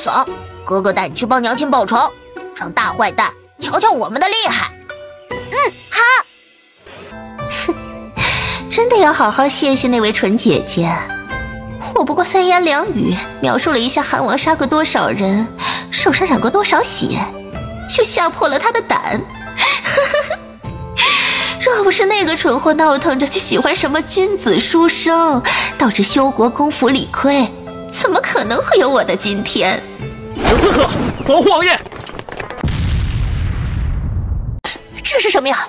走，哥哥带你去帮娘亲报仇，让大坏蛋瞧瞧我们的厉害。好。真的要好好谢谢那位纯姐姐。我不过三言两语描述了一下韩王杀过多少人，手上染过多少血，就吓破了他的胆。若不是那个蠢货闹腾着就喜欢什么君子书生，导致修国公府理亏，怎么可能会有我的今天？有刺客，保护王爷！这是什么呀？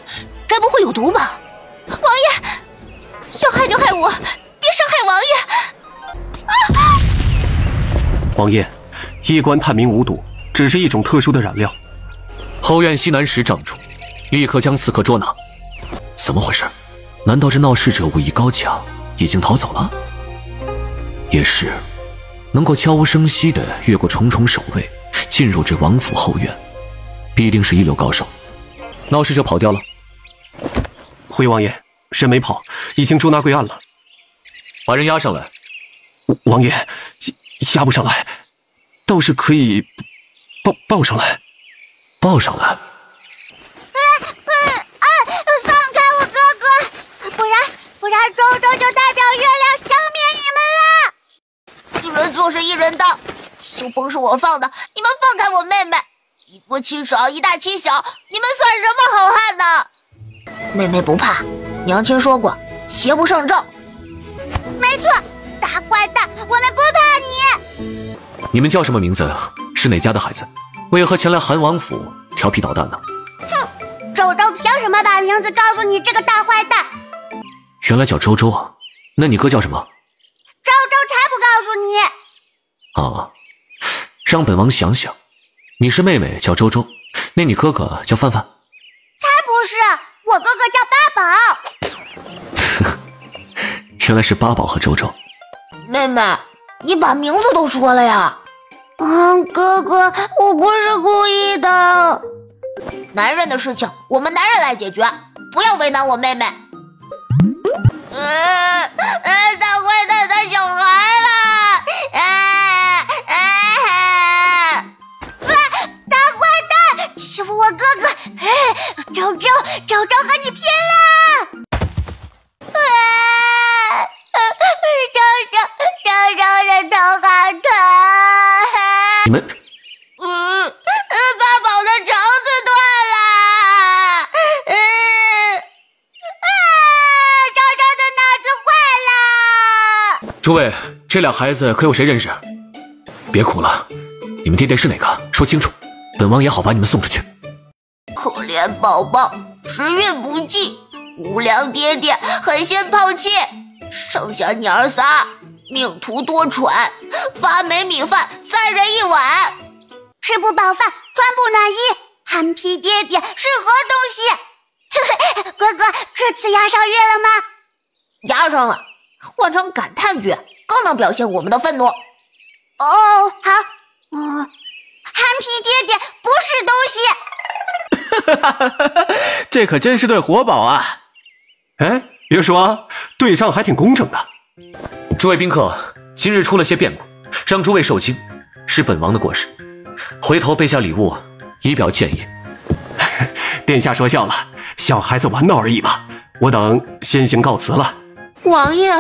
该不会有毒吧？王爷，要害就害我，别伤害王爷！王爷，衣冠探明无毒，只是一种特殊的染料。后院西南10丈处，立刻将刺客捉拿。怎么回事？难道这闹事者武艺高强，已经逃走了？也是，能够悄无声息地越过重重守卫，进入这王府后院，必定是一流高手。闹事者跑掉了。回王爷，人没跑，已经捉拿归案了。把人押上来。王爷，押不上来，倒是可以抱上来。抱上来？放开我哥哥，不然周周就代表月亮消灭你们了。一人做事一人当，绣崩是我放的，你们放开我妹妹。一多欺少，一大欺小，你们算什么好汉呢？妹妹不怕，娘亲说过，邪不胜正。没错，大坏蛋，我们不怕你。你们叫什么名字？是哪家的孩子？为何前来韩王府调皮捣蛋呢？哼，周周凭什么把名字告诉你这个大坏蛋？原来叫周周啊，那你哥叫什么？周周才不告诉你。啊，让本王想想，你是妹妹叫周周，那你哥哥叫范范？才不是，我哥哥叫八宝。原来是八宝和周周。妹妹，你把名字都说了呀？哥哥，我不是故意的。男人的事情我们男人来解决，不要为难我妹妹。大坏蛋打小孩了！大坏蛋欺负我哥哥！周周和你拼了！周人头好疼！你们，八宝的肠子断了！周的脑子坏了！诸位，这俩孩子可有谁认识？别哭了，你们爹爹是哪个？说清楚，本王也好把你们送出去。可怜宝宝，时运不济，无良爹爹狠心抛弃，剩下娘儿仨。命途多舛，发霉米饭3人1碗，吃不饱饭，穿不暖衣，憨皮爹爹是何东西？哥哥，这次押上月了吗？押上了，换成感叹句更能表现我们的愤怒。哦，好，憨皮爹爹不是东西。这可真是对活宝啊！哎，别说，对账还挺公正的。诸位宾客，今日出了些变故，让诸位受惊，是本王的过失。回头备下礼物，以表歉意。殿下说笑了，小孩子玩闹而已嘛。我等先行告辞了。王爷，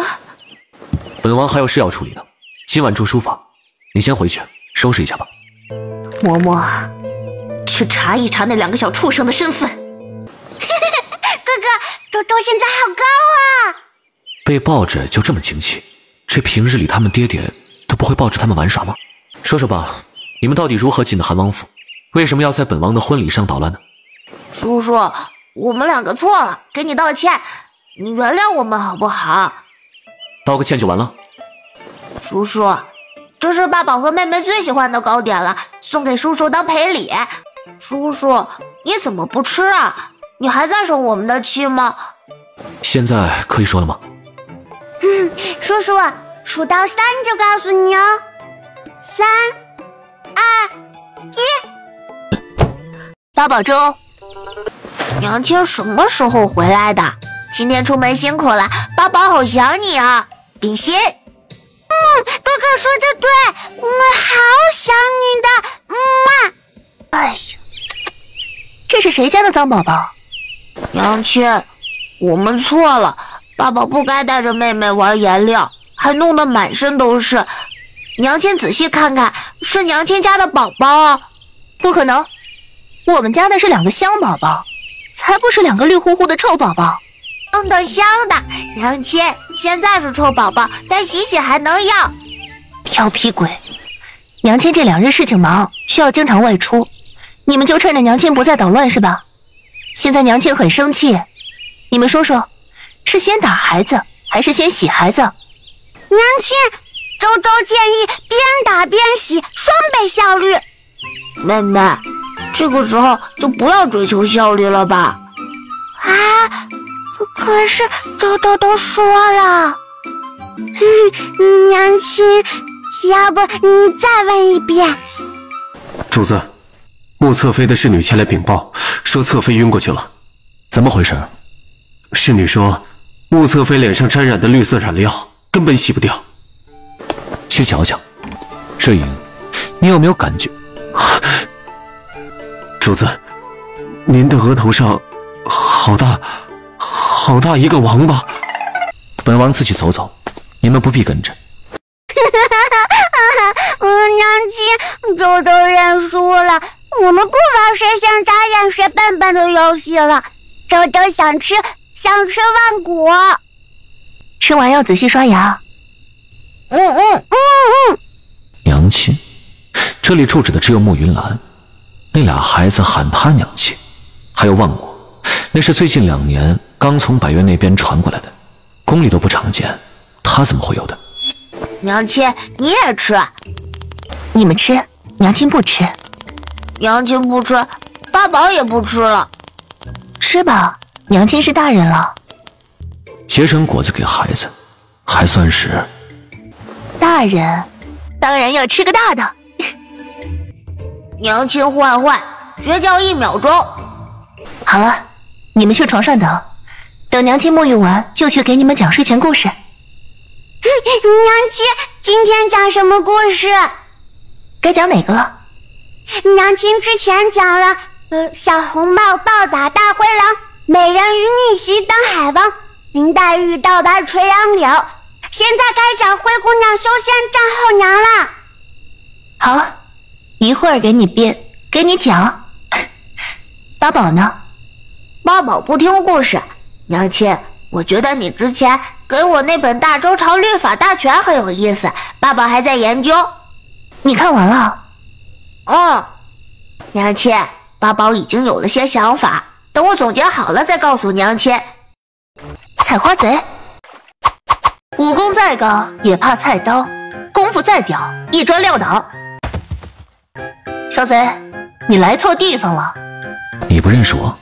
本王还有事要处理呢，今晚住书房，你先回去收拾一下吧。嬷嬷，去查一查那2个小畜生的身份。哥哥，周周现在好高啊！被抱着就这么惊奇，这平日里他们爹爹都不会抱着他们玩耍吗？说说吧，你们到底如何进的韩王府？为什么要在本王的婚礼上捣乱呢？叔叔，我们2个错了，给你道歉，你原谅我们好不好？道个歉就完了？叔叔，这是八宝和妹妹最喜欢的糕点了，送给叔叔当赔礼。叔叔，你怎么不吃啊？你还在生我们的气吗？现在可以说了吗？叔叔，数到3就告诉你哦。3、2、1。八宝粥，娘亲什么时候回来的？今天出门辛苦了，八宝好想你啊。比心。哥哥说的对，我好想你的，哎呀，这是谁家的脏宝宝？娘亲，我们错了，爸爸不该带着妹妹玩颜料，还弄得满身都是。娘亲仔细看看，是娘亲家的宝宝啊！不可能，我们家的是2个香宝宝，才不是2个绿乎乎的臭宝宝。香的香的，娘亲，现在是臭宝宝，但洗洗还能要。调皮鬼，娘亲这2日事情忙，需要经常外出，你们就趁着娘亲不在捣乱是吧？现在娘亲很生气，你们说说，是先打孩子还是先洗孩子？娘亲，周周建议边打边洗，双倍效率。妹妹，这个时候就不要追求效率了吧？啊，可是周周都说了。娘亲，要不你再问一遍？主子，穆侧妃的侍女前来禀报，说侧妃晕过去了。怎么回事？侍女说，穆侧妃脸上沾染的绿色染料根本洗不掉。去瞧瞧。摄影，你有没有感觉？主子，您的额头上好大一个王八。本王自己走走，你们不必跟着。娘亲，周周认输了，我们不玩谁先眨眼谁笨笨的游戏了。周周想吃万果，吃完要仔细刷牙。娘亲，这里住着的只有慕云兰，那俩孩子喊她娘亲，还有万果，那是最近2年刚从百越那边传过来的，宫里都不常见，她怎么会有的？娘亲，你也吃。你们吃，娘亲不吃。娘亲不吃，八宝也不吃了。吃吧，娘亲是大人了。节省果子给孩子，还算是大人，当然要吃个大的。娘亲坏，绝交1秒钟。好了，你们去床上等娘亲沐浴完，就去给你们讲睡前故事。娘亲，今天讲什么故事？该讲哪个了？娘亲之前讲了小红帽暴打大灰狼，美人鱼逆袭当海王，林黛玉倒拔垂杨柳，现在该讲灰姑娘修仙战后娘了。好，一会儿给你编，给你讲。八宝呢？八宝不听故事。娘亲，我觉得你之前给我那本《大周朝律法大全》很有意思，八宝还在研究。你看完了？娘亲，八宝已经有了些想法，等我总结好了再告诉娘亲。采花贼，武功再高也怕菜刀，功夫再屌一砖撂倒。小贼，你来错地方了。你不认识我？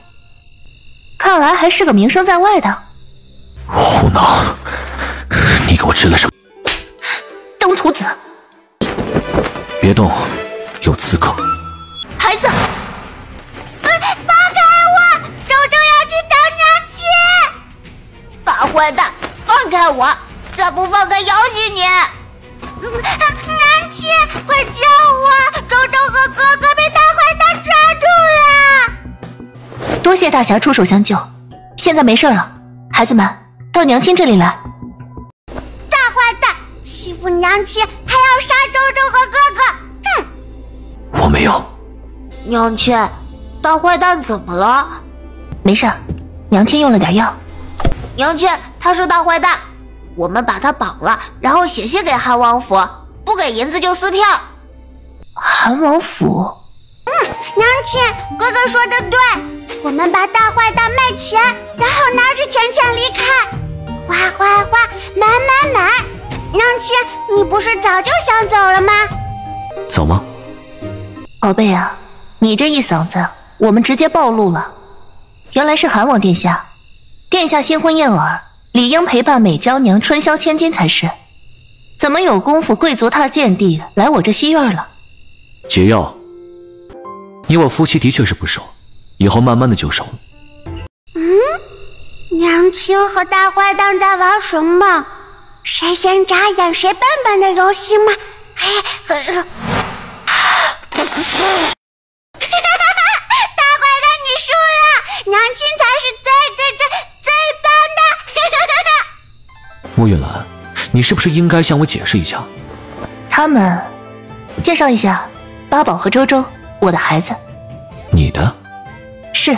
看来还是个名声在外的。胡闹！你给我吃了什么？登徒子，别动，有刺客。孩子，放开我！周周要去找娘亲！大坏蛋，放开我！再不放开咬死你！娘亲，快救我！周周和哥哥被大坏蛋抓住了！多谢大侠出手相救，现在没事了。孩子们，到娘亲这里来。大坏蛋欺负娘亲，还要杀周周和哥哥！哼！我没有。娘亲，大坏蛋怎么了？没事，娘亲用了点药。娘亲，他是大坏蛋，我们把他绑了，然后写信给汉王府，不给银子就撕票。韩王府？娘亲，哥哥说的对，我们把大坏蛋卖钱，然后拿着钱离开，花花花，买。娘亲，你不是早就想走了吗？走吗？宝贝啊，你这一嗓子，我们直接暴露了。原来是韩王殿下，殿下新婚燕尔，理应陪伴美娇娘春宵千金才是，怎么有功夫贵族踏贱地来我这西院了？解药，你我夫妻的确是不熟，以后慢慢的就熟了。娘亲和大坏蛋在玩什么？谁先眨眼谁笨笨的游戏吗？大坏蛋，你输了！娘亲才是最棒的！莫云兰，你是不是应该向我解释一下？他们，介绍一下，八宝和周周，我的孩子。你的？是。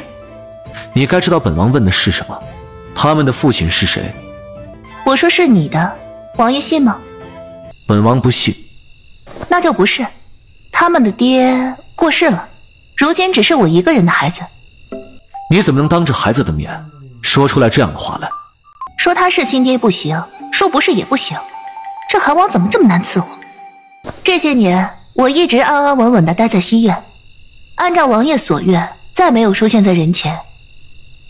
你该知道本王问的是什么，他们的父亲是谁？我说是你的，王爷信吗？本王不信。那就不是，他们的爹过世了，如今只是我一个人的孩子。你怎么能当着孩子的面说出来这样的话来？说他是亲爹不行，说不是也不行，这韩王怎么这么难伺候？这些年我一直安安稳稳地待在西院，按照王爷所愿，再没有出现在人前，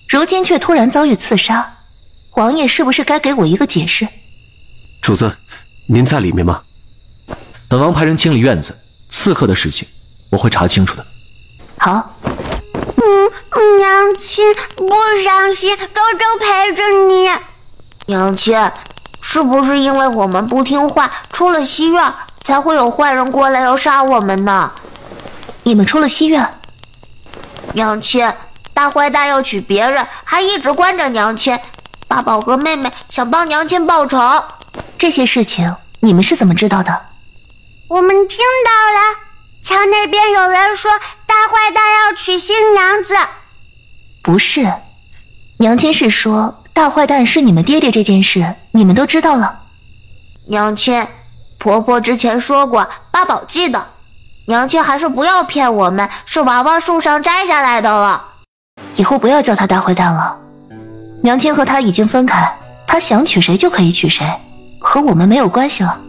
如今却突然遭遇刺杀，王爷是不是该给我一个解释？主子，您在里面吗？本王派人清理院子，刺客的事情我会查清楚的。好。娘亲不伤心，周周陪着你。娘亲，是不是因为我们不听话，出了西院，才会有坏人过来要杀我们呢？你们出了西院？娘亲，大坏蛋要娶别人，还一直关着娘亲。八宝和妹妹想帮娘亲报仇。这些事情你们是怎么知道的？我们听到了，桥那边有人说大坏蛋要娶新娘子。不是，娘亲是说大坏蛋是你们爹爹这件事，你们都知道了。娘亲，婆婆之前说过，八宝记得。娘亲还是不要骗我们，是娃娃树上摘下来的了。以后不要叫他大坏蛋了。娘亲和他已经分开，他想娶谁就可以娶谁，和我们没有关系了。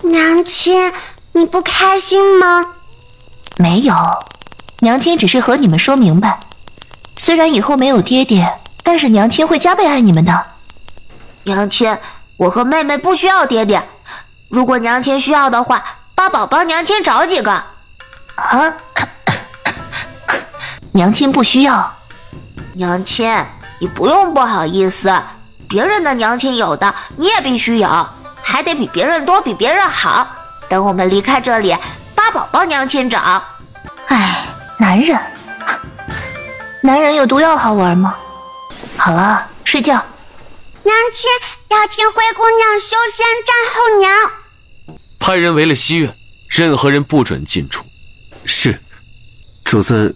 娘亲，你不开心吗？没有，娘亲只是和你们说明白，虽然以后没有爹爹，但是娘亲会加倍爱你们的。娘亲，我和妹妹不需要爹爹，如果娘亲需要的话，八宝帮娘亲找几个。啊？娘亲不需要。娘亲，你不用不好意思，别人的娘亲有的，你也必须有，还得比别人多，比别人好。等我们离开这里，八宝帮娘亲找。唉，男人，男人有毒药好玩吗？好了，睡觉。娘亲要听灰姑娘修仙战后娘。派人围了西院，任何人不准进出。是，主子，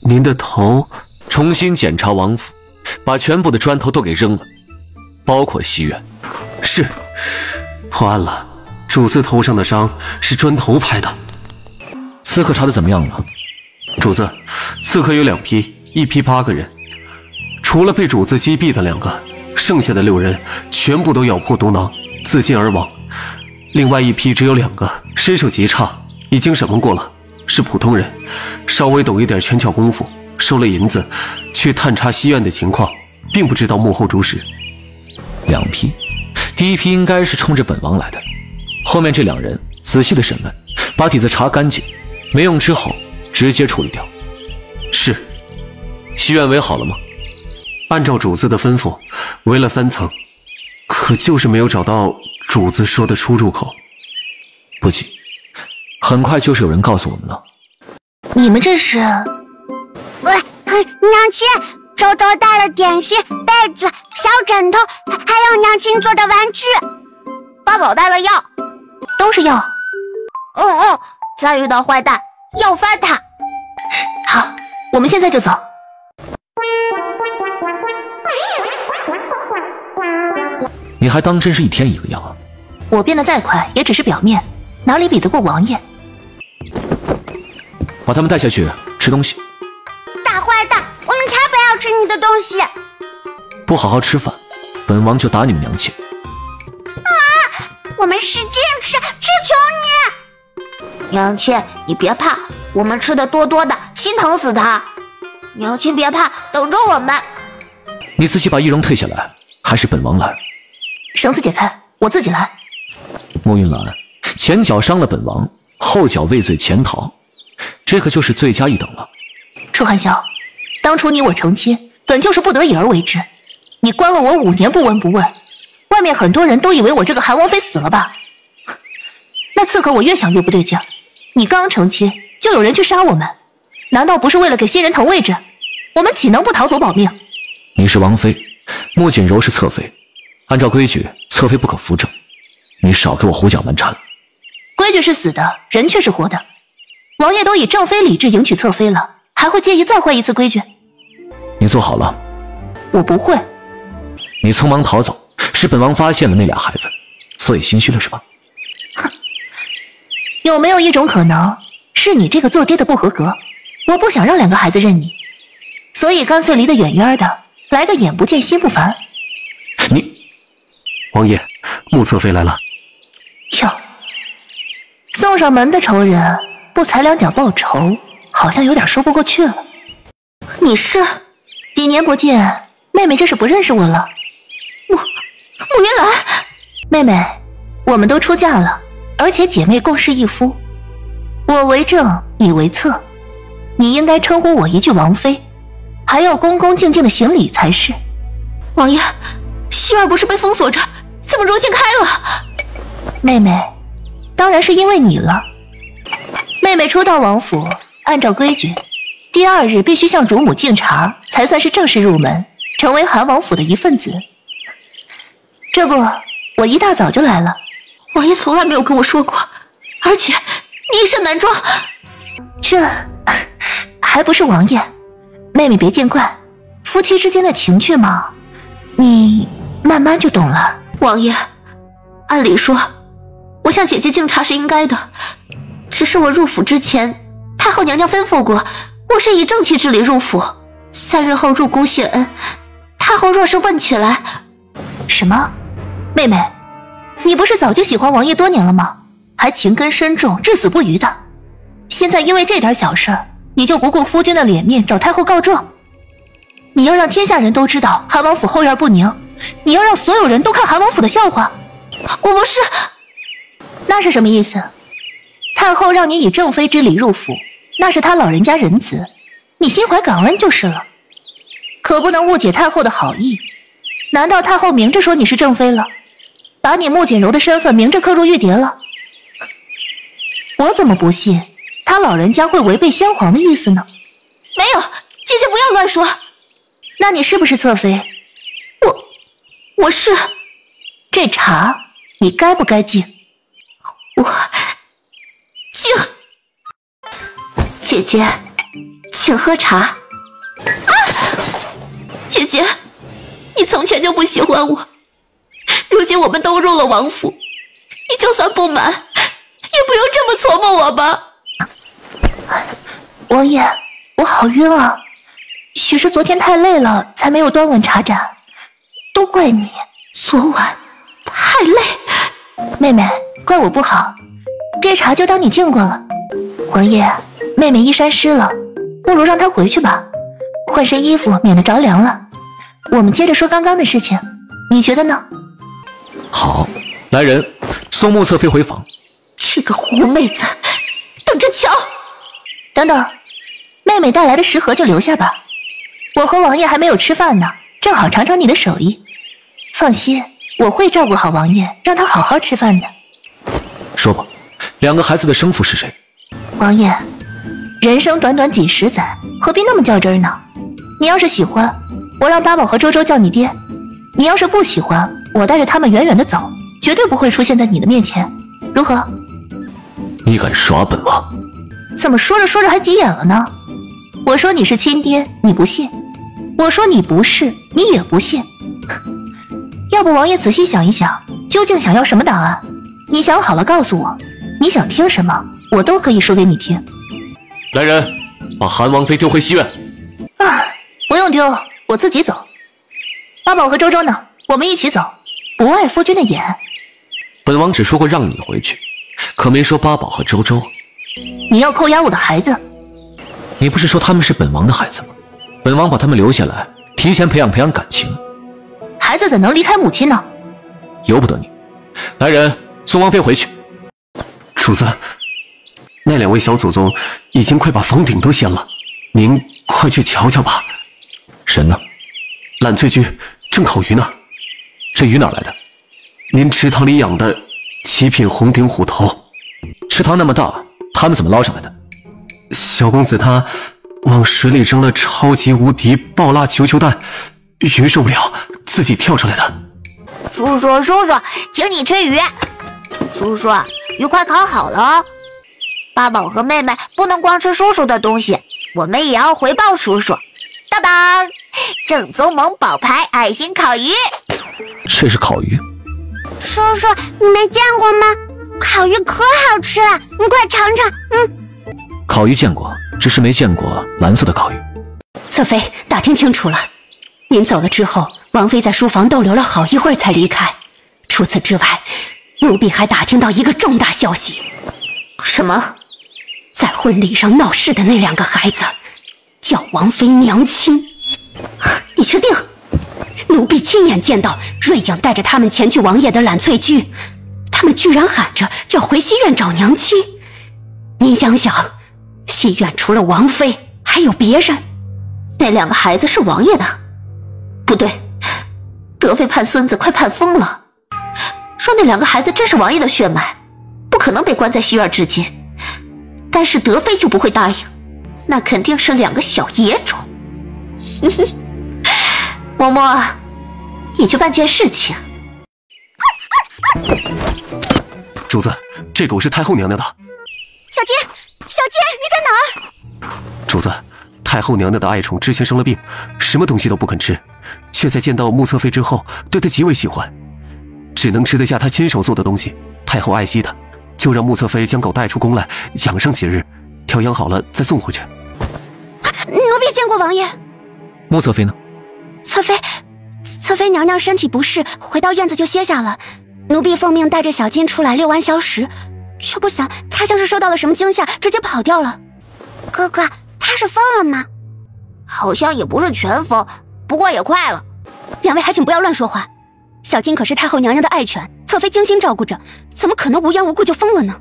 您的头。重新检查王府，把全部的砖头都给扔了，包括西院。是，破案了，主子头上的伤是砖头拍的。刺客查得怎么样了？主子，刺客有2批，一批8个人，除了被主子击毙的2个，剩下的6人全部都咬破毒囊，自尽而亡。另外一批只有2个，身手极差，已经审问过了，是普通人，稍微懂一点拳脚功夫，收了银子去探查西院的情况，并不知道幕后主使。2批，第一批应该是冲着本王来的，后面这2人仔细的审问，把底子查干净，没用之后直接处理掉。是。西院围好了吗？按照主子的吩咐，围了3层，可就是没有找到主子说的出入口。不急，很快就是有人告诉我们了。你们这是？娘亲，周周带了点心、被子、小枕头，还有娘亲做的玩具。八宝带了药，都是药。再遇到坏蛋，要翻他。好，我们现在就走。你还当真是一天一个样啊？我变得再快，也只是表面，哪里比得过王爷？把他们带下去吃东西。大坏蛋，我们才不要吃你的东西！不好好吃饭，本王就打你们娘亲！我们使劲吃，求你！娘亲，你别怕，我们吃的多多的，心疼死他。娘亲别怕，等着我们。你自己把易容退下来，还是本王来？绳子解开，我自己来。莫云兰，前脚伤了本王，后脚畏罪潜逃，这可就是罪加一等了。楚寒霄，当初你我成亲，本就是不得已而为之。你关了我5年不闻不问，外面很多人都以为我这个韩王妃死了吧？那刺客我越想越不对劲儿。你刚成亲，就有人去杀我们，难道不是为了给新人腾位置？我们岂能不逃走保命？你是王妃，穆锦柔是侧妃，按照规矩，侧妃不可扶正。你少给我胡搅蛮缠。规矩是死的，人却是活的。王爷都以正妃理智迎娶侧妃了，还会介意再坏一次规矩？你做好了？我不会。你匆忙逃走，是本王发现了那俩孩子，所以心虚了是吧？哼，有没有一种可能，是你这个做爹的不合格？我不想让两个孩子认你，所以干脆离得远远的，来个眼不见心不烦。你，王爷，穆侧妃来了。哟，送上门的仇人不踩两脚报仇，好像有点说不过去了。你是？几年不见，妹妹这是不认识我了？穆云兰，妹妹，我们都出嫁了，而且姐妹共侍一夫，我为正，你为侧，你应该称呼我一句王妃，还要恭恭敬敬的行礼才是。王爷，希儿不是被封锁着，怎么如今开了？妹妹，当然是因为你了。妹妹初到王府，按照规矩，第2日必须向主母敬茶，才算是正式入门，成为韩王府的一份子。这不，我一大早就来了。王爷从来没有跟我说过，而且你一身男装，这还不是王爷。妹妹别见怪，夫妻之间的情趣嘛，你慢慢就懂了。王爷，按理说我向姐姐敬茶是应该的，只是我入府之前，太后娘娘吩咐过，我是以正气之礼入府，3日后入宫谢恩。太后若是问起来，什么？妹妹，你不是早就喜欢王爷多年了吗？还情根深重，至死不渝的。现在因为这点小事儿，你就不顾夫君的脸面找太后告状？你要让天下人都知道韩王府后院不宁，你要让所有人都看韩王府的笑话？我不是。那是什么意思？太后让你以正妃之礼入府，那是她老人家仁慈，你心怀感恩就是了。可不能误解太后的好意。难道太后明着说你是正妃了，把你穆锦柔的身份明着刻入玉牒了？我怎么不信她老人家会违背先皇的意思呢？没有，姐姐不要乱说。那你是不是侧妃？我是。这茶你该不该敬？我敬。姐姐，请喝茶。啊！姐姐，你从前就不喜欢我，如今我们都入了王府，你就算不满，也不用这么琢磨我吧。王爷，我好晕啊，许是昨天太累了，才没有端稳茶盏，都怪你。昨晚太累。妹妹，怪我不好，这茶就当你敬过了。王爷，妹妹衣衫湿了，不如让她回去吧，换身衣服，免得着凉了。我们接着说刚刚的事情，你觉得呢？好，来人，送穆侧妃回房。这个狐妹子，等着瞧！等等，妹妹带来的食盒就留下吧，我和王爷还没有吃饭呢，正好尝尝你的手艺。放心，我会照顾好王爷，让他好好吃饭的。说吧，两个孩子的生父是谁？王爷，人生短短几十载，何必那么较真呢？你要是喜欢，我让八宝和周周叫你爹；你要是不喜欢，我带着他们远远的走，绝对不会出现在你的面前，如何？你敢耍本王？怎么说着说着还急眼了呢？我说你是亲爹，你不信；我说你不是，你也不信。要不王爷仔细想一想，究竟想要什么答案？你想好了告诉我，你想听什么，我都可以说给你听。来人，把韩王妃丢回西院。啊，不用丢，我自己走。八宝和周周呢？我们一起走，不碍夫君的眼。本王只说过让你回去，可没说八宝和周周。你要扣押我的孩子？你不是说他们是本王的孩子吗？本王把他们留下来，提前培养感情。孩子怎能离开母亲呢？由不得你。来人，送王妃回去。主子，那两位小祖宗已经快把房顶都掀了，您快去瞧瞧吧。神呢？懒醉居正烤鱼呢。这鱼哪来的？您池塘里养的7品红顶虎头，池塘那么大，他们怎么捞上来的？小公子他往水里扔了超级无敌爆辣球球弹，鱼受不了，自己跳出来的。叔叔，请你吃鱼。叔叔，鱼快烤好了哦。爸爸和妹妹不能光吃叔叔的东西，我们也要回报叔叔。当当，正宗萌宝牌爱心烤鱼。这是烤鱼。叔叔，你没见过吗？烤鱼可好吃了，你快尝尝。烤鱼见过，只是没见过蓝色的烤鱼。侧妃，打听清楚了，您走了之后，王妃在书房逗留了好一会儿才离开。除此之外，奴婢还打听到一个重大消息。什么？在婚礼上闹事的那2个孩子，叫王妃娘亲。你确定？奴婢亲眼见到瑞影带着他们前去王爷的揽翠居，他们居然喊着要回西院找娘亲。您想想，西院除了王妃还有别人？那2个孩子是王爷的？不对，德妃盼孙子快盼疯了，说那2个孩子真是王爷的血脉，不可能被关在西院至今。但是德妃就不会答应，那肯定是2个小野种。嬷嬷，你去办件事情。主子，这狗是太后娘娘的。小杰，你在哪儿？主子，太后娘娘的爱宠之前生了病，什么东西都不肯吃，却在见到穆侧妃之后，对她极为喜欢，只能吃得下她亲手做的东西。太后爱惜她，就让穆侧妃将狗带出宫来养上几日，调养好了再送回去。奴婢见过王爷。穆侧妃呢？侧妃娘娘身体不适，回到院子就歇下了。奴婢奉命带着小金出来遛弯消食，却不想她像是受到了什么惊吓，直接跑掉了。哥哥，她是疯了吗？好像也不是全疯，不过也快了。2位还请不要乱说话。小金可是太后娘娘的爱犬，侧妃精心照顾着，怎么可能无缘无故就疯了呢？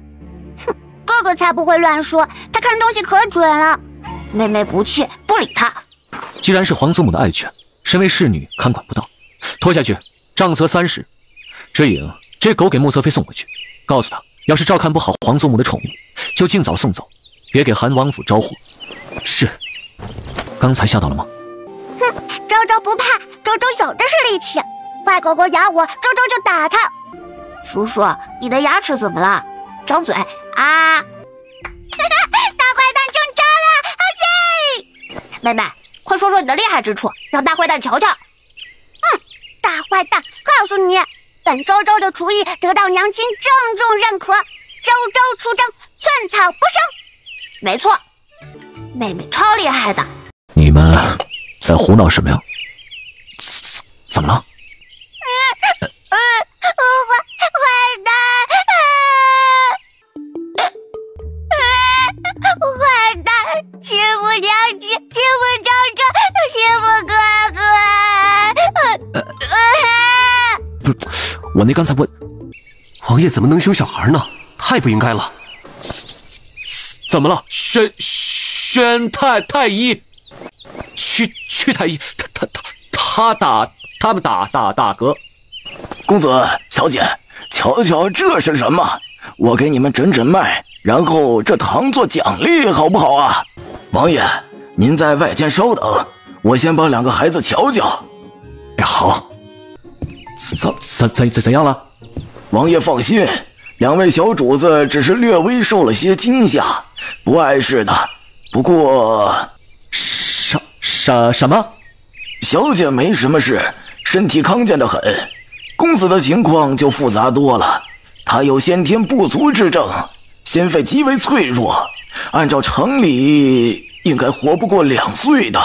哼，哥哥才不会乱说，他看东西可准了。妹妹不气，不理他。既然是皇祖母的爱犬，身为侍女看管不到，拖下去，杖责30。追影，这狗给穆侧妃送回去，告诉她，要是照看不好皇祖母的宠物，就尽早送走，别给韩王府招祸。是。刚才吓到了吗？哼，周周不怕，周周有的是力气。坏狗狗咬我，周周就打它。叔叔，你的牙齿怎么了？张嘴啊！大坏蛋中招了，好气！妹妹，快说说你的厉害之处，让大坏蛋瞧瞧。大坏蛋，告诉你，本周周的厨艺得到娘亲郑重认可，周周出征，寸草不生。没错，妹妹超厉害的。你们在胡闹什么呀？怎么了？坏蛋！坏蛋，欺负娘亲，欺负周周，欺负哥哥！不是，我那刚才王爷怎么能凶小孩呢？太不应该了。怎么了？宣太医，去太医，他们打嗝。公子小姐，瞧瞧这是什么？我给你们诊诊脉，然后这糖做奖励，好不好啊？王爷，您在外间稍等，我先帮2个孩子瞧瞧。哎，好。怎样了？王爷放心，2位小主子只是略微受了些惊吓，不碍事的。不过，什么？小姐没什么事，身体康健得很。公子的情况就复杂多了，他有先天不足之症，心肺极为脆弱，按照常理应该活不过2岁的。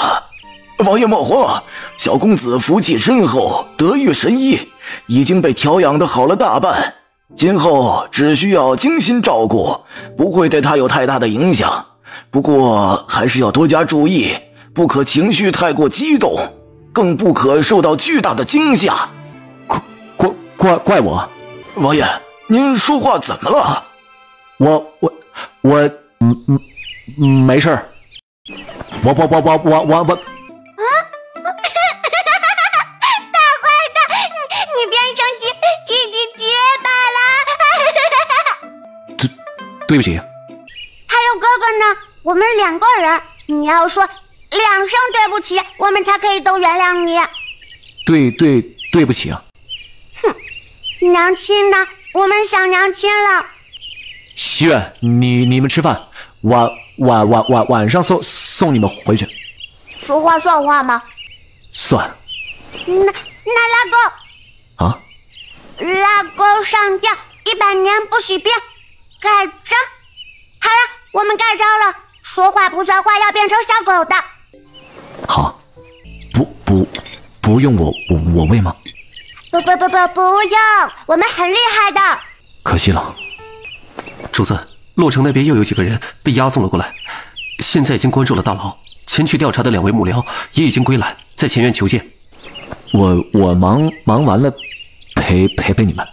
王爷莫慌，小公子福气深厚，德育神医，已经被调养得好了大半，今后只需要精心照顾，不会对他有太大的影响。不过还是要多加注意，不可情绪太过激动，更不可受到巨大的惊吓。怪我？王爷，您说话怎么了？我没事儿。我大坏蛋，你别生气，结巴了。对不起。还有哥哥呢，我们2个人，你要说2声对不起，我们才可以都原谅你。对不起啊。哼，娘亲呢？我们想娘亲了。西苑，你们吃饭，晚上送你们回去。说话算话吗？算。那拉钩啊？拉钩上吊，100年不许变，盖章。好了，我们盖章了，说话不算话，要变成小狗的。好，不用我喂吗？不用，我们很厉害的。可惜了。主子，洛城那边又有几个人被押送了过来，现在已经关入了大牢。前去调查的2位幕僚也已经归来，在前院求见。我忙完了，陪你们。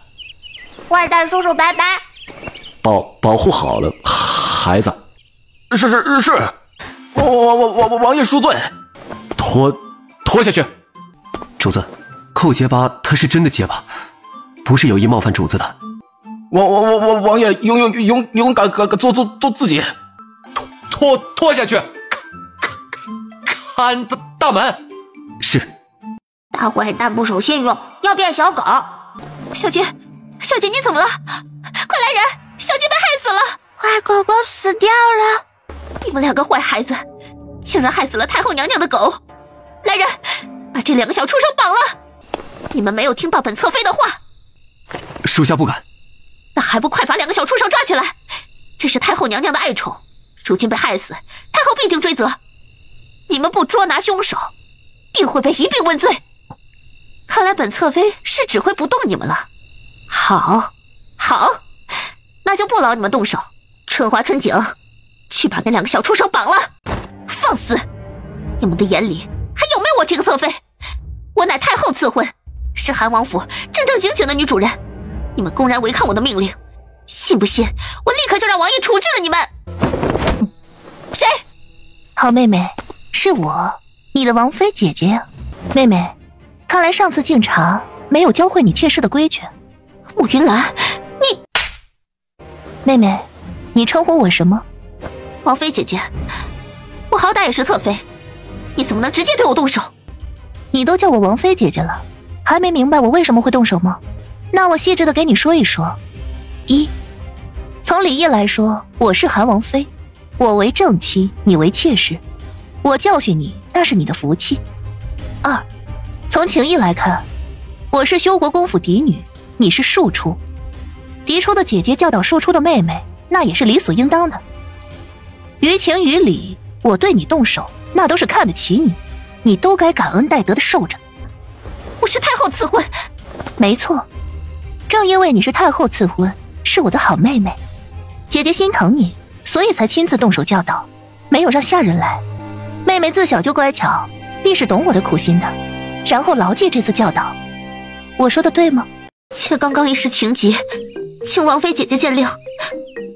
坏蛋叔叔拜拜。保护好了孩子。是，王爷恕罪。拖下去。主子，寇结巴他是真的结巴，不是有意冒犯主子的。王爷勇敢做自己。拖下去。看大门。是。大坏蛋不守信用，要变小狗。小姐你怎么了？快来人！小姐被害死了！坏狗狗死掉了！你们2个坏孩子，竟然害死了太后娘娘的狗！来人，把这2个小畜生绑了！你们没有听到本侧妃的话。属下不敢。那还不快把2个小畜生抓起来！这是太后娘娘的爱宠，如今被害死，太后必定追责。你们不捉拿凶手，定会被一并问罪。看来本侧妃是指挥不动你们了。好，那就不劳你们动手。春华、春景，去把那2个小畜生绑了，放肆！你们的眼里还有没有我这个侧妃？我乃太后赐婚，是韩王府正正经经的女主人。你们公然违抗我的命令，信不信我立刻就让王爷处置了你们？谁？好妹妹，是我，你的王妃姐姐呀。妹妹，看来上次进茶没有教会你妾室的规矩。慕云兰，你……妹妹，你称呼我什么？王妃姐姐，我好歹也是侧妃，你怎么能直接对我动手？你都叫我王妃姐姐了，还没明白我为什么会动手吗？那我细致的给你说一说。1，从礼义来说，我是韩王妃，我为正妻，你为妾室，我教训你那是你的福气。2，从情义来看，我是修国公府嫡女，你是庶出，嫡出的姐姐教导庶出的妹妹，那也是理所应当的。于情于理，我对你动手，那都是看得起你，你都该感恩戴德的受着。我是太后赐婚。没错，正因为你是太后赐婚，是我的好妹妹，姐姐心疼你，所以才亲自动手教导，没有让下人来。妹妹自小就乖巧，必是懂我的苦心的，然后牢记这次教导。我说的对吗？妾刚刚一时情急，请王妃姐姐见谅。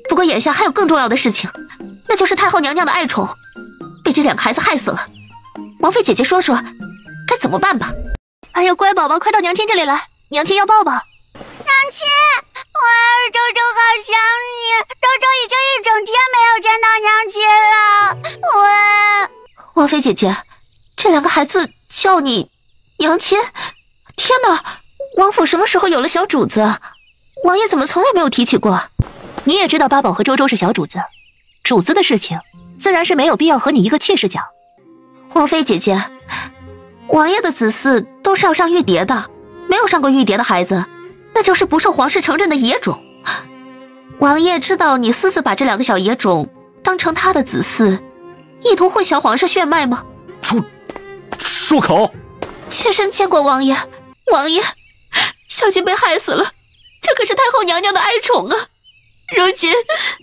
不过眼下还有更重要的事情，那就是太后娘娘的爱宠被这2个孩子害死了。王妃姐姐说说该怎么办吧。哎呀，乖宝宝，快到娘亲这里来，娘亲要抱抱。娘亲，周周好想你，周周已经1整天没有见到娘亲了。王妃姐姐，这2个孩子叫你娘亲？天哪，王府什么时候有了小主子？王爷怎么从来没有提起过？你也知道八宝和周周是小主子，主子的事情自然是没有必要和你一个妾室讲。王妃姐姐，王爷的子嗣都是要上玉牒的，没有上过玉牒的孩子，那就是不受皇室承认的野种。王爷知道你私自把这2个小野种当成他的子嗣，意图混淆皇室血脉吗？住口！妾身见过王爷，王爷，小姐被害死了，这可是太后娘娘的爱宠啊！如今，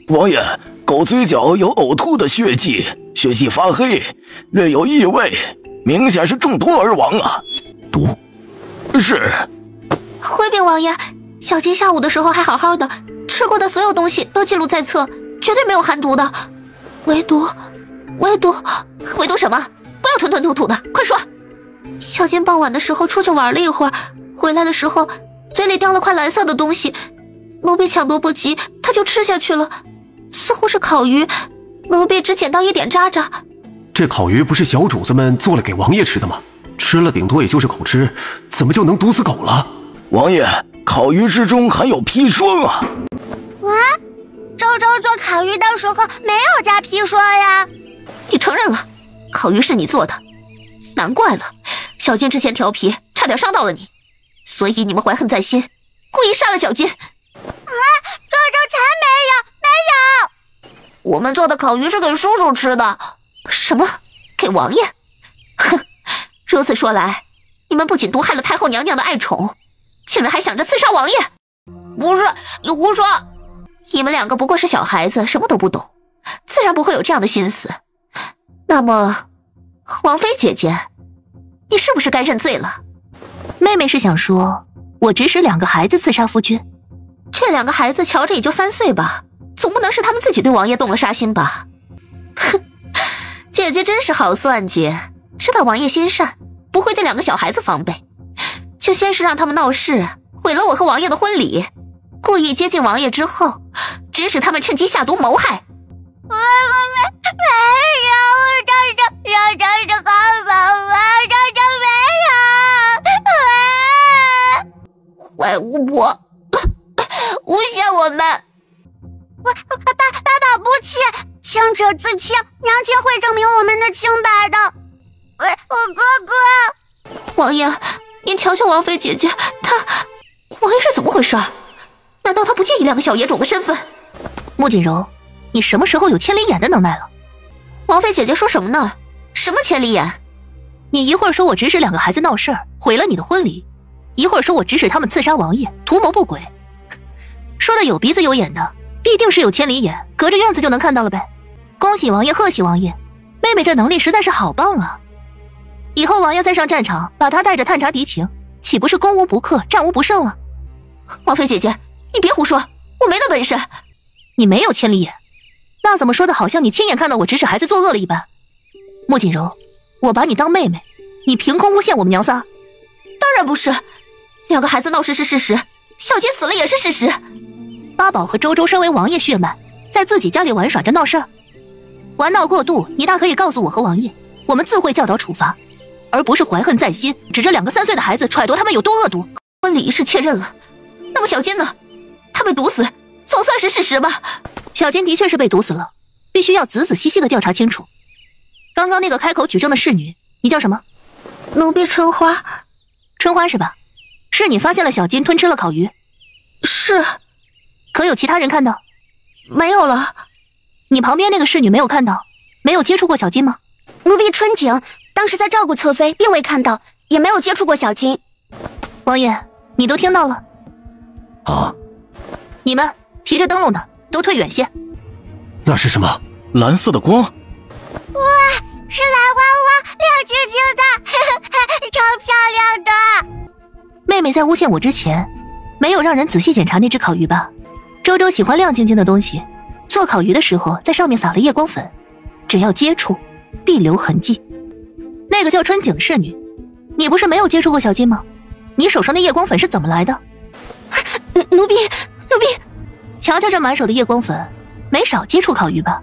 王爷，狗嘴角有呕吐的血迹，血迹发黑，略有异味，明显是中毒而亡啊！毒？是。回禀王爷，小姐下午的时候还好好的，吃过的所有东西都记录在册，绝对没有含毒的，唯独什么？不要吞吞吐吐的，快说！小姐傍晚的时候出去玩了一会儿，回来的时候嘴里叼了块蓝色的东西，奴婢抢夺不及，她就吃下去了。似乎是烤鱼，奴婢只捡到一点渣渣。这烤鱼不是小主子们做了给王爷吃的吗？吃了顶多也就是口吃，怎么就能毒死狗了？王爷，烤鱼之中含有砒霜啊！周周做烤鱼的时候没有加砒霜呀。你承认了，烤鱼是你做的，难怪了。小金之前调皮，差点伤到了你，所以你们怀恨在心，故意杀了小金。周周才没有。我们做的烤鱼是给叔叔吃的。什么？给王爷？哼！如此说来，你们不仅毒害了太后娘娘的爱宠，竟然还想着刺杀王爷。不是，你胡说！你们两个不过是小孩子，什么都不懂，自然不会有这样的心思。那么，王妃姐姐，你是不是该认罪了？妹妹是想说，我指使2个孩子刺杀夫君。这2个孩子瞧着也就3岁吧，总不能是他们自己对王爷动了杀心吧？哼，姐姐真是好算计，知道王爷心善，不会对2个小孩子防备，就先是让他们闹事，毁了我和王爷的婚礼，故意接近王爷之后，指使他们趁机下毒谋害。我没有，这是好宝宝，这没有。坏巫婆，诬陷我们！爸不气，清者自清，娘亲会证明我们的清白的。我哥哥，王爷，您瞧瞧王妃姐姐，王爷是怎么回事？难道他不介意2个小野种的身份？穆锦柔，你什么时候有千里眼的能耐了？王妃姐姐说什么呢？什么千里眼？你一会儿说我指使2个孩子闹事儿，毁了你的婚礼，一会儿说我指使他们刺杀王爷，图谋不轨。说的有鼻子有眼的，必定是有千里眼，隔着院子就能看到了呗。恭喜王爷，贺喜王爷，妹妹这能力实在是好棒啊！以后王爷再上战场，把她带着探查敌情，岂不是攻无不克，战无不胜了？王妃姐姐，你别胡说，我没那本事。你没有千里眼，那怎么说的好像你亲眼看到我指使孩子作恶了一般？穆锦柔，我把你当妹妹，你凭空诬陷我们娘仨？当然不是，2个孩子闹事是事实，小杰死了也是事实。八宝和周周身为王爷血脉，在自己家里玩耍着闹事儿，玩闹过度，你大可以告诉我和王爷，我们自会教导处罚，而不是怀恨在心，指着2个3岁的孩子揣度他们有多恶毒。婚礼仪式确认了，那么小金呢？他被毒死，总算是事实吧？小金的确是被毒死了，必须要仔仔细细的调查清楚。刚刚那个开口举证的侍女，你叫什么？奴婢春花。春花是吧？是你发现了小金吞吃了烤鱼？是。可有其他人看到？没有了。你旁边那个侍女没有看到？没有接触过小金吗？奴婢春景当时在照顾侧妃，并未看到，也没有接触过小金。王爷，你都听到了？啊！你们提着灯笼的都退远些。那是什么？蓝色的光？哇，是蓝花花，亮晶晶的，超漂亮的。妹妹在诬陷我之前，没有让人仔细检查那只烤鱼吧？周周喜欢亮晶晶的东西，做烤鱼的时候在上面撒了夜光粉，只要接触必留痕迹。那个叫春景的侍女，你不是没有接触过小金吗？你手上的夜光粉是怎么来的？奴婢，瞧瞧这满手的夜光粉，没少接触烤鱼吧？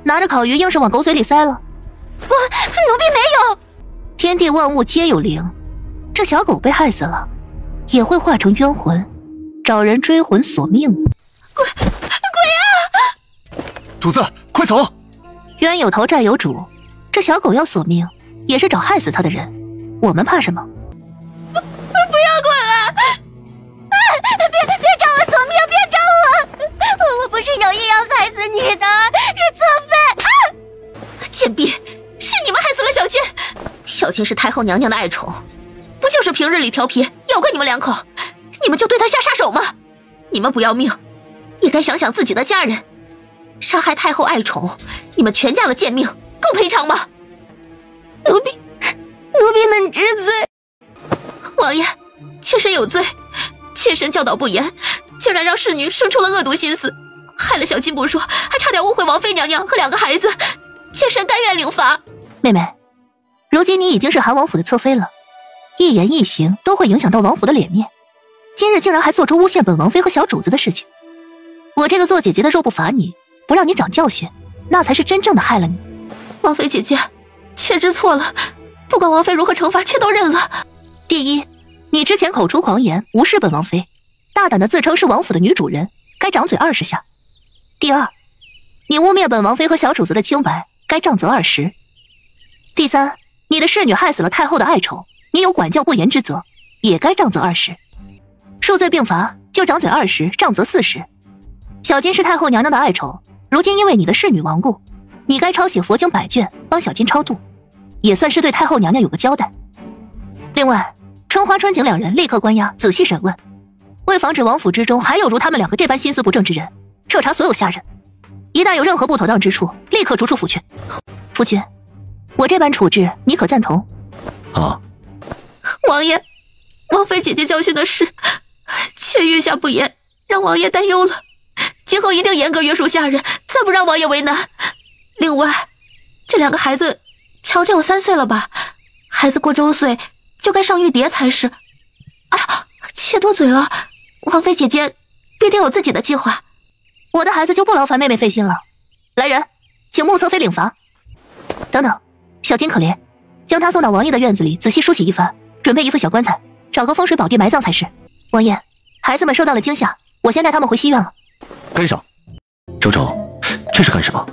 拿着烤鱼硬是往狗嘴里塞了。奴婢没有。天地万物皆有灵，这小狗被害死了，也会化成冤魂，找人追魂索命。鬼啊！主子，快走！冤有头债有主，这小狗要索命，也是找害死他的人，我们怕什么？不要管了！别找我索命，别找我！我不是有意要害死你的，是侧妃。贱婢，是你们害死了小金。小金是太后娘娘的爱宠，不就是平日里调皮，要怪你们2口，你们就对她下杀手吗？你们不要命，也该想想自己的家人。杀害太后爱宠，你们全家的贱命够赔偿吗？奴婢们知罪。王爷，妾身有罪，妾身教导不严，竟然让侍女生出了恶毒心思，害了小金不说，还差点误会王妃娘娘和2个孩子，妾身甘愿领罚。妹妹，如今你已经是韩王府的侧妃了，一言一行都会影响到王府的脸面，今日竟然还做出诬陷本王妃和小主子的事情，我这个做姐姐的若不罚你，不让你长教训，那才是真正的害了你。王妃姐姐，妾知错了，不管王妃如何惩罚，妾都认了。第一，你之前口出狂言，无视本王妃，大胆的自称是王府的女主人，该掌嘴20下。第二，你污蔑本王妃和小主子的清白，该杖责20。第三，你的侍女害死了太后的爱宠，你有管教不严之责，也该杖责20。数罪并罚，就掌嘴20，杖责40。小金是太后娘娘的爱宠，如今因为你的侍女亡故，你该抄写佛经100卷，帮小金超度，也算是对太后娘娘有个交代。另外，春花春景2人立刻关押，仔细审问，为防止王府之中还有如他们2个这般心思不正之人，彻查所有下人，一旦有任何不妥当之处，立刻逐出府去。夫君，我这般处置，你可赞同？啊，王爷，王妃姐姐教训的是，妾御下不严，让王爷担忧了。今后一定严格约束下人，再不让王爷为难。另外，这2个孩子，乔这有3岁了吧？孩子过周岁就该上玉蝶才是。哎呀，妾多嘴了，王妃姐姐必定有自己的计划。我的孩子就不劳烦妹妹费心了。来人，请穆侧妃领罚。等等，小金可怜，将他送到王爷的院子里，仔细梳洗一番，准备一副小棺材，找个风水宝地埋葬才是。王爷，孩子们受到了惊吓，我先带他们回西院了。跟上。周周，这是干什么？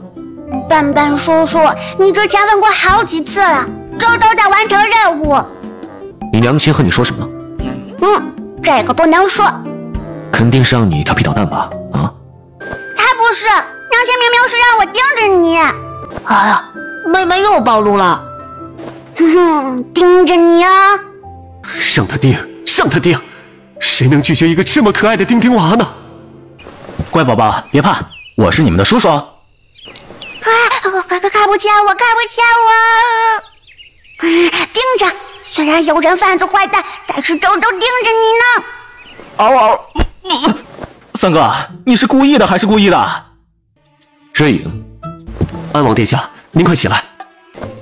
斑斑叔叔，你之前问过好几次了，周周在完成任务。你娘亲和你说什么了？这个不能说。肯定是让你调皮捣蛋吧？啊？才不是，娘亲明明是让我盯着你。哎呀，妹妹又暴露了。盯着你啊！上他爹，上他爹！谁能拒绝一个这么可爱的丁丁娃呢？乖宝宝，别怕，我是你们的叔叔。我看不见我，看不见我。盯着，虽然有人贩子坏蛋，但是周周盯着你呢。嗷嗷！三哥，你是故意的还是故意的？瑞影，安王殿下，您快起来。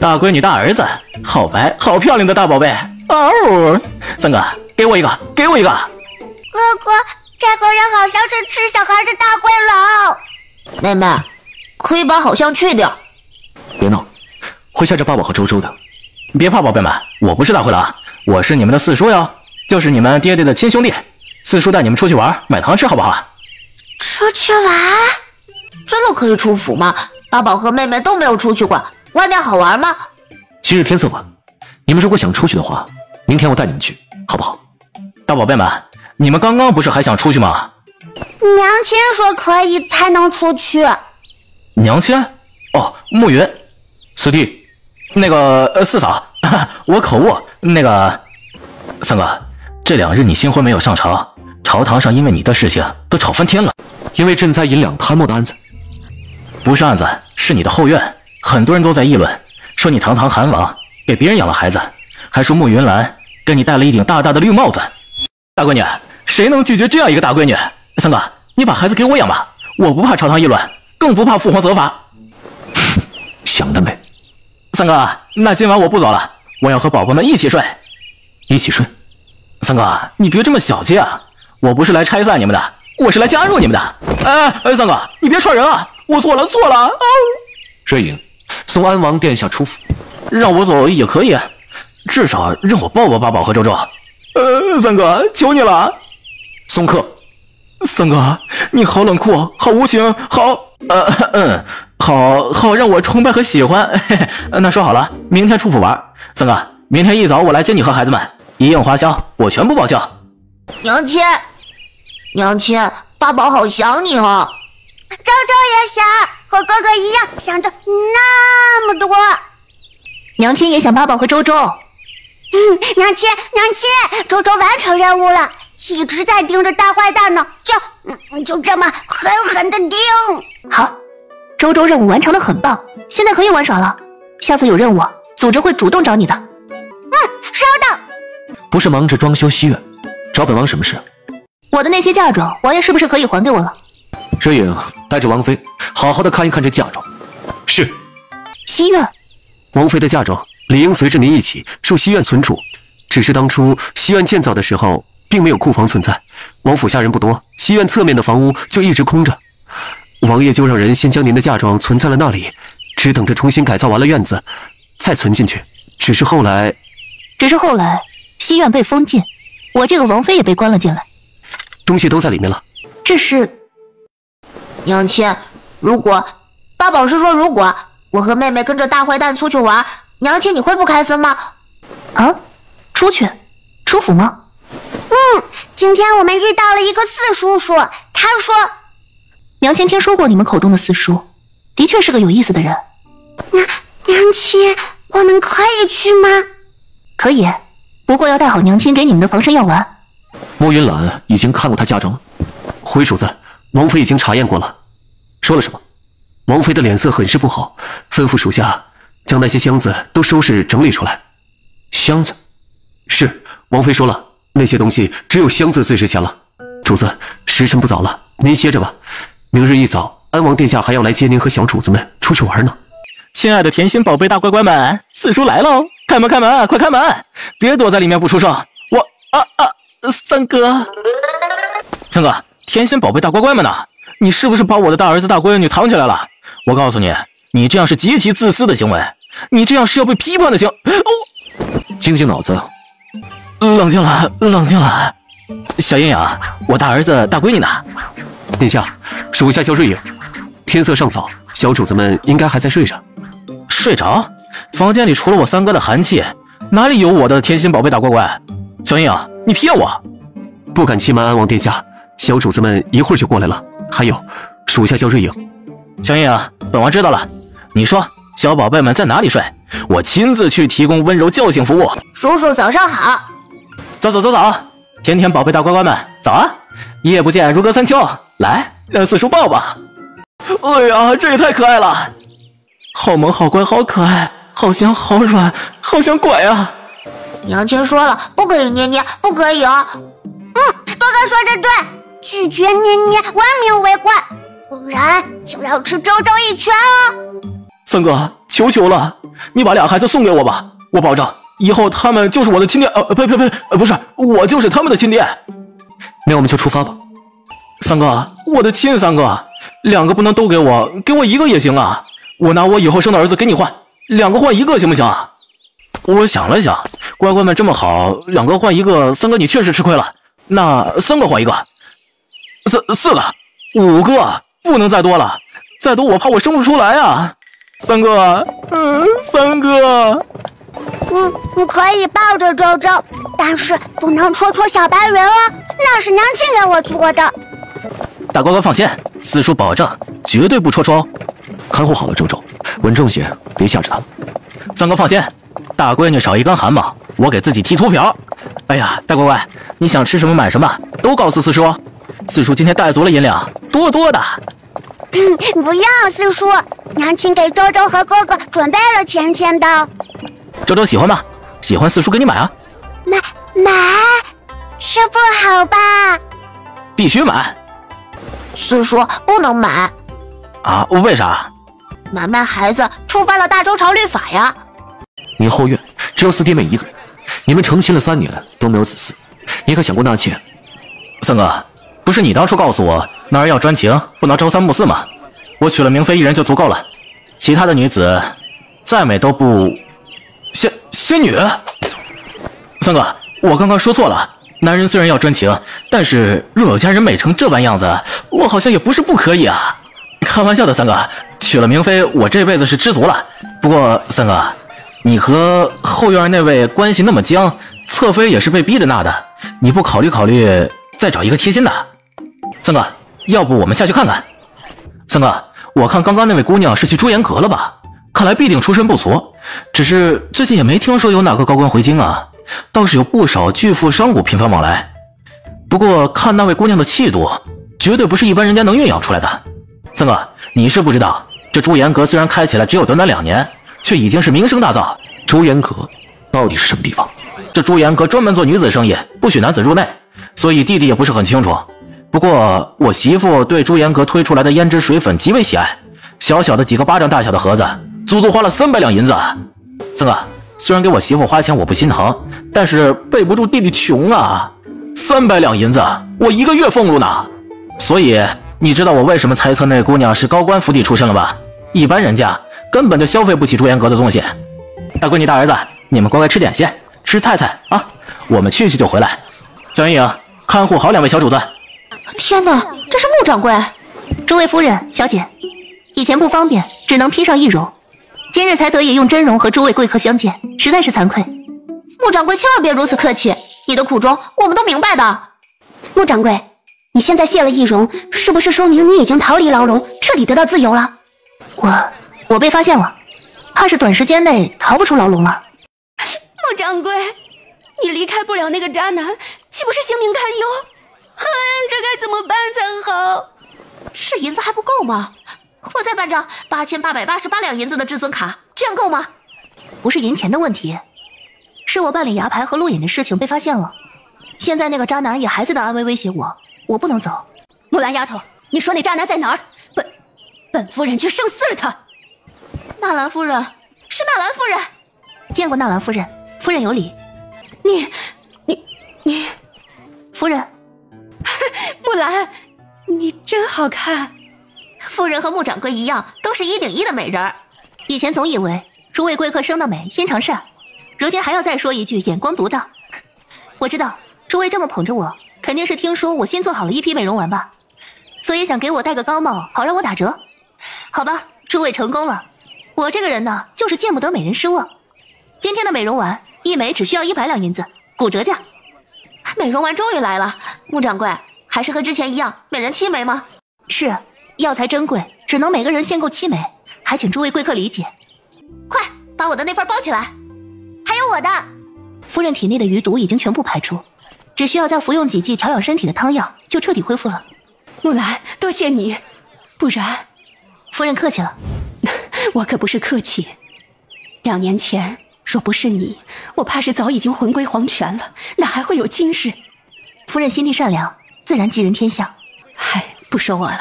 大闺女大儿子，好白好漂亮的大宝贝。嗷！三哥，给我一个，给我一个。哥哥，这个人好像是吃小孩的大灰狼。妹妹，可以把好像去掉。别闹，会吓着爸爸和周周的。别怕，宝贝们，我不是大灰狼，我是你们的四叔哟，就是你们爹爹的亲兄弟。四叔带你们出去玩，买糖吃好不好？出去玩？真的可以出府吗？八宝和妹妹都没有出去过，外面好玩吗？今日天色晚，你们如果想出去的话，明天我带你们去，好不好？大宝贝们，你们刚刚不是还想出去吗？娘亲说可以才能出去。娘亲？哦，暮云。四弟，那个四嫂，我口误。那个三哥，这2日你新婚没有上朝，朝堂上因为你的事情都吵翻天了。因为赈灾银两贪墨的案子。不是案子，是你的后院，很多人都在议论，说你堂堂韩王给别人养了孩子，还说慕云兰给你戴了一顶大大的绿帽子。大闺女，谁能拒绝这样一个大闺女？三哥，你把孩子给我养吧，我不怕朝堂议论，更不怕父皇责罚。想得美。三哥，那今晚我不走了，我要和宝宝们一起睡。一起睡？三哥，你别这么小气啊！我不是来拆散你们的，我是来加入你们的。哎，三哥，你别串人啊！我错了，错了。瑞影，送安王殿下出府。让我走也可以，至少让我抱抱八宝和周周。三哥，求你了。送客。三哥，你好冷酷，好无情，好让我崇拜和喜欢。那说好了，明天出府玩。三哥，明天一早我来接你和孩子们，一应花销我全部报销。娘亲，娘亲，八宝好想你啊。周周也想，和哥哥一样想着那么多。娘亲也想八宝和周周。娘亲，周周完成任务了，一直在盯着大坏蛋呢，就这么狠狠的盯。好，周周任务完成的很棒，现在可以玩耍了。下次有任务，组织会主动找你的。收到。不是忙着装修西院，找本王什么事？我的那些嫁妆，王爷是不是可以还给我了？瑞影，带着王妃好好的看一看这嫁妆。是。西院，王妃的嫁妆理应随着您一起入西院存储，只是当初西院建造的时候并没有库房存在，王府下人不多，西院侧面的房屋就一直空着。王爷就让人先将您的嫁妆存在了那里，只等着重新改造完了院子，再存进去。只是后来，西院被封禁，我这个王妃也被关了进来，东西都在里面了。这是娘亲，如果八宝是说如果我和妹妹跟着大坏蛋出去玩，娘亲你会不开心吗？啊，出府吗？今天我们遇到了一个四叔叔，他说娘亲听说过你们口中的四叔，的确是个有意思的人。娘亲，我们可以去吗？可以，不过要带好娘亲给你们的防身药丸。莫云览已经看过他嫁妆了。回主子，王妃已经查验过了。说了什么？王妃的脸色很是不好，吩咐属下将那些箱子都收拾整理出来。箱子？是，王妃说了，那些东西只有箱子最值钱了。主子，时辰不早了，您歇着吧。明日一早，安王殿下还要来接您和小主子们出去玩呢。亲爱的甜心宝贝大乖乖们，四叔来喽！开门开门，快开门！别躲在里面不出声。三哥，甜心宝贝大乖乖们呢？你是不是把我的大儿子大闺女藏起来了？我告诉你，你这样是极其自私的行为，你这样是要被批判的行。清醒脑子，冷静了。小阴阳，我大儿子大闺女呢？殿下，属下叫瑞影。天色尚早，小主子们应该还在睡着。睡着？房间里除了我三哥的寒气，哪里有我的甜心宝贝大乖乖？小阴阳，你骗我！不敢欺瞒安王殿下，小主子们一会儿就过来了。还有，属下叫瑞影。小阴阳，本王知道了。你说小宝贝们在哪里睡？我亲自去提供温柔叫醒服务。叔叔早上好。早，甜宝贝大乖乖们早啊！一夜不见如隔三秋，来让四叔抱抱。哎呀，这也太可爱了，好萌好乖好可爱，好香好软，好像拐啊！娘亲说了，不可以捏捏，不可以哦。哥哥说的对，拒绝捏捏，文明为冠，不然就要吃周周一拳哦。三哥，求了，你把俩孩子送给我吧，我保证以后他们就是我的亲爹。不是，我就是他们的亲爹。那我们就出发吧。三哥，我的亲三哥，两个不能都给我，给我一个也行啊。我拿我以后生的儿子给你换，两个换一个行不行啊？我想了想，乖乖们这么好，两个换一个，三哥你确实吃亏了。那三个换一个，四个，5个，不能再多了，再多我怕我生不出来啊。三哥，你可以抱着周周，但是不能戳小白人哦，那是娘亲给我做的。大乖乖放心，四叔保证绝对不戳哦。看护好了周周，稳重些，别吓着他们。三哥放心，大闺女少一根汗毛，我给自己剃秃瓢。哎呀，大乖乖，你想吃什么买什么，都告诉四叔。四叔今天带足了银两，多的。不要，四叔，娘亲给周周和哥哥准备了钱的。周周喜欢吗？喜欢四叔给你买啊。买是不好吧？必须买。四叔不能买啊？为啥？买孩子触犯了大周朝律法呀。你后院只有4弟妹一个人，你们成亲了3年都没有子嗣，你可想过纳妾？三哥，不是你当初告诉我男儿要专情，不能朝三暮四吗？我娶了明妃一人就足够了，其他的女子再美都不仙女。三哥，我刚刚说错了，男人虽然要专情，但是若有佳人美成这般样子，我好像也不是不可以啊。开玩笑的，三哥，娶了明妃我这辈子是知足了。不过三哥，你和后院那位关系那么僵，侧妃也是被逼着纳的，你不考虑再找一个贴心的？三哥，要不我们下去看看？三哥，我看刚刚那位姑娘是去朱颜阁了吧？看来必定出身不俗，只是最近也没听说有哪个高官回京啊，倒是有不少巨富商贾频繁往来。不过看那位姑娘的气度，绝对不是一般人家能孕养出来的。三哥，你是不知道，这朱颜阁虽然开起来只有短短2年，却已经是名声大噪。朱颜阁到底是什么地方？这朱颜阁专门做女子生意，不许男子入内，所以弟弟也不是很清楚。不过我媳妇对朱颜阁推出来的胭脂水粉极为喜爱，小小的几个巴掌大小的盒子，足足花了300两银子。三哥，虽然给我媳妇花钱我不心疼，但是背不住弟弟穷啊，300两银子我1个月俸禄呢。所以你知道我为什么猜测那姑娘是高官府邸出身了吧？一般人家根本就消费不起朱颜阁的东西。大闺女大儿子，你们乖乖吃点心，吃菜菜啊！我们去就回来。小莹莹，看护好2位小主子。天哪，这是穆掌柜！诸位夫人、小姐，以前不方便，只能披上易容，今日才得以用真容和诸位贵客相见，实在是惭愧。穆掌柜千万别如此客气，你的苦衷我们都明白的。穆掌柜，你现在卸了易容，是不是说明你已经逃离牢笼，彻底得到自由了？我被发现了，怕是短时间内逃不出牢笼了。穆掌柜，你离开不了那个渣男，岂不是性命堪忧？这该怎么办才好？是银子还不够吗？我再办张8888两银子的至尊卡，这样够吗？不是银钱的问题，是我办理牙牌和路引的事情被发现了。现在那个渣男以孩子的安危威胁我，我不能走。木兰丫头，你说那渣男在哪儿？本夫人去生撕了他。纳兰夫人，是纳兰夫人。见过纳兰夫人，夫人有礼。你，夫人，木兰，你真好看。夫人和穆掌柜一样，都是1顶1的美人儿。以前总以为诸位贵客生得美，心肠善，如今还要再说一句眼光独到。我知道诸位这么捧着我，肯定是听说我新做好了一批美容丸吧，所以想给我戴个高帽，好让我打折。好吧，诸位成功了。我这个人呢，就是见不得美人失望。今天的美容丸一枚只需要100两银子，骨折价。美容丸终于来了，穆掌柜，还是和之前一样，每人7枚吗？是，药材珍贵，只能每个人限购7枚，还请诸位贵客理解。快把我的那份包起来。还有我的。夫人体内的余毒已经全部排出，只需要再服用几剂调养身体的汤药，就彻底恢复了。木兰，多谢你，不然……夫人客气了。我可不是客气。2年前，若不是你，我怕是早已经魂归黄泉了，哪还会有今日？夫人心地善良，自然济人天下。不说我了，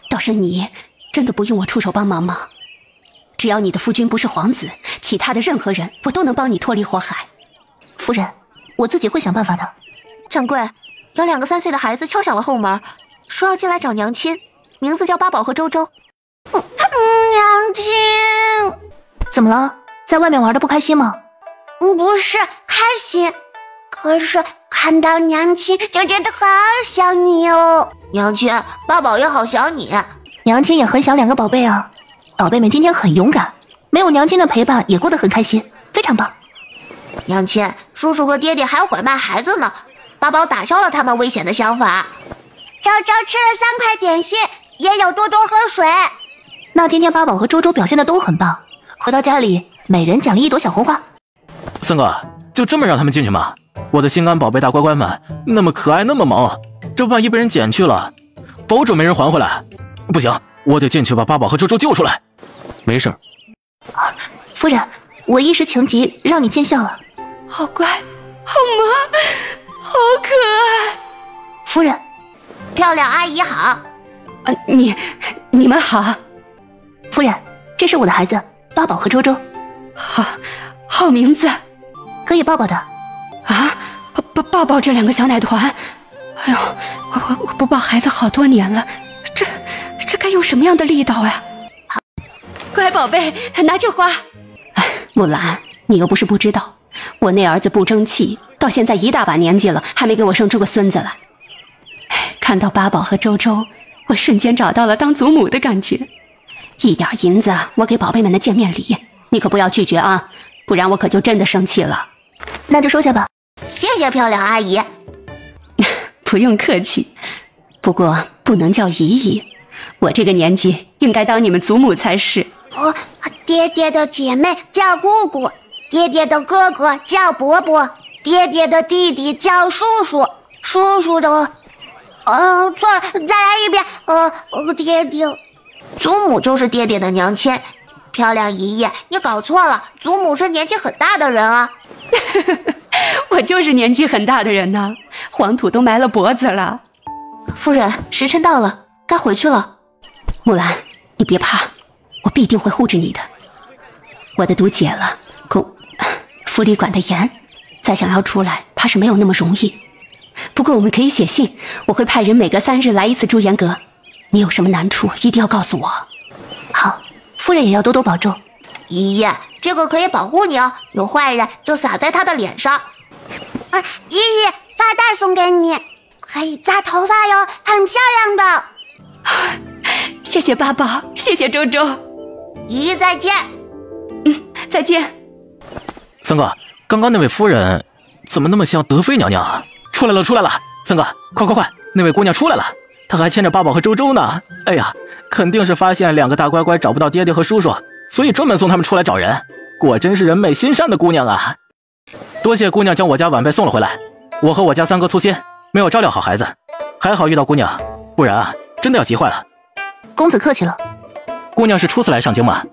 倒是你，真的不用我出手帮忙吗？只要你的夫君不是皇子，其他的任何人，我都能帮你脱离火海。夫人，我自己会想办法的。掌柜，有2个3岁的孩子敲响了后门，说要进来找娘亲，名字叫八宝和周周。娘亲，怎么了？在外面玩的不开心吗？不是开心，可是看到娘亲就觉得好想你哦。娘亲，八宝也好想你。娘亲也很想2个宝贝啊。宝贝们今天很勇敢，没有娘亲的陪伴也过得很开心，非常棒。娘亲，叔叔和爹爹还要拐卖孩子呢，八宝打消了他们危险的想法。周周吃了3块点心，也有多多喝水。那今天八宝和周周表现的都很棒，回到家里每人奖励1朵小红花。三哥，就这么让他们进去吗？我的心肝宝贝大乖乖们，那么可爱那么萌，这万一被人捡去了，保准没人还回来。不行，我得进去把八宝和周周救出来。没事。夫人，我一时情急让你见笑了。好乖，好萌，好可爱。夫人，漂亮阿姨好。你们好。夫人，这是我的孩子八宝和周周。好名字，可以抱抱的。啊，抱抱这2个小奶团。哎呦，我不抱孩子好多年了，这该用什么样的力道呀？乖宝贝，拿去花。木兰，你又不是不知道，我那儿子不争气，到现在一大把年纪了，还没给我生出个孙子来。看到八宝和周周，我瞬间找到了当祖母的感觉。1点银子，我给宝贝们的见面礼，你可不要拒绝啊，不然我可就真的生气了。那就收下吧。谢谢漂亮阿姨。不用客气，不过不能叫姨姨，我这个年纪应该当你们祖母才是。爹爹的姐妹叫姑姑，爹爹的哥哥叫伯伯，爹爹的弟弟叫叔叔，叔叔的……错了，再来一遍。爹爹，祖母就是爹爹的娘亲。漂亮姨姨，你搞错了，祖母是年纪很大的人啊。我就是年纪很大的人呢，黄土都埋了脖子了。夫人，时辰到了，该回去了。木兰，你别怕，我必定会护着你的。我的毒解了，府里管得严，再想要出来，怕是没有那么容易。不过我们可以写信，我会派人每隔3日来一次朱颜阁，你有什么难处一定要告诉我。好，夫人也要多多保重。姨姨，这个可以保护你哦，有坏人就撒在他的脸上。姨姨，发带送给你，可以扎头发哟，很漂亮的。谢谢八宝，谢谢周周。姨姨再见。再见。三哥，刚刚那位夫人怎么那么像德妃娘娘啊？出来了，出来了！三哥，快，那位姑娘出来了，她还牵着八宝和周周呢。哎呀，肯定是发现两个大乖乖找不到爹爹和叔叔，所以专门送他们出来找人。果真是人美心善的姑娘啊！多谢姑娘将我家晚辈送了回来，我和我家三哥粗心，没有照料好孩子，还好遇到姑娘，不然啊，真的要急坏了。公子客气了。姑娘是初次来上京吗？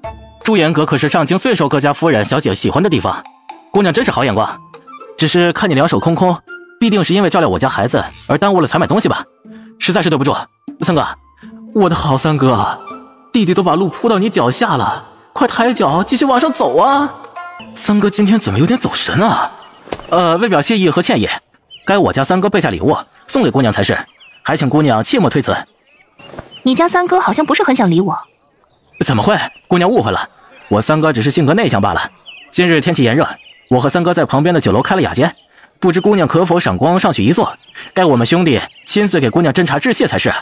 朱颜阁可是上京最受各家夫人小姐喜欢的地方，姑娘真是好眼光。只是看你两手空空，必定是因为照料我家孩子而耽误了采买东西吧？实在是对不住，三哥，我的好三哥，弟弟都把路铺到你脚下了，快抬脚继续往上走啊！三哥今天怎么有点走神啊？为表谢意和歉意，该我家三哥备下礼物送给姑娘才是，还请姑娘切莫推辞。你家三哥好像不是很想理我。怎么会？姑娘误会了，我三哥只是性格内向罢了。今日天气炎热，我和三哥在旁边的酒楼开了雅间，不知姑娘可否赏光上去一坐？该我们兄弟亲自给姑娘斟茶致谢才是。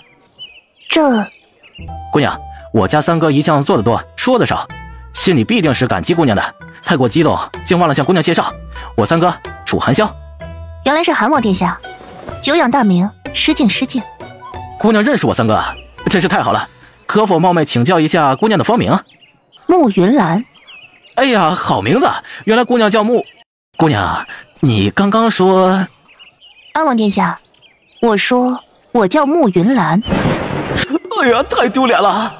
姑娘，我家三哥一向做得多，说得少，心里必定是感激姑娘的，太过激动，竟忘了向姑娘介绍，我三哥楚寒宵。原来是韩王殿下，久仰大名，失敬。姑娘认识我三哥，真是太好了，可否冒昧请教一下姑娘的芳名？慕云兰。哎呀，好名字，原来姑娘叫慕。姑娘，你刚刚说？安王殿下，我说我叫慕云兰。哎呀，太丢脸了！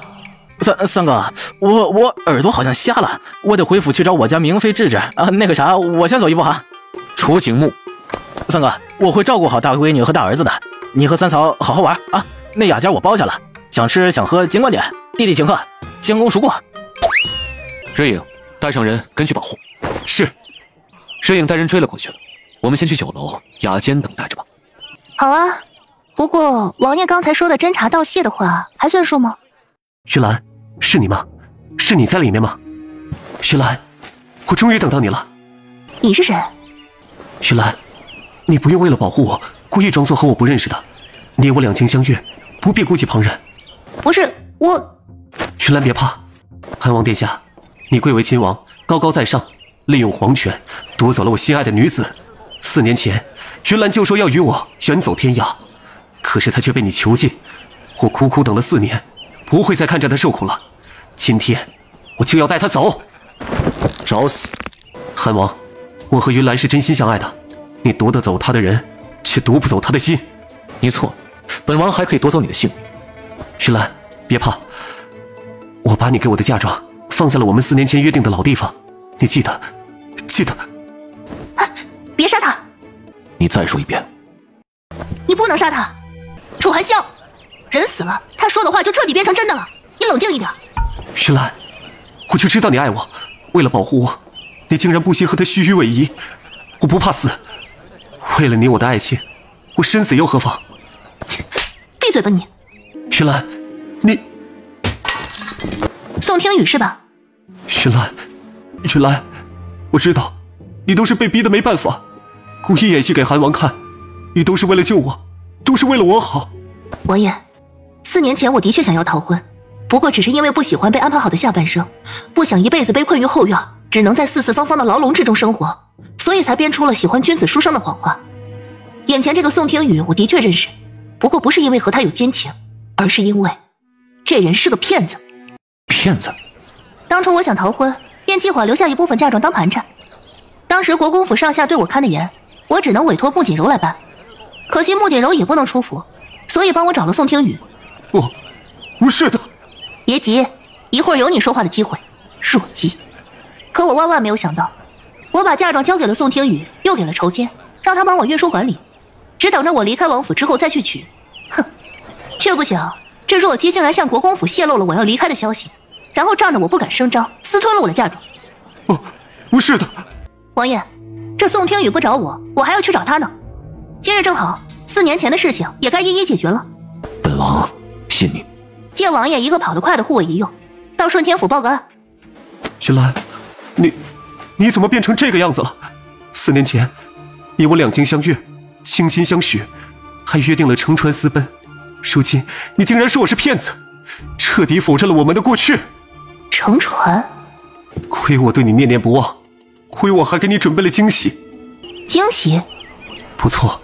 三哥，我耳朵好像瞎了，我得回府去找我家明妃治治啊。那个啥，我先走一步哈。楚景木，三哥，我会照顾好大闺女和大儿子的，你和三嫂好好玩啊。那雅间我包下了，想吃想喝尽管点，弟弟请客，将功赎过。瑞影，带上人跟去保护。是。瑞影带人追了过去，我们先去酒楼雅间等待着吧。好啊，不过王爷刚才说的斟茶道谢的话还算数吗？徐兰，是你吗？是你在里面吗？徐兰，我终于等到你了。你是谁？徐兰，你不用为了保护我故意装作和我不认识的，你我两情相悦，不必顾忌旁人。不是我。徐兰别怕，韩王殿下，你贵为亲王，高高在上，利用皇权夺走了我心爱的女子。4年前，云兰就说要与我远走天涯，可是她却被你囚禁，我苦苦等了4年，不会再看着她受苦了。今天，我就要带她走。找死！韩王，我和云兰是真心相爱的，你夺得走她的人，却夺不走她的心。你错了，本王还可以夺走你的性命。云兰，别怕，我把你给我的嫁妆放在了我们4年前约定的老地方，你记得。别杀他！你再说一遍。你不能杀他！楚寒宵，人死了，他说的话就彻底变成真的了。你冷静一点。云兰，我就知道你爱我，为了保护我，你竟然不惜和他虚与委蛇。我不怕死，为了你我的爱情，我身死又何妨？闭嘴吧你！云兰，你宋听雨是吧？云兰，我知道你都是被逼得没办法，故意演戏给韩王看，你都是为了救我，都是为了我好。王爷，4年前我的确想要逃婚，不过只是因为不喜欢被安排好的下半生，不想一辈子被困于后院，只能在四四方方的牢笼之中生活，所以才编出了喜欢君子书生的谎话。眼前这个宋听雨我的确认识，不过不是因为和他有奸情，而是因为这人是个骗子。骗子？当初我想逃婚，便计划留下一部分嫁妆当盘缠。当时国公府上下对我看得严，我只能委托穆锦柔来办。可惜穆锦柔也不能出府，所以帮我找了宋听雨。不是的。别急，一会儿有你说话的机会。弱鸡！可我万万没有想到，我把嫁妆交给了宋听雨，又给了筹监，让他帮我运输管理，只等着我离开王府之后再去取。哼，却不想这弱鸡竟然向国公府泄露了我要离开的消息，然后仗着我不敢声张，私吞了我的嫁妆。不是的。王爷，这宋听雨不找我，我还要去找他呢。今日正好，4年前的事情也该一一解决了。本王信你。借王爷一个跑得快的护卫一用，到顺天府报个案。云兰，你怎么变成这个样子了？4年前，你我两情相悦，倾心相许，还约定了乘船私奔。如今你竟然说我是骗子，彻底否认了我们的过去。乘船？亏我对你念念不忘，亏我还给你准备了惊喜。惊喜？不错，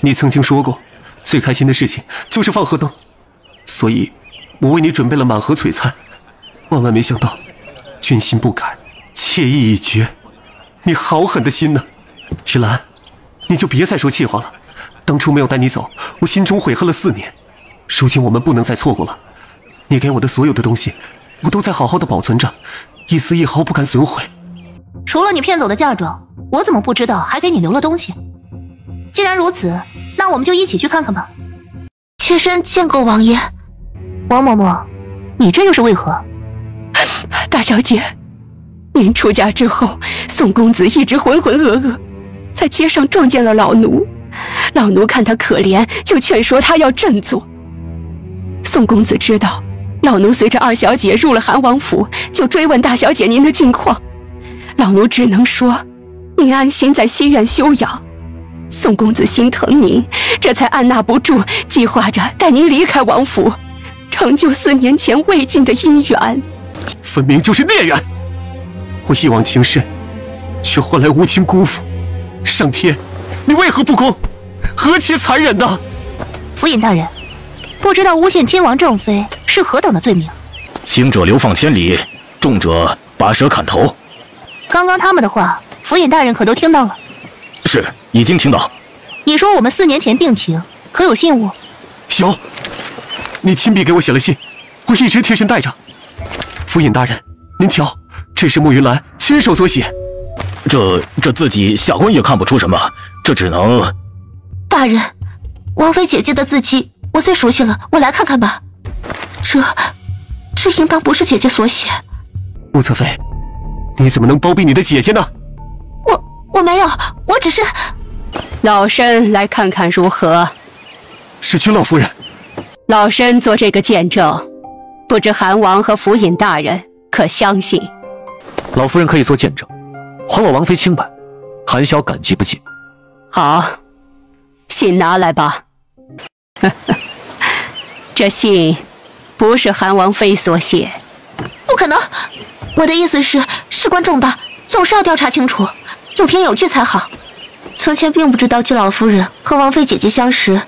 你曾经说过，最开心的事情就是放河灯，所以我为你准备了满盒璀璨。万万没想到，君心不改，妾意已决。你好狠的心呢，玉兰，你就别再说气话了。当初没有带你走，我心中悔恨了4年。如今我们不能再错过了。你给我的所有的东西，我都在好好的保存着，一丝一毫不敢损毁。除了你骗走的嫁妆，我怎么不知道还给你留了东西？既然如此，那我们就一起去看看吧。妾身见过王爷。王嬷嬷，你这又是为何？大小姐，您出嫁之后，宋公子一直浑浑噩噩，在街上撞见了老奴。老奴看他可怜，就劝说他要振作。宋公子知道老奴随着二小姐入了韩王府，就追问大小姐您的近况。老奴只能说您安心在西院休养。宋公子心疼您，这才按捺不住，计划着带您离开王府，成就4年前未尽的姻缘。分明就是孽缘！我一往情深，却换来无情辜负。上天，你为何不公？何其残忍呐！府尹大人，不知道诬陷亲王正妃是何等的罪名？轻者流放千里，重者拔舌砍头。刚刚他们的话，府尹大人可都听到了？是，已经听到。你说我们4年前定情，可有信物？有，你亲笔给我写了信，我一直贴身带着。府尹大人，您瞧，这是慕云兰亲手所写。这自己下官也看不出什么，这只能……大人，王妃姐姐的字迹我最熟悉了，我来看看吧。这应当不是姐姐所写。穆侧妃，你怎么能包庇你的姐姐呢？我没有，我只是……老身来看看如何？是君老夫人。老身做这个见证，不知韩王和府尹大人可相信？老夫人可以做见证，还我王妃清白，韩小感激不尽。好，信拿来吧。这信不是韩王妃所写。不可能！我的意思是，事关重大，总是要调查清楚，有凭有据才好。从前并不知道居老夫人和王妃姐姐相识，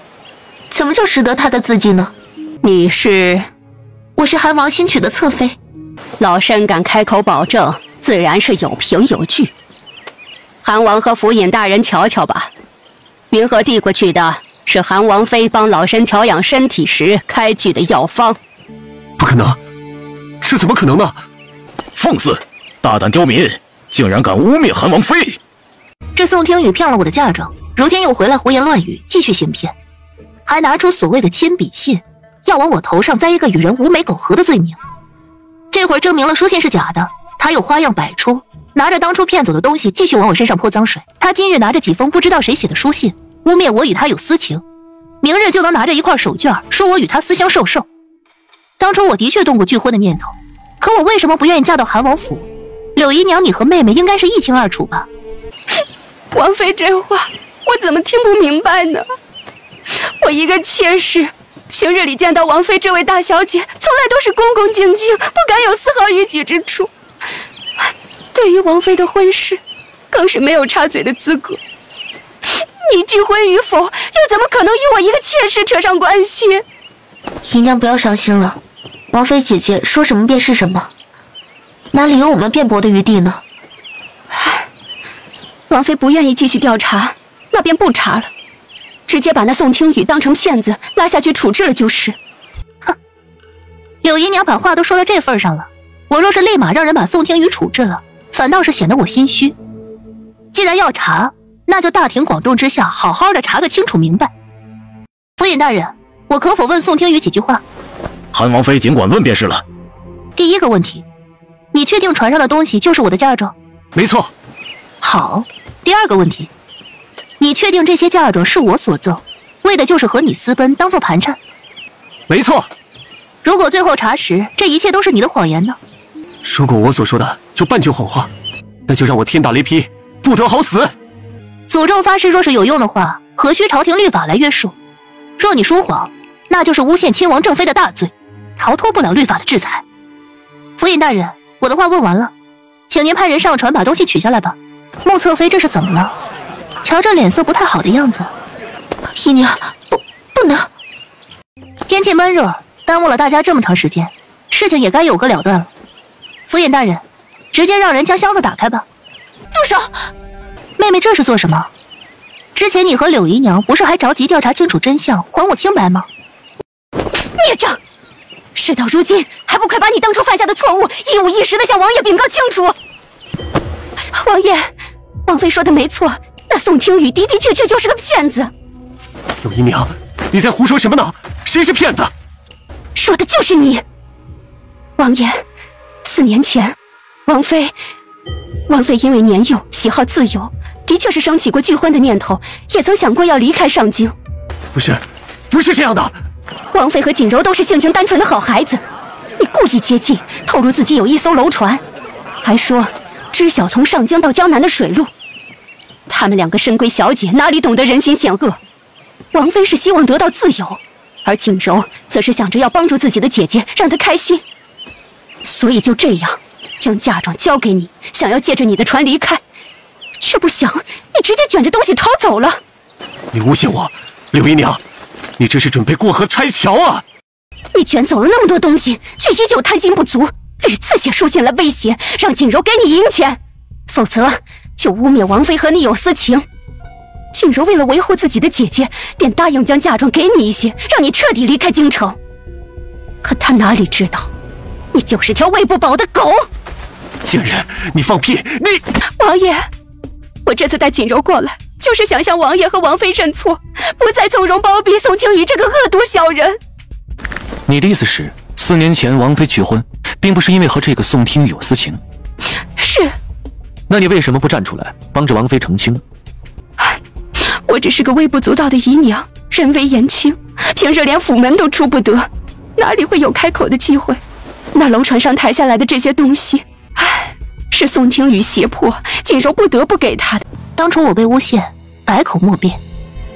怎么就识得她的字迹呢？你是？我是韩王新娶的侧妃。老身敢开口保证，自然是有凭有据。韩王和府尹大人瞧瞧吧，云鹤递过去的是韩王妃帮老身调养身体时开具的药方。不可能，这怎么可能呢？放肆！大胆刁民，竟然敢污蔑韩王妃！这宋听雨骗了我的嫁妆，如今又回来胡言乱语，继续行骗，还拿出所谓的亲笔信，要往我头上栽一个与人无媒苟合的罪名。这会儿证明了书信是假的，他又花样百出，拿着当初骗走的东西继续往我身上泼脏水。他今日拿着几封不知道谁写的书信，污蔑我与他有私情，明日就能拿着一块手绢说我与他私相授受。当初我的确动过拒婚的念头，可我为什么不愿意嫁到韩王府？柳姨娘，你和妹妹应该是一清二楚吧？王妃这话我怎么听不明白呢？我一个妾室，平日里见到王妃这位大小姐，从来都是恭恭敬敬，不敢有丝毫逾矩之处。对于王妃的婚事，更是没有插嘴的资格。你拒婚与否，又怎么可能与我一个妾室扯上关系？姨娘不要伤心了，王妃姐姐说什么便是什么，哪里有我们辩驳的余地呢？王妃不愿意继续调查，那便不查了，直接把那宋听雨当成骗子拉下去处置了就是。哼，柳姨娘把话都说到这份上了，我若是立马让人把宋听雨处置了，反倒是显得我心虚。既然要查，那就大庭广众之下好好的查个清楚明白。府尹大人，我可否问宋听雨几句话？韩王妃尽管问便是了。第一个问题，你确定船上的东西就是我的嫁妆？没错。好。第二个问题，你确定这些嫁妆是我所赠，为的就是和你私奔，当做盘缠？没错。如果最后查实这一切都是你的谎言呢？如果我所说的有半句谎话，那就让我天打雷劈，不得好死。诅咒发誓若是有用的话，何须朝廷律法来约束？若你说谎，那就是诬陷亲王正妃的大罪，逃脱不了律法的制裁。府尹大人，我的话问完了，请您派人上船把东西取下来吧。穆侧妃这是怎么了？瞧这脸色不太好的样子。姨娘，不能。天气闷热，耽误了大家这么长时间，事情也该有个了断了。府尹大人，直接让人将箱子打开吧。住手！妹妹这是做什么？之前你和柳姨娘不是还着急调查清楚真相，还我清白吗？孽障！事到如今，还不快把你当初犯下的错误一五一十的向王爷禀告清楚！王爷，王妃说的没错，那宋听雨的确就是个骗子。柳姨娘，你在胡说什么呢？谁是骗子？说的就是你。王爷，4年前，王妃因为年幼，喜好自由，的确是升起过拒婚的念头，也曾想过要离开上京。不是这样的。王妃和锦柔都是性情单纯的好孩子，你故意接近，透露自己有一艘楼船，还说知晓从上京到江南的水路。他们2个深闺小姐哪里懂得人心险恶？王妃是希望得到自由，而锦柔则是想着要帮助自己的姐姐，让她开心，所以就这样将嫁妆交给你，想要借着你的船离开，却不想你直接卷着东西逃走了。你诬陷我，柳姨娘，你这是准备过河拆桥啊！你卷走了那么多东西，却依旧贪心不足，屡次写书信来威胁，让锦柔给你银钱，否则就污蔑王妃和你有私情。锦柔为了维护自己的姐姐，便答应将嫁妆给你一些，让你彻底离开京城。可她哪里知道，你就是条喂不饱的狗！贱人，你放屁！你王爷，我这次带锦柔过来，就是想向王爷和王妃认错，不再纵容包庇宋听雨这个恶毒小人。你的意思是，4年前王妃拒婚，并不是因为和这个宋听雨有私情？是。那你为什么不站出来帮着王妃澄清呢？我只是个微不足道的姨娘，人微言轻，平日连府门都出不得，哪里会有开口的机会？那楼船上抬下来的这些东西，是宋听雨胁迫锦柔不得不给他的。当初我被诬陷，百口莫辩，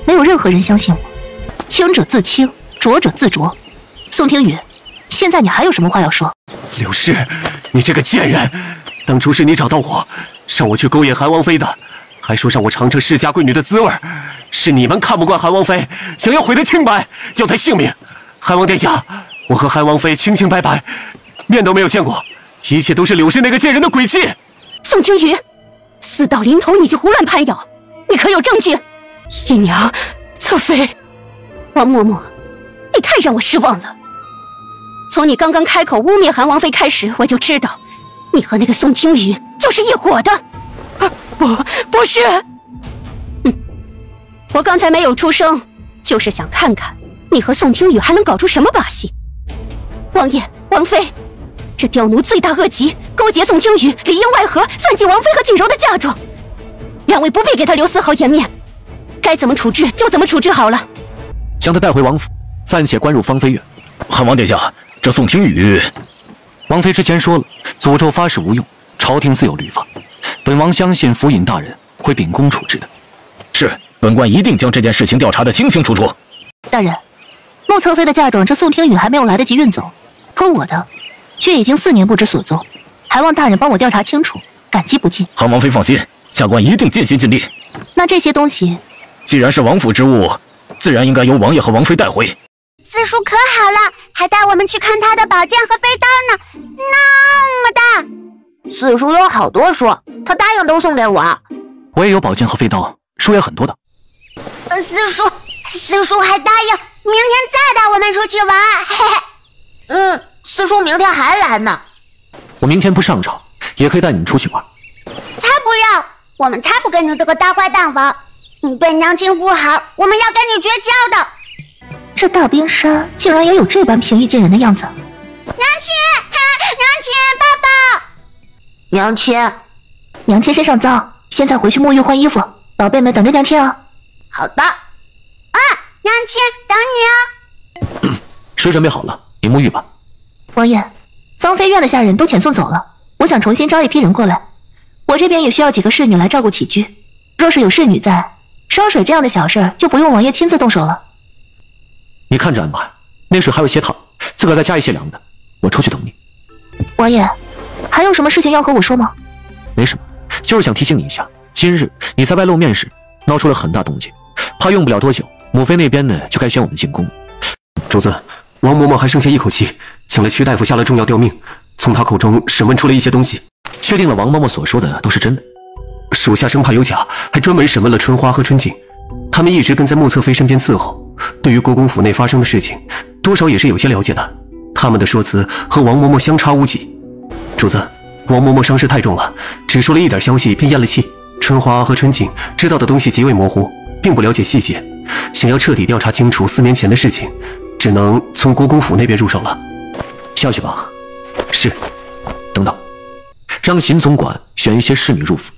没有任何人相信我。清者自清，浊者自浊。宋听雨，现在你还有什么话要说？柳氏，你这个贱人，当初是你找到我，让我去勾引韩王妃的，还说让我尝尝世家贵女的滋味，是你们看不惯韩王妃，想要毁她清白，要她性命。韩王殿下，我和韩王妃清清白白，面都没有见过，一切都是柳氏那个贱人的诡计。宋听雨，事到临头你就胡乱攀咬，你可有证据？姨娘，侧妃，王嬷嬷，你太让我失望了。从你刚刚开口污蔑韩王妃开始，我就知道你和那个宋听雨就是一伙的。不是。我刚才没有出声，就是想看看你和宋听雨还能搞出什么把戏。王爷、王妃，这刁奴罪大恶极，勾结宋听雨，里应外合，算计王妃和锦柔的嫁妆。2位不必给他留丝毫颜面，该怎么处置就怎么处置好了。将他带回王府，暂且关入芳妃院。汉王殿下，这宋听雨，王妃之前说了，诅咒发誓无用，朝廷自有律法。本王相信府尹大人会秉公处置的。是，本官一定将这件事情调查得清清楚楚。大人，穆侧妃的嫁妆这宋听雨还没有来得及运走，可我的却已经4年不知所踪，还望大人帮我调查清楚，感激不尽。韩王妃放心，下官一定尽心尽力。那这些东西，既然是王府之物，自然应该由王爷和王妃带回。四叔可好了，还带我们去看他的宝剑和飞刀呢，那么大。四叔有好多书，他答应都送给我。我也有宝剑和飞刀，书也很多的。四叔还答应明天再带我们出去玩，嘿嘿。四叔明天还来呢。我明天不上朝，也可以带你们出去玩。才不要，我们才不跟你这个大坏蛋玩。你对娘亲不好，我们要跟你绝交的。这大冰山竟然也有这般平易近人的样子。娘亲，抱抱。娘亲身上脏，现在回去沐浴换衣服，宝贝们等着娘亲啊。好的。娘亲等你哦。水准备好了，你沐浴吧。王爷，芳菲院的下人都遣送走了，我想重新招一批人过来。我这边也需要几个侍女来照顾起居。若是有侍女在，烧水这样的小事就不用王爷亲自动手了。你看着安排，那水还有些烫，自个儿再加一些凉的。我出去等你。王爷，还有什么事情要和我说吗？没什么，就是想提醒你一下，今日你在外露面时闹出了很大动静，怕用不了多久，母妃那边呢就该选我们进宫。主子，王嬷嬷还剩下一口气，请了屈大夫下了重要吊命，从他口中审问出了一些东西。确定了王嬷嬷所说的都是真的？属下生怕有假，还专门审问了春花和春景，他们一直跟在穆侧妃身边伺候，对于国公府内发生的事情，多少也是有些了解的。他们的说辞和王嬷嬷相差无几。主子，王嬷嬷伤势太重了，只说了一点消息便咽了气。春花和春景知道的东西极为模糊，并不了解细节，想要彻底调查清楚4年前的事情，只能从国公府那边入手了。下去吧。是。等等，让秦总管选一些侍女入府，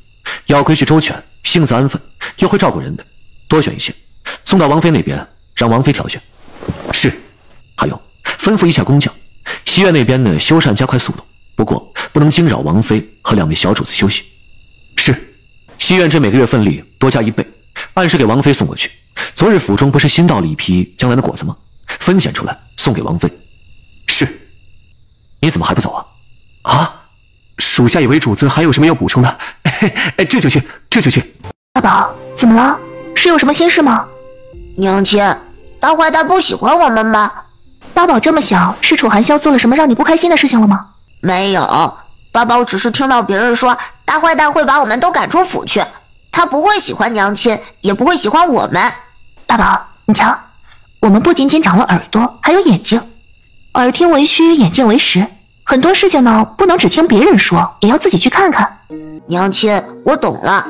要规矩周全，性子安分，又会照顾人的，多选一些，送到王妃那边，让王妃挑选。是。还有，吩咐一下工匠，西院那边呢修缮加快速度，不过不能惊扰王妃和2位小主子休息。是。西院这每个月份例多加1倍，按时给王妃送过去。昨日府中不是新到了一批江南的果子吗？分拣出来送给王妃。是。你怎么还不走啊？啊，属下以为主子还有什么要补充的。这就去，这就去。大宝，怎么了？是有什么心事吗？娘亲，大坏蛋不喜欢我们吗？八宝这么小，是楚寒萧做了什么让你不开心的事情了吗？没有，八宝只是听到别人说大坏蛋会把我们都赶出府去，他不会喜欢娘亲，也不会喜欢我们。大宝，你瞧，我们不仅仅长了耳朵，还有眼睛，耳听为虚，眼见为实。很多事情呢，不能只听别人说，也要自己去看看。娘亲，我懂了，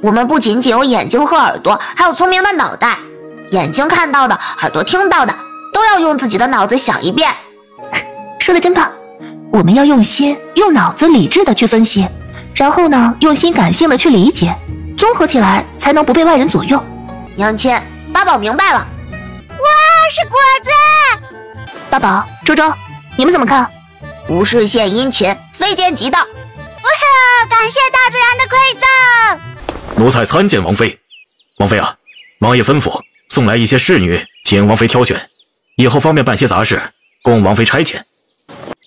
我们不仅仅有眼睛和耳朵，还有聪明的脑袋。眼睛看到的，耳朵听到的，都要用自己的脑子想一遍。说的真棒，我们要用心、用脑子理智的去分析，然后呢，用心感性的去理解，综合起来才能不被外人左右。娘亲，八宝明白了。哇，是果子！八宝、周周，你们怎么看？不是献殷勤，非奸即盗。哇，感谢大自然的馈赠。奴才参见王妃。王妃啊，王爷吩咐送来一些侍女，请王妃挑选，以后方便办些杂事，供王妃差遣。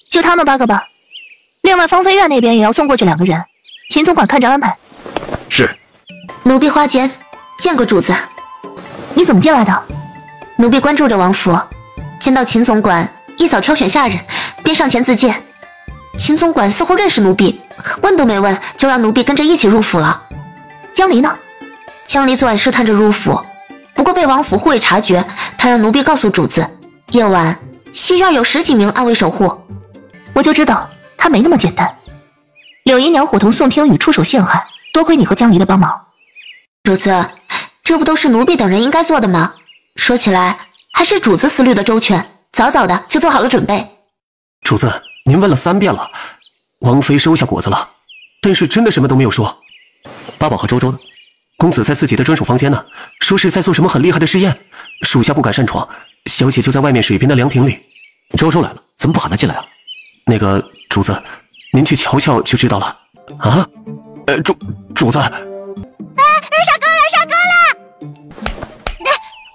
就他们8个吧。另外，芳菲院那边也要送过去2个人，秦总管看着安排。是。奴婢花间见过主子。你怎么进来的？奴婢关注着王府，见到秦总管一扫挑选下人，便上前自荐。秦总管似乎认识奴婢，问都没问就让奴婢跟着一起入府了。江离呢？江离昨晚试探着入府，不过被王府护卫察觉，他让奴婢告诉主子，夜晚西院有10几名暗卫守护。我就知道他没那么简单。柳姨娘伙同宋听雨出手陷害，多亏你和江离的帮忙。主子，这不都是奴婢等人应该做的吗？说起来，还是主子思虑的周全，早早的就做好了准备。主子，您问了3遍了，王妃收下果子了，但是真的什么都没有说。八宝和周周呢？公子在自己的专属房间呢，说是在做什么很厉害的试验，属下不敢擅闯，小姐就在外面水边的凉亭里。周周来了，怎么不喊他进来啊？那个主子，您去瞧瞧就知道了。啊？主子。上钩了！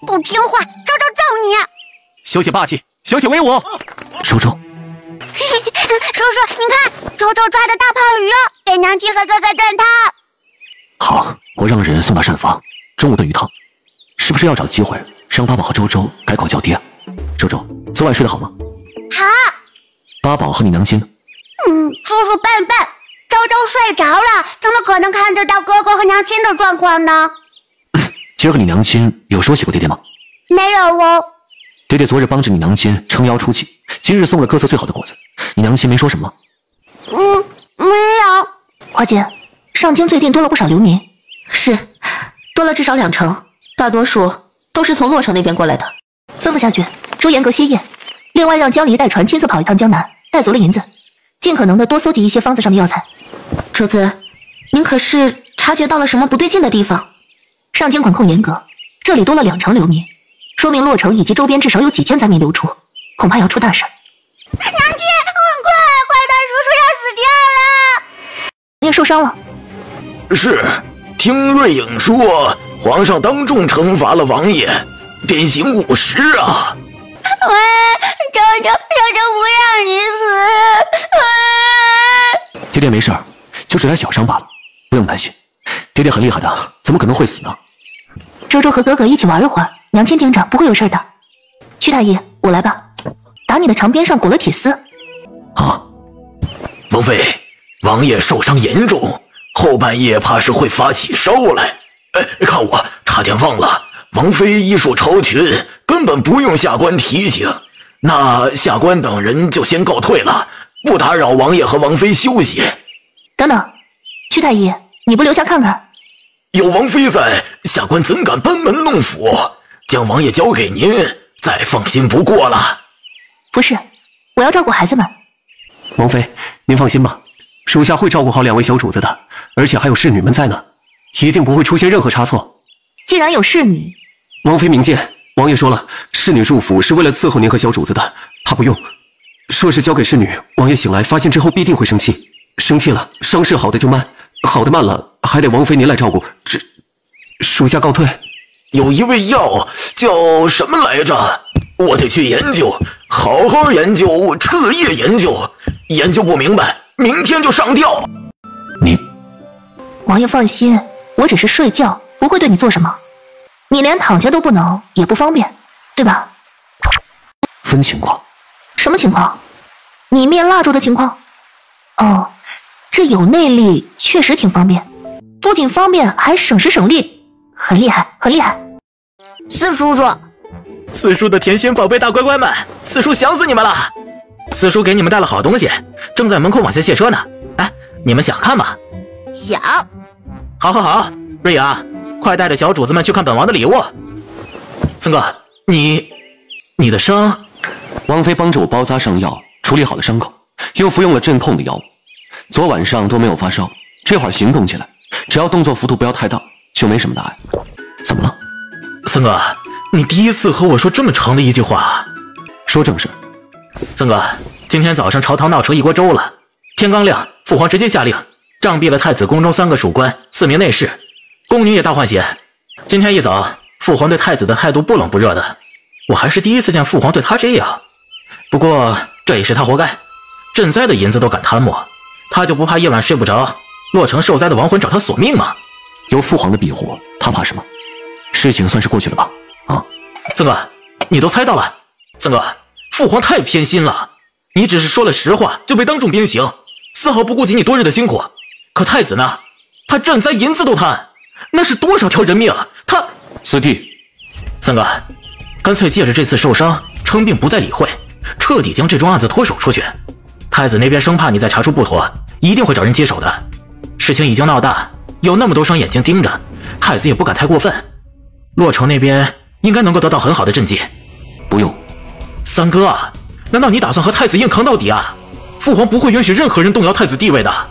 不听话，周周揍你！小姐霸气，小姐威武！周周，叔叔，你看，周周抓的大泡鱼哦，给娘亲和哥哥炖汤。好，我让人送到膳房，中午炖鱼汤。是不是要找机会让八宝和周周改口叫爹？周周，昨晚睡得好吗？好。八宝和你娘亲呢？叔叔笨笨，周周睡着了，怎么可能看得到哥哥和娘亲的状况呢？今儿个你娘亲有说起过爹爹吗？没有哦。爹爹昨日帮着你娘亲撑腰出气，今日送了各色最好的果子，你娘亲没说什么？没有。花姐，上京最近多了不少流民。是，多了至少2成，大多数都是从洛城那边过来的。吩咐下去，周严格歇业。另外让江离带船亲自跑一趟江南，带足了银子，尽可能的多搜集一些方子上的药材。主子，您可是察觉到了什么不对劲的地方？上京管控严格，这里多了2成流民，说明洛城以及周边至少有几千灾民流出，恐怕要出大事。娘亲，受伤了。是，听瑞影说，皇上当众惩罚了王爷，鞭刑50啊！周周不让你死！爹爹没事儿，就是点小伤罢了，不用担心。爹爹很厉害的，怎么可能会死呢？周周和哥哥一起玩了会儿，娘亲盯着，不会有事的。屈太医，我来吧，打你的长鞭上裹了铁丝。啊！王妃，王爷受伤严重，后半夜怕是会发起烧来。看我，差点忘了，王妃医术超群，根本不用下官提醒。那下官等人就先告退了，不打扰王爷和王妃休息。等等，屈太医，你不留下看看？有王妃在，下官怎敢班门弄斧？将王爷交给您，再放心不过了。不是，我要照顾孩子们。王妃，您放心吧，属下会照顾好2位小主子的，而且还有侍女们在呢，一定不会出现任何差错。既然有侍女，王妃明鉴，王爷说了，侍女入府是为了伺候您和小主子的，他不用。说是交给侍女，王爷醒来发现之后必定会生气，生气了，伤势好的就慢，好的慢了，还得王妃您来照顾。这，属下告退。有一味药叫什么来着？我得去研究，好好研究，彻夜研究，研究不明白，明天就上吊。你，王爷放心，我只是睡觉，不会对你做什么。你连躺下都不能，也不方便，对吧？分情况。什么情况？你灭蜡烛的情况？哦，这有内力，确实挺方便，不仅方便，还省时省力，很厉害，很厉害。四叔叔，四叔的甜心宝贝大乖乖们，四叔想死你们了！四叔给你们带了好东西，正在门口往下卸车呢。哎，你们想看吗？想。好，瑞阳，快带着小主子们去看本王的礼物。森哥，你的伤……王妃帮着我包扎伤药，处理好了伤口，又服用了镇痛的药物。昨晚上都没有发烧，这会儿行动起来，只要动作幅度不要太大，就没什么大碍。怎么了？森哥，你第一次和我说这么长的一句话。说正事。森哥，今天早上朝堂闹成一锅粥了。天刚亮，父皇直接下令杖毙了太子宫中3个属官、4名内侍，宫女也大换血。今天一早，父皇对太子的态度不冷不热的，我还是第一次见父皇对他这样。不过这也是他活该，赈灾的银子都敢贪墨，他就不怕夜晚睡不着，洛城受灾的亡魂找他索命吗？有父皇的庇护，他怕什么？事情算是过去了吧？啊，森哥，你都猜到了。森哥，父皇太偏心了，你只是说了实话就被当众鞭刑，丝毫不顾及你多日的辛苦。可太子呢？他赈灾银子都贪，那是多少条人命啊！他四弟，森哥，干脆借着这次受伤，称病不再理会，彻底将这桩案子脱手出去。太子那边生怕你再查出不妥，一定会找人接手的。事情已经闹大，有那么多双眼睛盯着，太子也不敢太过分。洛城那边应该能够得到很好的赈济。不用。三哥，难道你打算和太子硬扛到底啊？父皇不会允许任何人动摇太子地位的。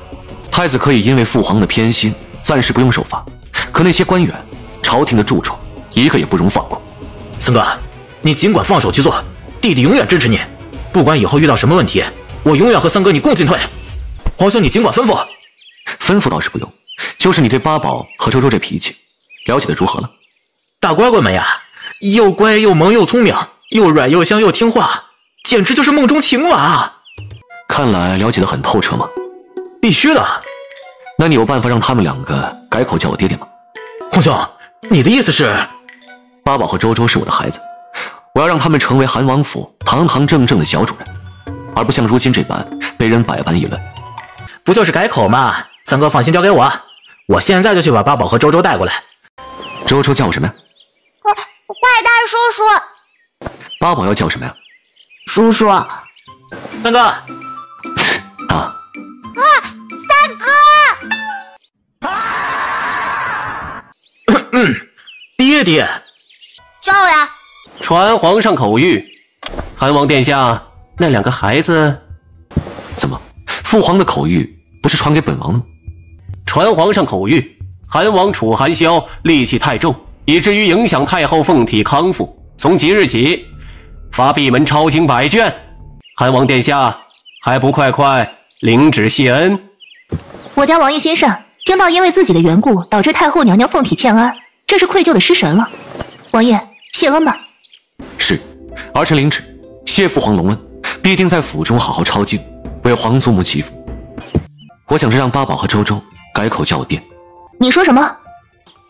太子可以因为父皇的偏心，暂时不用受罚，可那些官员、朝廷的蛀虫，一个也不容放过。森哥，你尽管放手去做，弟弟永远支持你。不管以后遇到什么问题，我永远和三哥你共进退。皇兄，你尽管吩咐。吩咐倒是不用，就是你对八宝和周周这脾气，了解的如何了？大乖乖们呀，又乖又萌又聪明，又软又香又听话，简直就是梦中情娃。看来了解的很透彻吗？必须的。那你有办法让他们2个改口叫我爹爹吗？皇兄，你的意思是？八宝和周周是我的孩子，我要让他们成为韩王府堂堂正正的小主人，而不像如今这般被人百般议论。不就是改口吗？三哥放心交给我，我现在就去把八宝和周周带过来。周周叫我什么呀？坏蛋叔叔。八宝要叫什么呀？叔叔。三哥。啊！三哥！爹爹。叫呀！传皇上口谕，韩王殿下，那2个孩子……怎么？父皇的口谕不是传给本王的吗？传皇上口谕，韩王楚寒萧戾气太重，以至于影响太后凤体康复。从即日起，发闭门抄经100卷。韩王殿下，还不快快领旨谢恩？我家王爷心善，听到因为自己的缘故导致太后娘娘凤体欠安，这是愧疚的失神了。王爷谢恩吧。是，儿臣领旨，谢父皇隆恩，必定在府中好好抄经，为皇祖母祈福。我想着让八宝和周周改口叫我爹。你说什么？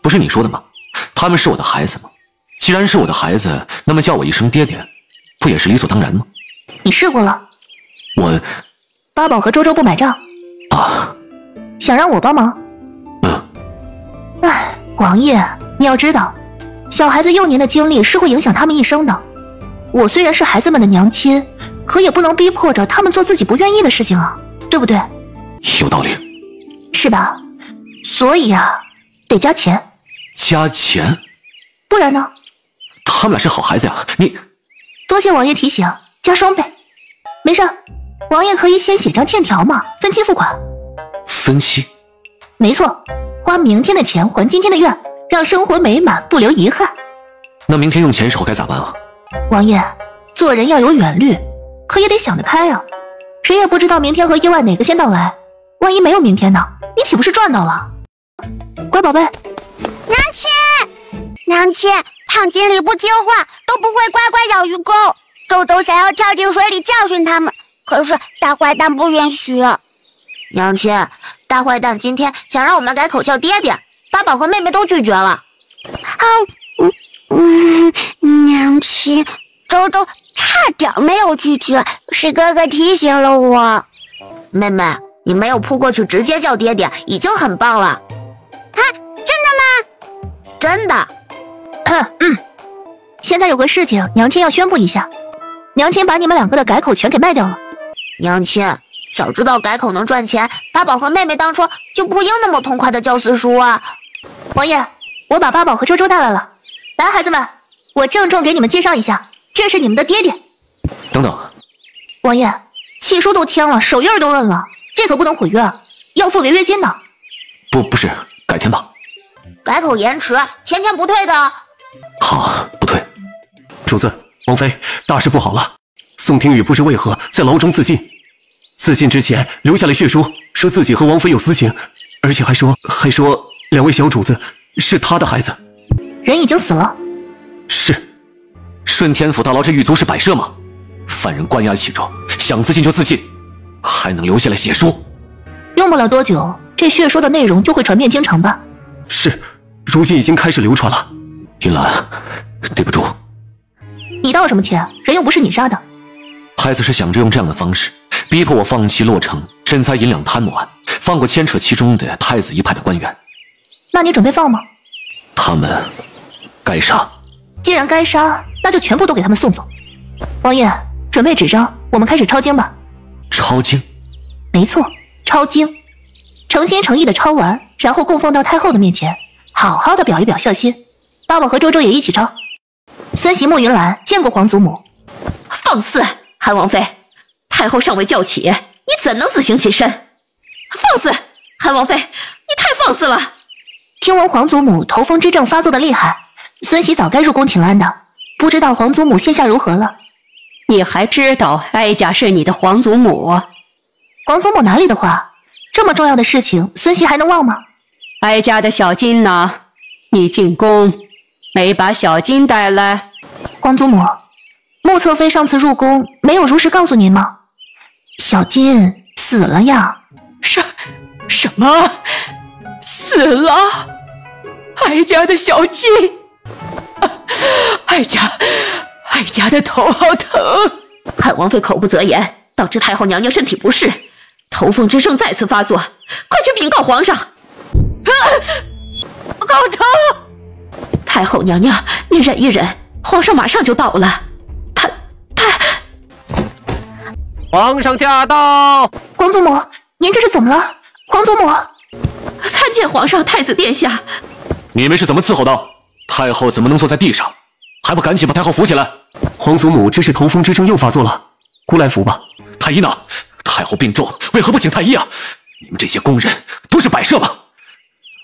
不是你说的吗？他们是我的孩子吗？既然是我的孩子，那么叫我一声爹爹，不也是理所当然吗？你试过了？我……八宝和周周不买账啊？想让我帮忙？哎，王爷，你要知道，小孩子幼年的经历是会影响他们一生的。我虽然是孩子们的娘亲，可也不能逼迫着他们做自己不愿意的事情啊，对不对？有道理，是吧？所以啊，得加钱。加钱？不然呢？他们俩是好孩子呀，你……多谢王爷提醒，加双倍。没事，王爷可以先写张欠条嘛，分期付款。分期？没错，花明天的钱还今天的愿，让生活美满，不留遗憾。那明天用钱时候该咋办啊？王爷，做人要有远虑，可也得想得开啊。谁也不知道明天和意外哪个先到来，万一没有明天呢？你岂不是赚到了？乖宝贝。娘亲，娘亲，胖经理不听话，都不会乖乖咬鱼钩。周周想要跳进水里教训他们，可是大坏蛋不允许。娘亲，大坏蛋今天想让我们改口叫爹爹，八宝和妹妹都拒绝了。娘亲，周周差点没有拒绝，是哥哥提醒了我。妹妹，你没有扑过去直接叫爹爹，已经很棒了。啊，真的吗？真的。现在有个事情，娘亲要宣布一下。娘亲把你们两个的改口权给卖掉了。娘亲，早知道改口能赚钱，八宝和妹妹当初就不应那么痛快的叫四叔啊。王爷，我把八宝和周周带来了。来，孩子们，我郑重给你们介绍一下，这是你们的爹爹。等等，王爷，契书都签了，手印都摁了，这可不能毁约，要付违约金的。不是，改天吧。改口延迟，钱不退的。好，不退。主子，王妃，大事不好了！宋廷宇不知为何在牢中自尽，自尽之前留下了血书，说自己和王妃有私情，而且还说两位小主子是他的孩子。人已经死了。是。顺天府大牢这狱卒是摆设吗？犯人关押其中，想自尽就自尽，还能留下来血书？用不了多久，这血书的内容就会传遍京城吧？是，如今已经开始流传了。云兰，对不住。你道什么歉？人又不是你杀的。太子是想着用这样的方式逼迫我放弃洛城赈灾银两贪墨案，放过牵扯其中的太子一派的官员。那你准备放吗？他们该杀。既然该杀，那就全部都给他们送走。王爷，准备纸张，我们开始抄经吧。抄经？没错，抄经，诚心诚意的抄完，然后供奉到太后的面前，好好的表一表孝心。八宝和周周也一起抄。孙媳慕云兰见过皇祖母。放肆！韩王妃，太后尚未叫起，你怎能自行起身？放肆！韩王妃，你太放肆了！听闻皇祖母头风之症发作的厉害，孙喜早该入宫请安的，不知道皇祖母现下如何了。你还知道哀家是你的皇祖母？皇祖母哪里的话，这么重要的事情，孙喜还能忘吗？哀家的小金呢？你进宫没把小金带来？皇祖母，穆侧妃上次入宫没有如实告诉您吗？小金死了呀。什么？死了？哀家的小金，哀家的头好疼。汉王妃口不择言，导致太后娘娘身体不适，头风之症再次发作，快去禀告皇上。好疼！太后娘娘，你忍一忍，皇上马上就到了。皇上驾到！皇祖母，您这是怎么了？皇祖母，参见皇上，太子殿下。你们是怎么伺候的？太后怎么能坐在地上？还不赶紧把太后扶起来！皇祖母这是头风之症又发作了，姑来扶吧。太医呢？太后病重，为何不请太医啊？你们这些工人都是摆设吗？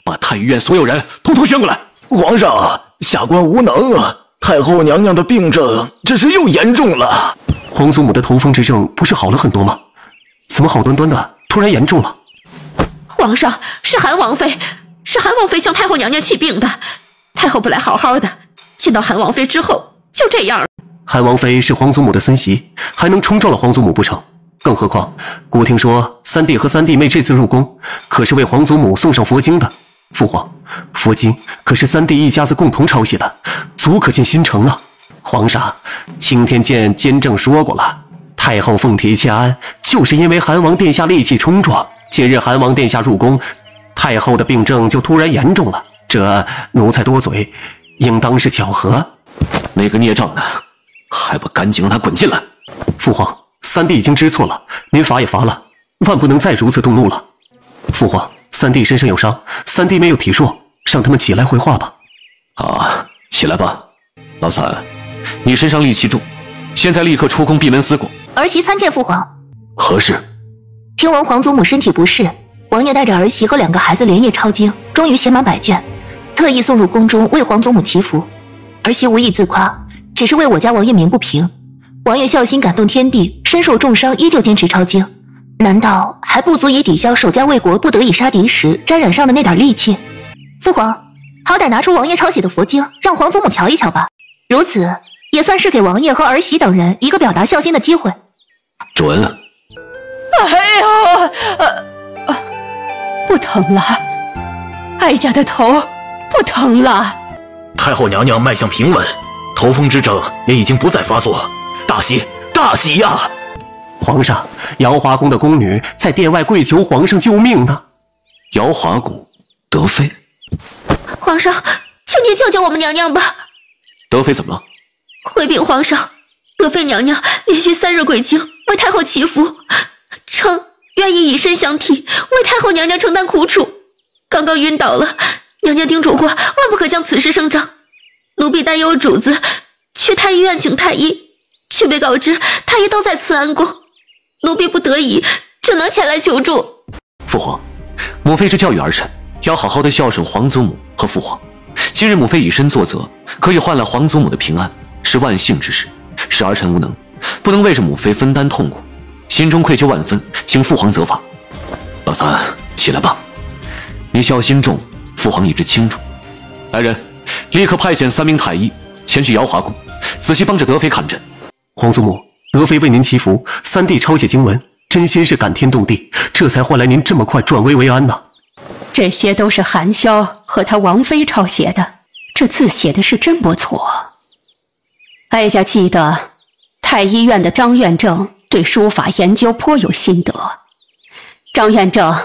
把太医院所有人统统宣过来！皇上，下官无能啊！太后娘娘的病症只是又严重了。皇祖母的头风之症不是好了很多吗？怎么好端端的突然严重了？皇上，是韩王妃，是韩王妃向太后娘娘起病的。太后本来好好的，见到韩王妃之后就这样了。韩王妃是皇祖母的孙媳，还能冲撞了皇祖母不成？更何况，姑听说三弟和三弟妹这次入宫，可是为皇祖母送上佛经的。父皇，佛经可是三弟一家子共同抄写的，足可见心诚啊！皇上，青天剑监正说过了，太后凤体欠安，就是因为韩王殿下戾气冲撞。今日韩王殿下入宫，太后的病症就突然严重了。这奴才多嘴，应当是巧合。那个孽障呢？还不赶紧让他滚进来！父皇，三弟已经知错了，您罚也罚了，万不能再如此动怒了。父皇，三弟身上有伤，三弟没有体弱，让他们起来回话吧。啊，起来吧，老三，你身上戾气重，现在立刻出宫闭门思过。儿媳参见父皇。何事？听闻皇祖母身体不适，王爷带着儿媳和2个孩子连夜抄经，终于写满100卷，特意送入宫中为皇祖母祈福。儿媳无意自夸，只是为我家王爷鸣不平。王爷孝心感动天地，身受重伤依旧坚持抄经，难道还不足以抵消守家卫国不得已杀敌时沾染上的那点戾气？父皇，好歹拿出王爷抄写的佛经，让皇祖母瞧一瞧吧。如此也算是给王爷和儿媳等人一个表达孝心的机会。准。哎呦，不疼了，哀家的头不疼了。太后娘娘脉象平稳，头风之症也已经不再发作，大喜大喜呀！皇上，瑶华宫的宫女在殿外跪求皇上救命呢。瑶华谷，德妃。皇上，请您救救我们娘娘吧。德妃怎么了？回禀皇上，德妃娘娘连续3日跪经，为太后祈福，称愿意以身相替，为太后娘娘承担苦楚。刚刚晕倒了，娘娘叮嘱过，万不可将此事声张。奴婢担忧主子，去太医院请太医，却被告知太医都在慈安宫。奴婢不得已，只能前来求助。父皇，母妃之教育儿臣，要好好的孝顺皇祖母和父皇。今日母妃以身作则，可以换来皇祖母的平安，是万幸之事，是儿臣无能，不能为着母妃分担痛苦，心中愧疚万分，请父皇责罚。老三，起来吧，你孝心重，父皇一直清楚。来人，立刻派遣3名太医前去瑶华宫，仔细帮着德妃看诊。皇祖母，德妃为您祈福，三弟抄写经文，真心是感天动地，这才换来您这么快转危为安呐。这些都是韩萧和他王妃抄写的，这字写的是真不错。哀家记得太医院的张院正对书法研究颇有心得。张院正，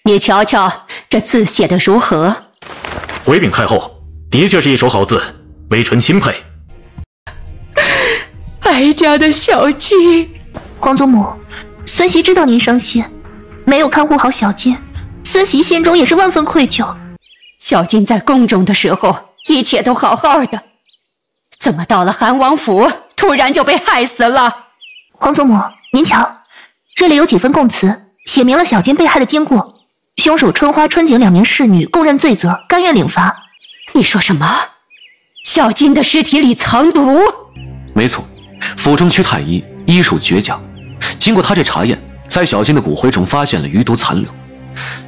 你瞧瞧这字写的如何？回禀太后，的确是一手好字，微臣钦佩。哀家的小金。皇祖母，孙媳知道您伤心，没有看护好小金，孙媳心中也是万分愧疚。小金在宫中的时候一切都好好的，怎么到了韩王府突然就被害死了？皇祖母，您瞧，这里有几份供词，写明了小金被害的经过，凶手春花、春景2名侍女共认罪责，甘愿领罚。你说什么？小金的尸体里藏毒？没错，府中区太医医术绝佳，经过他这查验，在小金的骨灰中发现了余毒残留。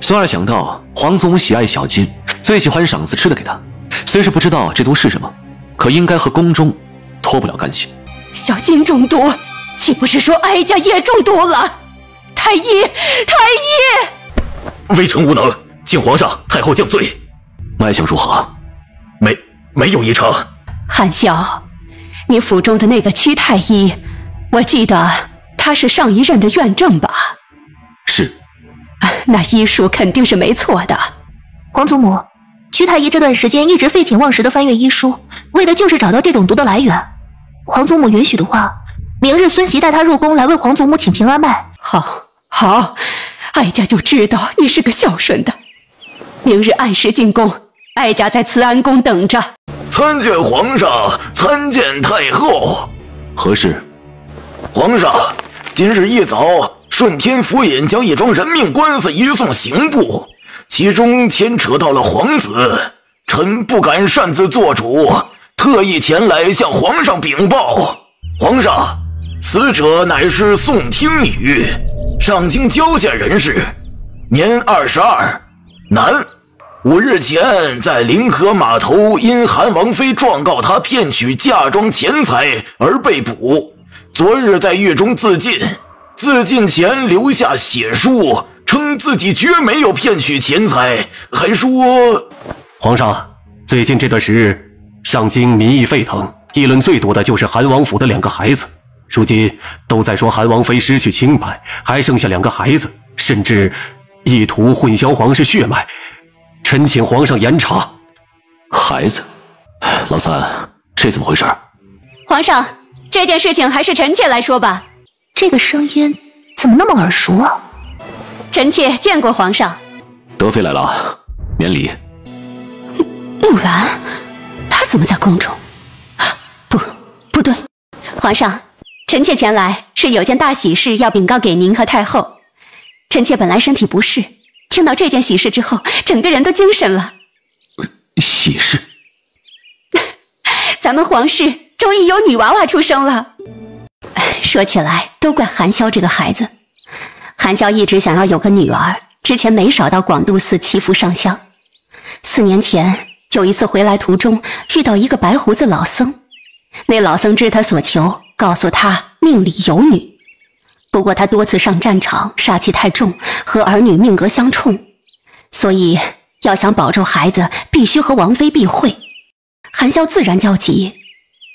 孙二想到皇祖母喜爱小金，最喜欢赏赐吃的给他，虽是不知道这毒是什么，可应该和宫中脱不了干系。小金中毒，岂不是说哀家也中毒了？太医，太医！微臣无能，请皇上太后降罪。脉象如何？没有异常。韩萧，你府中的那个屈太医，我记得他是上一任的院正吧？是。那医术肯定是没错的。皇祖母，屈太医这段时间一直废寝忘食地翻阅医书，为的就是找到这种毒的来源。皇祖母允许的话，明日孙媳带他入宫来为皇祖母请平安脉。好，哀家就知道你是个孝顺的。明日按时进宫，哀家在慈安宫等着。参见皇上，参见太后。何事？皇上，今日一早，顺天府尹将一桩人命官司移送刑部，其中牵扯到了皇子，臣不敢擅自做主，特意前来向皇上禀报。皇上，死者乃是宋听雨，上京郊县人士，年22，男。5日前在临河码头因韩王妃状告他骗取嫁妆钱财而被捕。昨日在狱中自尽，自尽前留下血书，称自己绝没有骗取钱财，还说……皇上，最近这段时日，上京民意沸腾，议论最多的就是韩王府的2个孩子。如今都在说韩王妃失去清白，还剩下2个孩子，甚至意图混淆皇室血脉。臣请皇上严查。孩子，老三，这怎么回事？皇上，这件事情还是臣妾来说吧。这个声音怎么那么耳熟啊？臣妾见过皇上。德妃来了，免礼。木兰，她怎么在宫中？不对，皇上，臣妾前来是有件大喜事要禀告给您和太后。臣妾本来身体不适，听到这件喜事之后，整个人都精神了。喜事？咱们皇室终于有女娃娃出生了。说起来，都怪韩萧这个孩子。韩萧一直想要有个女儿，之前没少到广度寺祈福上香。4年前有一次回来途中遇到一个白胡子老僧，那老僧知他所求，告诉他命里有女。不过他多次上战场，煞气太重，和儿女命格相冲，所以要想保住孩子，必须和王妃避讳。韩萧自然焦急，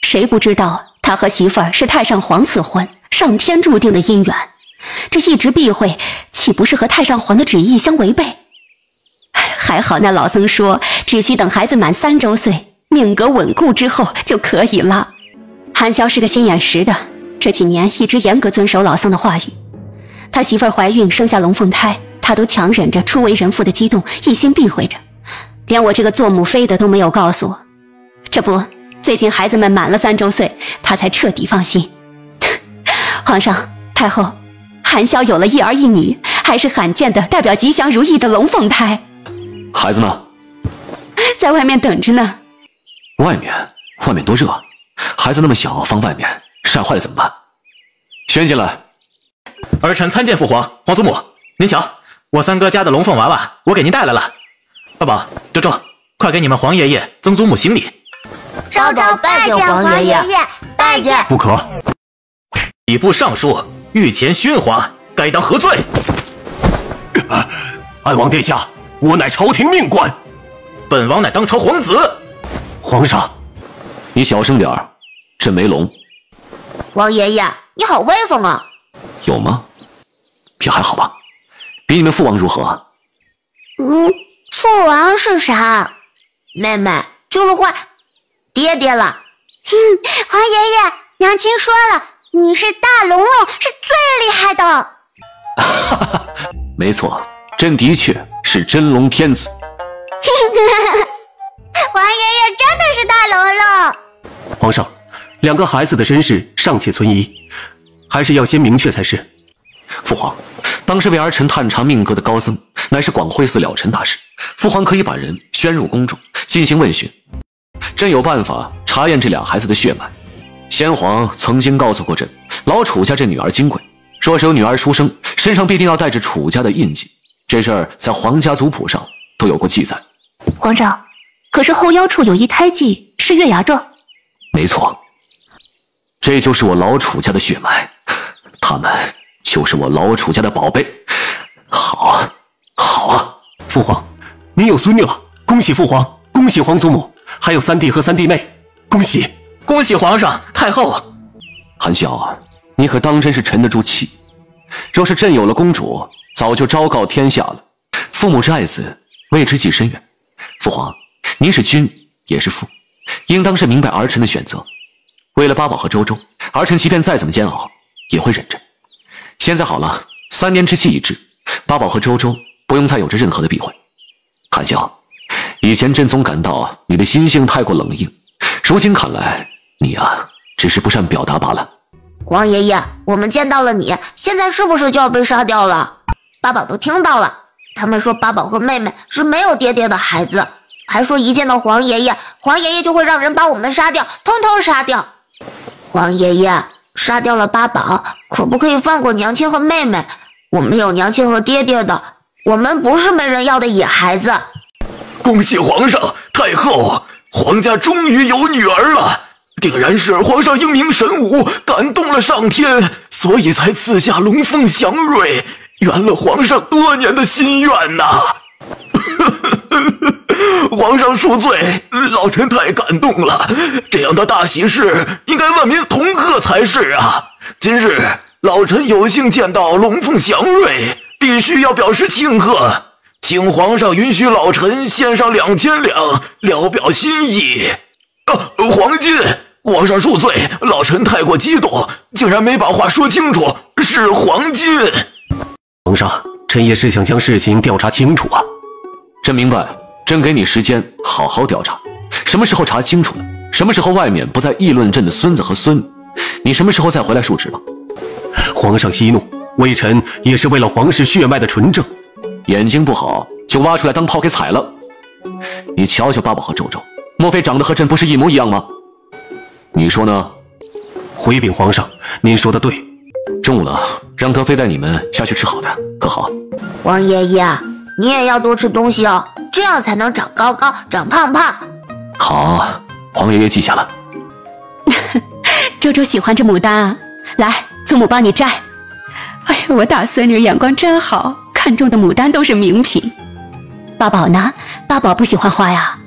谁不知道他和媳妇儿是太上皇赐婚，上天注定的姻缘，这一直避讳，岂不是和太上皇的旨意相违背？还好那老僧说，只需等孩子满3周岁，命格稳固之后就可以了。韩萧是个心眼实的，这几年一直严格遵守老僧的话语。他媳妇儿怀孕生下龙凤胎，他都强忍着初为人父的激动，一心避讳着，连我这个做母妃的都没有告诉我。这不，最近孩子们满了3周岁，他才彻底放心。皇上、太后，韩萧有了一儿一女，还是罕见的代表吉祥如意的龙凤胎。孩子呢？在外面等着呢。外面多热，孩子那么小，放外面晒坏了怎么办？宣进来。儿臣参见父皇、皇祖母。您瞧，我3哥家的龙凤娃娃，我给您带来了。爸宝、周周，快给你们皇爷爷、曾祖母行礼。昭昭拜见皇爷爷，拜见。不可。礼部尚书御前勋华，该当何罪？安王殿下，我乃朝廷命官，本王乃当朝皇子。皇上，你小声点儿，朕没聋。王爷爷，你好威风啊！有吗？也还好吧。比你们父王如何？父王是啥？妹妹就是换爹爹了。皇爷爷，娘亲说了，你是大龙龙，是最厉害的。哈哈，没错，朕的确是真龙天子。皇爷爷真的是大龙龙。皇上，2个孩子的身世尚且存疑，还是要先明确才是。父皇，当时为儿臣探查命格的高僧，乃是广惠寺了尘大师。父皇可以把人宣入宫中进行问询，朕有办法查验这2孩子的血脉。先皇曾经告诉过朕，老楚家这女儿金贵，若是有女儿出生，身上必定要带着楚家的印记。这事儿在皇家族谱上都有过记载。皇上，可是后腰处有一胎记，是月牙状。没错，这就是我老楚家的血脉，他们就是我老楚家的宝贝。好啊！父皇，您有孙女了，恭喜父皇，恭喜皇祖母，还有3弟和3弟妹，恭喜！恭喜皇上、太后。韩萧啊，你可当真是沉得住气？若是朕有了公主，早就昭告天下了。父母之爱子，为之计深远。父皇，您是君也是父，应当是明白儿臣的选择。为了八宝和周周，儿臣即便再怎么煎熬，也会忍着。现在好了，3年之期已至，八宝和周周不用再有着任何的避讳。韩萧，以前朕总感到你的心性太过冷硬，如今看来，你啊，只是不善表达罢了。王爷爷，我们见到了你，现在是不是就要被杀掉了？八宝都听到了，他们说八宝和妹妹是没有爹爹的孩子，还说一见到皇爷爷，皇爷爷就会让人把我们杀掉，通通杀掉。皇爷爷，杀掉了八宝，可不可以放过娘亲和妹妹？我们有娘亲和爹爹的，我们不是没人要的野孩子。恭喜皇上、太后，皇家终于有女儿了。定然是皇上英明神武，感动了上天，所以才赐下龙凤祥瑞，圆了皇上多年的心愿呐。皇上恕罪，老臣太感动了。这样的大喜事应该万民同贺才是啊！今日老臣有幸见到龙凤祥瑞，必须要表示庆贺，请皇上允许老臣献上2000两，聊表心意。黄金，皇上恕罪，老臣太过激动，竟然没把话说清楚，是黄金。皇上，臣也是想将事情调查清楚啊。朕明白，朕给你时间好好调查。什么时候查清楚了？什么时候外面不再议论朕的孙子和孙女？你什么时候再回来述职吧？皇上息怒，微臣也是为了皇室血脉的纯正。眼睛不好就挖出来当炮给踩了。你瞧瞧爸爸和周周，莫非长得和朕不是一模一样吗？你说呢？回禀皇上，您说的对。中午了，让德妃带你们下去吃好的，可好？王爷爷，你也要多吃东西哦，这样才能长高高、长胖胖。好，皇爷爷记下了。周周喜欢这牡丹啊，来，祖母帮你摘。哎呀，我大孙女眼光真好，看中的牡丹都是名品。八宝呢？八宝不喜欢花呀？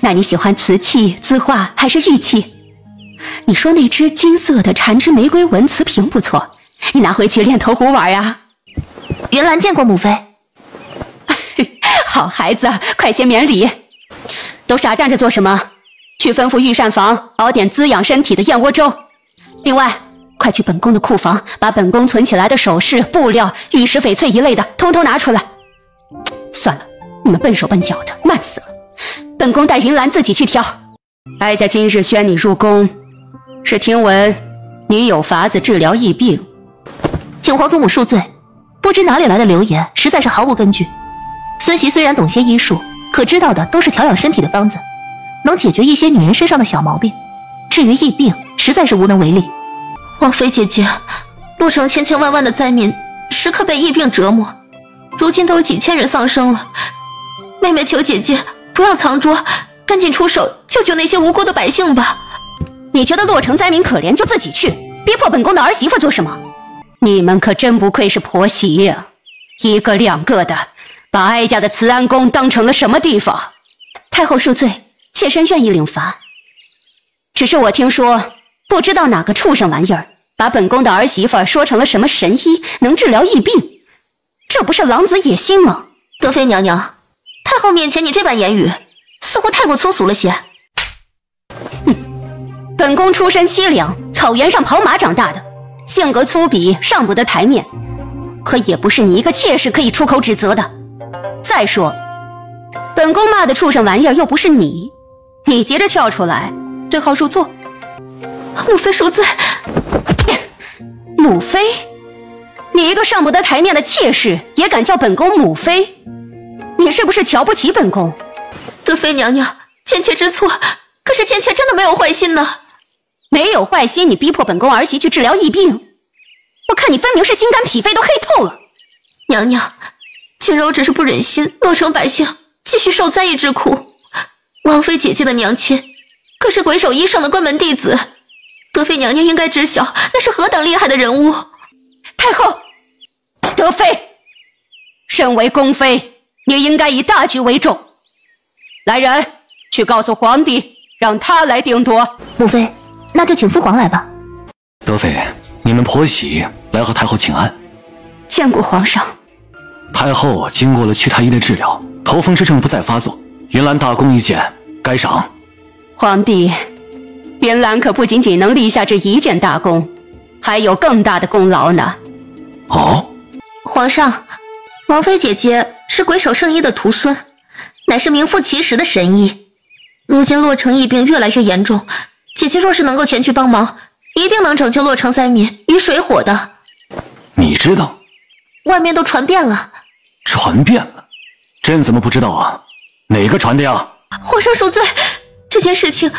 那你喜欢瓷器、字画还是玉器？你说那只金色的缠枝玫瑰纹瓷瓶不错，你拿回去练头壶玩呀。云兰见过母妃。好孩子，快些免礼。都傻站着做什么？去吩咐御膳房熬点滋养身体的燕窝粥。另外，快去本宫的库房，把本宫存起来的首饰、布料、玉石、翡翠一类的，通通拿出来。算了，你们笨手笨脚的，慢死了。本宫带云兰自己去挑。哀家今日宣你入宫，是听闻你有法子治疗疫病，请皇祖母恕罪，不知哪里来的流言，实在是毫无根据。孙媳虽然懂些医术，可知道的都是调养身体的方子，能解决一些女人身上的小毛病。至于疫病，实在是无能为力。王妃姐姐，洛城千千万万的灾民时刻被疫病折磨，如今都有几千人丧生了。妹妹求姐姐不要藏拙，赶紧出手救救那些无辜的百姓吧。你觉得洛城灾民可怜就自己去，逼迫本宫的儿媳妇做什么？你们可真不愧是婆媳呀，一个两个的把哀家的慈安宫当成了什么地方？太后恕罪，妾身愿意领罚。只是我听说，不知道哪个畜生玩意儿把本宫的儿媳妇说成了什么神医，能治疗疫病，这不是狼子野心吗？德妃娘娘，太后面前你这般言语，似乎太过粗俗了些。本宫出身西凉，草原上跑马长大的，性格粗鄙，上不得台面，可也不是你一个妾室可以出口指责的。再说，本宫骂的畜生玩意儿又不是你，你急着跳出来对号入座。母妃恕罪。母妃？你一个上不得台面的妾室也敢叫本宫母妃？你是不是瞧不起本宫？德妃娘娘，贱妾知错，可是贱妾真的没有坏心呢。没有坏心，你逼迫本宫儿媳去治疗疫病，我看你分明是心肝脾肺都黑透了。娘娘，锦柔只是不忍心洛城百姓继续受灾疫之苦。王妃姐姐的娘亲可是鬼手医圣的关门弟子，德妃娘娘应该知晓那是何等厉害的人物。太后，德妃，身为宫妃，你应该以大局为重。来人，去告诉皇帝，让他来定夺。母妃，那就请父皇来吧。德妃，你们婆媳来和太后请安。见过皇上。太后经过了祛太医的治疗，头风之症不再发作，云兰大功一件，该赏。皇帝，云兰可不仅仅能立下这一件大功，还有更大的功劳呢。哦，皇上，王妃姐姐是鬼手圣医的徒孙，乃是名副其实的神医。如今洛城疫病越来越严重，姐姐若是能够前去帮忙，一定能拯救洛城灾民于水火的。你知道？外面都传遍了。传遍了？朕怎么不知道啊？哪个传的呀？皇上恕罪，这件事情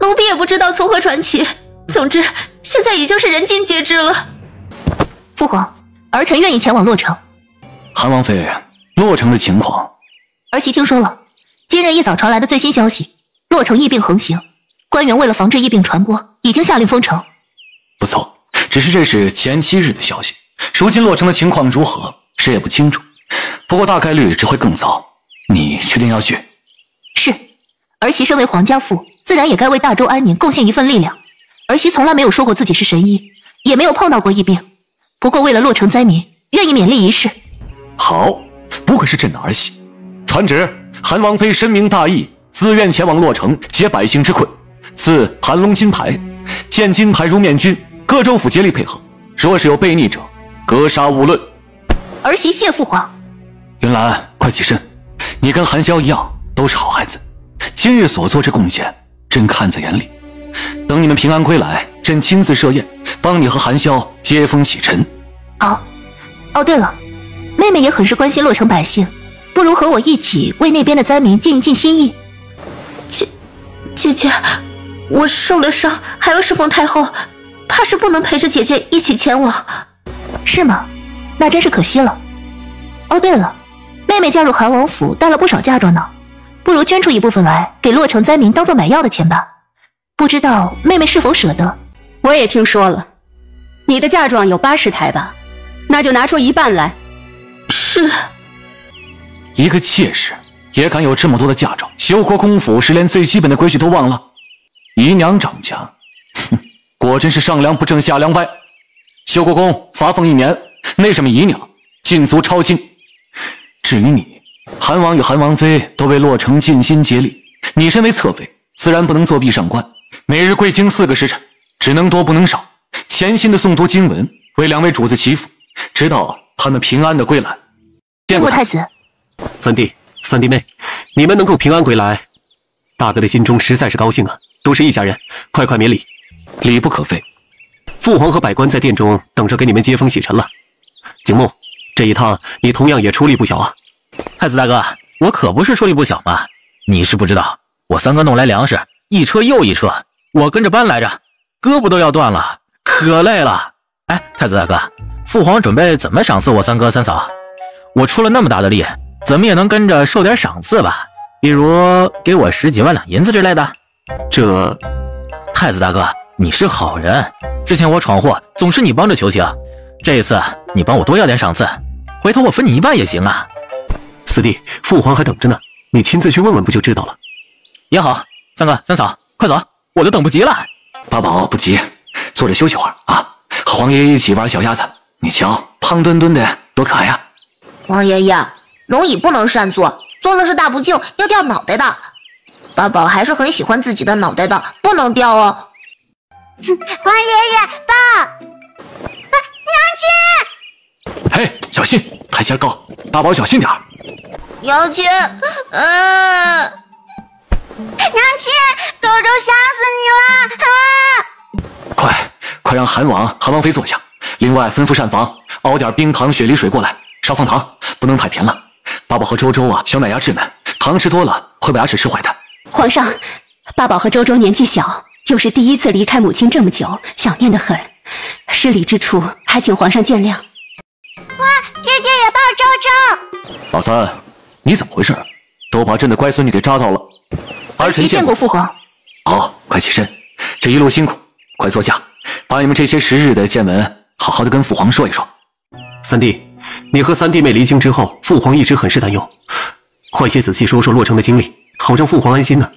奴婢也不知道从何传起。总之，现在已经是人尽皆知了。父皇，儿臣愿意前往洛城。韩王妃，洛城的情况，儿媳听说了，今日一早传来的最新消息，洛城疫病横行，官员为了防治疫病传播，已经下令封城。不错，只是这是前7日的消息，如今洛城的情况如何，谁也不清楚。不过大概率只会更糟。你确定要去？是，儿媳身为皇家妇，自然也该为大周安宁贡献一份力量。儿媳从来没有说过自己是神医，也没有碰到过疫病。不过为了洛城灾民，愿意勉力一试。好，不愧是朕的儿媳。传旨，韩王妃深明大义，自愿前往洛城解百姓之困，赐韩龙金牌，见金牌如面君，各州府竭力配合，若是有悖逆者，格杀勿论。儿媳谢父皇。云兰，快起身，你跟韩萧一样，都是好孩子，今日所做之贡献，朕看在眼里。等你们平安归来，朕亲自设宴，帮你和韩萧接风洗尘。哦，对了，妹妹也很是关心洛城百姓，不如和我一起为那边的灾民尽一尽心意。姐姐，我受了伤，还要侍奉太后，怕是不能陪着姐姐一起前往。是吗？那真是可惜了。哦，对了，妹妹嫁入韩王府，带了不少嫁妆呢，不如捐出一部分来给洛城灾民当做买药的钱吧。不知道妹妹是否舍得？我也听说了，你的嫁妆有80台吧？那就拿出一半来。是。一个妾室也敢有这么多的嫁妆？修国公府是连最基本的规矩都忘了？姨娘掌家，哼，果真是上梁不正下梁歪。修国公罚俸1年，那什么姨娘禁足抄经。至于你，韩王与韩王妃都为洛城尽心竭力，你身为侧妃，自然不能作壁上观。每日归京4个时辰，只能多不能少，潜心的诵读经文，为2位主子祈福，直到他们平安的归来。见过太子。三弟妹，你们能够平安归来，大哥的心中实在是高兴啊！都是一家人，快免礼。礼不可废。父皇和百官在殿中等着给你们接风洗尘了。景木，这一趟你同样也出力不小啊。太子大哥，我可不是出力不小嘛，你是不知道，我三哥弄来粮食一车又一车，我跟着搬来着，胳膊都要断了，可累了。哎，太子大哥，父皇准备怎么赏赐我三哥三嫂？我出了那么大的力，怎么也能跟着受点赏赐吧？比如给我10几万两银子之类的。这，太子大哥，你是好人，之前我闯祸总是你帮着求情，这一次你帮我多要点赏赐，回头我分你1半也行啊。四弟，父皇还等着呢，你亲自去问问不就知道了。也好，三哥三嫂，快走，我都等不及了。八宝不急，坐着休息会儿啊，和皇爷爷一起玩小鸭子。你瞧，胖墩墩的多可爱呀！王爷爷，龙椅不能擅坐，坐了是大不敬，要掉脑袋的。八宝还是很喜欢自己的脑袋的，不能掉哦。王爷爷，爸，娘亲！嘿，小心，台阶高，八宝小心点儿。娘亲，娘亲，周周吓死你了！快让韩王妃坐下，另外吩咐膳房熬点冰糖雪梨水过来，少放糖，不能太甜了。八宝和周周啊，小奶牙稚嫩，糖吃多了会把牙齿吃坏的。皇上，八宝和周周年纪小，又是第一次离开母亲这么久，想念得很，失礼之处还请皇上见谅。哇，姐姐也抱周周！老三，你怎么回事？都把朕的乖孙女给扎到了。儿臣见过父皇。好，快起身，这一路辛苦，快坐下，把你们这些时日的见闻好好的跟父皇说一说。三弟，你和三弟妹离京之后，父皇一直很是担忧，快些仔细说说洛城的经历，好让父皇安心呢，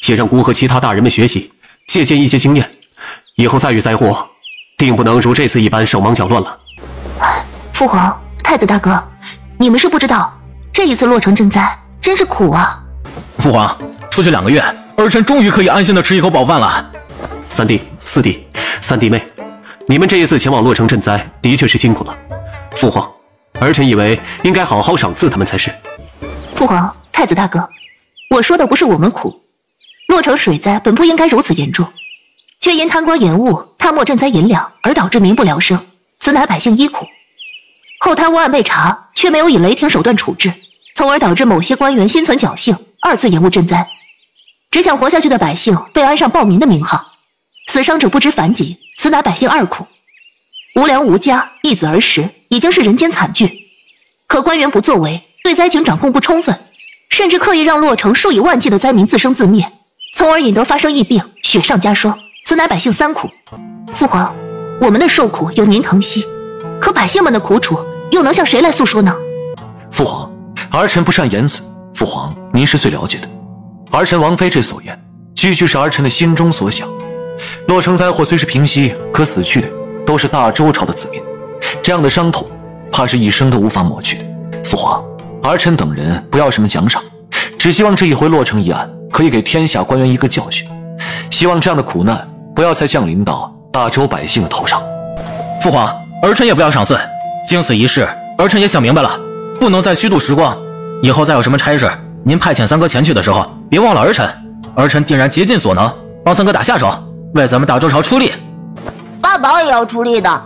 也让姑和其他大人们学习，借鉴一些经验，以后再遇灾祸，定不能如这次一般手忙脚乱了。父皇、太子大哥，你们是不知道，这一次洛城赈灾真是苦啊！父皇，出去2个月，儿臣终于可以安心的吃一口饱饭了。三弟、四弟、三弟妹，你们这一次前往洛城赈灾，的确是辛苦了。父皇，儿臣以为应该好好赏赐他们才是。父皇、太子大哥，我说的不是我们苦，洛城水灾本不应该如此严重，却因贪官延误、贪没赈灾银两而导致民不聊生，此乃百姓医苦。后贪污案被查，却没有以雷霆手段处置，从而导致某些官员心存侥幸，2次延误赈灾。只想活下去的百姓被安上暴民的名号，死伤者不知凡几，此乃百姓2苦。无粮无家，一子而食，已经是人间惨剧。可官员不作为，对灾情掌控不充分，甚至刻意让洛城数以万计的灾民自生自灭，从而引得发生疫病，雪上加霜，此乃百姓三苦。父皇，我们的受苦由您疼惜，可百姓们的苦楚又能向谁来诉说呢？父皇，儿臣不善言辞，父皇您是最了解的。儿臣王妃这所言，句句是儿臣的心中所想。洛城灾祸虽是平息，可死去的都是大周朝的子民，这样的伤痛，怕是一生都无法抹去的。父皇，儿臣等人不要什么奖赏，只希望这一回洛城一案可以给天下官员一个教训，希望这样的苦难不要再降临到大周百姓的头上。父皇，儿臣也不要赏赐，经此一事，儿臣也想明白了，不能再虚度时光。以后再有什么差事，您派遣三哥前去的时候，别忘了儿臣。儿臣定然竭尽所能，帮三哥打下手，为咱们大周朝出力。爸宝也要出力的。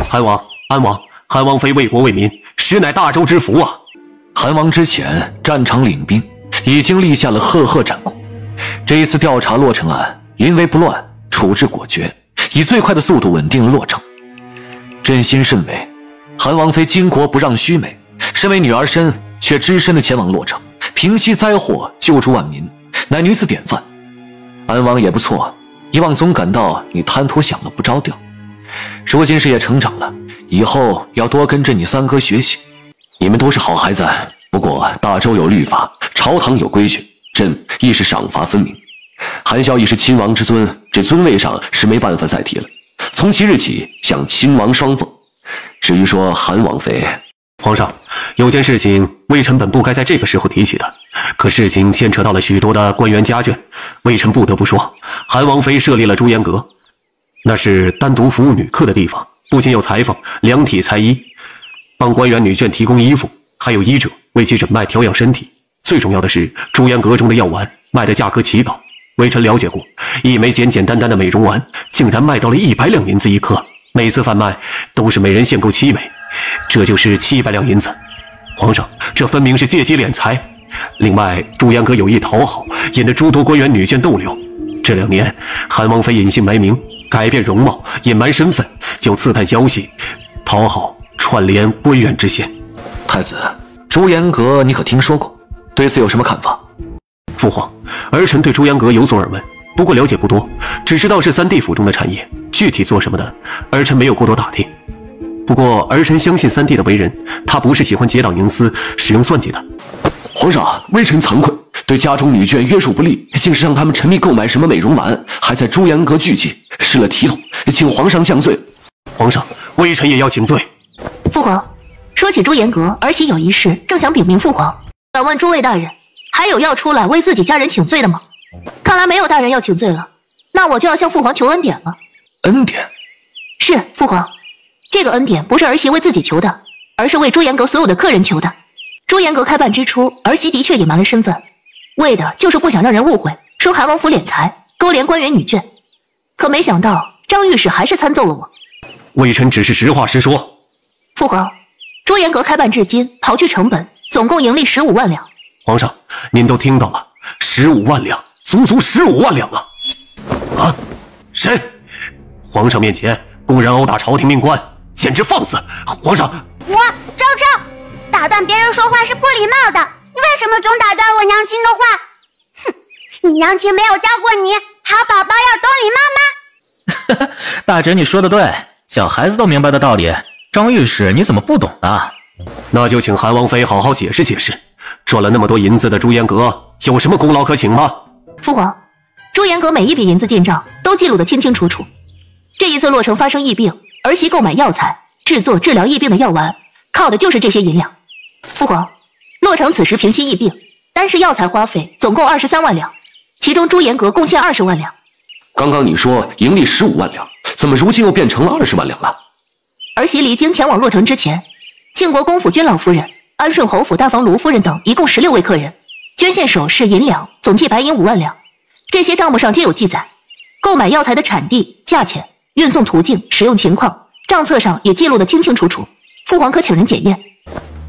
韩王、安王，韩王妃为国为民，实乃大周之福啊！韩王之前战场领兵，已经立下了赫赫战功。这一次调查洛城案，临危不乱，处置果决，以最快的速度稳定了洛城。朕心甚美，韩王妃巾帼不让须眉，身为女儿身，却只身的前往洛城，平息灾祸，救助万民，乃女子典范。安王也不错，以往总感到你贪图享乐不着调，如今事业成长了，以后要多跟着你三哥学习。你们都是好孩子，不过大周有律法，朝堂有规矩，朕亦是赏罚分明。韩孝义是亲王之尊，这尊位上是没办法再提了，从即日起向亲王双奉。至于说韩王妃，皇上，有件事情微臣本不该在这个时候提起的，可事情牵扯到了许多的官员家眷，微臣不得不说，韩王妃设立了朱颜阁，那是单独服务女客的地方，不仅有裁缝、量体裁衣，帮官员女眷提供衣服，还有医者为其诊脉调养身体。最重要的是，朱颜阁中的药丸卖的价格奇高，微臣了解过，一枚简简单单的美容丸竟然卖到了100两银子一颗，每次贩卖都是每人限购7枚，这就是700两银子。皇上，这分明是借机敛财。另外，朱颜阁有意讨好，引得诸多官员女眷逗留。这2年，韩王妃隐姓埋名，改变容貌，隐瞒身份，就刺探消息，讨好串联闺院之嫌。太子，朱颜阁你可听说过？对此有什么看法？父皇，儿臣对朱颜阁有所耳闻，不过了解不多，只知道是3地府中的产业，具体做什么的，儿臣没有过多打听。不过儿臣相信3弟的为人，他不是喜欢结党营私、使用算计的。皇上，微臣惭愧，对家中女眷约束不力，竟是让他们沉迷购买什么美容丸，还在朱颜阁聚集，失了体统，请皇上降罪。皇上，微臣也要请罪。父皇，说起朱颜阁，儿媳有一事，正想禀明父皇。敢问诸位大人，还有要出来为自己家人请罪的吗？看来没有大人要请罪了，那我就要向父皇求恩典了。恩典？是，父皇，这个恩典不是儿媳为自己求的，而是为朱颜阁所有的客人求的。朱颜阁开办之初，儿媳的确隐瞒了身份，为的就是不想让人误会，说韩王府敛财，勾连官员女眷。可没想到张御史还是参奏了我。微臣只是实话实说。父皇，朱颜阁开办至今，刨去成本，总共盈利15万两。皇上，您都听到了，15万两，足足15万两啊！啊，谁？皇上面前公然殴打朝廷命官，简直放肆！皇上，我昭昭，打断别人说话是不礼貌的，你为什么总打断我娘亲的话？哼，你娘亲没有教过你，好宝宝要懂礼貌吗？大侄女说的对，小孩子都明白的道理，张御史你怎么不懂呢？那就请韩王妃好好解释解释，赚了那么多银子的朱颜阁有什么功劳可请吗？父皇，朱颜阁每一笔银子进账都记录得清清楚楚。这一次洛城发生疫病，儿媳购买药材制作治疗疫病的药丸，靠的就是这些银两。父皇，洛城此时平息疫病，单是药材花费总共23万两，其中朱颜阁贡献20万两。刚刚你说盈利15万两，怎么如今又变成了20万两了？儿媳离京前往洛城之前，庆国公府君老夫人、安顺侯府大房卢夫人等一共16位客人，捐献首饰银两，总计白银5万两。这些账目上皆有记载，购买药材的产地、价钱、运送途径、使用情况，账册上也记录得清清楚楚。父皇可请人检验。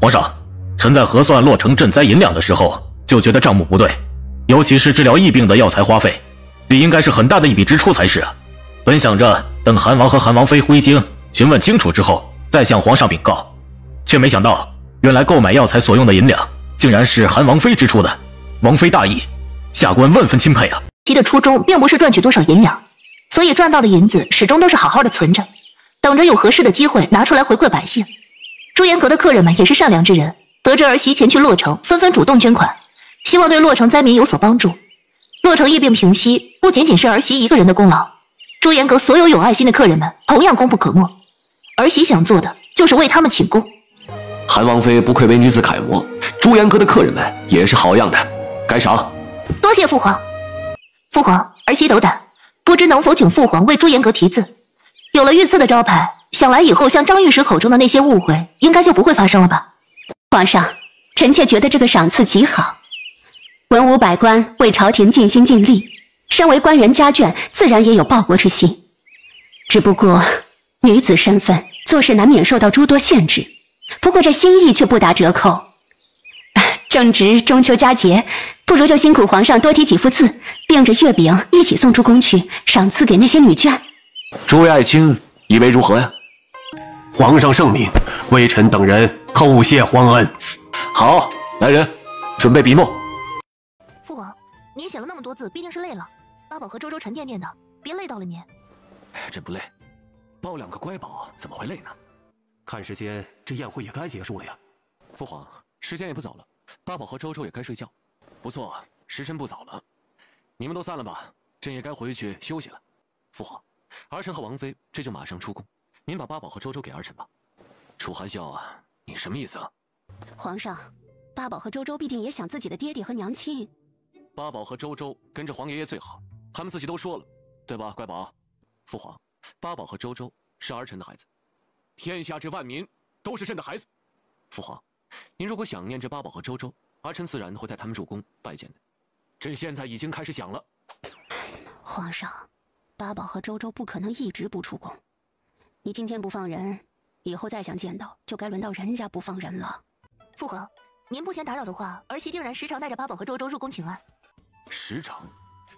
皇上，臣在核算洛城赈灾银两的时候，就觉得账目不对，尤其是治疗疫病的药材花费，理应该是很大的一笔支出才是啊。本想着等韩王和韩王妃回京询问清楚之后，再向皇上禀告，却没想到原来购买药材所用的银两，竟然是韩王妃支出的。王妃大义，下官万分钦佩啊！其的初衷并不是赚取多少银两，所以赚到的银子始终都是好好的存着，等着有合适的机会拿出来回馈百姓。朱颜阁的客人们也是善良之人，得知儿媳前去洛城，纷纷主动捐款，希望对洛城灾民有所帮助。洛城疫病平息，不仅仅是儿媳一个人的功劳，朱颜阁所有有爱心的客人们同样功不可没。儿媳想做的就是为他们请功。韩王妃不愧为女子楷模，朱颜阁的客人们也是好样的，该赏。多谢父皇。父皇，儿媳斗胆，不知能否请父皇为朱颜阁题字？有了御赐的招牌，想来以后像张御史口中的那些误会，应该就不会发生了吧？皇上，臣妾觉得这个赏赐极好。文武百官为朝廷尽心尽力，身为官员家眷，自然也有报国之心。只不过女子身份，做事难免受到诸多限制。不过这心意却不打折扣。正值中秋佳节，不如就辛苦皇上多题几幅字，并着月饼一起送出宫去，赏赐给那些女眷。诸位爱卿以为如何呀？皇上圣明，微臣等人叩谢皇恩。好，来人，准备笔墨。父皇，您写了那么多字，必定是累了。八宝和周周沉甸甸的，别累到了您。真不累，抱2个乖宝怎么会累呢？看时间，这宴会也该结束了呀。父皇，时间也不早了，八宝和周周也该睡觉。不错，时辰不早了，你们都散了吧，朕也该回去休息了。父皇，儿臣和王妃这就马上出宫，您把八宝和周周给儿臣吧。楚含笑啊，你什么意思啊？皇上，八宝和周周必定也想自己的爹爹和娘亲。八宝和周周跟着皇爷爷最好，他们自己都说了，对吧，乖宝？父皇，八宝和周周是儿臣的孩子，天下这万民都是朕的孩子。父皇，您如果想念这八宝和周周，儿臣自然会带他们入宫拜见的。朕现在已经开始想了。皇上，八宝和周周不可能一直不出宫，你今天不放人，以后再想见到，就该轮到人家不放人了。父皇，您不嫌打扰的话，儿媳定然时常带着八宝和周周入宫请安。时常？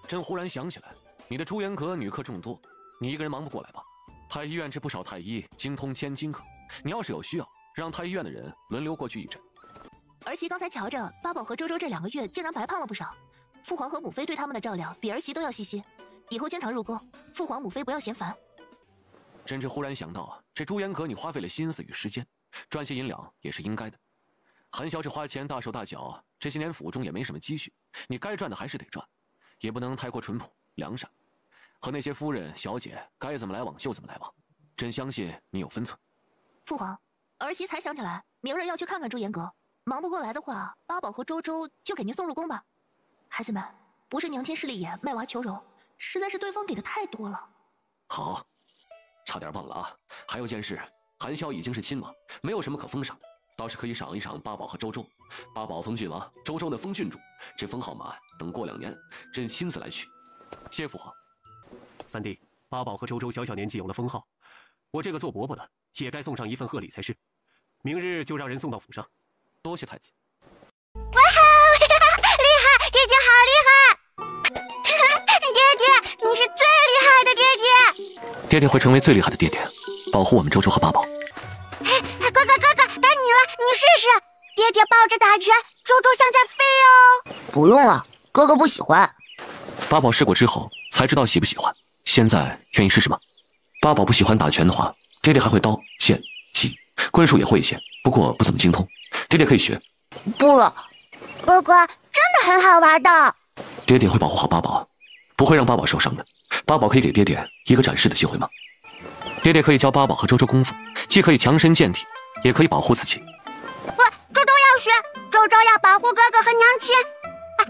朕忽然想起来，你的朱颜阁女客众多，你一个人忙不过来吧？太医院这不少太医精通千金课，你要是有需要，让太医院的人轮流过去一诊。儿媳刚才瞧着八宝和周周这2个月竟然白胖了不少，父皇和母妃对他们的照料比儿媳都要细心，以后经常入宫，父皇母妃不要嫌烦。朕这忽然想到啊，这朱颜阁你花费了心思与时间，赚些银两也是应该的。韩萧这花钱大手大脚，这些年府中也没什么积蓄，你该赚的还是得赚，也不能太过淳朴良善，和那些夫人小姐该怎么来往就怎么来往。朕相信你有分寸。父皇，儿媳才想起来，明日要去看看朱颜阁，忙不过来的话，八宝和周周就给您送入宫吧。孩子们，不是娘亲势利眼卖娃求荣，实在是对方给的太多了。好，差点忘了啊，还有件事，韩萧已经是亲王，没有什么可封赏的，倒是可以赏一赏八宝和周周。八宝封郡王，周周呢封郡主，这封号码等过2年，朕亲自来取。谢父皇。三弟，八宝和周周小小年纪有了封号，我这个做伯伯的也该送上一份贺礼才是。明日就让人送到府上。多谢太子。哇哈，厉害，爹爹好厉害！爹爹，你是最厉害的爹爹。爹爹会成为最厉害的爹爹，保护我们周周和八宝。哥哥，该你了，你试试。爹爹抱着打拳，周周像在飞哦。不用了，哥哥不喜欢。八宝试过之后才知道喜不喜欢，现在愿意试试吗？八宝不喜欢打拳的话，爹爹还会刀、剑、戟、棍术也会一些，不过不怎么精通，爹爹可以学。不了，哥哥真的很好玩的。爹爹会保护好八宝，不会让八宝受伤的。八宝可以给爹爹一个展示的机会吗？爹爹可以教八宝和周周功夫，既可以强身健体，也可以保护自己。周周要学，周周要保护哥哥和娘亲，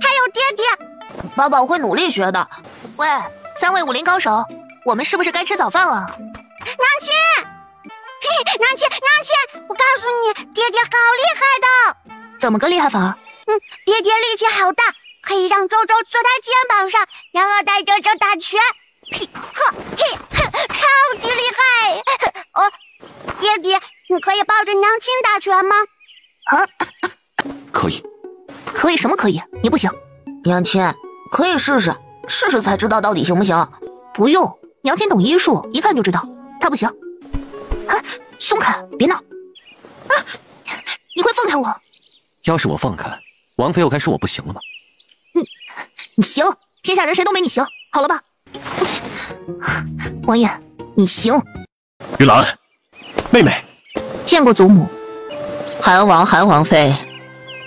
还有爹爹。八宝会努力学的。喂，3位武林高手，我们是不是该吃早饭了？娘亲，娘亲，我告诉你，爹爹好厉害的。怎么个厉害法？爹爹力气好大，可以让周周坐在肩膀上，然后带周周打拳。超级厉害！爹爹，你可以抱着娘亲打拳吗？啊，可以。可以什么可以？你不行。娘亲，可以试试，试试才知道到底行不行。不用，娘亲懂医术，一看就知道。他不行。啊，松开，别闹。啊，你会放开我？要是我放开，王妃又该说我不行了吗？你行，天下人谁都没你行，好了吧？王爷，你行。玉兰，妹妹，见过祖母。韩王、韩王妃，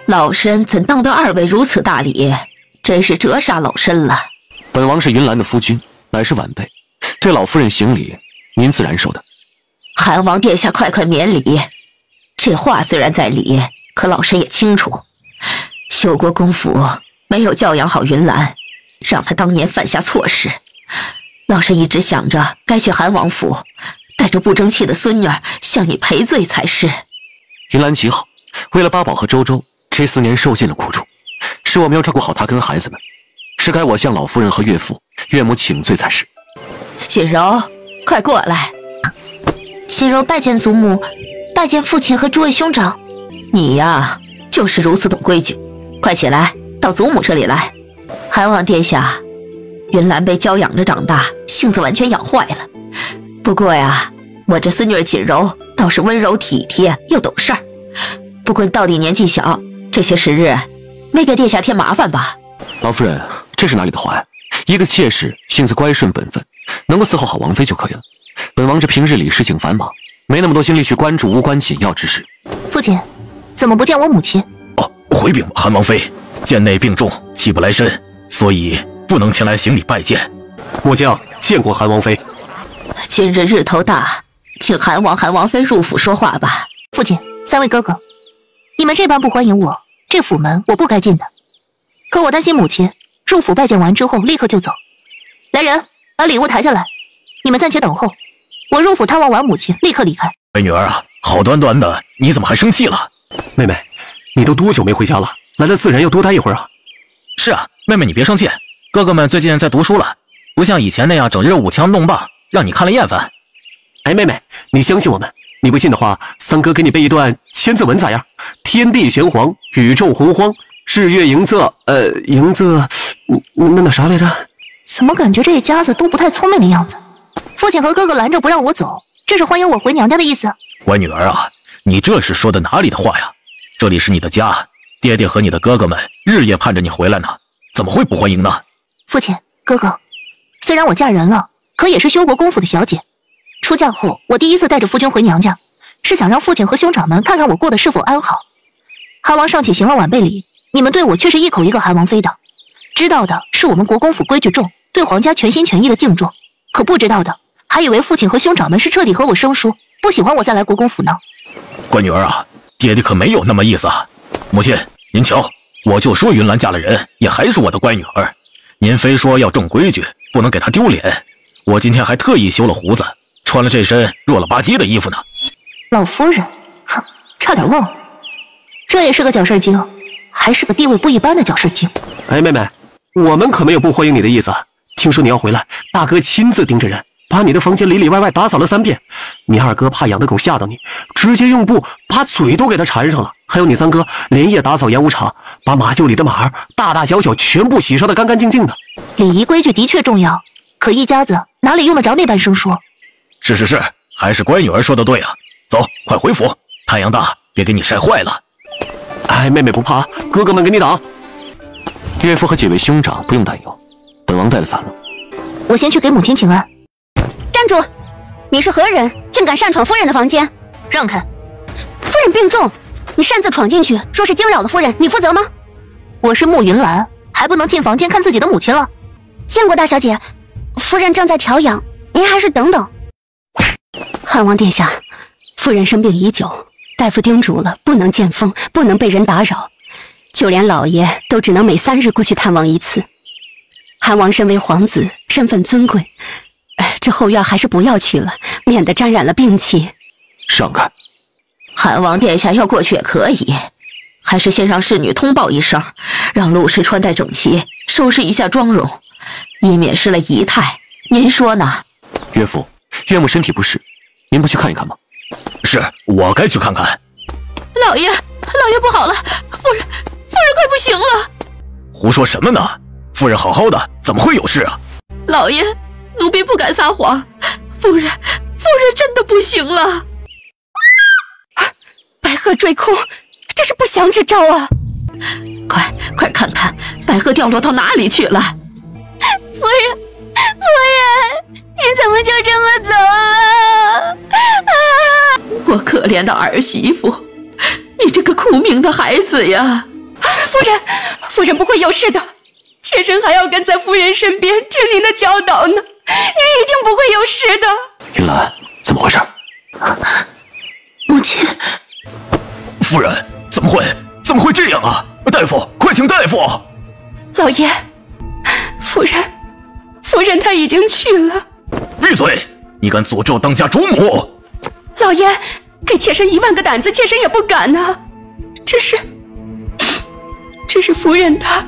老身怎当得二位如此大礼？真是折煞老身了。本王是云兰的夫君，乃是晚辈，对老夫人行礼，您自然受的。韩王殿下，快免礼。这话虽然在理，可老身也清楚，修国公府没有教养好云兰，让她当年犯下错事。老身一直想着该去韩王府，带着不争气的孙女儿向你赔罪才是。云兰极好，为了八宝和周周，这4年受尽了苦楚，是我没有照顾好她跟孩子们，是该我向老夫人和岳父、岳母请罪才是。锦柔，快过来。锦柔拜见祖母，拜见父亲和诸位兄长。你呀，就是如此懂规矩。快起来，到祖母这里来。韩王殿下，云兰被娇养着长大，性子完全养坏了。不过呀，我这孙女锦柔倒是温柔体贴又懂事儿。不过到底年纪小，这些时日没给殿下添麻烦吧？老夫人，这是哪里的话呀？一个妾室性子乖顺本分，能够伺候好王妃就可以了。本王这平日里事情繁忙，没那么多精力去关注无关紧要之事。父亲，怎么不见我母亲？回禀韩王妃，贱内病重，起不来身，所以不能前来行礼拜见。末将见过韩王妃。今日日头大，请韩王、韩王妃入府说话吧。父亲，3位哥哥，你们这般不欢迎我，这府门我不该进的。可我担心母亲入府拜见完之后立刻就走。来人，把礼物抬下来。你们暂且等候，我入府探望完母亲，立刻离开。乖女儿啊，好端端的，你怎么还生气了？妹妹，你都多久没回家了？来了自然要多待一会儿啊。是啊，妹妹你别生气，哥哥们最近在读书了，不像以前那样整日舞枪弄棒，让你看了厌烦。哎，妹妹，你相信我们，你不信的话，三哥给你背一段千字文咋样？天地玄黄，宇宙洪荒，日月盈仄，那啥来着？怎么感觉这一家子都不太聪明的样子？父亲和哥哥拦着不让我走，这是欢迎我回娘家的意思？乖女儿啊，你这是说的哪里的话呀？这里是你的家，爹爹和你的哥哥们日夜盼着你回来呢，怎么会不欢迎呢？父亲，哥哥，虽然我嫁人了，可也是修国公府的小姐。出嫁后，我第一次带着夫君回娘家，是想让父亲和兄长们看看我过得是否安好。韩王尚且行了晚辈礼，你们对我却是一口一个韩王妃的。知道的是我们国公府规矩重，对皇家全心全意的敬重，可不知道的还以为父亲和兄长们是彻底和我生疏，不喜欢我再来国公府呢。乖女儿啊，爹爹可没有那么意思啊。母亲，您瞧，我就说云兰嫁了人，也还是我的乖女儿。您非说要重规矩，不能给她丢脸。我今天还特意修了胡子，穿了这身弱了吧唧的衣服呢。老夫人，哼，差点忘了，这也是个搅事精，还是个地位不一般的搅事精。哎，妹妹，我们可没有不欢迎你的意思。听说你要回来，大哥亲自盯着人，把你的房间里里外外打扫了3遍。你二哥怕养的狗吓到你，直接用布把嘴都给他缠上了。还有你三哥连夜打扫演武场，把马厩里的马儿大大小小全部洗刷得干干净净的。礼仪规矩的确重要，可一家子哪里用得着那般生疏？是，还是乖女儿说的对啊。走，快回府，太阳大，别给你晒坏了。哎，妹妹不怕，哥哥们给你挡。岳父和几位兄长不用担忧，本王带了伞了。我先去给母亲请安。站住！你是何人，竟敢擅闯夫人的房间？让开！夫人病重，你擅自闯进去，说是惊扰了夫人，你负责吗？我是慕云兰，还不能进房间看自己的母亲了。见过大小姐，夫人正在调养，您还是等等。汉王殿下，夫人生病已久，大夫叮嘱了，不能见风，不能被人打扰，就连老爷都只能每3日过去探望一次。韩王身为皇子，身份尊贵，这后院还是不要去了，免得沾染了病气。让开！韩王殿下要过去也可以，还是先让侍女通报一声，让陆氏穿戴整齐，收拾一下妆容，以免失了仪态。您说呢？岳父、岳母身体不适，您不去看一看吗？是，我该去看看。老爷不好了，夫人快不行了！胡说什么呢？夫人好好的，怎么会有事啊？老爷，奴婢不敢撒谎，夫人真的不行了。白鹤坠空，这是不祥之兆啊！快看看，百合掉落到哪里去了？夫人，你怎么就这么走了？我可怜的儿媳妇，你这个苦命的孩子呀！夫人不会有事的，妾身还要跟在夫人身边听您的教导呢，您一定不会有事的。云兰，怎么回事？母亲，夫人，怎么会这样啊？大夫，快请大夫！老爷，夫人她已经去了。闭嘴！你敢诅咒当家主母？老爷，给妾身1万个胆子，妾身也不敢呢。只是夫人她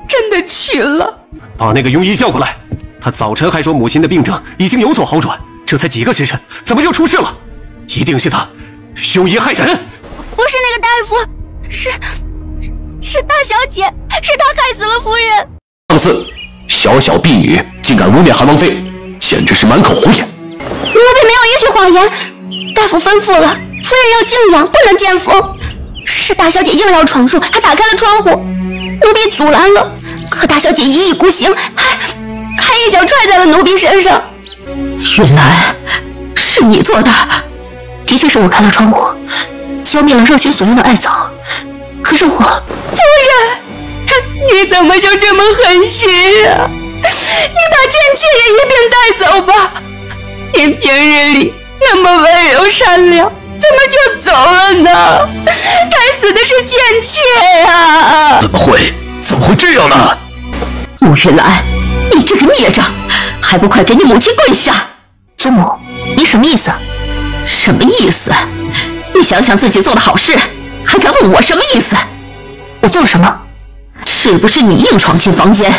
真的去了。把那个庸医叫过来。他早晨还说母亲的病症已经有所好转，这才几个时辰，怎么就出事了？一定是他庸医害人。不是那个大夫，是大小姐，是她害死了夫人。放肆！小小婢女竟敢污蔑韩王妃，简直是满口胡言。奴婢没有一句谎言，大夫吩咐了，夫人要静养，不能见风。是大小姐硬要闯入，还打开了窗户，奴婢阻拦了，可大小姐一意孤行，还一脚踹在了奴婢身上。原来是你做的。的确是我开了窗户，浇灭了热熏所用的艾草。可是我，夫人，你怎么就这么狠心啊？你把贱妾也一并带走吧。您平日里那么温柔善良，怎么就走了呢？该死的是贱妾呀！怎么会这样呢？穆云兰，你这个孽障，还不快给你母亲跪下！祖母，你什么意思？什么意思？你想想自己做的好事，还敢问我什么意思？我做了什么？是不是你硬闯进房间？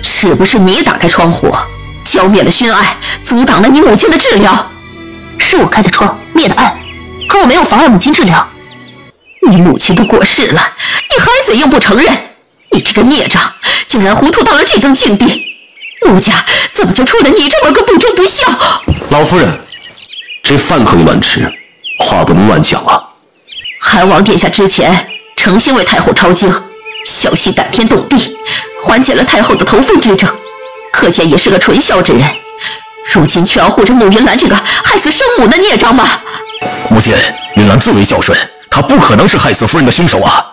是不是你打开窗户，浇灭了熏艾，阻挡了你母亲的治疗？是我开的窗，灭的艾，可我没有妨碍母亲治疗。你母亲都过世了，你还嘴硬不承认？你这个孽障，竟然糊涂到了这种境地！穆家怎么就出了你这么个不忠不孝？老夫人，这饭可以乱吃，话不能乱讲啊。韩王殿下之前诚心为太后抄经，小溪感天动地，缓解了太后的头风之症，可见也是个纯孝之人。如今却要护着穆云兰这个害死生母的孽障吗？母亲，云兰最为孝顺，她不可能是害死夫人的凶手啊！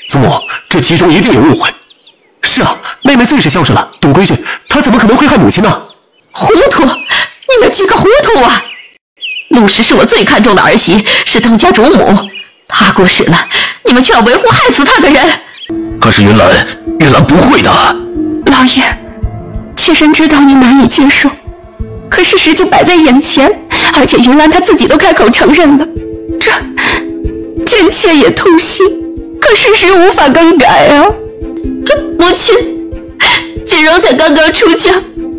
祖母，这其中一定有误会。是啊，妹妹最是孝顺了，懂规矩，她怎么可能会害母亲呢？糊涂！你们几个糊涂啊！陆氏是我最看重的儿媳，是当家主母，她过世了，你们却要维护害死她的人。可是云兰不会的。老爷，妾身知道你难以接受，可事实就摆在眼前，而且云兰她自己都开口承认了，这贱妾也痛心，可事实无法更改啊。母亲，锦荣才刚刚出嫁，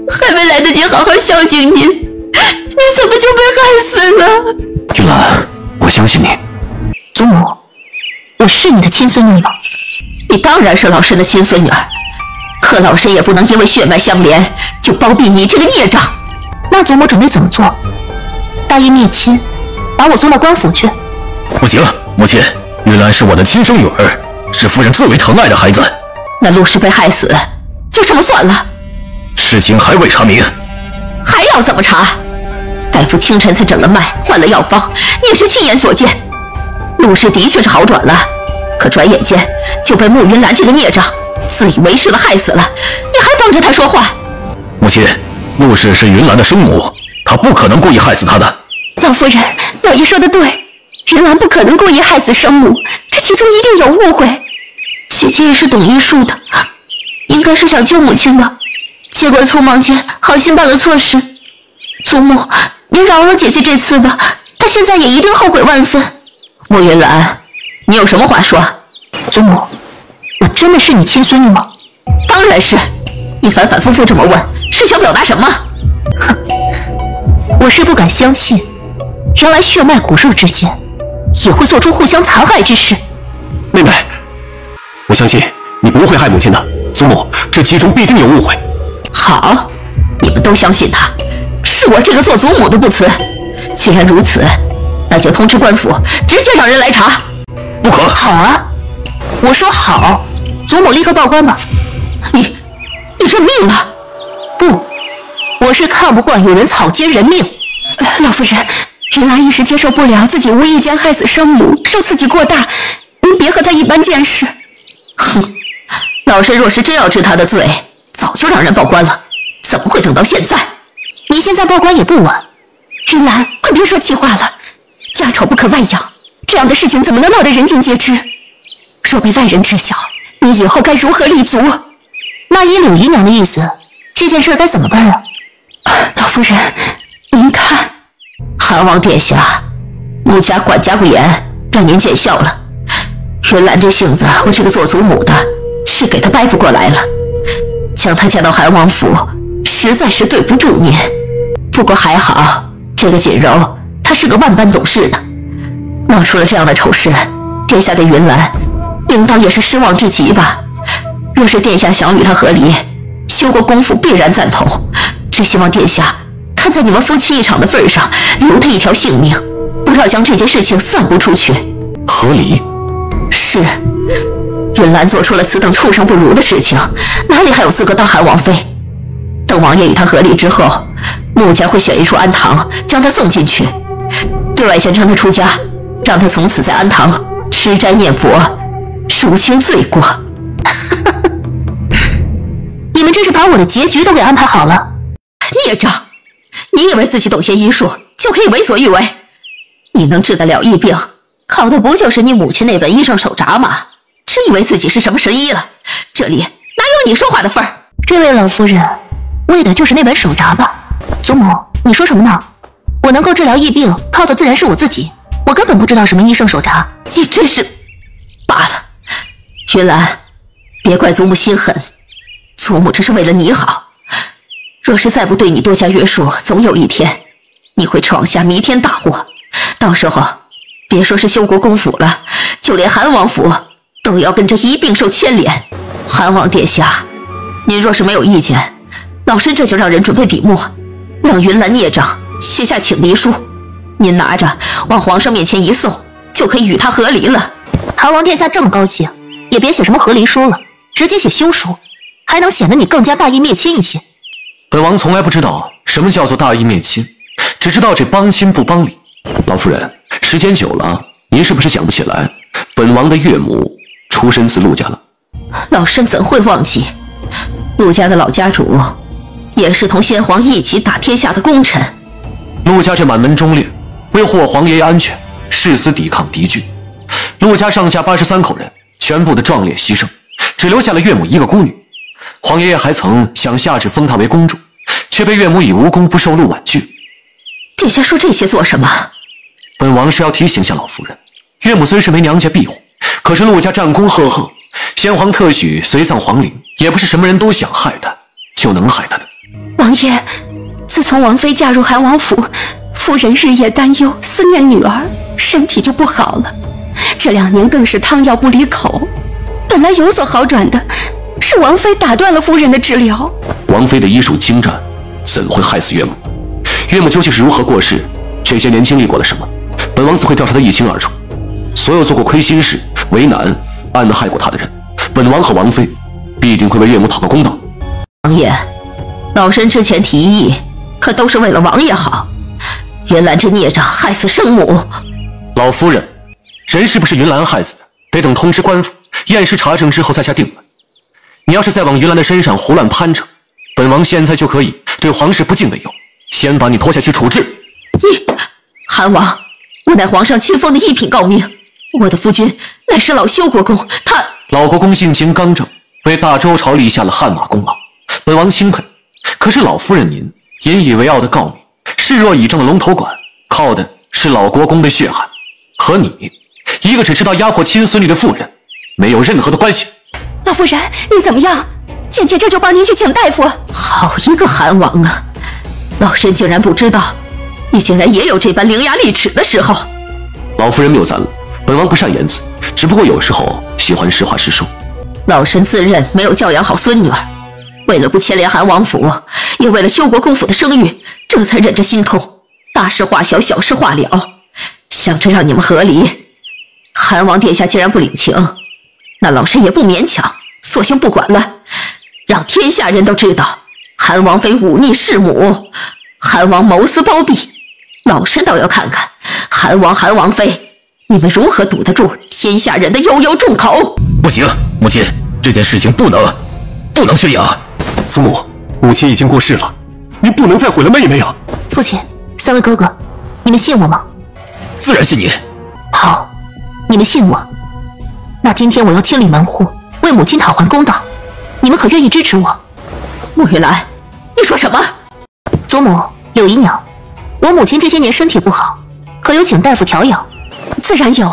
还没来得及好好孝敬您，你怎么就被害死呢？云兰，我相信你。祖母，我是你的亲孙女吗？你当然是老身的亲孙女儿，可老身也不能因为血脉相连就包庇你这个孽障。那祖母准备怎么做？大义灭亲，把我送到官府去？不行，母亲，云兰是我的亲生女儿，是夫人最为疼爱的孩子。那陆氏被害死，就这么算了？事情还未查明，还要怎么查？大夫清晨才诊了脉，换了药方，你也是亲眼所见。陆氏的确是好转了，可转眼间就被穆云兰这个孽障自以为是的害死了，你还帮着他说话？母亲，陆氏是云兰的生母，她不可能故意害死她的。老夫人，老爷说的对，云兰不可能故意害死生母，这其中一定有误会。姐姐也是懂医术的，应该是想救母亲吧，结果匆忙间好心办了错事。祖母，您饶了姐姐这次吧，她现在也一定后悔万分。穆云兰，你有什么话说？祖母，我真的是你亲孙女吗？当然是，你反反复复这么问，是想表达什么？哼，我是不敢相信，原来血脉骨肉之间也会做出互相残害之事。妹妹，我相信你不会害母亲的。祖母，这其中必定有误会。好，你们都相信他，是我这个做祖母的不辞。既然如此，那就通知官府，直接让人来查。不可！好啊，我说好，祖母立刻报官吧。你认命了？不，我是看不惯有人草菅人命。老夫人，云兰一时接受不了自己无意间害死生母，受刺激过大，您别和她一般见识。哼，老身若是真要治他的罪，早就让人报官了，怎么会等到现在？你现在报官也不晚。云兰，快别说气话了，家丑不可外扬，这样的事情怎么能闹得人尽皆知？若被外人知晓，你以后该如何立足？那依柳姨娘的意思，这件事该怎么办啊？老夫人，您看，韩王殿下，穆家管家不严，让您见笑了。云兰这性子，我这个做祖母的是给她掰不过来了，将她嫁到韩王府，实在是对不住您。不过还好，这个锦柔她是个万般懂事的，闹出了这样的丑事，殿下对云兰应当也是失望至极吧。若是殿下想与她和离，修国公府必然赞同，只希望殿下看在你们夫妻一场的份上，留她一条性命，不要将这件事情散布出去。和离？是，云兰做出了此等畜生不如的事情，哪里还有资格当韩王妃？等王爷与她和离之后，穆家会选一处安堂，将她送进去，对外宣称她出家，让她从此在安堂吃斋念佛，赎清罪过。你们这是把我的结局都给安排好了？孽障！你以为自己懂些医术就可以为所欲为？你能治得了疫病，靠的不就是你母亲那本医圣手札吗？真以为自己是什么神医了？这里哪有你说话的份儿？这位老夫人，为的就是那本手札吧？祖母，你说什么呢？我能够治疗疫病，靠的自然是我自己，我根本不知道什么医圣手札。你真是罢了，云兰，别怪祖母心狠，祖母这是为了你好。若是再不对你多加约束，总有一天你会闯下弥天大祸，到时候别说是修国公府了，就连韩王府都要跟着一并受牵连。韩王殿下，您若是没有意见，老身这就让人准备笔墨，让云兰孽障写下请离书，您拿着往皇上面前一送，就可以与他和离了。韩王殿下这么高兴，也别写什么和离书了，直接写休书，还能显得你更加大义灭亲一些。本王从来不知道什么叫做大义灭亲，只知道这帮亲不帮理。老夫人，时间久了，您是不是想不起来，本王的岳母出身自陆家了？老身怎会忘记？陆家的老家主，也是同先皇一起打天下的功臣。陆家这满门忠烈，为护我皇爷爷安全，誓死抵抗敌军。陆家上下83口人，全部的壮烈牺牲，只留下了岳母一个孤女。皇爷爷还曾想下旨封她为公主，却被岳母以无功不受禄婉拒。殿下说这些做什么？本王是要提醒下老夫人，岳母虽是没娘家庇护，可是陆家战功赫赫，先皇特许随葬皇陵，也不是什么人都想害她就能害她的。王爷，自从王妃嫁入韩王府，夫人日夜担忧，思念女儿，身体就不好了。这2年更是汤药不离口，本来有所好转的，是王妃打断了夫人的治疗。王妃的医术精湛，怎会害死岳母？岳母究竟是如何过世？这些年经历过了什么？本王自会调查得一清二楚。所有做过亏心事、为难、暗害过她的人，本王和王妃必定会为岳母讨个公道。王爷，老身之前提议，可都是为了王爷好。云兰这孽障害死生母，老夫人，人是不是云兰害死的，得等通知官府验尸查证之后再下定论。你要是再往云兰的身上胡乱攀扯，本王现在就可以对皇室不敬为由，先把你拖下去处置。韩王，我乃皇上亲封的一品诰命，我的夫君乃是老修国公，他老国公性情刚正，为大周朝立下了汗马功劳，本王钦佩。可是老夫人您引以为傲的诰命，视若倚仗的龙头馆，靠的是老国公的血汗，和你一个只知道压迫亲孙女的妇人没有任何的关系。老夫人，您怎么样？贱妾这就帮您去请大夫。好一个韩王啊！老身竟然不知道，你竟然也有这般伶牙俐齿的时候。老夫人谬赞了，本王不善言辞，只不过有时候喜欢实话实说。老身自认没有教养好孙女儿，为了不牵连韩王府，也为了修国公府的声誉，这才忍着心痛，大事化小，小事化了，想着让你们和离。韩王殿下既然不领情，那老身也不勉强，索性不管了，让天下人都知道韩王妃忤逆弑母，韩王谋私包庇。老身倒要看看韩王、韩王妃，你们如何堵得住天下人的悠悠众口。不行，母亲，这件事情不能宣扬。祖母，母亲已经过世了，您不能再毁了妹妹啊！父亲，三位哥哥，你们信我吗？自然信你。好，你们信我，那今天我要清理门户，为母亲讨还公道，你们可愿意支持我？穆玉兰，你说什么？祖母，柳姨娘，我母亲这些年身体不好，可有请大夫调养？自然有。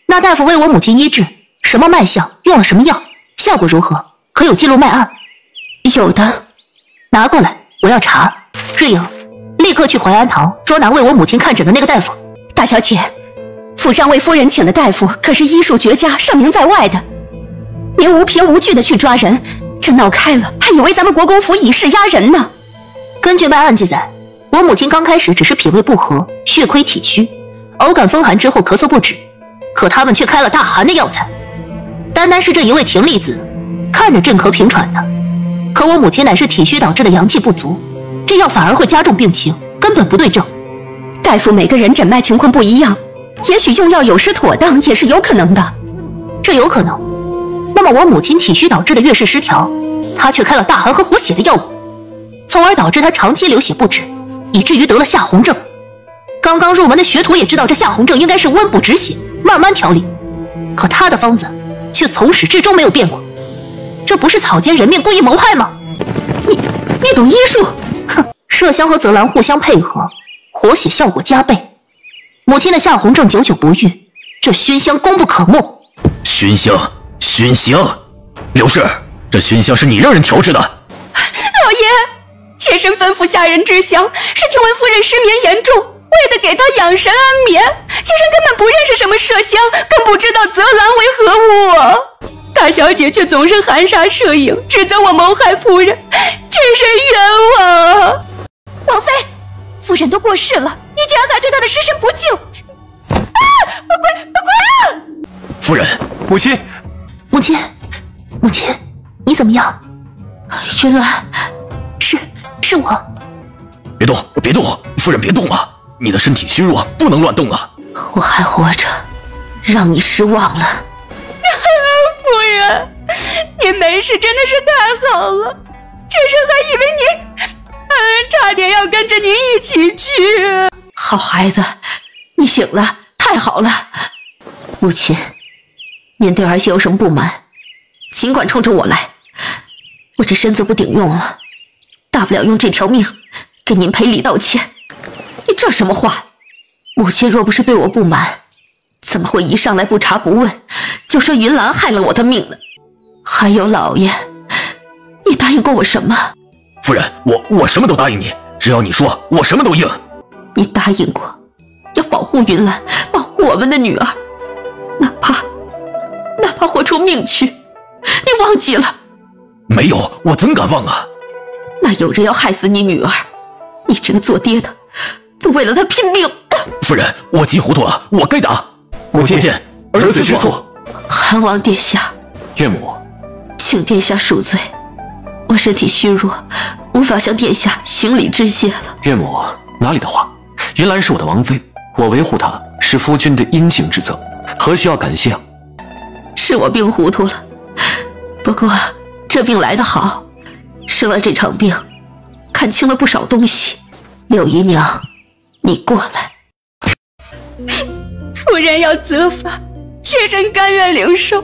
那大夫为我母亲医治，什么脉象，用了什么药，效果如何？可有记录脉案？有的。拿过来，我要查。瑞颖，立刻去淮安堂捉拿为我母亲看诊的那个大夫。大小姐，府上为夫人请的大夫可是医术绝佳、声名在外的，您无凭无据的去抓人，这闹开了，还以为咱们国公府以势压人呢。根据脉案记载，我母亲刚开始只是脾胃不和，血亏体虚，偶感风寒之后咳嗽不止，可他们却开了大寒的药材。单单是这一位田丽子，看着镇咳平喘的，可我母亲乃是体虚导致的阳气不足，这药反而会加重病情，根本不对症。大夫每个人诊脉情况不一样，也许用药有失妥当也是有可能的。这有可能。那么我母亲体虚导致的月事失调，她却开了大寒和活血的药物，从而导致她长期流血不止，以至于得了夏红症。刚刚入门的学徒也知道这夏红症应该是温补止血，慢慢调理，可她的方子却从始至终没有变过。这不是草菅人命、故意谋害吗？你懂医术？哼，麝香和泽兰互相配合，活血效果加倍。母亲的夏红症久久不愈，这熏香功不可没。熏香，刘氏，这熏香是你让人调制的。老爷，妾身吩咐下人制香，是听闻夫人失眠严重，为的给她养神安眠。妾身根本不认识什么麝香，更不知道泽兰为何物。大小姐却总是含沙射影，指责我谋害夫人，妾身冤枉啊！王妃，夫人都过世了，你竟然还对她的尸身不敬！滚！夫人，母亲，你怎么样？原来是我。别动，夫人别动啊！你的身体虚弱，不能乱动啊！我还活着，让你失望了。夫人，您没事真的是太好了，妾身还以为您差点要跟着您一起去。好孩子，你醒了，太好了。母亲，您对儿媳有什么不满，尽管冲着我来，我这身子不顶用了，大不了用这条命给您赔礼道歉。你这什么话？母亲若不是对我不满，怎么会一上来不查不问就说云兰害了我的命呢？还有老爷，你答应过我什么？夫人，我什么都答应你，只要你说，我什么都应。你答应过要保护云兰，保护我们的女儿，哪怕活出命去，你忘记了？没有，我怎敢忘啊！那有人要害死你女儿，你这个做爹的不为了她拼命？夫人，我急糊涂了，我该打。母亲，儿子知错。韩王殿下，岳母，请殿下恕罪，我身体虚弱，无法向殿下行礼致谢了。岳母，哪里的话？云兰是我的王妃，我维护她是夫君的应尽之责，何须要感谢啊？是我病糊涂了，不过这病来得好，生了这场病，看清了不少东西。柳姨娘，你过来。夫人要责罚，妾身甘愿领受，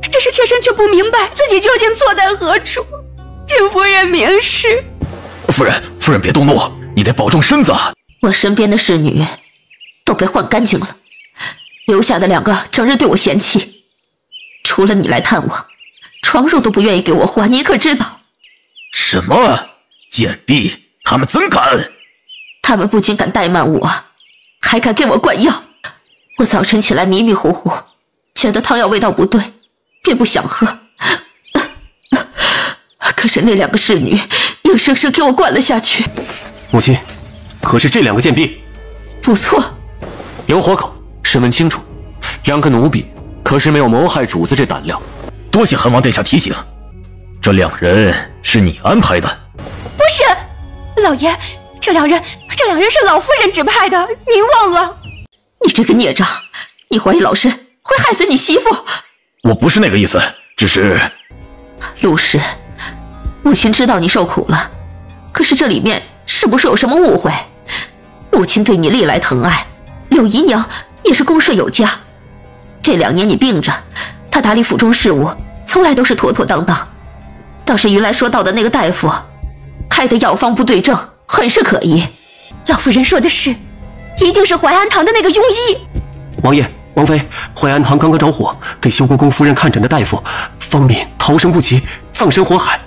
只是妾身却不明白自己究竟错在何处，请夫人明示。夫人别动怒，你得保重身子啊！我身边的侍女都被换干净了，留下的2个整日对我嫌弃，除了你来探望，床褥都不愿意给我换，你可知道？什么贱婢，他们怎敢？他们不仅敢怠慢我，还敢给我灌药。我早晨起来迷迷糊糊，觉得汤药味道不对，便不想喝。可是那2个侍女硬生生给我灌了下去。母亲，可是这2个贱婢？不错。留活口，审问清楚。2个奴婢可是没有谋害主子这胆量。多谢韩王殿下提醒，这2人是你安排的？不是，老爷，这两人是老夫人指派的，您忘了？你这个孽障，你怀疑老身会害死你媳妇？我不是那个意思，只是……陆氏，母亲知道你受苦了，可是这里面是不是有什么误会？母亲对你历来疼爱，柳姨娘也是恭顺有加。这2年你病着，她打理府中事务从来都是妥妥当当。倒是云来说到的那个大夫，开的药方不对症，很是可疑。老夫人说的是，一定是淮安堂的那个庸医。王爷、王妃，淮安堂刚刚着火，给休国公夫人看诊的大夫方敏逃生不及，放身火海，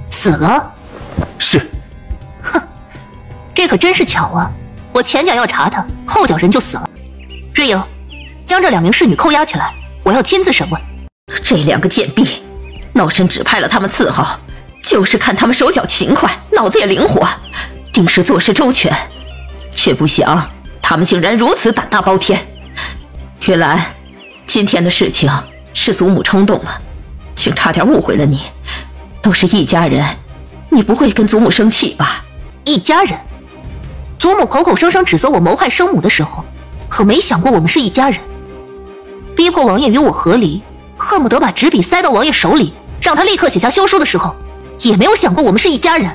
死了。是。哼，这可真是巧啊！我前脚要查他，后脚人就死了。瑞英，将这2名侍女扣押起来，我要亲自审问。这2个贱婢，老身指派了他们伺候，就是看他们手脚勤快，脑子也灵活，定是做事周全。却不想他们竟然如此胆大包天。月兰，今天的事情是祖母冲动了，竟差点误会了你。都是一家人，你不会跟祖母生气吧？一家人？祖母口口声声指责我谋害生母的时候，可没想过我们是一家人。逼迫王爷与我和离，恨不得把纸笔塞到王爷手里，让他立刻写下休书的时候，也没有想过我们是一家人。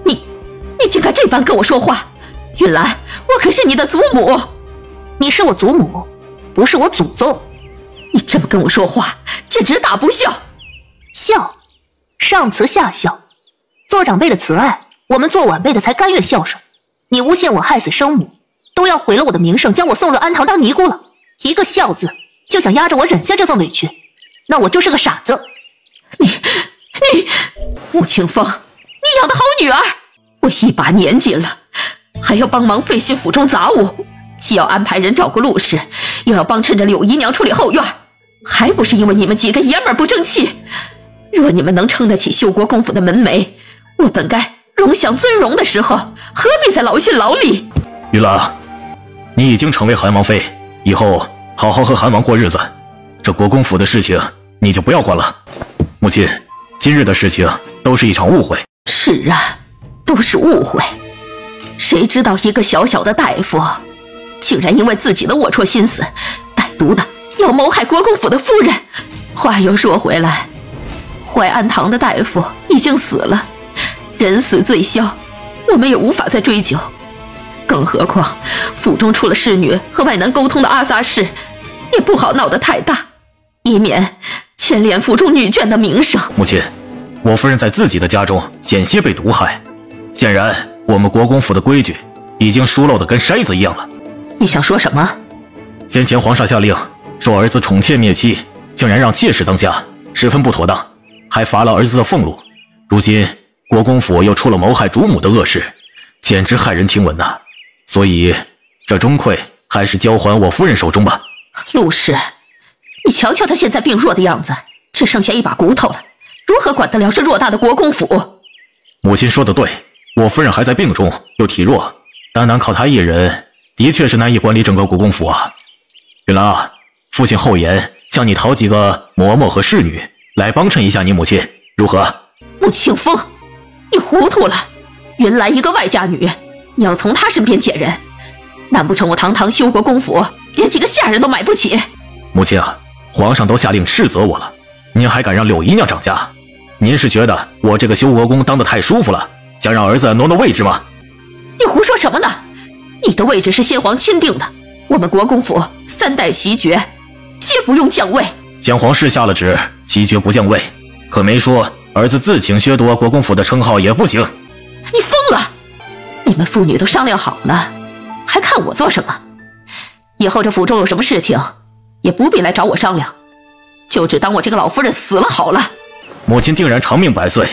你竟敢这般跟我说话！云兰，我可是你的祖母。你是我祖母，不是我祖宗。你这么跟我说话，简直大不孝。孝，上慈下孝，做长辈的慈爱，我们做晚辈的才甘愿孝顺。你诬陷我害死生母，都要毁了我的名声，将我送入安堂当尼姑了。一个孝字，就想压着我忍下这份委屈，那我就是个傻子。你，穆清风，你养的好女儿，我一把年纪了，还要帮忙费心府中杂务，既要安排人照顾陆氏，又要帮衬着柳姨娘处理后院，还不是因为你们几个爷们儿不争气？若你们能撑得起休国公府的门楣，我本该荣享尊荣的时候，何必再劳心劳力？玉兰，你已经成为韩王妃，以后好好和韩王过日子。这国公府的事情你就不要管了。母亲，今日的事情都是一场误会。是啊，都是误会。谁知道一个小小的大夫，竟然因为自己的龌龊心思，歹毒的要谋害国公府的夫人。话又说回来，淮安堂的大夫已经死了，人死罪消，我们也无法再追究。更何况府中出了侍女和外男沟通的阿杂事，也不好闹得太大，以免牵连府中女眷的名声。母亲，我夫人在自己的家中险些被毒害，显然我们国公府的规矩已经疏漏得跟筛子一样了。你想说什么？先前皇上下令说儿子宠妾灭妻，竟然让妾室当家，十分不妥当，还罚了儿子的俸禄。如今国公府又出了谋害主母的恶事，简直骇人听闻呐！所以这钟馗还是交还我夫人手中吧。陆氏，你瞧瞧他现在病弱的样子，只剩下一把骨头了，如何管得了这偌大的国公府？母亲说得对，我夫人还在病中，又体弱，单单靠她一人，的确是难以管理整个国公府啊。云兰啊，父亲厚颜，叫你讨几个嬷嬷和侍女来帮衬一下你母亲，如何？穆庆风，你糊涂了！云兰一个外嫁女，你要从她身边捡人，难不成我堂堂休国公府连几个下人都买不起？母亲啊，皇上都下令斥责我了，您还敢让柳姨娘掌家？您是觉得我这个休国公当得太舒服了，想让儿子挪挪位置吗？你胡说什么呢？你的位置是先皇钦定的，我们国公府3代袭爵，皆不用降位。将皇是下了旨，袭爵不降位，可没说儿子自请削夺国公府的称号也不行。你疯了！你们父女都商量好了，还看我做什么？以后这府中有什么事情，也不必来找我商量，就只当我这个老夫人死了好了。母亲定然长命百岁，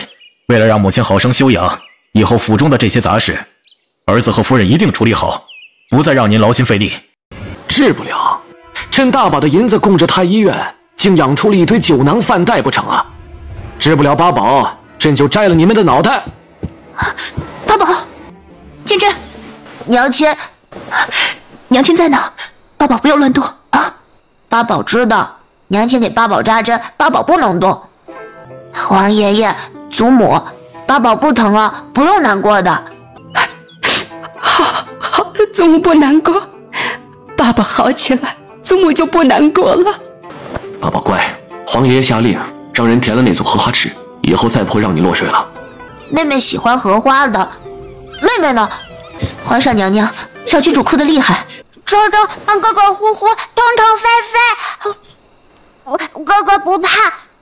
为了让母亲好生休养，以后府中的这些杂事，儿子和夫人一定处理好，不再让您劳心费力。治不了，朕大把的银子供着太医院，竟养出了一堆酒囊饭袋不成啊？治不了八宝，朕就摘了你们的脑袋。八宝，金针，娘亲，娘亲在哪？八宝不要乱动啊！八宝知道，娘亲给八宝扎针，八宝不能动。皇爷爷、祖母，八宝不疼啊，不用难过的。好，祖母不难过，爸爸好起来，祖母就不难过了。八宝乖，皇爷爷下令让人填了那座荷花池，以后再不会让你落水了。妹妹喜欢荷花的，妹妹呢？皇上娘娘，小郡主哭得厉害。周周让哥哥呼呼，痛痛飞飞。哥哥不怕，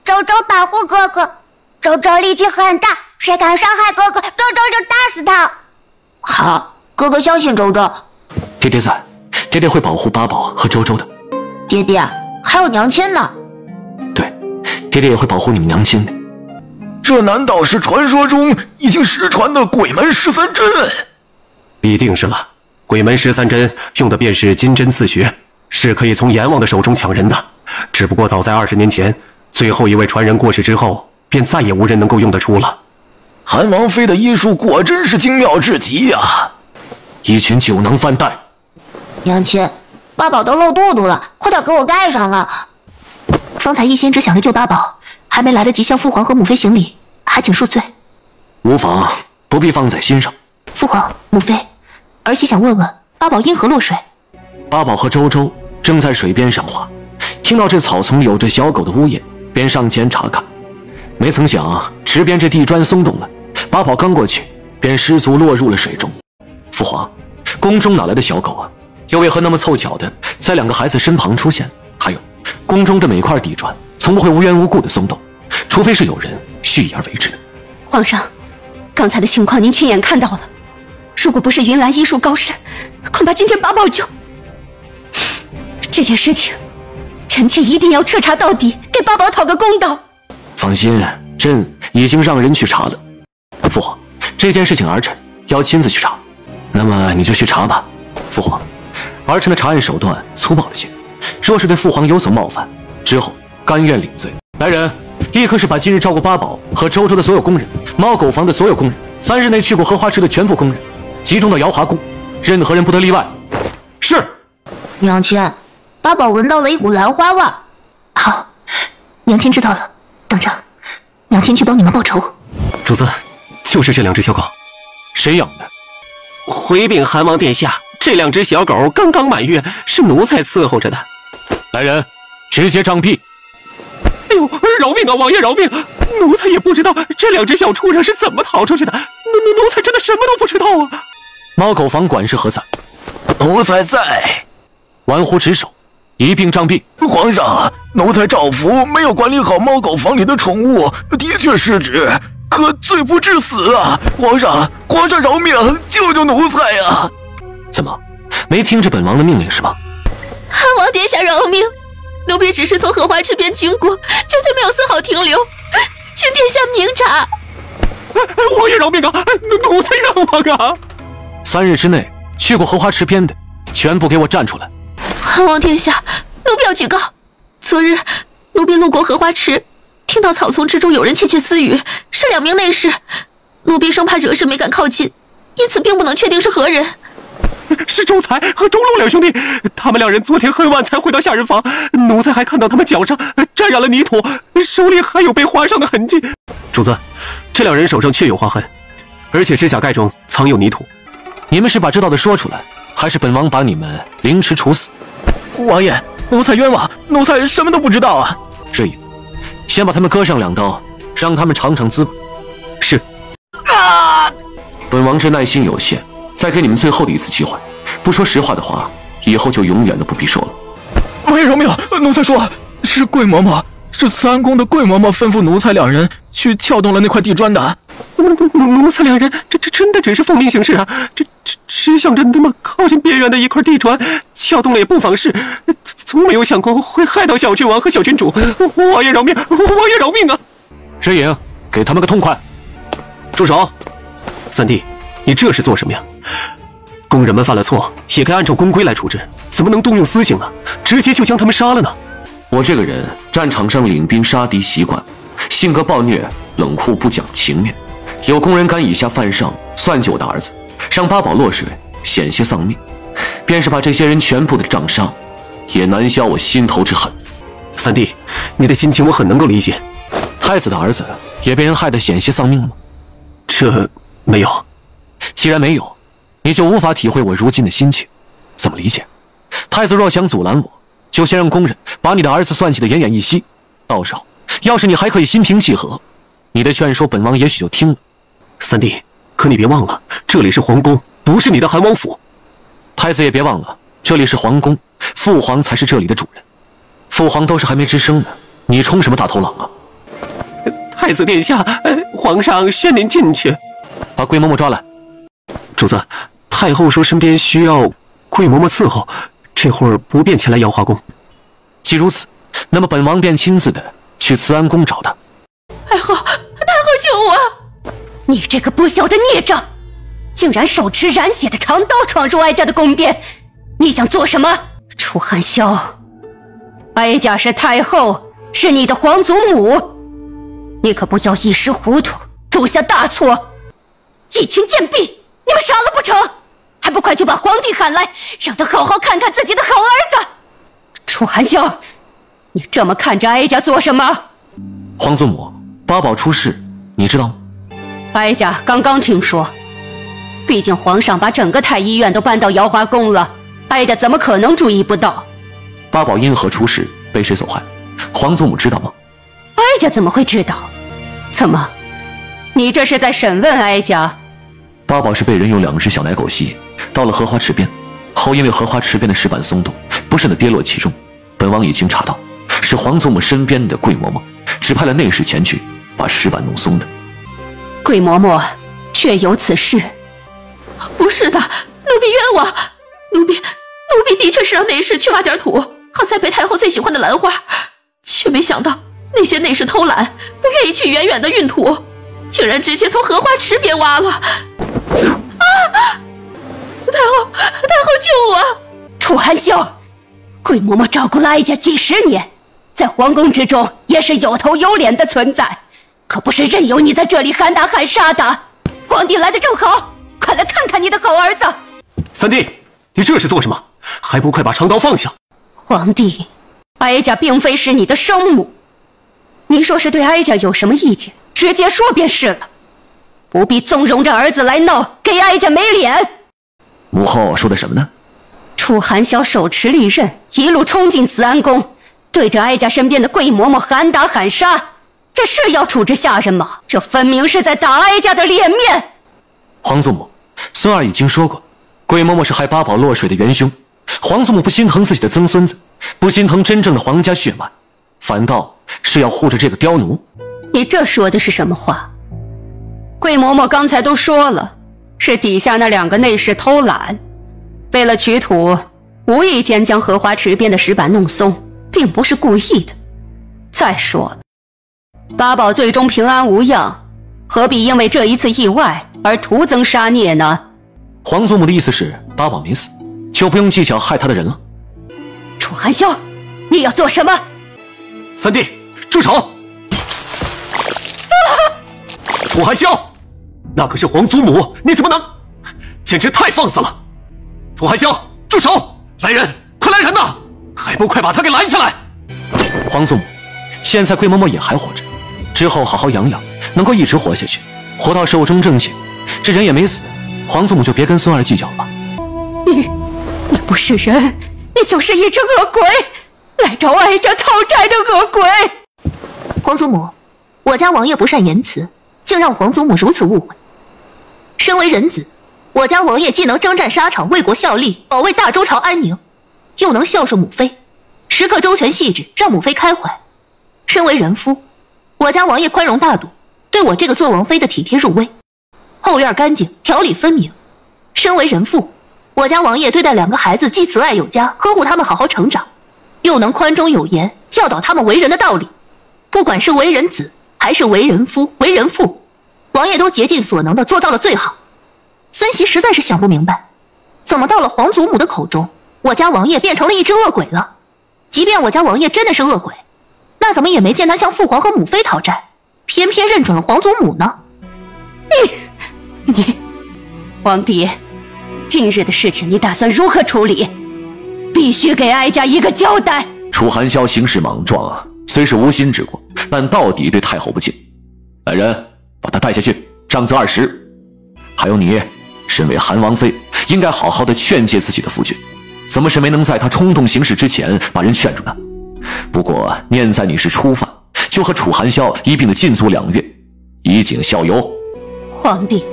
周周保护哥哥。周周力气很大，谁敢伤害哥哥，周周就打死他。好，哥哥相信周周。爹爹在，爹爹会保护八宝和周周的。爹爹，还有娘亲呢。对，爹爹也会保护你们娘亲的。这难道是传说中已经失传的鬼门13针？必定是了。鬼门13针用的便是金针刺穴，是可以从阎王的手中抢人的。只不过早在20年前，最后一位传人过世之后，便再也无人能够用得出了。韩王妃的医术果真是精妙至极呀！一群酒囊饭袋。娘亲，八宝都漏肚肚了，快点给我盖上啊！方才一心只想着救八宝，还没来得及向父皇和母妃行礼，还请恕罪。无妨，不必放在心上。父皇、母妃，儿媳想问问八宝因何落水？八宝和周周正在水边赏花，听到这草丛里有着小狗的呜咽，便上前查看。没曾想池边这地砖松动了，八宝刚过去，便失足落入了水中。父皇，宫中哪来的小狗啊？又为何那么凑巧的在2个孩子身旁出现？还有，宫中的每块地砖从不会无缘无故的松动，除非是有人蓄意而为之的。皇上，刚才的情况您亲眼看到了，如果不是云岚医术高深，恐怕今天八宝就……这件事情，臣妾一定要彻查到底，给八宝讨个公道。放心，朕已经让人去查了。父皇，这件事情儿臣要亲自去查，那么你就去查吧。父皇，儿臣的查案手段粗暴了些，若是对父皇有所冒犯，之后甘愿领罪。来人，立刻是把今日照顾八宝和周周的所有工人，猫狗房的所有工人，3日内去过荷花池的全部工人，集中到瑶华宫，任何人不得例外。是。娘亲，八宝闻到了一股兰花味。好，娘亲知道了。等着，娘亲去帮你们报仇。主子，就是这2只小狗。谁养的？回禀韩王殿下，这2只小狗刚刚满月，是奴才伺候着的。来人，直接杖毙！哎呦，饶命啊，王爷饶命！奴才也不知道这2只小畜生是怎么逃出去的，奴才真的什么都不知道啊！猫狗房管事何在？奴才在。玩忽职守，一并杖毙。皇上，奴才赵福没有管理好猫狗房里的宠物，的确失职，可罪不至死啊！皇上饶命，救救奴才啊！怎么，没听着本王的命令是吗？韩王殿下饶命，奴婢只是从荷花池边经过，绝对没有丝毫停留，请殿下明察。王爷饶命啊！奴才让王啊！3日之内去过荷花池边的，全部给我站出来！韩王殿下，奴婢要举告。昨日奴婢路过荷花池，听到草丛之中有人窃窃私语，是2名内侍。奴婢生怕惹事，没敢靠近，因此并不能确定是何人。是周才和周禄2兄弟，他们2人昨天很晚才回到下人房，奴才还看到他们脚上沾染了泥土，手里还有被划伤的痕迹。主子，这2人手上确有划痕，而且指甲盖中藏有泥土。你们是把知道的说出来，还是本王把你们凌迟处死？王爷，奴才冤枉，奴才什么都不知道啊！这也，先把他们割上2刀，让他们尝尝滋味。是。本王这耐心有限，再给你们最后的一次机会，不说实话的话，以后就永远都不必说了。王爷饶命，奴才说是桂嬷嬷，是慈安宫的桂嬷嬷吩咐奴才2人去撬动了那块地砖的。奴才2人，这真的只是奉命行事啊！只想着那么靠近边缘的一块地砖，撬动了也不妨事，从没有想过会害到小郡王和小郡主。王爷饶命，王爷饶命啊！石影，给他们个痛快！住手！三弟，你这是做什么呀？工人们犯了错，也该按照公规来处置，怎么能动用私刑呢？直接就将他们杀了呢？我这个人战场上领兵杀敌习惯，性格暴虐，冷酷不讲情面。有工人敢以下犯上，算计我的儿子，让八宝落水，险些丧命，便是把这些人全部的杖杀，也难消我心头之恨。三弟，你的心情我很能够理解。太子的儿子也被人害得险些丧命了吗？这没有。既然没有，你就无法体会我如今的心情。怎么理解？太子若想阻拦我，就先让工人把你的儿子算计得奄奄一息。到时候，要是你还可以心平气和，你的劝说本王也许就听了。三弟，可你别忘了，这里是皇宫，不是你的韩王府。太子也别忘了，这里是皇宫，父皇才是这里的主人。父皇都是还没吱声呢，你冲什么大头狼啊？太子殿下，皇上宣您进去。把桂嬷嬷抓来。主子，太后说身边需要桂嬷嬷伺候，这会儿不便前来瑶华宫。既如此，那么本王便亲自的去慈安宫找她。太后救我！你这个不孝的孽障，竟然手持染血的长刀闯入哀家的宫殿，你想做什么？楚寒霄，哀家是太后，是你的皇祖母，你可不要一时糊涂铸下大错。一群贱婢，你们傻了不成？还不快去把皇帝喊来，让他好好看看自己的好儿子！楚寒霄，你这么看着哀家做什么？皇祖母，八宝出事，你知道吗？哀家刚刚听说，毕竟皇上把整个太医院都搬到瑶华宫了，哀家怎么可能注意不到？八宝因何出事，被谁所害？皇祖母知道吗？哀家怎么会知道？怎么，你这是在审问哀家？八宝是被人用2只小奶狗吸引，到了荷花池边，后因为荷花池边的石板松动，不慎的跌落其中。本王已经查到，是皇祖母身边的桂嬷嬷，指派了内侍前去把石板弄松的。桂嬷嬷确有此事？不是的，奴婢冤枉，奴婢的确是让内侍去挖点土，好栽培太后最喜欢的兰花，却没想到那些内侍偷懒，不愿意去远远的运土，竟然直接从荷花池边挖了。太后救我！楚寒霄，桂嬷嬷照顾了哀家几10年，在皇宫之中也是有头有脸的存在，可不是任由你在这里喊打喊杀的。皇帝来得正好，快来看看你的好儿子。三弟，你这是做什么？还不快把长刀放下！皇帝，哀家并非是你的生母，你若是对哀家有什么意见，直接说便是了，不必纵容着儿子来闹，给哀家没脸。母后说的什么呢？楚寒霄手持利刃，一路冲进慈安宫，对着哀家身边的桂嬷嬷喊打喊杀，这是要处置下人吗？这分明是在打哀家的脸面。皇祖母，孙儿已经说过，桂嬷嬷是害八宝落水的元凶。皇祖母不心疼自己的曾孙子，不心疼真正的皇家血脉，反倒是要护着这个刁奴。你这说的是什么话？桂嬷嬷刚才都说了，是底下那2个内侍偷懒，为了取土，无意间将荷花池边的石板弄松，并不是故意的。再说了，八宝最终平安无恙，何必因为这一次意外而徒增杀孽呢？皇祖母的意思是八宝没死，就不用计较害他的人了。楚寒霄，你要做什么？三弟，住手！楚寒霄，那可是皇祖母，你怎么能……简直太放肆了！楚寒霄，住手！来人，快来人呐！还不快把他给拦下来！皇祖母，现在桂嬷嬷也还活着，之后好好养养，能够一直活下去，活到寿终正寝，这人也没死，皇祖母就别跟孙儿计较了吧。你不是人，你就是一只恶鬼，来找哀家讨债的恶鬼！皇祖母，我家王爷不善言辞，竟让皇祖母如此误会。身为人子，我家王爷既能征战沙场，为国效力，保卫大周朝安宁，又能孝顺母妃，时刻周全细致，让母妃开怀。身为人夫，我家王爷宽容大度，对我这个做王妃的体贴入微，后院干净，条理分明。身为人父，我家王爷对待2个孩子既慈爱有加，呵护他们好好成长，又能宽中有严，教导他们为人的道理。不管是为人子，还是为人夫、为人父，王爷都竭尽所能的做到了最好。孙媳实在是想不明白，怎么到了皇祖母的口中，我家王爷变成了一只恶鬼了？即便我家王爷真的是恶鬼，那怎么也没见他向父皇和母妃讨债，偏偏认准了皇祖母呢？你，皇帝，今日的事情你打算如何处理？必须给哀家一个交代。楚寒霄行事莽撞，虽是无心之过，但到底对太后不敬。来人，把他带下去，杖责20。还有你，身为韩王妃，应该好好的劝诫自己的夫君，怎么是没能在他冲动行事之前把人劝住呢？不过念在你是初犯，就和楚寒霄一并的禁足2月，以儆效尤。皇帝，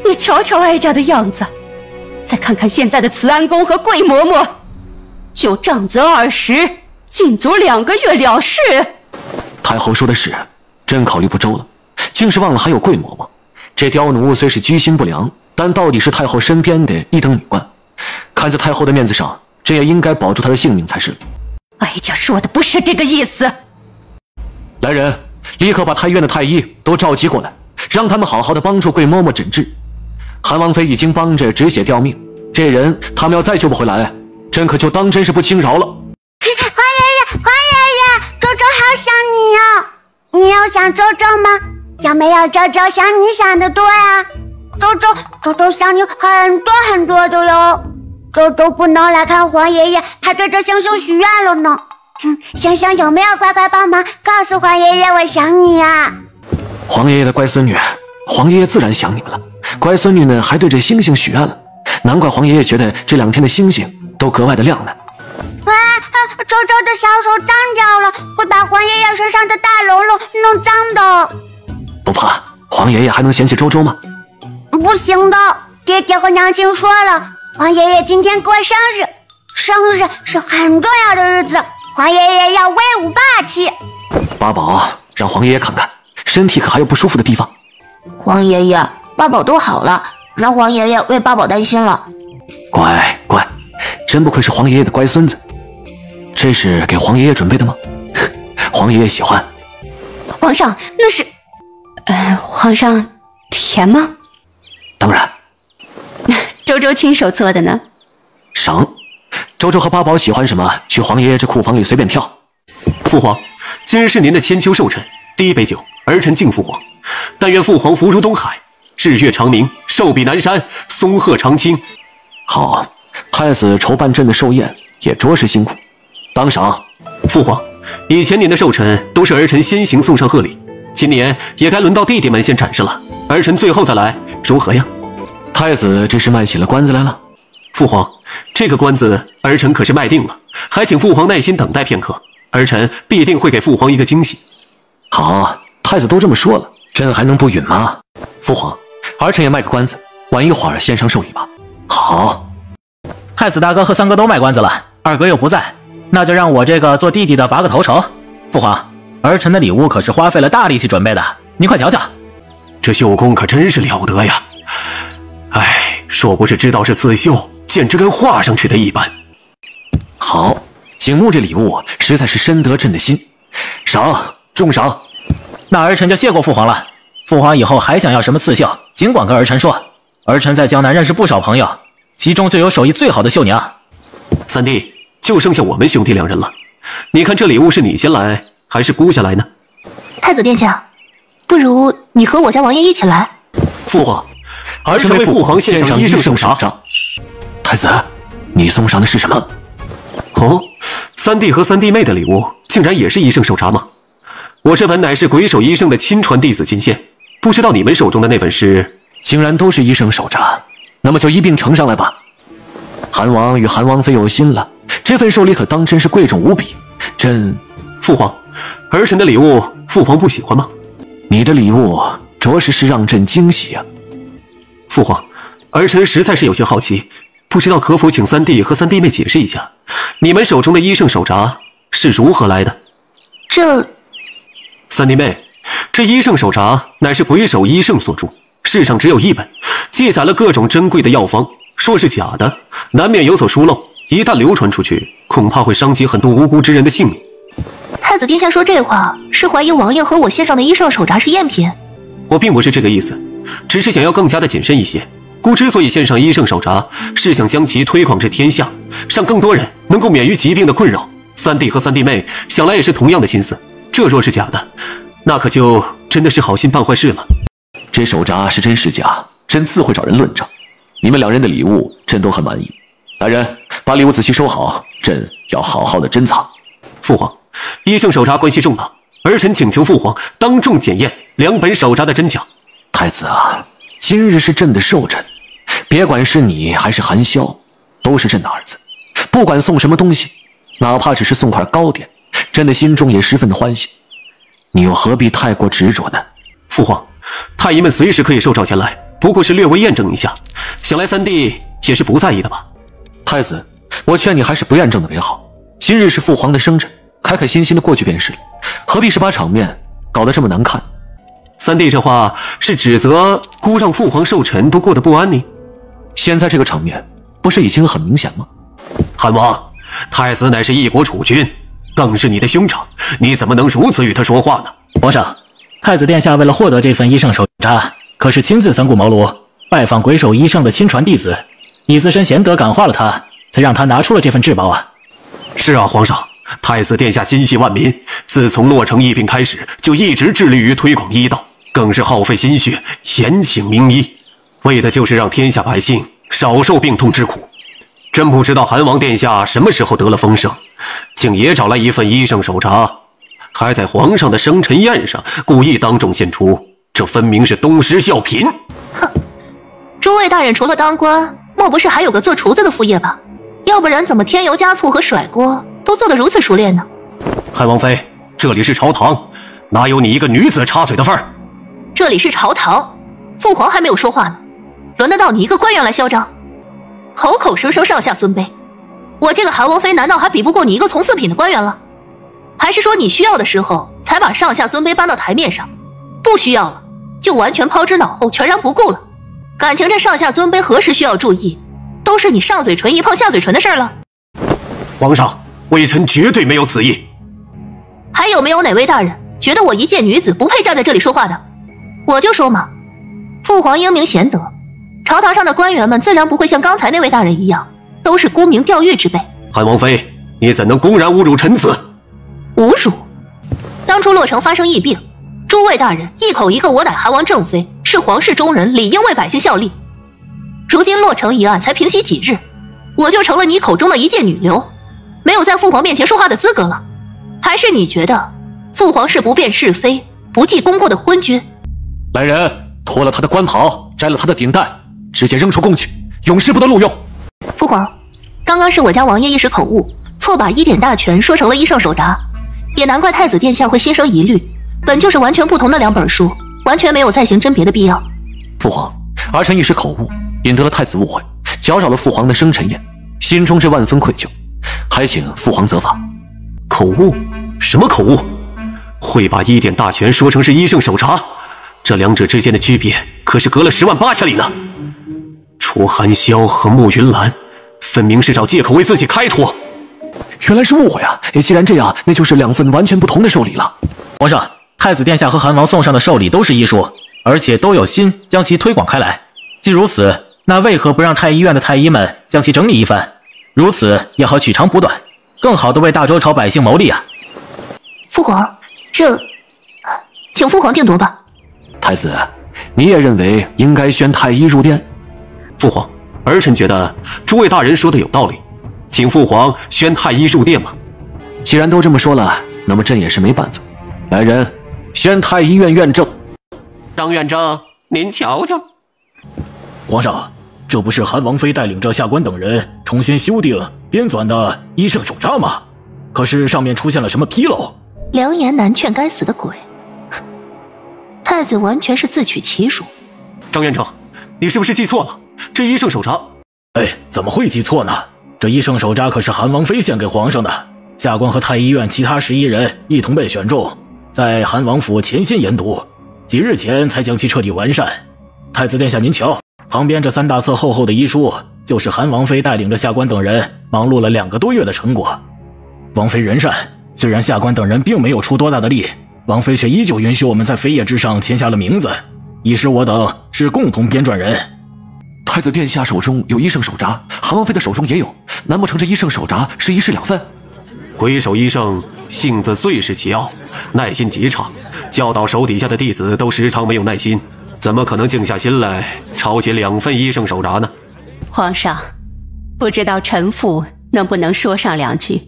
你瞧瞧哀家的样子，再看看现在的慈安宫和桂嬷嬷，就杖责20，禁足2个月了事。太后说的是，朕考虑不周了，竟是忘了还有桂嬷嬷。这刁奴虽是居心不良，但到底是太后身边的一等女官，看在太后的面子上，朕也应该保住她的性命才是。哀家说的不是这个意思。来人，立刻把太医院的太医都召集过来，让他们好好的帮助桂嬷嬷诊治。韩王妃已经帮着止血吊命，这人他们要再救不回来，朕可就当真是不轻饶了。黄爷爷，周周好想你哦！你有想周周吗？有没有周周想你想的多呀？周周想你很多很多的哟。周周不能来看黄爷爷，还对着星星许愿了呢。星星有没有乖乖帮忙告诉黄爷爷我想你啊？黄爷爷的乖孙女，黄爷爷自然想你们了。乖孙女呢，还对着星星许愿了，难怪黄爷爷觉得这2天的星星都格外的亮呢。周周的小手脏掉了，会把黄爷爷身上的大喽啰弄脏的。不怕，黄爷爷还能嫌弃周周吗？不行的，爹爹和娘亲说了，黄爷爷今天过生日，生日是很重要的日子，黄爷爷要威武霸气。八宝，让黄爷爷看看，身体可还有不舒服的地方。黄爷爷，八宝都好了，让黄爷爷为八宝担心了。乖，真不愧是黄爷爷的乖孙子。这是给黄爷爷准备的吗？黄爷爷喜欢。皇上，那是……皇上甜吗？当然。周周亲手做的呢。赏。周周和八宝喜欢什么，去黄爷爷这库房里随便挑。父皇，今日是您的千秋寿辰，第一杯酒，儿臣敬父皇。但愿父皇福如东海，日月长明，寿比南山，松鹤长青。好，太子筹办朕的寿宴也着实辛苦，当赏。父皇，以前您的寿辰都是儿臣先行送上贺礼，今年也该轮到弟弟们先展示了，儿臣最后再来，如何呀？太子这是卖起了关子来了。父皇，这个关子儿臣可是卖定了，还请父皇耐心等待片刻，儿臣必定会给父皇一个惊喜。好，太子都这么说了，朕还能不允吗？父皇，儿臣也卖个关子，晚一会儿献上寿礼吧。好。太子大哥和三哥都卖关子了，二哥又不在，那就让我这个做弟弟的拔个头筹。父皇，儿臣的礼物可是花费了大力气准备的，你快瞧瞧。这绣工可真是了得呀！哎，若不是知道是刺绣，简直跟画上去的一般。好，景木这礼物实在是深得朕的心，赏，重赏。那儿臣就谢过父皇了。父皇以后还想要什么刺绣，尽管跟儿臣说。儿臣在江南认识不少朋友，其中就有手艺最好的绣娘。三弟，就剩下我们兄弟2人了，你看这礼物是你先来，还是姑下来呢？太子殿下，不如你和我家王爷一起来。父皇，儿臣为父皇献上医圣手札。太子，你送上的是什么？哦，三弟和三弟妹的礼物竟然也是医圣手札吗？我这本乃是鬼手医圣的亲传弟子金线，不知道你们手中的那本是？竟然都是医圣手札，那么就一并呈上来吧。韩王与韩王妃有心了，这份寿礼可当真是贵重无比。朕，父皇，儿臣的礼物父皇不喜欢吗？你的礼物着实是让朕惊喜啊。父皇，儿臣实在是有些好奇，不知道可否请三弟和三弟妹解释一下，你们手中的医圣手札是如何来的？三弟妹，这医圣手札乃是鬼手医圣所著，世上只有一本，记载了各种珍贵的药方，若是假的，难免有所疏漏，一旦流传出去，恐怕会伤及很多无辜之人的性命。太子殿下说这话，是怀疑王爷和我献上的医圣手札是赝品？我并不是这个意思，只是想要更加的谨慎一些。孤之所以献上医圣手札，是想将其推广至天下，让更多人能够免于疾病的困扰。三弟和三弟妹想来也是同样的心思，这若是假的，那可就真的是好心办坏事了。这手札是真是假，朕自会找人论证。你们2人的礼物，朕都很满意。来人，把礼物仔细收好，朕要好好的珍藏。父皇，医圣手札关系重大，儿臣请求父皇当众检验2本手札的真假。太子啊，今日是朕的寿辰，别管是你还是韩萧，都是朕的儿子。不管送什么东西，哪怕只是送块糕点，朕的心中也十分的欢喜。你又何必太过执着呢？父皇，太医们随时可以受召前来，不过是略微验证一下，想来三弟也是不在意的吧？太子，我劝你还是不验证的为好。今日是父皇的生辰，开开心心的过去便是了，何必是把场面搞得这么难看？三弟这话是指责姑让父皇寿辰都过得不安宁？现在这个场面不是已经很明显吗？韩王，太子乃是一国储君，更是你的兄长，你怎么能如此与他说话呢？皇上，太子殿下为了获得这份医圣手札，可是亲自三顾茅庐，拜访鬼手医圣的亲传弟子，以自身贤德感化了他，才让他拿出了这份至宝啊。是啊，皇上，太子殿下心系万民，自从洛城疫病开始，就一直致力于推广医道，更是耗费心血，严请名医，为的就是让天下百姓少受病痛之苦。真不知道韩王殿下什么时候得了风声，竟也找来一份医圣手札，还在皇上的生辰宴上故意当众献出，这分明是东施效颦。哼，诸位大人除了当官，莫不是还有个做厨子的副业吧？要不然怎么添油加醋和甩锅都做得如此熟练呢？韩王妃，这里是朝堂，哪有你一个女子插嘴的份儿？这里是朝堂，父皇还没有说话呢，轮得到你一个官员来嚣张？口口声声上下尊卑，我这个韩王妃难道还比不过你一个从四品的官员了？还是说你需要的时候才把上下尊卑搬到台面上，不需要了就完全抛之脑后，全然不顾了？感情这上下尊卑何时需要注意，都是你上嘴唇一碰下嘴唇的事儿了。皇上，微臣绝对没有此意。还有没有哪位大人觉得我一介女子不配站在这里说话的？我就说嘛，父皇英明贤德，朝堂上的官员们自然不会像刚才那位大人一样，都是沽名钓誉之辈。韩王妃，你怎能公然侮辱臣子？侮辱？当初洛城发生疫病，诸位大人一口一个我乃韩王正妃，是皇室中人，理应为百姓效力。如今洛城一案才平息几日，我就成了你口中的一介女流，没有在父皇面前说话的资格了？还是你觉得父皇是不辨是非、不计功过的昏君？来人，脱了他的官袍，摘了他的顶戴，直接扔出宫去，永世不得录用。父皇，刚刚是我家王爷一时口误，错把医典大全说成了医圣手札，也难怪太子殿下会心生疑虑，本就是完全不同的2本书，完全没有再行甄别的必要。父皇，儿臣一时口误，引得了太子误会，搅扰了父皇的生辰宴，心中这万分愧疚，还请父皇责罚。口误？什么口误？会把医典大全说成是医圣手札，这2者之间的区别可是隔了10万8千里呢。楚寒萧和慕云兰分明是找借口为自己开脱。原来是误会啊！既然这样，那就是2份完全不同的寿礼了。皇上，太子殿下和韩王送上的寿礼都是医书，而且都有心将其推广开来。既如此，那为何不让太医院的太医们将其整理一番？如此也好取长补短，更好的为大周朝百姓谋利啊！父皇，请父皇定夺吧。太子，你也认为应该宣太医入殿？父皇，儿臣觉得诸位大人说的有道理，请父皇宣太医入殿吧。既然都这么说了，那么朕也是没办法。来人，宣太医院院正。张院正，您瞧瞧。皇上，这不是韩王妃带领着下官等人重新修订编纂的医圣手札吗？可是上面出现了什么纰漏？良言难劝该死的鬼，太子完全是自取其辱。张院正，你是不是记错了？这医圣手札……怎么会记错呢？这医圣手札可是韩王妃献给皇上的，下官和太医院其他11人一同被选中，在韩王府潜心研读，几日前才将其彻底完善。太子殿下您瞧，旁边这3大册厚厚的医书，就是韩王妃带领着下官等人忙碌了2个多月的成果。王妃仁善，虽然下官等人并没有出多大的力，王妃却依旧允许我们在扉页之上签下了名字，以使我等是共同编撰人。太子殿下手中有医圣手札，韩王妃的手中也有，难不成这医圣手札是一式2份？鬼手医圣性子最是桀骜，耐心极差，教导手底下的弟子都时常没有耐心，怎么可能静下心来抄写2份医圣手札呢？皇上，不知道陈父能不能说上两句？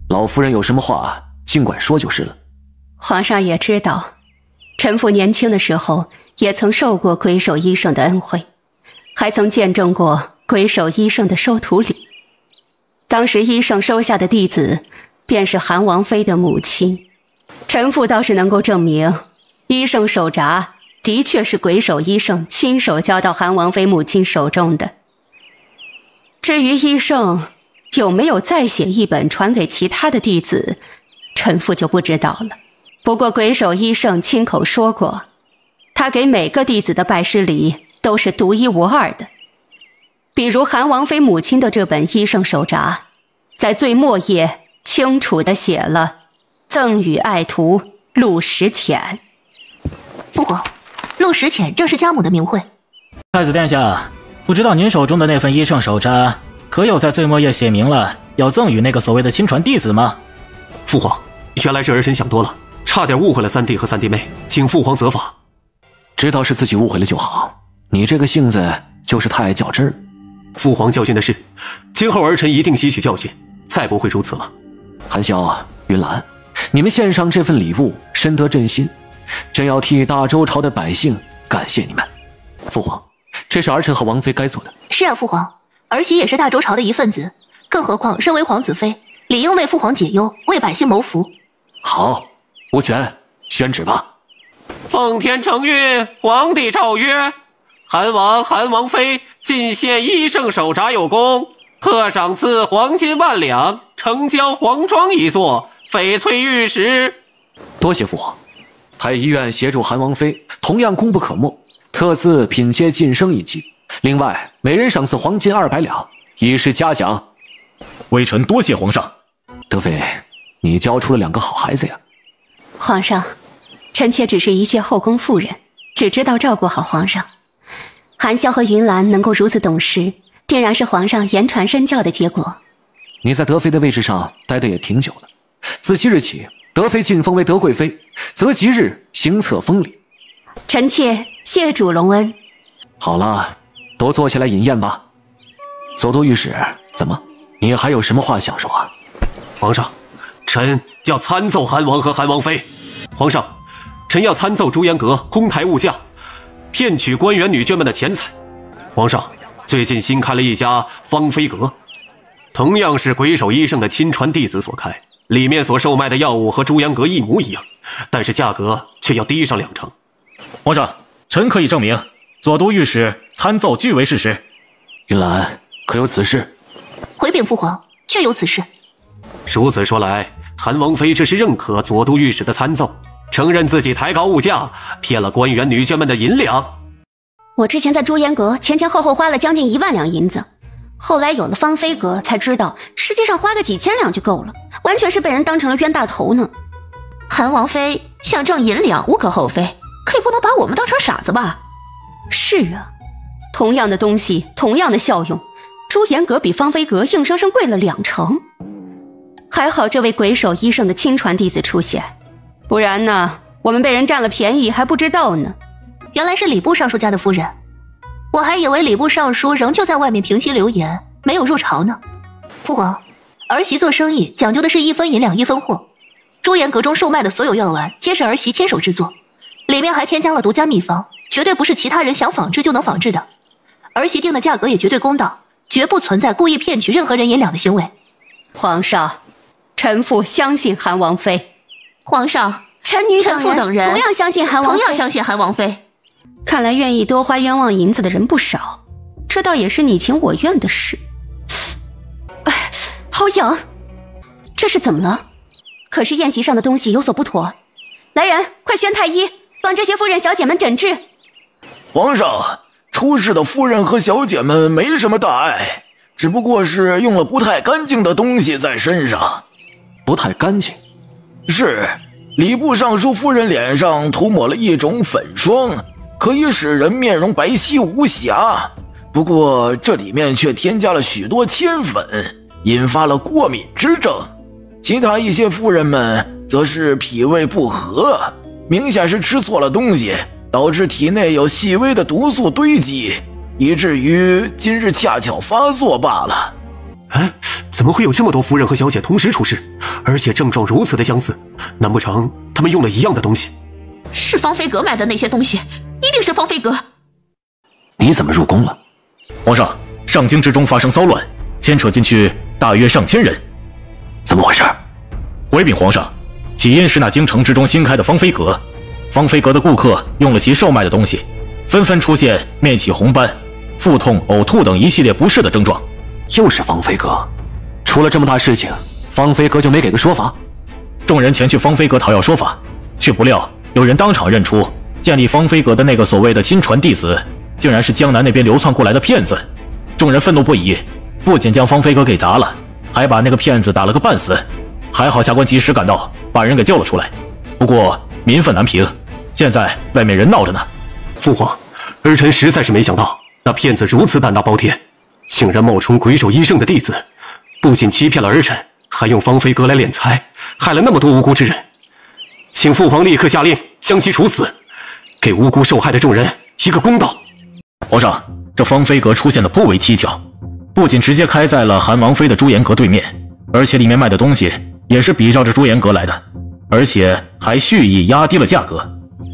老夫人有什么话尽管说就是了。皇上也知道，陈父年轻的时候也曾受过鬼手医圣的恩惠，还曾见证过鬼手医圣的收徒礼。当时医圣收下的弟子便是韩王妃的母亲，陈父倒是能够证明医圣手札的确是鬼手医圣亲手交到韩王妃母亲手中的。至于医圣有没有再写一本传给其他的弟子，陈父就不知道了。不过鬼手医圣亲口说过，他给每个弟子的拜师礼都是独一无二的。比如韩王妃母亲的这本医圣手札，在最末页清楚地写了赠与爱徒陆石浅。父皇，陆石浅正是家母的名讳。太子殿下，不知道您手中的那份医圣手札可有在最末页写明了要赠与那个所谓的亲传弟子吗？父皇，原来是儿臣想多了，差点误会了三弟和三弟妹，请父皇责罚。知道是自己误会了就好，你这个性子就是太爱较真儿。父皇教训的是，今后儿臣一定吸取教训，再不会如此了。韩萧、云岚，你们献上这份礼物，深得朕心，朕要替大周朝的百姓感谢你们。父皇，这是儿臣和王妃该做的。是啊，父皇，儿媳也是大周朝的一份子，更何况身为皇子妃，理应为父皇解忧，为百姓谋福。好，无权，宣旨吧。奉天承运，皇帝诏曰：韩王、韩王妃进献医圣手札有功，特赏赐黄金10000两，成交黄庄一座，翡翠玉石。多谢父皇。太医院协助韩王妃同样功不可没，特赐品阶晋升1级，另外每人赏赐黄金200两，以示嘉奖。微臣多谢皇上。德妃，你教出了2个好孩子呀。皇上，臣妾只是一介后宫妇人，只知道照顾好皇上。韩萧和云岚能够如此懂事，定然是皇上言传身教的结果。你在德妃的位置上待得也挺久了，自昔日起，德妃晋封为德贵妃，择吉日行册封礼。臣妾谢主隆恩。好了，都坐下来饮宴吧。左都御史，怎么，你还有什么话想说啊？皇上，臣要参奏韩王和韩王妃。皇上，臣要参奏朱颜阁哄抬物价，骗取官员女眷们的钱财。皇上，最近新开了一家芳菲阁，同样是鬼手医圣的亲传弟子所开，里面所售卖的药物和朱颜阁一模一样，但是价格却要低上2成。皇上，臣可以证明，左都御史参奏俱为事实。云岚，可有此事？回禀父皇，确有此事。如此说来，韩王妃这是认可左都御史的参奏，承认自己抬高物价，骗了官员女眷们的银两。我之前在朱颜阁前后花了将近1万两银子，后来有了芳菲阁，才知道实际上花个几千两就够了，完全是被人当成了冤大头呢。韩王妃想挣银两无可厚非，可以不能把我们当成傻子吧？是啊，同样的东西，同样的效用，朱颜阁比芳菲阁硬生生贵了2成。还好这位鬼手医圣的亲传弟子出现，不然呢，我们被人占了便宜还不知道呢。原来是礼部尚书家的夫人，我还以为礼部尚书仍旧在外面平息流言，没有入朝呢。父皇，儿媳做生意讲究的是1分银两1分货，朱颜阁中售卖的所有药丸皆是儿媳亲手制作，里面还添加了独家秘方，绝对不是其他人想仿制就能仿制的。儿媳定的价格也绝对公道，绝不存在故意骗取任何人银两的行为。皇上，臣父相信韩王妃。皇上，臣女臣父等人同样相信韩王妃。同样相信韩王妃。看来愿意多花冤枉银子的人不少，这倒也是你情我愿的事。好痒，这是怎么了？可是宴席上的东西有所不妥。来人，快宣太医，帮这些夫人小姐们诊治。皇上，出事的夫人和小姐们没什么大碍，只不过是用了不太干净的东西在身上。不太干净？是，礼部尚书夫人脸上涂抹了一种粉霜，可以使人面容白皙无瑕，不过这里面却添加了许多铅粉，引发了过敏之症。其他一些夫人们则是脾胃不和，明显是吃错了东西，导致体内有细微的毒素堆积，以至于今日恰巧发作罢了。哎，怎么会有这么多夫人和小姐同时出事，而且症状如此的相似？难不成他们用了一样的东西？是方飞阁买的那些东西，一定是方飞阁。你怎么入宫了？皇上，上京之中发生骚乱，牵扯进去大约上千人。怎么回事？回禀皇上，起因是那京城之中新开的方飞阁，方飞阁的顾客用了其售卖的东西，纷纷出现面起红斑、腹痛、呕吐等一系列不适的症状。又是方飞阁，出了这么大事情，方飞阁就没给个说法？众人前去方飞阁讨要说法，却不料有人当场认出建立方飞阁的那个所谓的亲传弟子，竟然是江南那边流窜过来的骗子。众人愤怒不已，不仅将方飞阁给砸了，还把那个骗子打了个半死。还好下官及时赶到，把人给救了出来。不过民愤难平，现在外面人闹着呢。父皇，儿臣实在是没想到，那骗子如此胆大包天，竟然冒充鬼手医圣的弟子，不仅欺骗了儿臣，还用方飞阁来敛财，害了那么多无辜之人。请父皇立刻下令将其处死，给无辜受害的众人一个公道。皇上，这方飞阁出现的颇为蹊跷，不仅直接开在了韩王妃的朱颜阁对面，而且里面卖的东西也是比照着朱颜阁来的，而且还蓄意压低了价格。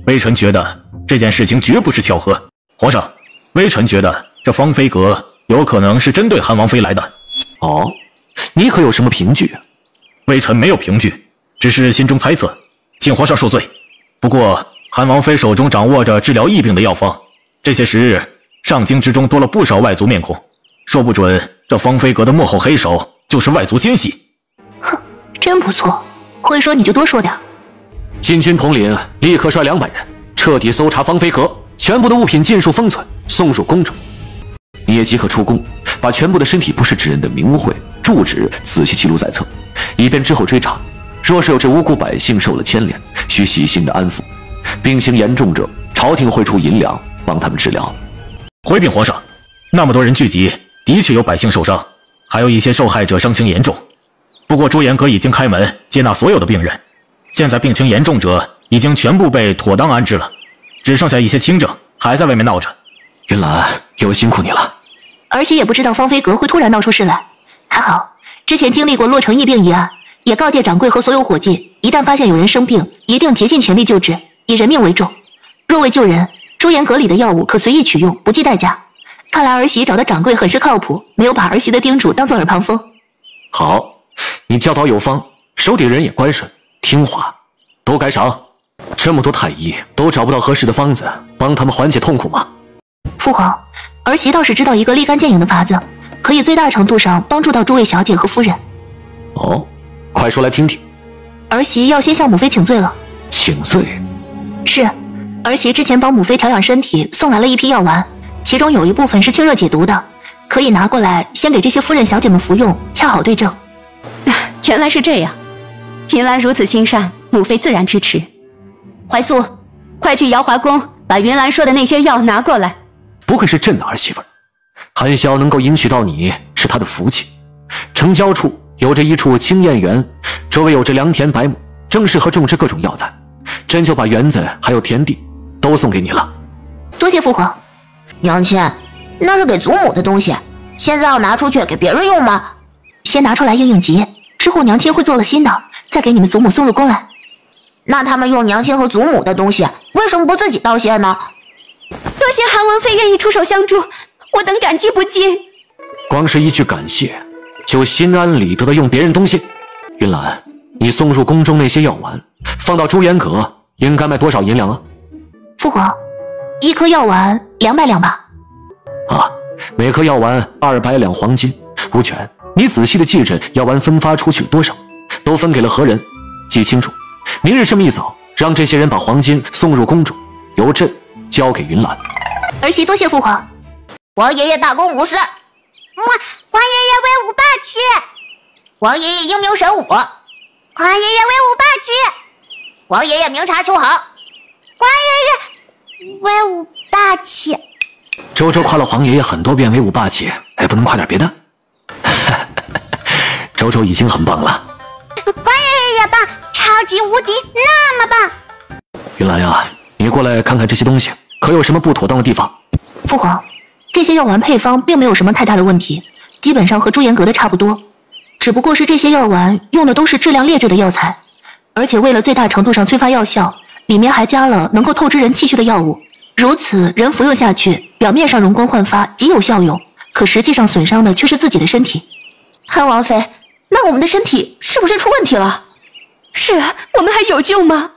微臣觉得这件事情绝不是巧合。皇上，微臣觉得这方飞阁有可能是针对韩王妃来的。哦，你可有什么凭据？微臣没有凭据，只是心中猜测，请皇上恕罪。不过韩王妃手中掌握着治疗疫病的药方，这些时日上京之中多了不少外族面孔，说不准这方飞阁的幕后黑手就是外族奸细。哼，真不错，会说你就多说点。禁军统领立刻率200人彻底搜查方飞阁，全部的物品尽数封存，送入宫中。你也即刻出宫，把全部的身体不适之人的名讳、住址仔细记录在册，以便之后追查。若是有这无辜百姓受了牵连，需细心的安抚，病情严重者，朝廷会出银两帮他们治疗。回禀皇上，那么多人聚集，的确有百姓受伤，还有一些受害者伤情严重。不过朱颜阁已经开门接纳所有的病人，现在病情严重者已经全部被妥当安置了，只剩下一些轻症还在外面闹着。云兰，又辛苦你了。儿媳也不知道方飞阁会突然闹出事来，还好之前经历过洛城疫病一案，也告诫掌柜和所有伙计，一旦发现有人生病，一定竭尽全力救治，以人命为重。若为救人，朱颜阁里的药物可随意取用，不计代价。看来儿媳找的掌柜很是靠谱，没有把儿媳的叮嘱当做耳旁风。好，你教导有方，手底人也乖顺听话，都该赏。这么多太医都找不到合适的方子，帮他们缓解痛苦吗？父皇，儿媳倒是知道一个立竿见影的法子，可以最大程度上帮助到诸位小姐和夫人。哦，快说来听听。儿媳要先向母妃请罪了。请罪？是，儿媳之前帮母妃调养身体，送来了一批药丸，其中有一部分是清热解毒的，可以拿过来先给这些夫人小姐们服用，恰好对症。原来是这样，云兰如此心善，母妃自然支持。怀素，快去瑶华宫把云兰说的那些药拿过来。不愧是朕的儿媳妇，韩萧能够迎娶到你是她的福气。城郊处有着一处清燕园，周围有着良田百亩，正适合种植各种药材。朕就把园子还有田地都送给你了。多谢父皇。娘亲，那是给祖母的东西，现在要拿出去给别人用吗？先拿出来应应急，之后娘亲会做了新的，再给你们祖母送入宫来。那他们用娘亲和祖母的东西，为什么不自己道谢呢？多谢韩王妃愿意出手相助，我等感激不尽。光是一句感谢，就心安理得的用别人东西？云兰，你送入宫中那些药丸，放到朱颜阁应该卖多少银两啊？父皇，一颗药丸200两吧。啊，每颗药丸200两黄金。无权，你仔细的记着药丸分发出去多少，都分给了何人，记清楚。明日这么一早，让这些人把黄金送入宫中，由朕交给云兰。儿媳多谢父皇。王爷爷大公无私，皇爷爷威武霸气，王爷爷英明神武，皇爷爷威武霸气，王爷爷明察秋毫，皇爷爷威武霸气。周周夸了皇爷爷很多遍威武霸气，还不能夸点别的？周周已经很棒了。皇爷爷也棒，超级无敌，那么棒。云兰呀，你过来看看这些东西，可有什么不妥当的地方？父皇，这这些药丸配方并没有什么太大的问题，基本上和朱颜阁的差不多，只不过是这些药丸用的都是质量劣质的药材，而且为了最大程度上催发药效，里面还加了能够透支人气血的药物。如此，人服用下去，表面上容光焕发，极有效用，可实际上损伤的却是自己的身体。韩王妃，那我们的身体是不是出问题了？是啊，我们还有救吗？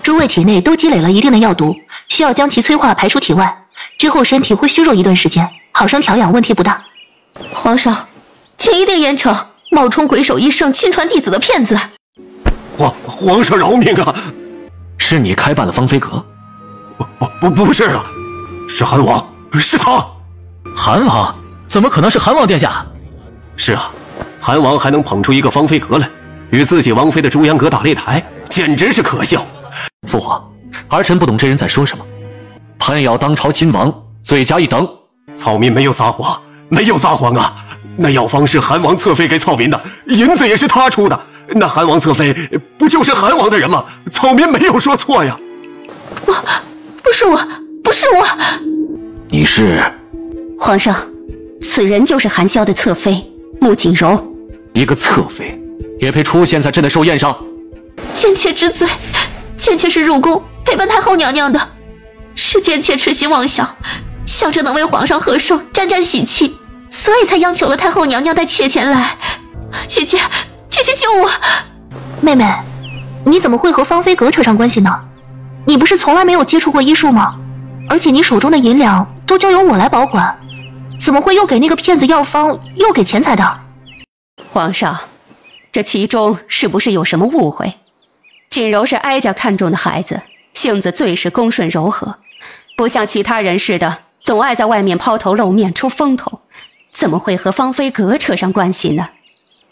诸位体内都积累了一定的药毒，需要将其催化排出体外，之后身体会虚弱一段时间，好生调养问题不大。皇上，请一定严惩冒充鬼手医圣亲传弟子的骗子。皇上饶命啊！是你开办了芳菲阁？不是啊，是韩王，是他。韩王？怎么可能是韩王殿下？是啊，韩王还能捧出一个芳菲阁来，与自己王妃的朱颜阁打擂台，简直是可笑。父皇，儿臣不懂这人在说什么。攀咬当朝亲王，罪加一等。草民没有撒谎，没有撒谎啊！那药方是韩王册封给草民的，银子也是他出的。那韩王册妃不就是韩王的人吗？草民没有说错呀。不是我。你是？皇上，此人就是韩萧的侧妃穆锦柔。一个侧妃也配出现在这的寿宴上？贱妾知罪，贱妾是入宫陪伴太后娘娘的，是贱妾痴心妄想，想着能为皇上贺寿，沾沾喜气，所以才央求了太后娘娘带妾前来。姐姐救我！妹妹，你怎么会和芳菲阁扯上关系呢？你不是从来没有接触过医术吗？而且你手中的银两都交由我来保管，怎么会又给那个骗子药方，又给钱财的？皇上，这其中是不是有什么误会？锦柔是哀家看中的孩子，性子最是恭顺柔和，不像其他人似的总爱在外面抛头露面出风头，怎么会和芳菲阁扯上关系呢？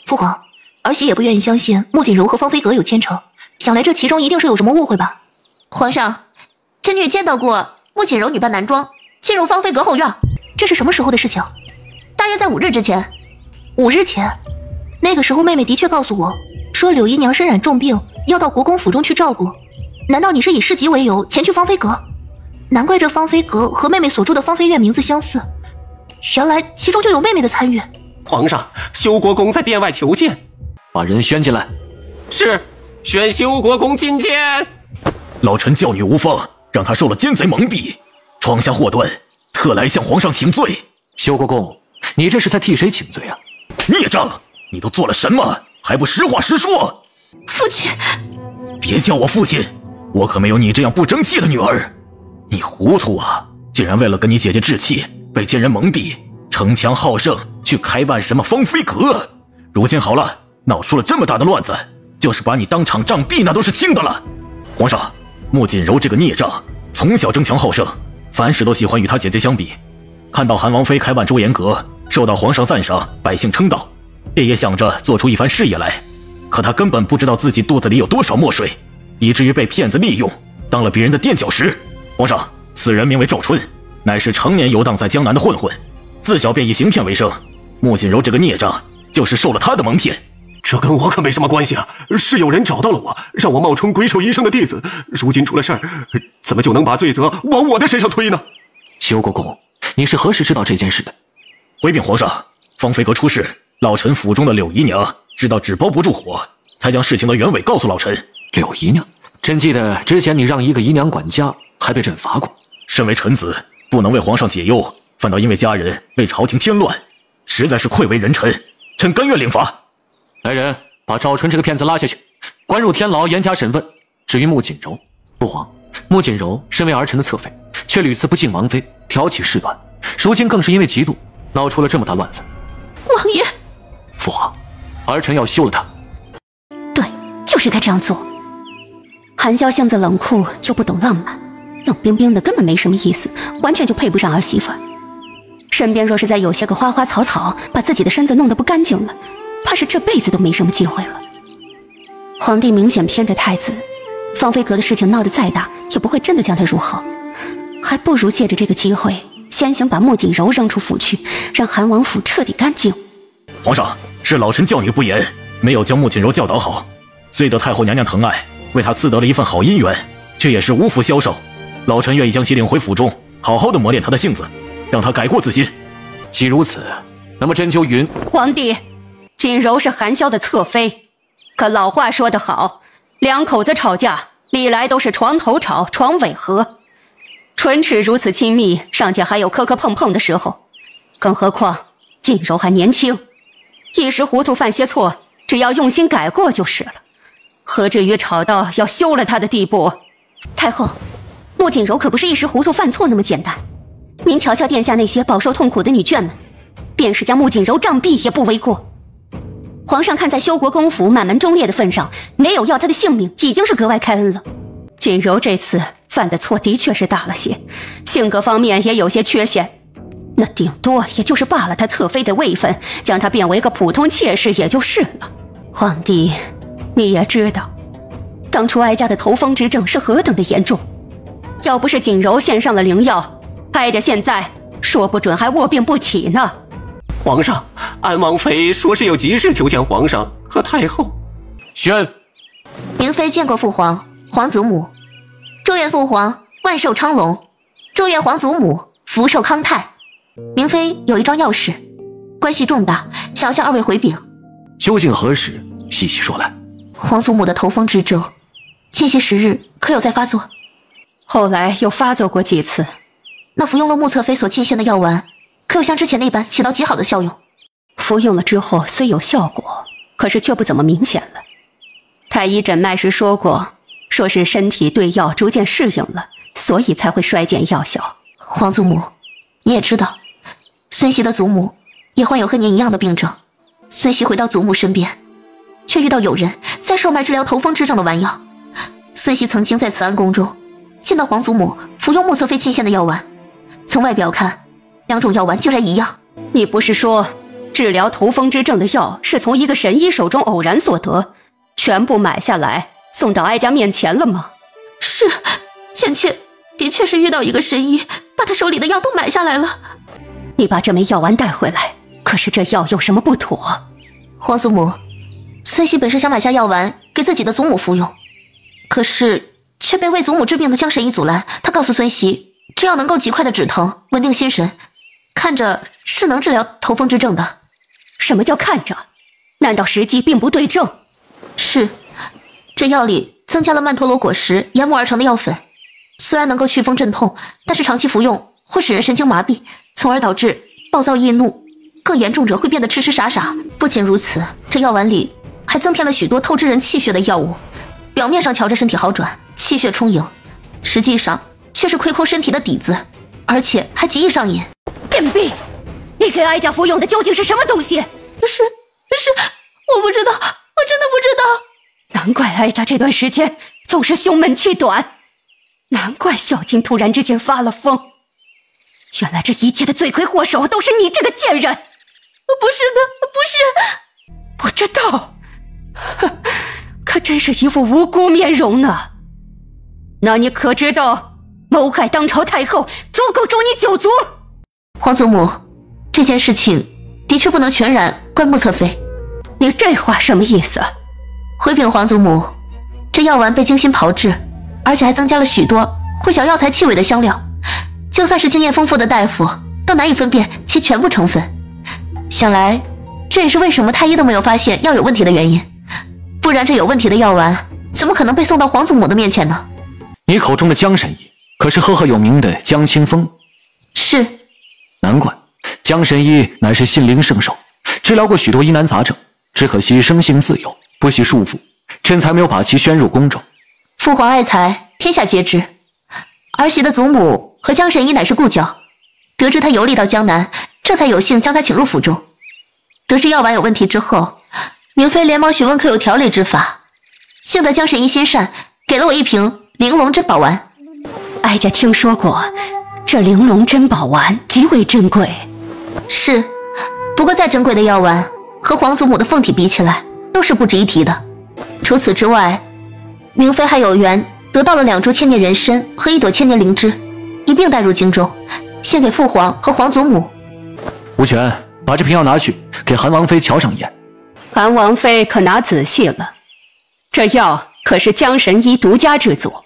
父皇，儿媳也不愿意相信穆锦柔和芳菲阁有牵扯，想来这其中一定是有什么误会吧。皇上，臣女见到过穆锦柔女扮男装进入芳菲阁后院，这是什么时候的事情？大约在5日之前。5日前？那个时候妹妹的确告诉我，说柳姨娘身染重病，要到国公府中去照顾。难道你是以市集为由前去芳菲阁？难怪这芳菲阁和妹妹所住的芳菲院名字相似，原来其中就有妹妹的参与。皇上，修国公在殿外求见。把人宣进来。是，宣修国公觐见。老臣教女无方，让他受了奸贼蒙蔽，闯下祸端，特来向皇上请罪。修国公，你这是在替谁请罪啊？孽障！你都做了什么？还不实话实说？父亲，别叫我父亲，我可没有你这样不争气的女儿。你糊涂啊！竟然为了跟你姐姐置气，被奸人蒙蔽，逞强好胜，去开办什么芳菲阁。如今好了，闹出了这么大的乱子，就是把你当场杖毙，那都是轻的了。皇上，穆锦柔这个孽障，从小争强好胜，凡事都喜欢与他姐姐相比。看到韩王妃开办朱颜阁，受到皇上赞赏，百姓称道，便也想着做出一番事业来。可他根本不知道自己肚子里有多少墨水，以至于被骗子利用，当了别人的垫脚石。皇上，此人名为赵春，乃是常年游荡在江南的混混，自小便以行骗为生。穆锦柔这个孽障，就是受了他的蒙骗。这跟我可没什么关系啊！是有人找到了我，让我冒充鬼手医生的弟子。如今出了事儿，怎么就能把罪责往我的身上推呢？修国公，你是何时知道这件事的？回禀皇上，芳菲阁出事，老臣府中的柳姨娘知道纸包不住火，才将事情的原委告诉老臣。柳姨娘？朕记得之前你让一个姨娘管家，还被朕罚过。身为臣子，不能为皇上解忧，反倒因为家人为朝廷添乱，实在是愧为人臣，臣甘愿领罚。来人，把赵春这个骗子拉下去，关入天牢，严加审问。至于穆锦柔，父皇，穆锦柔身为儿臣的侧妃，却屡次不敬王妃，挑起事端，如今更是因为嫉妒，闹出了这么大乱子。王爷，父皇，儿臣要休了他。对，就是该这样做。韩萧性子冷酷又不懂浪漫，冷冰冰的，根本没什么意思，完全就配不上儿媳妇。身边若是再有些个花花草草，把自己的身子弄得不干净了，怕是这辈子都没什么机会了。皇帝明显偏着太子，芳菲阁的事情闹得再大，也不会真的将他如何，还不如借着这个机会，先行把穆锦柔扔出府去，让韩王府彻底干净。皇上，是老臣教女不严，没有将穆锦柔教导好，虽得太后娘娘疼爱，为她赐得了一份好姻缘，却也是无福消受。老臣愿意将其领回府中，好好的磨练她的性子。让他改过自新。既如此，那么针灸云……皇帝，锦柔是韩萧的侧妃，可老话说得好，两口子吵架历来都是床头吵，床尾和。唇齿如此亲密，尚且还有磕磕碰碰的时候，更何况锦柔还年轻，一时糊涂犯些错，只要用心改过就是了，何至于吵到要休了他的地步？太后，穆锦柔可不是一时糊涂犯错那么简单。您瞧瞧殿下那些饱受痛苦的女眷们，便是将穆锦柔杖毙也不为过。皇上看在修国公府满门忠烈的份上，没有要她的性命，已经是格外开恩了。锦柔这次犯的错的确是大了些，性格方面也有些缺陷，那顶多也就是罢了她侧妃的位分，将她变为个普通妾室也就是了。皇帝，你也知道，当初哀家的头风之症是何等的严重，要不是锦柔献上了灵药，哀家现在说不准还卧病不起呢。皇上，安王妃说是有急事求见皇上和太后。宣，明妃见过父皇、皇祖母，祝愿父皇万寿昌隆，祝愿皇祖母福寿康泰。明妃有一桩要事，关系重大，想向二位回禀。究竟何事？细细说来。皇祖母的头风之症，近些时日可有再发作？后来又发作过几次。那服用了穆侧妃所进献的药丸，可有像之前那般起到极好的效用？服用了之后虽有效果，可是却不怎么明显了。太医诊脉时说过，说是身体对药逐渐适应了，所以才会衰减药效。皇祖母，你也知道，孙熙的祖母也患有和您一样的病症。孙熙回到祖母身边，却遇到有人在售卖治疗头风之症的丸药。孙熙曾经在慈安宫中见到皇祖母服用穆侧妃进献的药丸，从外表看，两种药丸竟然一样。你不是说治疗头风之症的药是从一个神医手中偶然所得，全部买下来送到哀家面前了吗？是，倩倩的确是遇到一个神医，把他手里的药都买下来了。你把这枚药丸带回来，可是这药有什么不妥？皇祖母，孙熙本是想买下药丸给自己的祖母服用，可是却被为祖母治病的江神医阻拦。他告诉孙熙，这药能够极快的止疼，稳定心神，看着是能治疗头风之症的。什么叫看着？难道实际并不对症？是，这药里增加了曼陀罗果实研磨而成的药粉，虽然能够祛风镇痛，但是长期服用会使人神经麻痹，从而导致暴躁易怒，更严重者会变得痴痴傻傻。不仅如此，这药丸里还增添了许多透支人气血的药物，表面上瞧着身体好转，气血充盈，实际上却是亏空身体的底子，而且还极易上瘾。贱婢，你给哀家服用的究竟是什么东西？是，我不知道，我真的不知道。难怪哀家这段时间总是胸闷气短，难怪小金突然之间发了疯。原来这一切的罪魁祸首都是你这个贱人！不是的，不知道，哼，可真是一副无辜面容呢。那你可知道谋害当朝太后，足够诛你9族？皇祖母，这件事情的确不能全然怪穆侧妃。你这话什么意思？回禀皇祖母，这药丸被精心炮制，而且还增加了许多会小药材气味的香料，就算是经验丰富的大夫都难以分辨其全部成分。想来这也是为什么太医都没有发现药有问题的原因，不然这有问题的药丸怎么可能被送到皇祖母的面前呢？你口中的江神医可是赫赫有名的江清风？是。难怪江神医乃是心灵圣手，治疗过许多疑难杂症，只可惜生性自由，不惜束缚，朕才没有把其宣入宫中。父皇爱才，天下皆知。儿媳的祖母和江神医乃是故交，得知他游历到江南，这才有幸将他请入府中。得知药丸有问题之后，明妃连忙询问可有调理之法，幸得江神医心善，给了我一瓶玲珑珍宝丸。哀家听说过，这玲珑珍宝丸极为珍贵。是，不过再珍贵的药丸和皇祖母的凤体比起来，都是不值一提的。除此之外，明妃还有缘得到了2株千年人参和1朵千年灵芝，一并带入京中，献给父皇和皇祖母。无权，把这瓶药拿去，给韩王妃瞧上一眼。韩王妃可拿仔细了，这药可是江神医独家制作，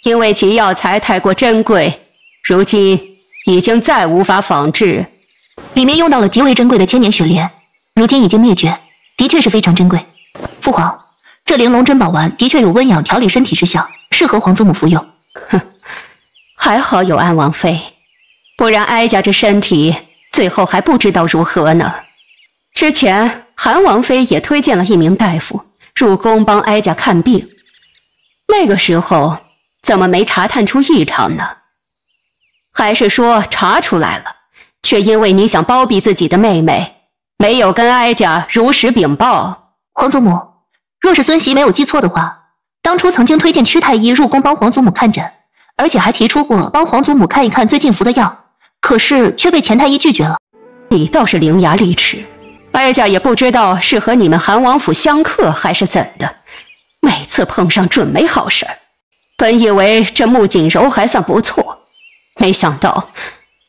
因为其药材太过珍贵，如今已经再无法仿制。里面用到了极为珍贵的千年雪莲，如今已经灭绝，的确是非常珍贵。父皇，这玲珑珍宝丸的确有温养调理身体之效，适合皇祖母服用。哼，还好有安王妃，不然哀家这身体最后还不知道如何呢。之前韩王妃也推荐了一名大夫入宫帮哀家看病，那个时候怎么没查探出异常呢？还是说查出来了，却因为你想包庇自己的妹妹，没有跟哀家如实禀报？皇祖母，若是孙媳没有记错的话，当初曾经推荐屈太医入宫帮皇祖母看诊，而且还提出过帮皇祖母看一看最近服的药，可是却被钱太医拒绝了。你倒是伶牙俐齿，哀家也不知道是和你们韩王府相克还是怎的，每次碰上准没好事儿。本以为这穆锦柔还算不错，没想到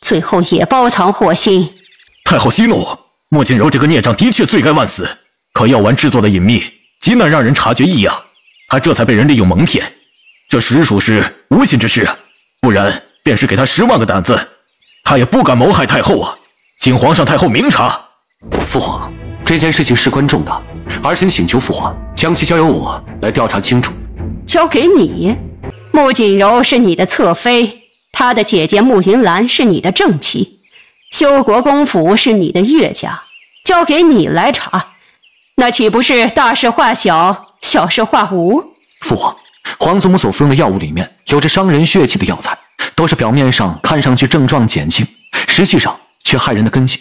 最后也包藏祸心。太后息怒，穆锦柔这个孽障的确罪该万死，可药丸制作的隐秘，极难让人察觉异样，他这才被人利用蒙骗，这实属是无心之事啊！不然便是给他10万个胆子，他也不敢谋害太后啊！请皇上太后明察。父皇，这件事情事关重大，儿臣请求父皇将其交由我来调查清楚。交给你？穆锦柔是你的侧妃，她的姐姐穆云兰是你的正妻，修国公府是你的岳家，交给你来查，那岂不是大事化小，小事化无？父皇，皇祖母所服用的药物里面有着伤人血气的药材，都是表面上看上去症状减轻，实际上却害人的根基。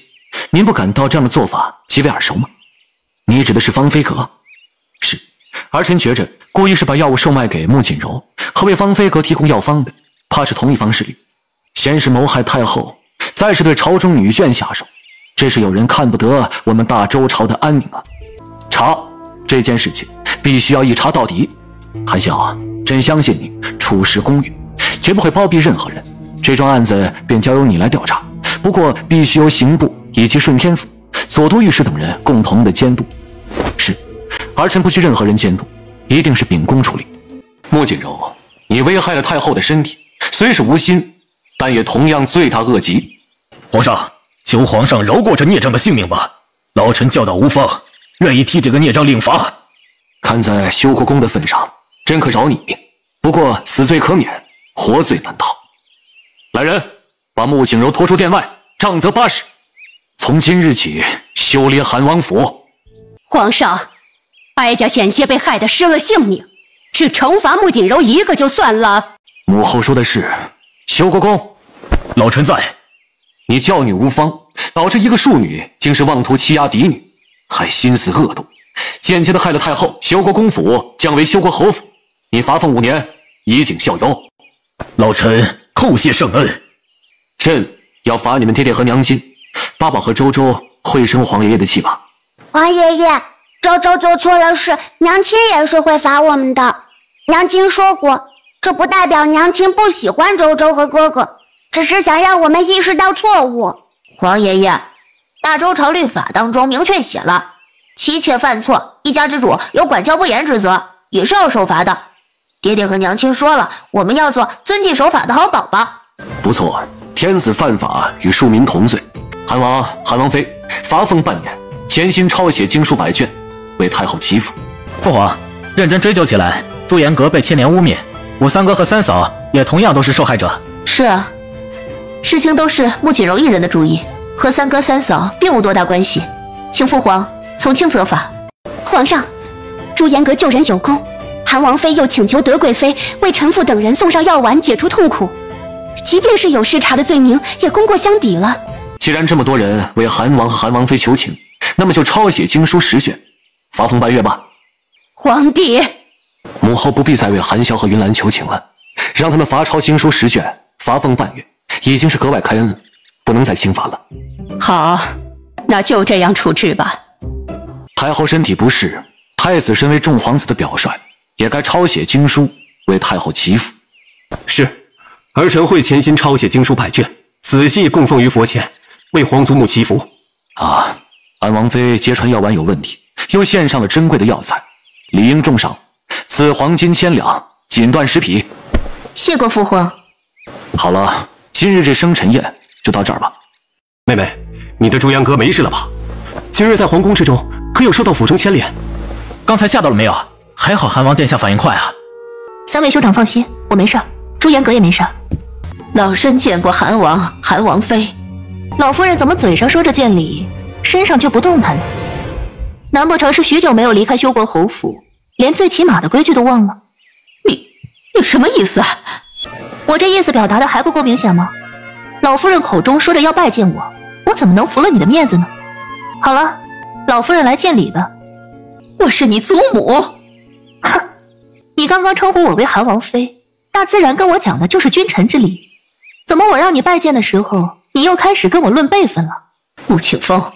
您不感到这样的做法极为耳熟吗？你指的是芳菲阁？是，儿臣觉着故意是把药物售卖给穆锦柔和为芳菲阁提供药方的，怕是同一方势力。先是谋害太后，再是对朝中女眷下手，这是有人看不得我们大周朝的安宁啊！查这件事情必须要一查到底。韩笑，朕相信你处事公允，绝不会包庇任何人。这桩案子便交由你来调查，不过必须由刑部以及顺天府、左都御史等人共同的监督。是，儿臣不需任何人监督，一定是秉公处理。穆锦柔，你危害了太后的身体，虽是无心，但也同样罪大恶极。皇上，求皇上饶过这孽障的性命吧！老臣教导无方，愿意替这个孽障领罚。看在修国公的份上，朕可饶你命，不过死罪可免，活罪难逃。来人，把穆锦柔拖出殿外，杖责80。从今日起，休离韩王府。皇上，哀家险些被害得失了性命，只惩罚穆锦柔一个就算了。母后说的是，修国公，老臣在。你教女无方，导致一个庶女竟是妄图欺压嫡女，还心思恶毒，间接的害了太后。修国公府降为修国侯府，你罚俸5年，以儆效尤。老臣叩谢圣恩。朕要罚你们爹爹和娘亲，八宝和周周会生皇爷爷的气吧？皇爷爷，周周做错了事，娘亲也是会罚我们的。娘亲说过，这不代表娘亲不喜欢周周和哥哥，只是想让我们意识到错误。皇爷爷，大周朝律法当中明确写了，妻妾犯错，一家之主有管教不严之责，也是要受罚的。爹爹和娘亲说了，我们要做遵纪守法的好宝宝。不错，天子犯法与庶民同罪。韩王、韩王妃罚俸半年，潜心抄写经书100卷，为太后祈福。父皇，认真追究起来，朱颜阁被牵连污蔑，我三哥和三嫂也同样都是受害者。是啊，事情都是穆锦柔一人的主意，和三哥三嫂并无多大关系，请父皇从轻责罚。皇上，朱颜阁救人有功，韩王妃又请求德贵妃为臣妇等人送上药丸解除痛苦，即便是有失察的罪名，也功过相抵了。既然这么多人为韩王和韩王妃求情，那么就抄写经书10卷，罚俸半月吧。皇帝，母后不必再为韩萧和云兰求情了，让他们罚抄经书10卷，罚俸半月，已经是格外开恩了，不能再轻罚了。好，那就这样处置吧。太后身体不适，太子身为众皇子的表率，也该抄写经书为太后祈福。是，儿臣会潜心抄写经书100卷，仔细供奉于佛前，为皇祖母祈福。啊，安王妃揭穿药丸有问题，又献上了珍贵的药材，理应重赏，赐黄金1000两，锦缎10匹。谢过父皇。好了，今日这生辰宴就到这儿吧。妹妹，你的朱颜阁没事了吧？今日在皇宫之中，可有受到府中牵连？刚才吓到了没有？还好韩王殿下反应快啊。三位兄长放心，我没事，朱颜阁也没事。老身见过韩王、韩王妃。老夫人怎么嘴上说着见礼，身上却不动弹呢？难不成是许久没有离开修国侯府，连最起码的规矩都忘了？你什么意思啊？我这意思表达的还不够明显吗？老夫人口中说着要拜见我，我怎么能服了你的面子呢？好了，老夫人来见礼吧。我是你祖母。哼，你刚刚称呼我为韩王妃，那自然跟我讲的就是君臣之礼。怎么我让你拜见的时候，你又开始跟我论辈分了？穆庆风，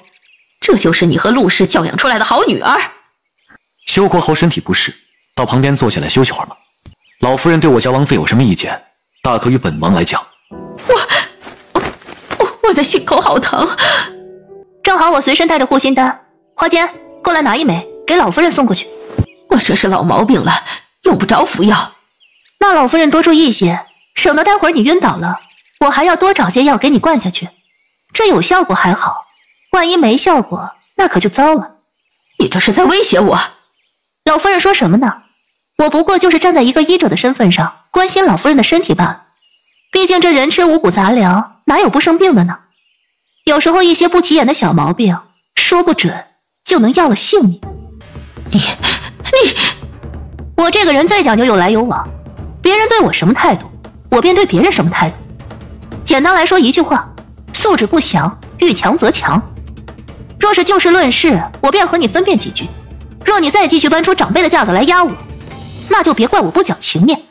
这就是你和陆氏教养出来的好女儿。修国侯身体不适，到旁边坐下来休息会儿吧。老夫人对我家王妃有什么意见，大可与本王来讲。我的心口好疼。正好我随身带着护心丹，花间过来拿一枚，给老夫人送过去。我这是老毛病了，用不着服药。那老夫人多注意些，省得待会儿你晕倒了，我还要多找些药给你灌下去。这有效果还好，万一没效果，那可就糟了。你这是在威胁我？老夫人说什么呢？我不过就是站在一个医者的身份上，关心老夫人的身体罢了。毕竟这人吃五谷杂粮，哪有不生病的呢？有时候一些不起眼的小毛病，说不准就能要了性命。我这个人最讲究有来有往，别人对我什么态度，我便对别人什么态度。简单来说一句话，素质不详，遇强则强。若是就事论事，我便和你分辨几句。若你再继续搬出长辈的架子来压我，那就别怪我不讲情面。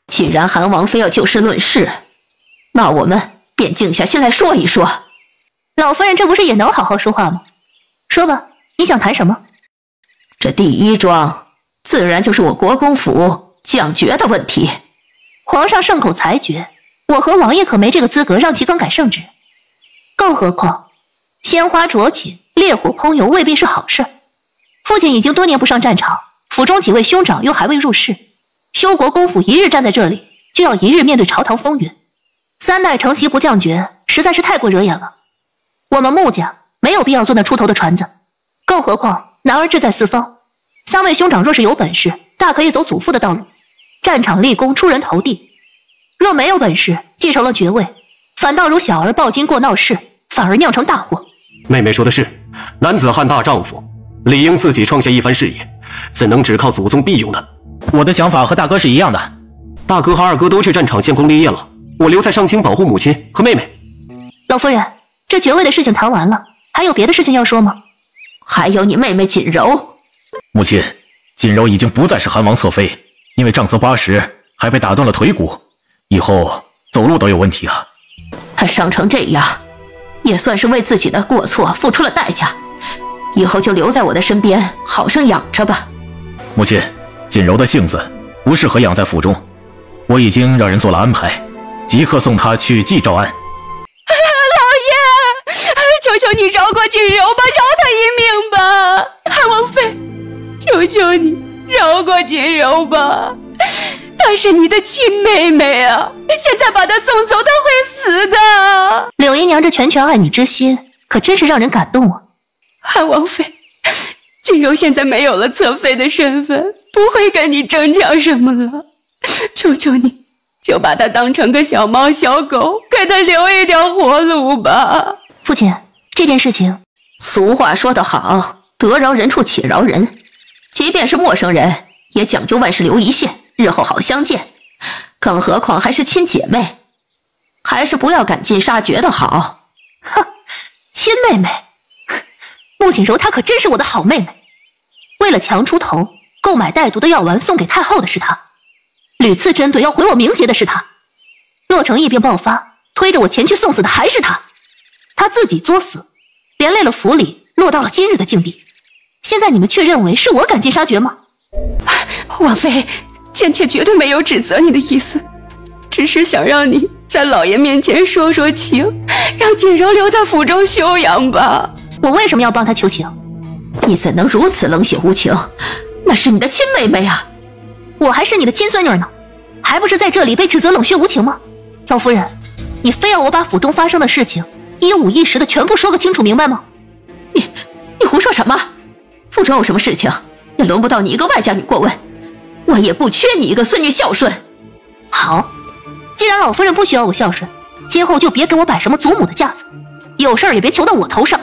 既然韩王妃要就事论事，那我们便静下心来说一说。老夫人这不是也能好好说话吗？说吧，你想谈什么？这第一桩自然就是我国公府降爵的问题。皇上圣口裁决，我和王爷可没这个资格让其更改圣旨。更何况鲜花着锦，烈火烹油未必是好事。父亲已经多年不上战场，府中几位兄长又还未入仕，修国公府一日站在这里，就要一日面对朝堂风云。3代承袭不降爵，实在是太过惹眼了。我们穆家没有必要做那出头的船子，更何况男儿志在四方。3位兄长若是有本事，大可以走祖父的道路，战场立功，出人头地。若没有本事，继承了爵位，反倒如小儿抱金过闹市，反而酿成大祸。妹妹说的是，男子汉大丈夫，理应自己创下一番事业，怎能只靠祖宗庇佑呢？我的想法和大哥是一样的。大哥和二哥都去战场建功立业了，我留在上京保护母亲和妹妹。老夫人，这爵位的事情谈完了，还有别的事情要说吗？还有你妹妹锦柔。母亲，锦柔已经不再是韩王侧妃，因为杖责80，还被打断了腿骨，以后走路都有问题啊。她伤成这样，也算是为自己的过错付出了代价，以后就留在我的身边，好生养着吧。母亲，锦柔的性子不适合养在府中，我已经让人做了安排，即刻送她去纪兆安。老爷，求求你饶过锦柔吧，饶她一命吧！韩王妃，求求你饶过锦柔吧，她是你的亲妹妹啊，现在把她送走，她会死的。柳姨娘这拳拳爱女之心，可真是让人感动啊！韩王妃，锦柔现在没有了侧妃的身份，不会跟你争抢什么了，求求你，就把她当成个小猫小狗，给她留一条活路吧。父亲，这件事情，俗话说得好，得饶人处且饶人，即便是陌生人，也讲究万事留一线，日后好相见，更何况还是亲姐妹，还是不要赶尽杀绝的好。哼，亲妹妹，穆锦柔她可真是我的好妹妹。为了强出头，购买带毒的药丸送给太后的是她，屡次针对要毁我名节的是她，洛城疫病爆发，推着我前去送死的还是她。她自己作死，连累了府里，落到了今日的境地。现在你们却认为是我赶尽杀绝吗？王妃，贱妾绝对没有指责你的意思，只是想让你在老爷面前说说情，让锦柔留在府中休养吧。我为什么要帮她求情？你怎能如此冷血无情？那是你的亲妹妹啊！我还是你的亲孙女呢，还不是在这里被指责冷血无情吗？老夫人，你非要我把府中发生的事情一五一十的全部说个清楚明白吗？你胡说什么？府中有什么事情，也轮不到你一个外家女过问。我也不缺你一个孙女孝顺。好，既然老夫人不需要我孝顺，今后就别给我摆什么祖母的架子，有事儿也别求到我头上。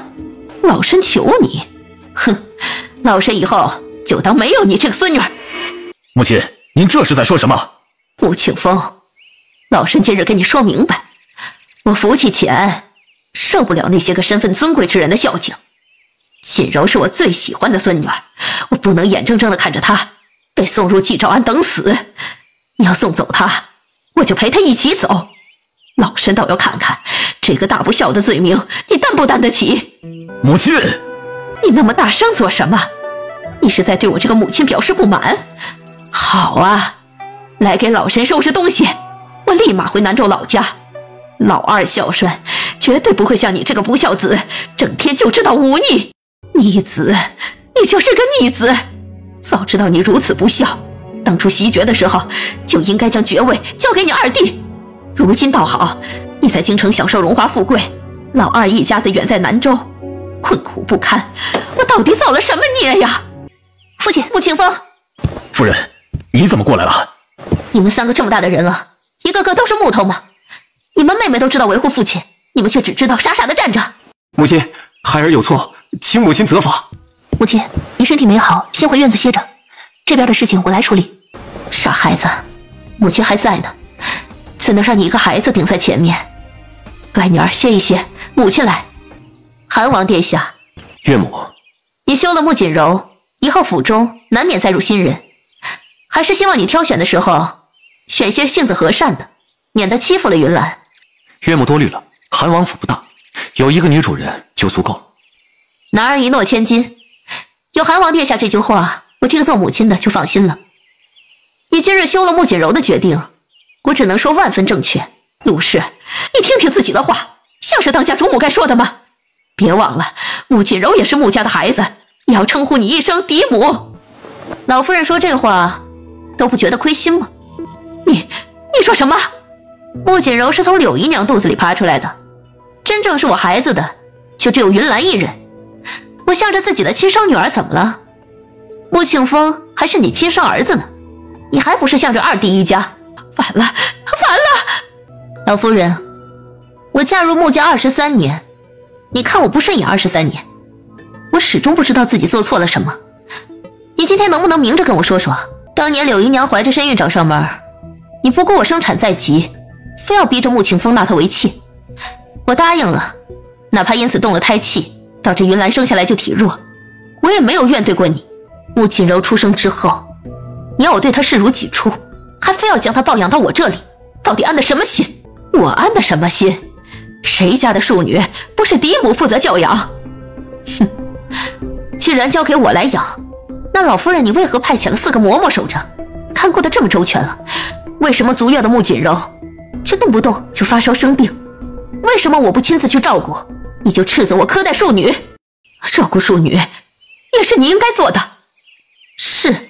老身求你，哼，老身以后就当没有你这个孙女儿。母亲，您这是在说什么？穆庆风，老身今日跟你说明白，我福气浅，受不了那些个身份尊贵之人的孝敬。锦柔是我最喜欢的孙女儿，我不能眼睁睁地看着她被送入纪兆庵等死。你要送走她，我就陪她一起走。老身倒要看看这个大不孝的罪名，你担不担得起？母亲，你那么大声做什么？你是在对我这个母亲表示不满？好啊，来给老身收拾东西，我立马回南州老家。老二孝顺，绝对不会像你这个不孝子，整天就知道忤逆。逆子，你就是个逆子！早知道你如此不孝，当初袭爵的时候就应该将爵位交给你二弟。如今倒好，你在京城享受荣华富贵，老二一家子远在南州，困苦不堪。我到底造了什么孽呀？父亲，穆庆风，夫人，你怎么过来了？你们三个这么大的人了，一个个都是木头吗？你们妹妹都知道维护父亲，你们却只知道傻傻的站着。母亲，孩儿有错，请母亲责罚。母亲，你身体没好，先回院子歇着，这边的事情我来处理。傻孩子，母亲还在呢，怎能让你一个孩子顶在前面？乖女儿歇一歇，母亲来。韩王殿下，岳母，你休了穆锦柔，以后府中难免再入新人，还是希望你挑选的时候选些性子和善的，免得欺负了云兰。岳母多虑了，韩王府不大，有一个女主人就足够了。男儿一诺千金，有韩王殿下这句话，我这个做母亲的就放心了。你今日休了穆锦柔的决定，我只能说万分正确。陆氏，你听听自己的话，像是当家主母该说的吗？别忘了，穆锦柔也是穆家的孩子，也要称呼你一声嫡母。老夫人说这话都不觉得亏心吗？你说什么？穆锦柔是从柳姨娘肚子里爬出来的，真正是我孩子的就只有云兰一人。我向着自己的亲生女儿怎么了？穆庆风还是你亲生儿子呢，你还不是向着二弟一家？反了，反了！老夫人，我嫁入穆家23年，你看我不顺眼23年，我始终不知道自己做错了什么。你今天能不能明着跟我说说，当年柳姨娘怀着身孕找上门，你不顾我生产在即，非要逼着穆庆风纳她为妾，我答应了，哪怕因此动了胎气，导致云兰生下来就体弱，我也没有怨对过你。穆锦柔出生之后，你要我对她视如己出，还非要将她抱养到我这里，到底安的什么心？我安的什么心？谁家的庶女不是嫡母负责教养？哼，既然交给我来养，那老夫人你为何派遣了4个嬷嬷守着，看顾得这么周全了？为什么足月的穆锦柔却动不动就发烧生病？为什么我不亲自去照顾，你就斥责我苛待庶女？照顾庶女也是你应该做的。是，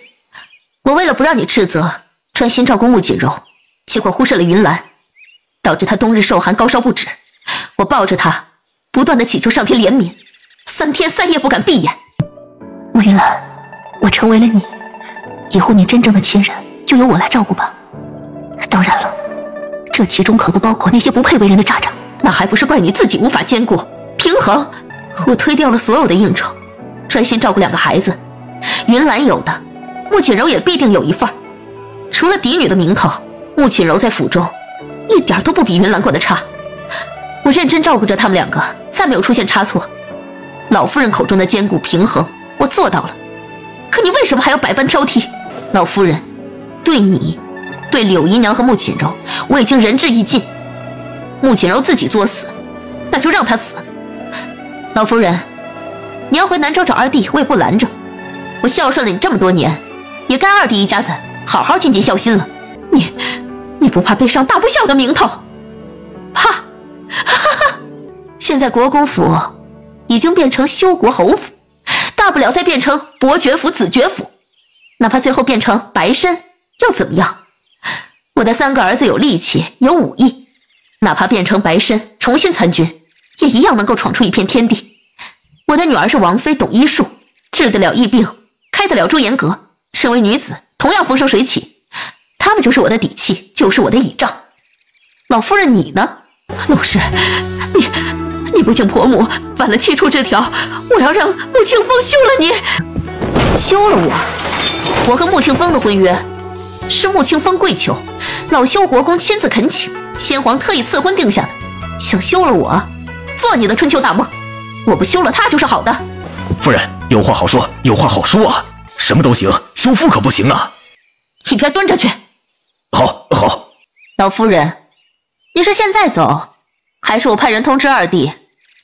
我为了不让你斥责，专心照顾穆锦柔，结果忽视了云兰，导致她冬日受寒高烧不止。我抱着她，不断的祈求上天怜悯，3天3夜不敢闭眼。穆云兰，我成为了你，以后你真正的亲人就由我来照顾吧。当然了，这其中可不包括那些不配为人的渣渣。那还不是怪你自己无法兼顾平衡。我推掉了所有的应酬，专心照顾2个孩子。云兰有的，穆锦柔也必定有一份。除了嫡女的名头，穆锦柔在府中一点都不比云兰过得差。我认真照顾着他们2个，再没有出现差错。老夫人口中的兼顾平衡，我做到了。可你为什么还要百般挑剔？老夫人，对你，对柳姨娘和穆锦柔，我已经仁至义尽。穆锦柔自己作死，那就让她死。老夫人，你要回南州找二弟，我也不拦着。我孝顺了你这么多年，也该二弟一家子好好尽尽孝心了。你不怕背上大不孝的名头？怕？哈哈！现在国公府已经变成修国侯府，大不了再变成伯爵府、子爵府，哪怕最后变成白参，又怎么样？我的3个儿子有力气，有武艺，哪怕变成白参重新参军，也一样能够闯出一片天地。我的女儿是王妃，懂医术，治得了疫病，开得了朱颜阁。身为女子，同样风生水起。他们就是我的底气，就是我的倚仗。老夫人，你呢？陆氏，你不敬婆母，犯了7出之条，我要让穆庆风休了你。休了我？我和穆庆风的婚约是穆庆风跪求，老修国公亲自恳请，先皇特意赐婚定下的。想休了我，做你的春秋大梦。我不休了他就是好的。夫人，有话好说，有话好说啊！什么都行，休夫可不行啊！一边蹲着去。好。老夫人，你是现在走，还是我派人通知二弟，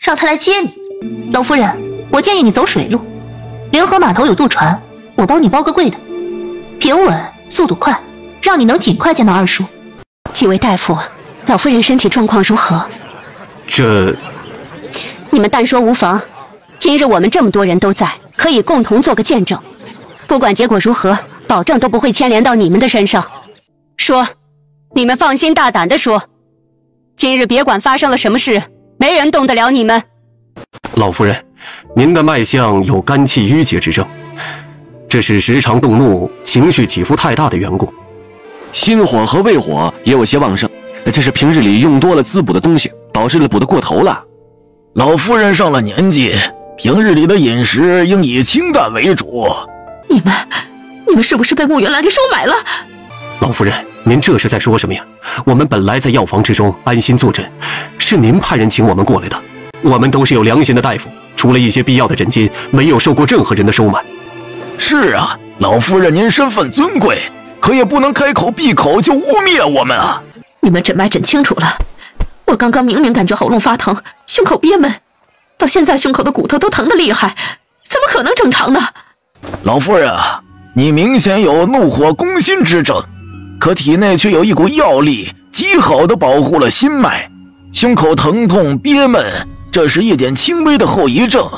让他来接你？老夫人，我建议你走水路，联合码头有渡船，我帮你包个柜的，平稳，速度快，让你能尽快见到二叔。几位大夫，老夫人身体状况如何？你们但说无妨。今日我们这么多人都在，可以共同做个见证。不管结果如何，保证都不会牵连到你们的身上。说，你们放心大胆地说，今日别管发生了什么事，没人动得了你们。老夫人，您的脉象有肝气郁结之症，这是时常动怒、情绪起伏太大的缘故。心火和胃火也有些旺盛，这是平日里用多了滋补的东西，导致了补得过头了。老夫人上了年纪，平日里的饮食应以清淡为主。你们是不是被穆云兰给收买了？老夫人，您这是在说什么呀？我们本来在药房之中安心坐诊，是您派人请我们过来的。我们都是有良心的大夫，除了一些必要的诊金，没有受过任何人的收买。是啊，老夫人您身份尊贵，可也不能开口闭口就污蔑我们啊！你们诊脉诊清楚了，我刚刚明明感觉喉咙发疼，胸口憋闷，到现在胸口的骨头都疼得厉害，怎么可能正常呢？老夫人啊，你明显有怒火攻心之症，可体内却有一股药力，极好的保护了心脉。胸口疼痛憋闷，这是一点轻微的后遗症，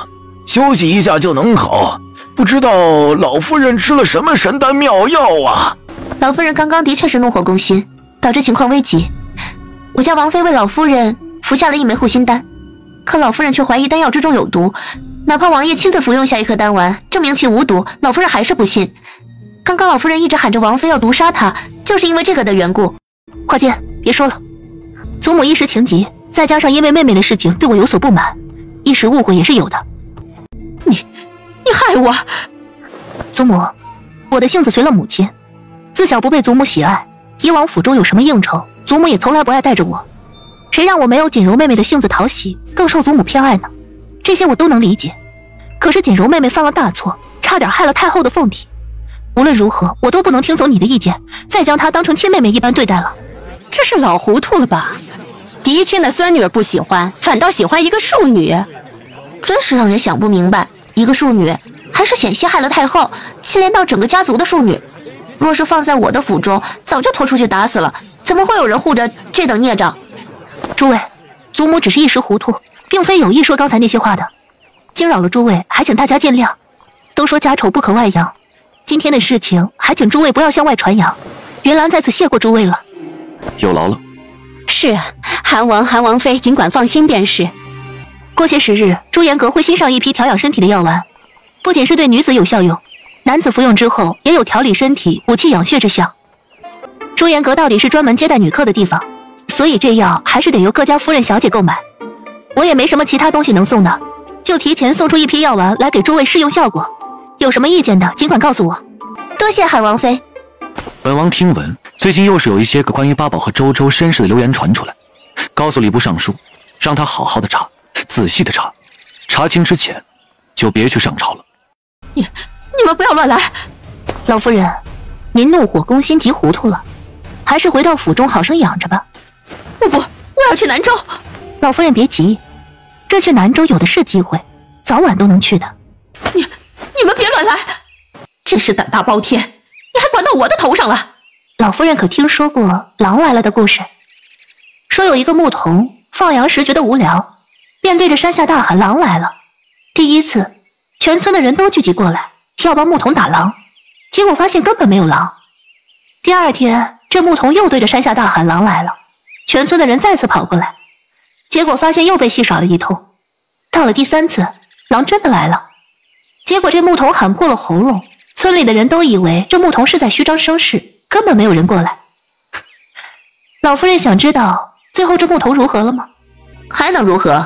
休息一下就能好。不知道老夫人吃了什么神丹妙药啊？老夫人刚刚的确是怒火攻心，导致情况危急。我家王妃为老夫人服下了一枚护心丹，可老夫人却怀疑丹药之中有毒，哪怕王爷亲自服用下一颗丹丸，证明其无毒，老夫人还是不信。刚刚老夫人一直喊着王妃要毒杀她，就是因为这个的缘故。华健，别说了，祖母一时情急，再加上因为妹妹的事情对我有所不满，一时误会也是有的。你害我！祖母，我的性子随了母亲，自小不被祖母喜爱，以往府中有什么应酬，祖母也从来不爱带着我。谁让我没有锦柔妹妹的性子讨喜，更受祖母偏爱呢？这些我都能理解。可是锦柔妹妹犯了大错，差点害了太后的凤体。无论如何，我都不能听从你的意见，再将她当成亲妹妹一般对待了。这是老糊涂了吧？嫡亲的孙女儿不喜欢，反倒喜欢一个庶女，真是让人想不明白。一个庶女，还是险些害了太后，牵连到整个家族的庶女。若是放在我的府中，早就拖出去打死了，怎么会有人护着这等孽障？诸位，祖母只是一时糊涂，并非有意说刚才那些话的，惊扰了诸位，还请大家见谅。都说家丑不可外扬，今天的事情还请诸位不要向外传扬。云兰在此谢过诸位了。有劳了。是啊，韩王妃尽管放心便是。过些时日，朱颜阁会新上一批调养身体的药丸，不仅是对女子有效用，男子服用之后也有调理身体、补气养血之效。朱颜阁到底是专门接待女客的地方，所以这药还是得由各家夫人小姐购买。我也没什么其他东西能送的，就提前送出一批药丸来给诸位试用效果。有什么意见的，尽管告诉我。多谢韩王妃。本王听闻，最近又是有一些个关于八宝和周周身世的流言传出来，告诉礼部尚书，让他好好的查，仔细的查，查清之前，就别去上朝了。你们不要乱来！老夫人，您怒火攻心急糊涂了，还是回到府中好生养着吧。不，我要去南州。老夫人别急，这去南州有的是机会，早晚都能去的。你们别乱来！真是胆大包天，你还管到我的头上了！老夫人可听说过狼来了的故事？说有一个牧童放羊时觉得无聊，便对着山下大喊狼来了。第一次，全村的人都聚集过来，要帮牧童打狼，结果发现根本没有狼。第二天，这牧童又对着山下大喊狼来了，全村的人再次跑过来，结结果发现又被戏耍了一通。到了第3次，狼真的来了。结果这牧童喊破了喉咙，村里的人都以为这牧童是在虚张声势，根本没有人过来。老夫人想知道最后这牧童如何了吗？还能如何？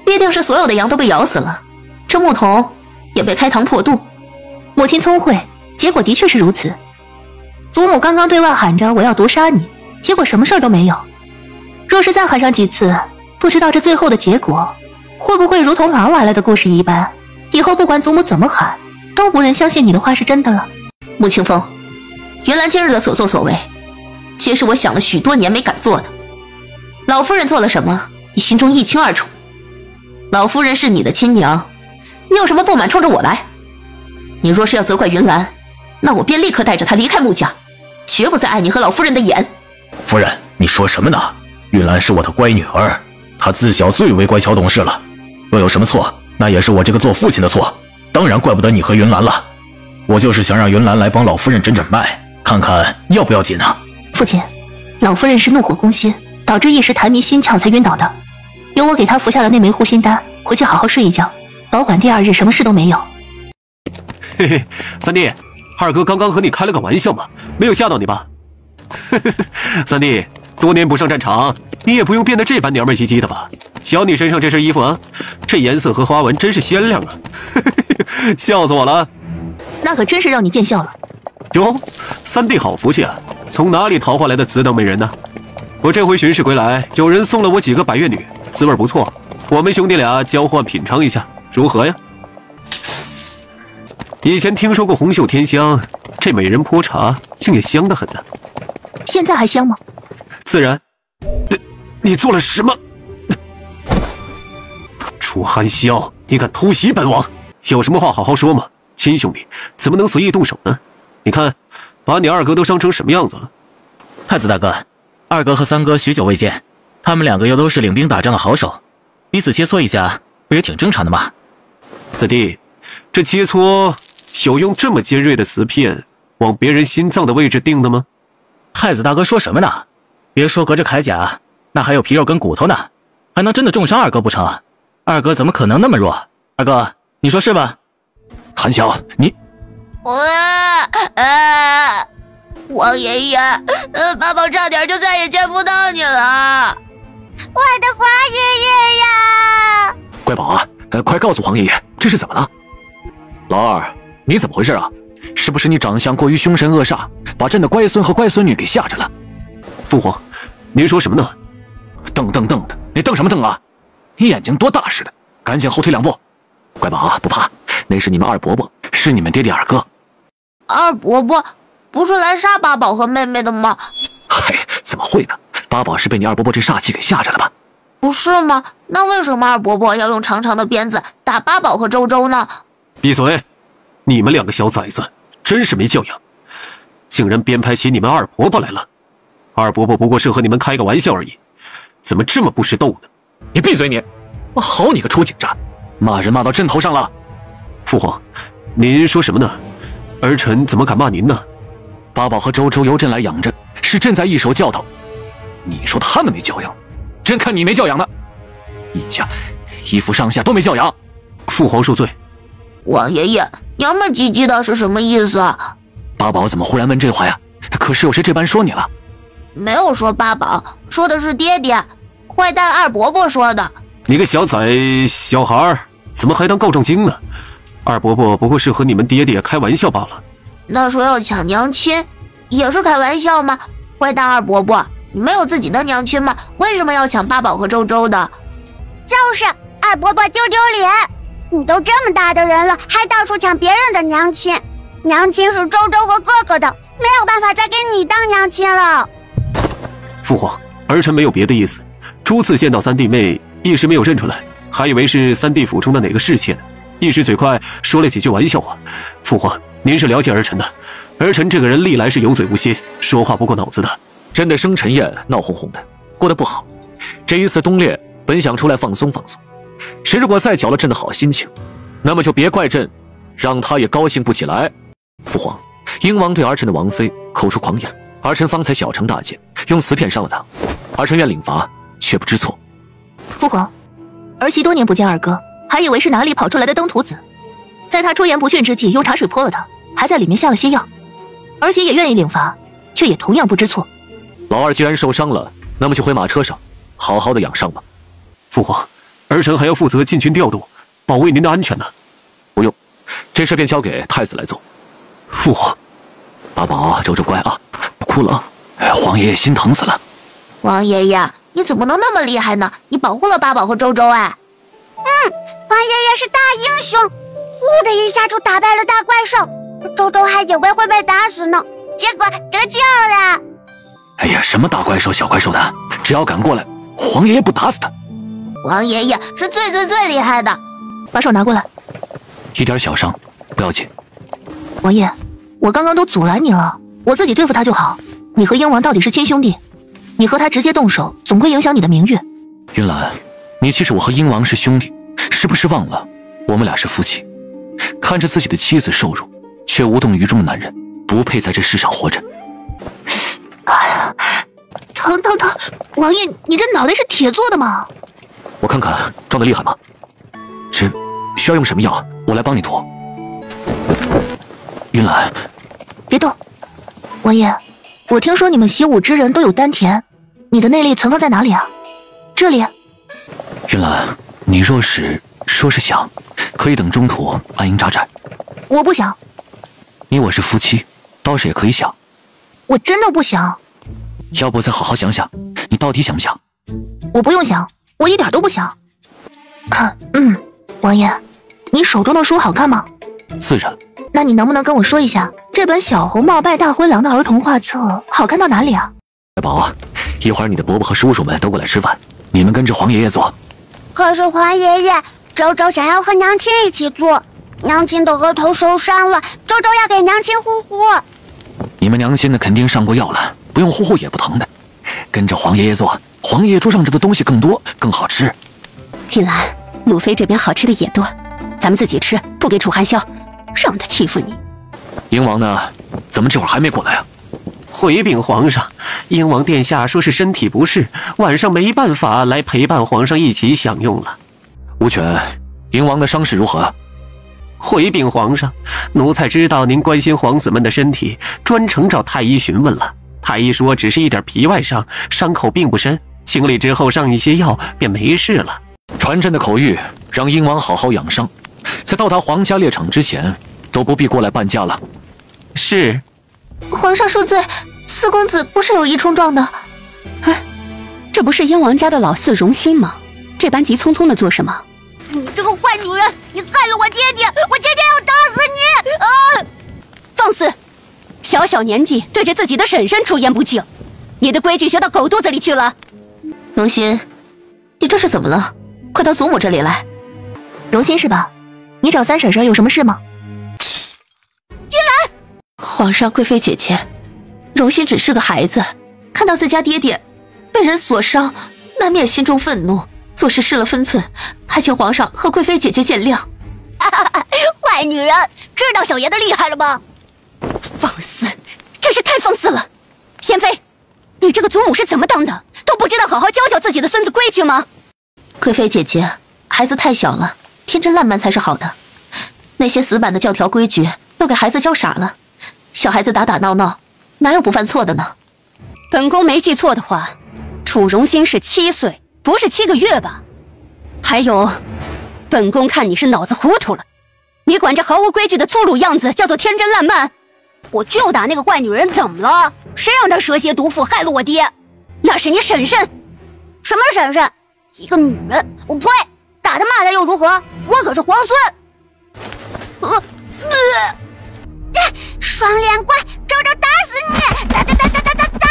必定是所有的羊都被咬死了，这牧童也被开膛破肚。母亲聪慧，结果的确是如此。祖母刚刚对外喊着我要毒杀你，结果什么事儿都没有。若是再喊上几次，不知道这最后的结果会不会如同狼来了的故事一般，以后不管祖母怎么喊，都无人相信你的话是真的了。穆清风，云兰今日的所作所为，皆是我想了许多年没敢做的。老夫人做了什么，你心中一清二楚。老夫人是你的亲娘，你有什么不满冲着我来？你若是要责怪云兰，那我便立刻带着她离开穆家，绝不再碍你和老夫人的眼。夫人，你说什么呢？云兰是我的乖女儿，她自小最为乖巧懂事了，若有什么错，那也是我这个做父亲的错，当然怪不得你和云兰了。我就是想让云兰来帮老夫人诊诊脉，看看要不要紧啊。父亲，老夫人是怒火攻心，导致一时痰迷心窍才晕倒的，由我给她服下了那枚护心丹，回去好好睡一觉，保管第2日什么事都没有。嘿嘿，三弟，二哥刚刚和你开了个玩笑嘛，没有吓到你吧？三弟，多年不上战场，你也不用变得这般娘们唧唧的吧？瞧你身上这身衣服啊，这颜色和花纹真是鲜亮啊！笑死我了。那可真是让你见笑了。哟，三弟好福气啊，从哪里淘换来的此等美人呢？我这回巡视归来，有人送了我几个百越女，滋味不错，我们兄弟俩交换品尝一下，如何呀？以前听说过红袖添香，这美人泼茶竟也香得很呢。现在还香吗？自然。你做了什么？楚寒宵，你敢偷袭本王？有什么话好好说嘛！亲兄弟怎么能随意动手呢？你看，把你二哥都伤成什么样子了？太子大哥，二哥和三哥许久未见，他们2个又都是领兵打仗的好手，彼此切磋一下，不也挺正常的吗？四弟，这切磋有用这么尖锐的瓷片往别人心脏的位置钉的吗？太子大哥说什么呢？别说隔着铠甲，那还有皮肉跟骨头呢，还能真的重伤二哥不成？二哥怎么可能那么弱？二哥，你说是吧？韩晓，你……王爷爷，八宝差点就再也见不到你了。我的皇爷爷呀！乖宝啊，快告诉皇爷爷，这是怎么了？老二，你怎么回事啊？是不是你长相过于凶神恶煞，把朕的乖孙和乖孙女给吓着了？父皇，您说什么呢？瞪的，你瞪什么瞪啊？你眼睛多大似的？赶紧后退2步。乖宝啊，不怕，那是你们二伯伯，是你们爹爹二哥。二伯伯不是来杀八宝和妹妹的吗？嘿，怎么会呢？八宝是被你二伯伯这煞气给吓着了吧？不是吗？那为什么二伯伯要用长长的鞭子打八宝和周周呢？闭嘴！你们2个小崽子真是没教养，竟然编排起你们二伯伯来了。二伯伯不过是和你们开个玩笑而已，怎么这么不识逗呢？你闭嘴你！我好你个出警察，骂人骂到朕头上了。父皇，您说什么呢？儿臣怎么敢骂您呢？八宝和周周由朕来养着，是朕在一手教导。你说他们没教养，朕看你没教养呢。一家一夫上下都没教养。父皇恕罪。王爷爷，娘们唧唧的是什么意思啊？八宝怎么忽然问这话呀？可是有谁这般说你了？没有说八宝，说的是爹爹，坏蛋二伯伯说的。你个小小孩怎么还当告状精呢？二伯伯不过是和你们爹爹开玩笑罢了。那说要抢娘亲，也是开玩笑吗？坏蛋二伯伯，你没有自己的娘亲吗？为什么要抢八宝和周周的？就是二伯伯丢丢脸，你都这么大的人了，还到处抢别人的娘亲。娘亲是周周和哥哥的，没有办法再给你当娘亲了。父皇，儿臣没有别的意思，初次见到三弟妹，一时没有认出来，还以为是三弟府中的哪个侍妾呢，一时嘴快说了几句玩笑话。父皇，您是了解儿臣的，儿臣这个人历来是有嘴无心，说话不过脑子的。朕的生辰宴闹哄哄的，过得不好。这一次冬猎本想出来放松放松，谁如果再搅了朕的好心情，那么就别怪朕让他也高兴不起来。父皇，英王对儿臣的王妃口出狂言，儿臣方才小惩大戒，用瓷片伤了他，儿臣愿领罚，却不知错。父皇，儿媳多年不见二哥，还以为是哪里跑出来的登徒子，在他出言不逊之际，用茶水泼了他，还在里面下了些药。儿媳也愿意领罚，却也同样不知错。老二既然受伤了，那么就回马车上，好好的养伤吧。父皇，儿臣还要负责进军调度，保卫您的安全呢。不用，这事便交给太子来做。父皇，八宝，周周乖啊，不哭了啊！皇爷爷心疼死了。王爷爷，你怎么能那么厉害呢？你保护了八宝和周周哎。皇爷爷是大英雄，呼的一下就打败了大怪兽，周周还以为会被打死呢，结果得救了。哎呀，什么大怪兽小怪兽的，只要敢过来，皇爷爷不打死他。王爷爷是最厉害的。把手拿过来。一点小伤不要紧。王爷，我刚刚都阻拦你了，我自己对付他就好。你和鹰王到底是亲兄弟，你和他直接动手，总会影响你的名誉。云兰，你其实我和鹰王是兄弟，是不是忘了我们俩是夫妻？看着自己的妻子受辱，却无动于衷的男人，不配在这世上活着。疼！王爷，你这脑袋是铁做的吗？我看看撞得厉害吗？这需要用什么药？我来帮你涂。云兰，别动。王爷，我听说你们习武之人都有丹田，你的内力存放在哪里啊？这里。云兰，你若是说是想，可以等中途安营扎寨。我不想。你我是夫妻，倒是也可以想。我真的不想。要不再好好想想，你到底想不想？我不用想，我一点都不想。王爷，你手中的书好看吗？自然。那你能不能跟我说一下，这本《小红帽拜大灰狼》的儿童画册好看到哪里啊？宝，一会儿你的伯伯和叔叔们都过来吃饭，你们跟着皇爷爷做。可是皇爷爷，周周想要和娘亲一起做，娘亲的额头受伤了，周周要给娘亲护护。你们娘亲的肯定上过药了，不用护护也不疼的。跟着皇爷爷做，皇爷爷桌上这的东西更多更好吃。玉兰，鲁妃这边好吃的也多，咱们自己吃，不给楚寒宵，让他欺负你。鹰王呢？怎么这会儿还没过来啊？回禀皇上，鹰王殿下说是身体不适，晚上没办法来陪伴皇上一起享用了。无权，鹰王的伤势如何？回禀皇上，奴才知道您关心皇子们的身体，专程找太医询问了。太医说只是一点皮外伤，伤口并不深，清理之后上一些药便没事了。传朕的口谕，让鹰王好好养伤，在到达皇家猎场之前，都不必过来伴驾了。是。皇上恕罪，四公子不是有意冲撞的。这不是燕王家的老四荣心吗？这般急匆匆的做什么？你这个坏女人，你害了我爹爹，我爹爹要打死你！放肆！小小年纪对着自己的婶婶出言不敬，你的规矩学到狗肚子里去了。荣心，你这是怎么了？快到祖母这里来。荣心是吧？你找三婶婶有什么事吗？皇上贵妃姐姐，荣心只是个孩子，看到自家爹爹被人所伤，难免心中愤怒，做事失了分寸，还请皇上和贵妃姐姐见谅。坏女人，知道小爷的厉害了吗？放肆，真是太放肆了！贤妃，你这个祖母是怎么当的？都不知道好好教教自己的孙子规矩吗？贵妃姐姐，孩子太小了，天真烂漫才是好的，那些死板的教条规矩都给孩子教傻了。小孩子打打闹闹，哪有不犯错的呢？本宫没记错的话，楚荣心是7岁，不是7个月吧？还有，本宫看你是脑子糊涂了，你管这毫无规矩的粗鲁样子叫做天真烂漫？我就打那个坏女人，怎么了？谁让她蛇蝎毒妇害了我爹？那是你婶婶。什么婶婶？一个女人，我呸！打她骂她又如何？我可是皇孙。双脸怪，周周打死你！打！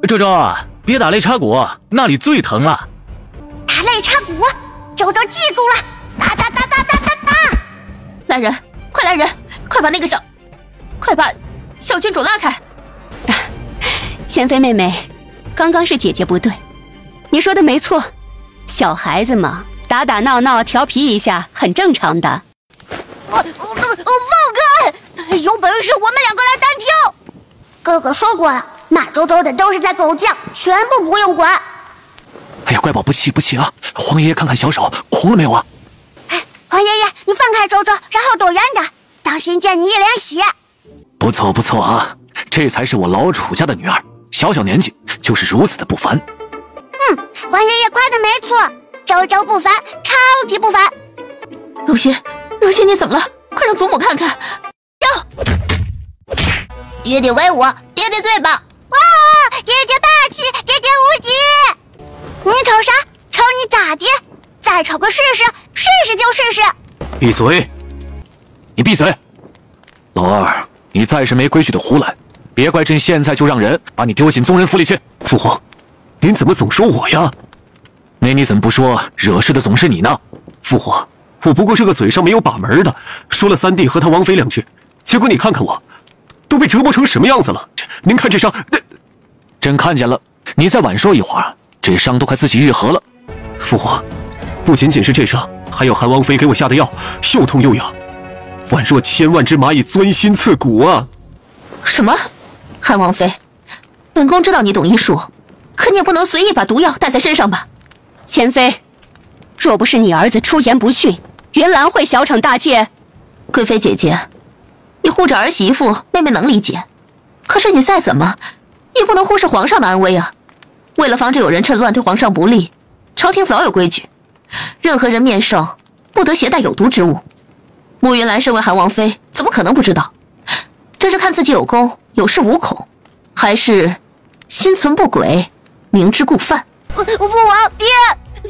周周，别打肋插骨，那里最疼了。打肋插骨，周周记住了，打！来人，快来人，快把小郡主拉开！贤妃妹妹，刚刚是姐姐不对，你说的没错，小孩子嘛，打打闹闹调皮一下很正常的。放开！有本事我们2个来单挑！哥哥说过了，骂周周的都是在狗叫，全部不用管。哎呀，乖宝不气啊！黄爷爷看看小手红了没有啊？黄爷爷，你放开周周，然后躲远点，当心溅你一脸血。不错啊，这才是我老楚家的女儿，小年纪就是如此的不凡。黄爷爷夸的没错，周周不凡，超级不凡。如心，你怎么了？快让祖母看看。爹爹威武，爹爹最棒！哇，爹爹霸气，爹爹无敌！你瞅啥？瞅你咋的？再瞅个试试，试试就试试。闭嘴！你闭嘴！老二，你再是没规矩的胡来，别怪朕现在就让人把你丢进宗人府里去。父皇，您怎么总说我呀？那你怎么不说惹事的总是你呢？父皇，我不过是个嘴上没有把门的，说了三弟和他王妃两句，结果你看看我，都被折磨成什么样子了？您看这伤，朕看见了，你再晚说一会儿，这伤都快自己愈合了。父皇，不仅仅是这伤，还有韩王妃给我下的药，又痛又痒，宛若千万只蚂蚁钻心刺骨啊！什么？韩王妃，本宫知道你懂医术，可你也不能随意把毒药带在身上吧？贤妃，若不是你儿子出言不逊，云兰会小惩大戒。贵妃姐姐，你护着儿媳妇，妹妹能理解。可是你再怎么，也不能忽视皇上的安危啊！为了防止有人趁乱对皇上不利，朝廷早有规矩，任何人面圣不得携带有毒之物。慕云兰身为韩王妃，怎么可能不知道？这是看自己有功，有恃无恐，还是心存不轨，明知故犯？父王，爹，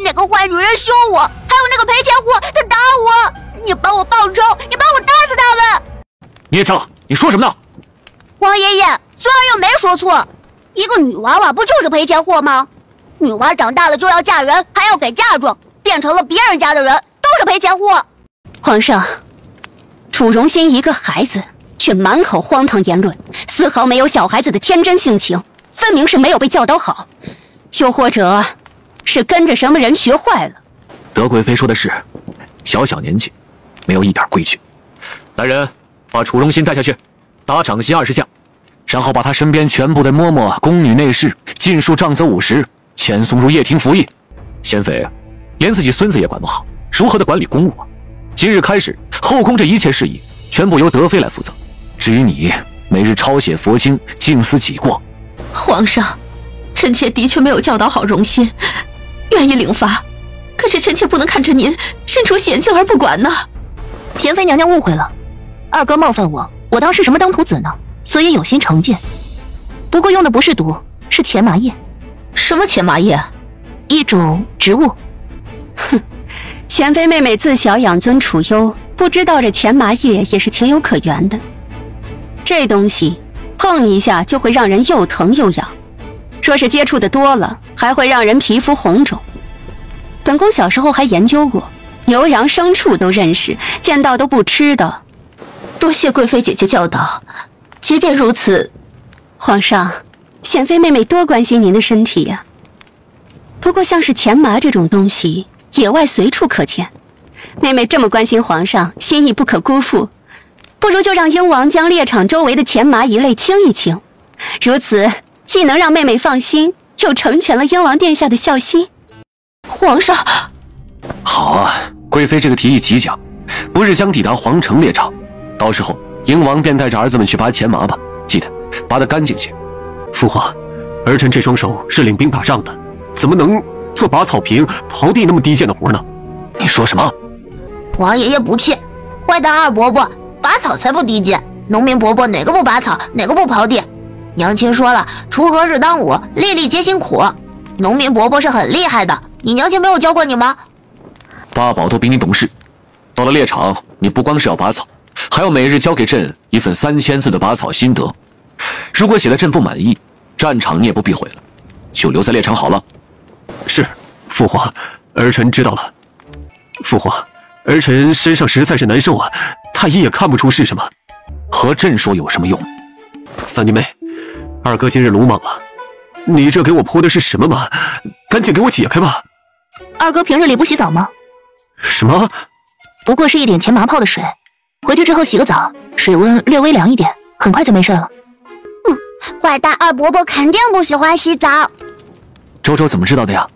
那个坏女人凶我，还有那个赔钱货，他打我，你帮我报仇，你帮我打死他们！孽障，你说什么呢？王爷爷，虽然又没说错，一个女娃娃不就是赔钱货吗？女娃长大了就要嫁人，还要给嫁妆，变成了别人家的人，都是赔钱货。皇上，楚荣心一个孩子，却满口荒唐言论，丝毫没有小孩子的天真性情，分明是没有被教导好，又或者是跟着什么人学坏了。德贵妃说的是，小年纪，没有一点规矩。来人，把楚荣心带下去，打掌心20下，然后把他身边全部的嬷嬷、宫女、内侍尽数杖责50，遣送入掖庭服役。贤妃，连自己孙子也管不好，如何的管理公务啊？今日开始，后宫这一切事宜全部由德妃来负责。至于你，每日抄写佛经，静思己过。皇上，臣妾的确没有教导好荣心，愿意领罚。可是臣妾不能看着您身处险境而不管呢。贤妃娘娘误会了，二哥冒犯我，我当是什么当徒子呢？所以有心惩戒。不过用的不是毒，是钱麻叶。什么钱麻叶？一种植物。哼，贤妃妹妹自小养尊处优，不知道这钱麻叶也是情有可原的。这东西碰一下就会让人又疼又痒，说是接触的多了，还会让人皮肤红肿。本宫小时候还研究过，牛羊牲畜都认识，见到都不吃的。多谢贵妃姐姐教导。即便如此，皇上，贤妃妹妹多关心您的身体呀。不过像是钱麻这种东西，野外随处可见。妹妹这么关心皇上，心意不可辜负，不如就让鹰王将猎场周围的钱麻一类清一清，如此既能让妹妹放心，又成全了鹰王殿下的孝心。皇上，好啊，贵妃这个提议极佳，不日将抵达皇城猎场，到时候鹰王便带着儿子们去拔钱麻吧，记得拔得干净些。父皇，儿臣这双手是领兵打仗的，怎么能做拔草坪、刨地那么低贱的活呢？你说什么？王爷爷不气，坏蛋二伯伯，拔草才不低贱，农民伯伯哪个不拔草，哪个不刨地？娘亲说了，锄禾日当午，粒粒皆辛苦。农民伯伯是很厉害的，你娘亲没有教过你吗？八宝都比你懂事。到了猎场，你不光是要拔草，还要每日交给朕一份3000字的拔草心得。如果写的朕不满意，战场你也不必毁了，就留在猎场好了。是，父皇，儿臣知道了。父皇，儿臣身上实在是难受啊，太医也看不出是什么。和朕说有什么用？三弟妹，二哥今日鲁莽了，你这给我泼的是什么麻？赶紧给我解开吧。二哥平日里不洗澡吗？什么？不过是一点钱麻泡的水，回去之后洗个澡，水温略微凉一点，很快就没事了。坏蛋二伯伯肯定不喜欢洗澡。周周怎么知道的呀？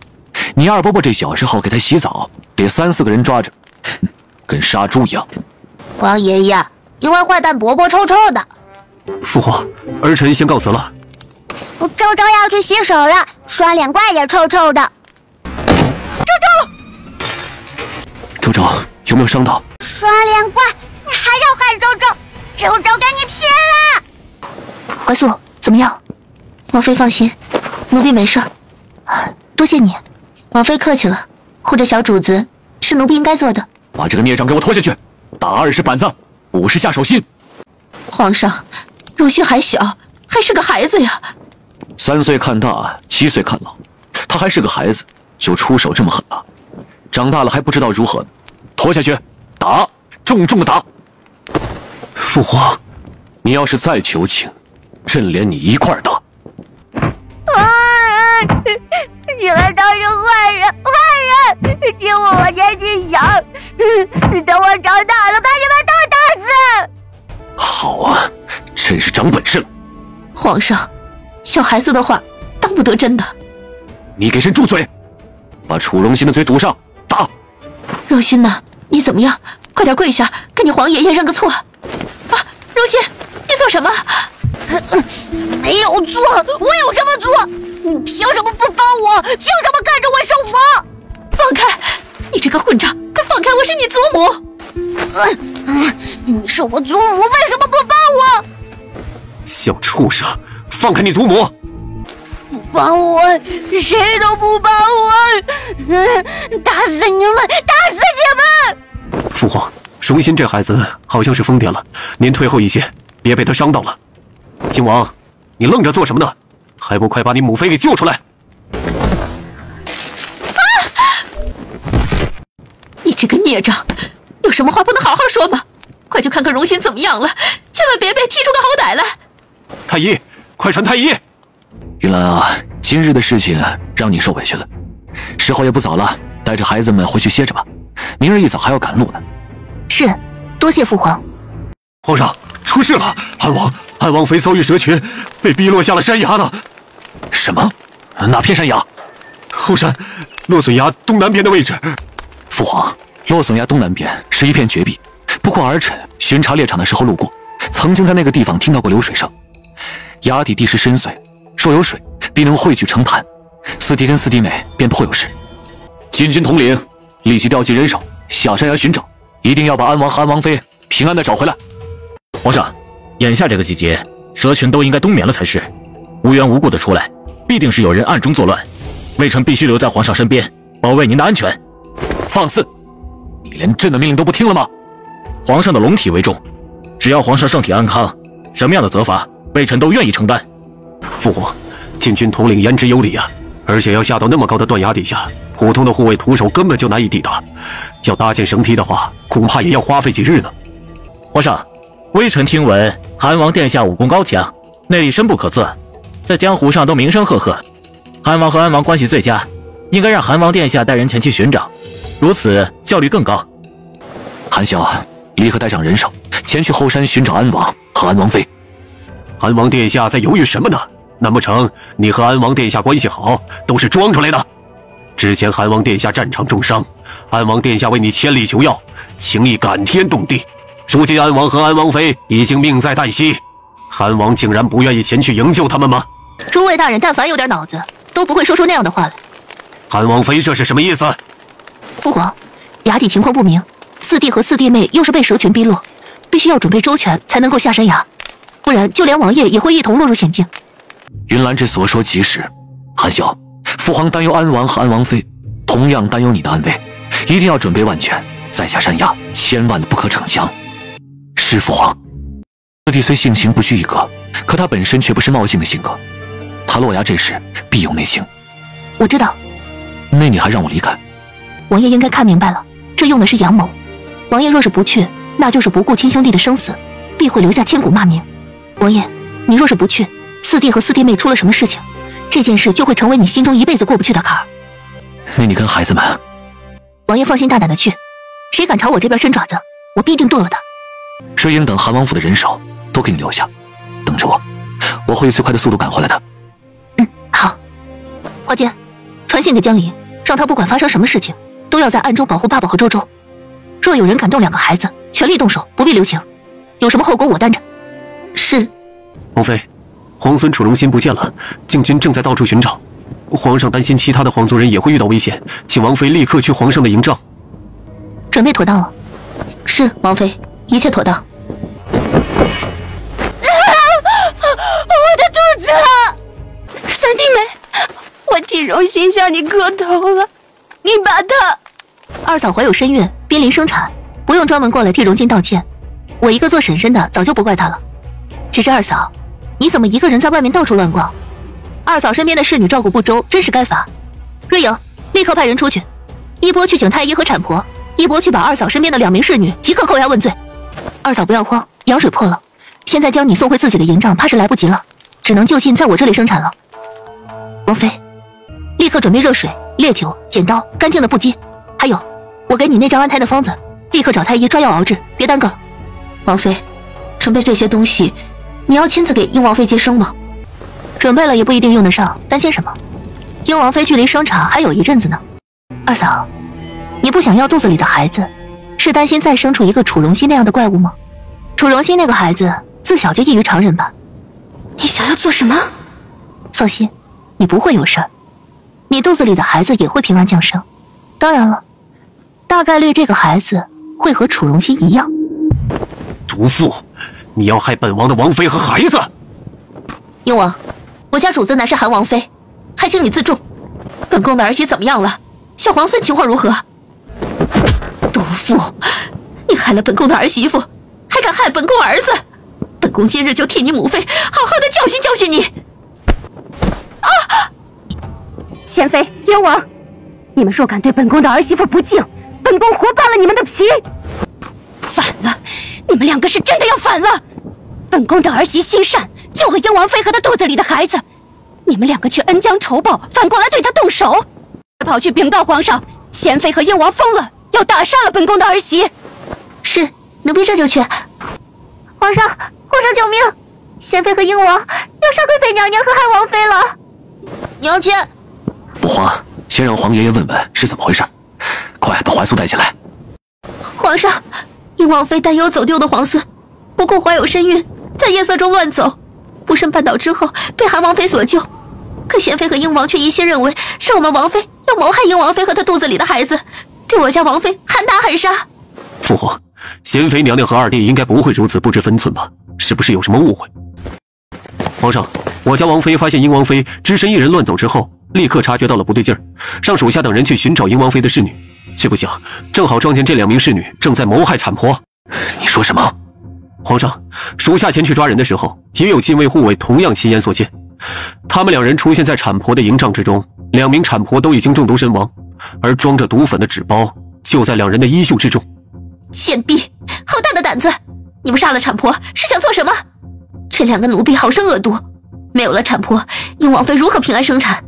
你二伯伯这小时候给他洗澡，得3、4个人抓着，跟杀猪一样。王爷爷，因为坏蛋伯伯臭臭的。父皇，儿臣先告辞了。周周要去洗手了，双脸怪也臭臭的。周周有没有伤到？双脸怪，你还要害周周？周周跟你拼了！怀素，怎么样？王妃放心，奴婢没事儿。多谢你。王妃客气了，护着小主子是奴婢应该做的。把这个孽障给我拖下去，打20板子，50下手心。皇上，如熙还小，还是个孩子呀。3岁看大，7岁看老，他还是个孩子，就出手这么狠了。长大了还不知道如何呢。拖下去，打，重重的打。父皇，你要是再求情，朕连你一块儿打。你们都是坏人，坏人！欺负我年纪小，等我长大了把你们都打死！好啊，真是长本事了。皇上，小孩子的话当不得真的。你给朕住嘴！把楚荣心的嘴堵上，打！荣心呐，你怎么样？快点跪下，跟你皇爷爷认个错。啊，荣心，你做什么？没有错，我有什么错？你凭什么不帮我？凭什么看着我受罚？放开！你这个混账！快放开！我是你祖母。你是我祖母，为什么不帮我？小畜生，放开你祖母！不帮我，谁都不帮我！打死你们！打死你们！父皇，荣心这孩子好像是疯癫了，您退后一些，别被他伤到了。靖王，你愣着做什么呢？还不快把你母妃给救出来！你这个孽障，有什么话不能好好说吗？快去看看荣心怎么样了，千万别被踢出个好歹来。太医，快传太医！云兰啊，今日的事情让你受委屈了，时候也不早了，带着孩子们回去歇着吧，明日一早还要赶路呢。是，多谢父皇。皇上，出事了！安王妃遭遇蛇群，被逼落下了山崖呢。什么？哪片山崖？后山，落笋崖东南边的位置。父皇，落笋崖东南边是一片绝壁，不过儿臣巡查猎场的时候路过，曾经在那个地方听到过流水声。崖底地势深邃，若有水，必能汇聚成潭，四弟跟四弟妹便不会有事。禁军统领，立即调集人手下山崖寻找，一定要把安王和安王妃平安的找回来。皇上，眼下这个季节，蛇群都应该冬眠了才是，无缘无故的出来，必定是有人暗中作乱。微臣必须留在皇上身边，保卫您的安全。放肆！你连朕的命令都不听了吗？皇上的龙体为重，只要皇上身体安康，什么样的责罚，微臣都愿意承担。父皇，禁军统领言之有理啊，而且要下到那么高的断崖底下，普通的护卫徒手根本就难以抵达，要搭建绳梯的话，恐怕也要花费几日呢。皇上，微臣听闻韩王殿下武功高强，内力深不可测，在江湖上都名声赫赫。韩王和安王关系最佳，应该让韩王殿下带人前去寻找，如此效率更高。韩萧，立刻带上人手前去后山寻找安王和安王妃。安王殿下在犹豫什么呢？难不成你和安王殿下关系好，都是装出来的？之前韩王殿下战场重伤，安王殿下为你千里求药，情谊感天动地。如今安王和安王妃已经命在旦夕，韩王竟然不愿意前去营救他们吗？诸位大人但凡有点脑子，都不会说出那样的话来。韩王妃这是什么意思？父皇，崖底情况不明，四弟和四弟妹又是被蛇群逼落，必须要准备周全才能够下山崖，不然就连王爷也会一同落入险境。云兰这所说极是，韩萧，父皇担忧安王和安王妃，同样担忧你的安危，一定要准备万全，再下山崖，千万不可逞强。是父皇，四弟虽性情不拘一格，可他本身却不是冒进的性格，他落崖这事必有内情。我知道。那你还让我离开？王爷应该看明白了，这用的是阳谋。王爷若是不去，那就是不顾亲兄弟的生死，必会留下千古骂名。王爷，你若是不去，四弟和四弟妹出了什么事情，这件事就会成为你心中一辈子过不去的坎儿。那你跟孩子们？王爷放心大胆的去，谁敢朝我这边伸爪子，我必定剁了他。水营等韩王府的人手都给你留下，等着我，我会以最快的速度赶回来的。好。花间，传信给江离，让他不管发生什么事情，都要在暗中保护爸爸和周周。若有人敢动2个孩子，全力动手，不必留情。有什么后果我担着。是。王妃，皇孙楚荣新不见了，禁军正在到处寻找。皇上担心其他的皇族人也会遇到危险，请王妃立刻去皇上的营帐。准备妥当了。是，王妃，一切妥当。我的肚子！三弟妹，我替荣心向你磕头了，你把他……二嫂怀有身孕，濒临生产，不用专门过来替荣心道歉。我一个做婶婶的早就不怪她了。只是二嫂，你怎么一个人在外面到处乱逛？二嫂身边的侍女照顾不周，真是该罚。瑞颖，立刻派人出去，一波去请太医和产婆，一波去把二嫂身边的2名侍女即刻扣押问罪。二嫂不要慌，羊水破了，现在将你送回自己的营帐，怕是来不及了，只能就近在我这里生产了。王妃，立刻准备热水、烈酒、剪刀、干净的布巾，还有，我给你那张安胎的方子，立刻找太医抓药熬制，别耽搁了。王妃，准备这些东西，你要亲自给英王妃接生吗？准备了也不一定用得上，担心什么？英王妃距离生产还有一阵子呢。二嫂，你不想要肚子里的孩子，是担心再生出一个楚荣心那样的怪物吗？楚荣心那个孩子自小就异于常人吧？你想要做什么？放心，你不会有事儿，你肚子里的孩子也会平安降生。当然了，大概率这个孩子会和楚荣心一样。毒妇，你要害本王的王妃和孩子！英王，我家主子乃是韩王妃，还请你自重。本宫的儿媳怎么样了？小皇孙情况如何？毒妇，你害了本宫的儿媳妇，还敢害本宫儿子！本宫今日就替你母妃好好的教训教训你！啊！贤妃、燕王，你们若敢对本宫的儿媳妇不敬，本宫活扒了你们的皮！反了，你们2个是真的要反了！本宫的儿媳心善，救了燕王妃和她肚子里的孩子，你们2个却恩将仇报，反过来对她动手，跑去禀告皇上，贤妃和燕王疯了，要大杀了本宫的儿媳。是，奴婢这就去。皇上救命！贤妃和英王要杀贵妃娘娘和韩王妃了。娘亲，不慌，先让皇爷爷问问是怎么回事。快把怀素带进来。皇上，英王妃担忧走丢的皇孙，不顾怀有身孕，在夜色中乱走，不慎绊倒之后被韩王妃所救。可贤妃和英王却一心认为是我们王妃要谋害英王妃和她肚子里的孩子，对我家王妃喊打喊杀。父皇，贤妃娘娘和二弟应该不会如此不知分寸吧？是不是有什么误会？皇上，我家王妃发现英王妃只身一人乱走之后，立刻察觉到了不对劲儿，让属下等人去寻找英王妃的侍女，却不想正好撞见这2名侍女正在谋害产婆。你说什么？皇上，属下前去抓人的时候，也有禁卫护卫同样亲眼所见，他们2人出现在产婆的营帐之中，2名产婆都已经中毒身亡，而装着毒粉的纸包就在2人的衣袖之中。贱婢，好大的胆子！你们杀了产婆是想做什么？这2个奴婢好生恶毒，没有了产婆，英王妃如何平安生产？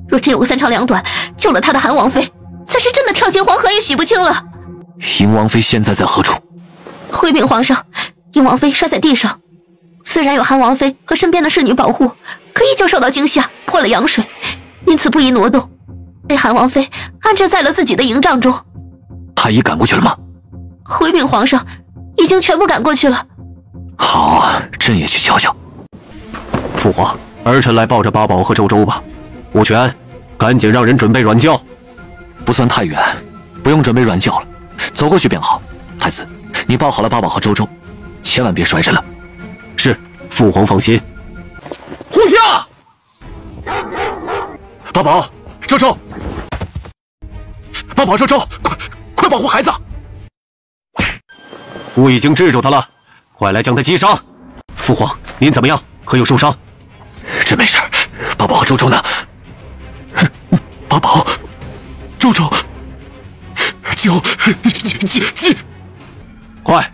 若真有个3长2短，救了她的韩王妃，才是真的跳进黄河也洗不清了。英王妃现在在何处？回禀皇上，英王妃摔在地上，虽然有韩王妃和身边的侍女保护，可依旧受到惊吓，破了羊水，因此不宜挪动，被韩王妃安置在了自己的营帐中。太医赶过去了吗？回禀皇上，已经全部赶过去了。好，朕也去瞧瞧。父皇，儿臣来抱着八宝和周周吧。武权，赶紧让人准备软轿。不算太远，不用准备软轿了，走过去便好。太子，你抱好了八宝和周周，千万别摔着了。是，父皇放心。护驾！八宝，周周，八宝，周周，快保护孩子！我已经制住他了，快来将他击杀。父皇，您怎么样？可有受伤？朕没事。八宝和周周呢？八宝，周周，救！快，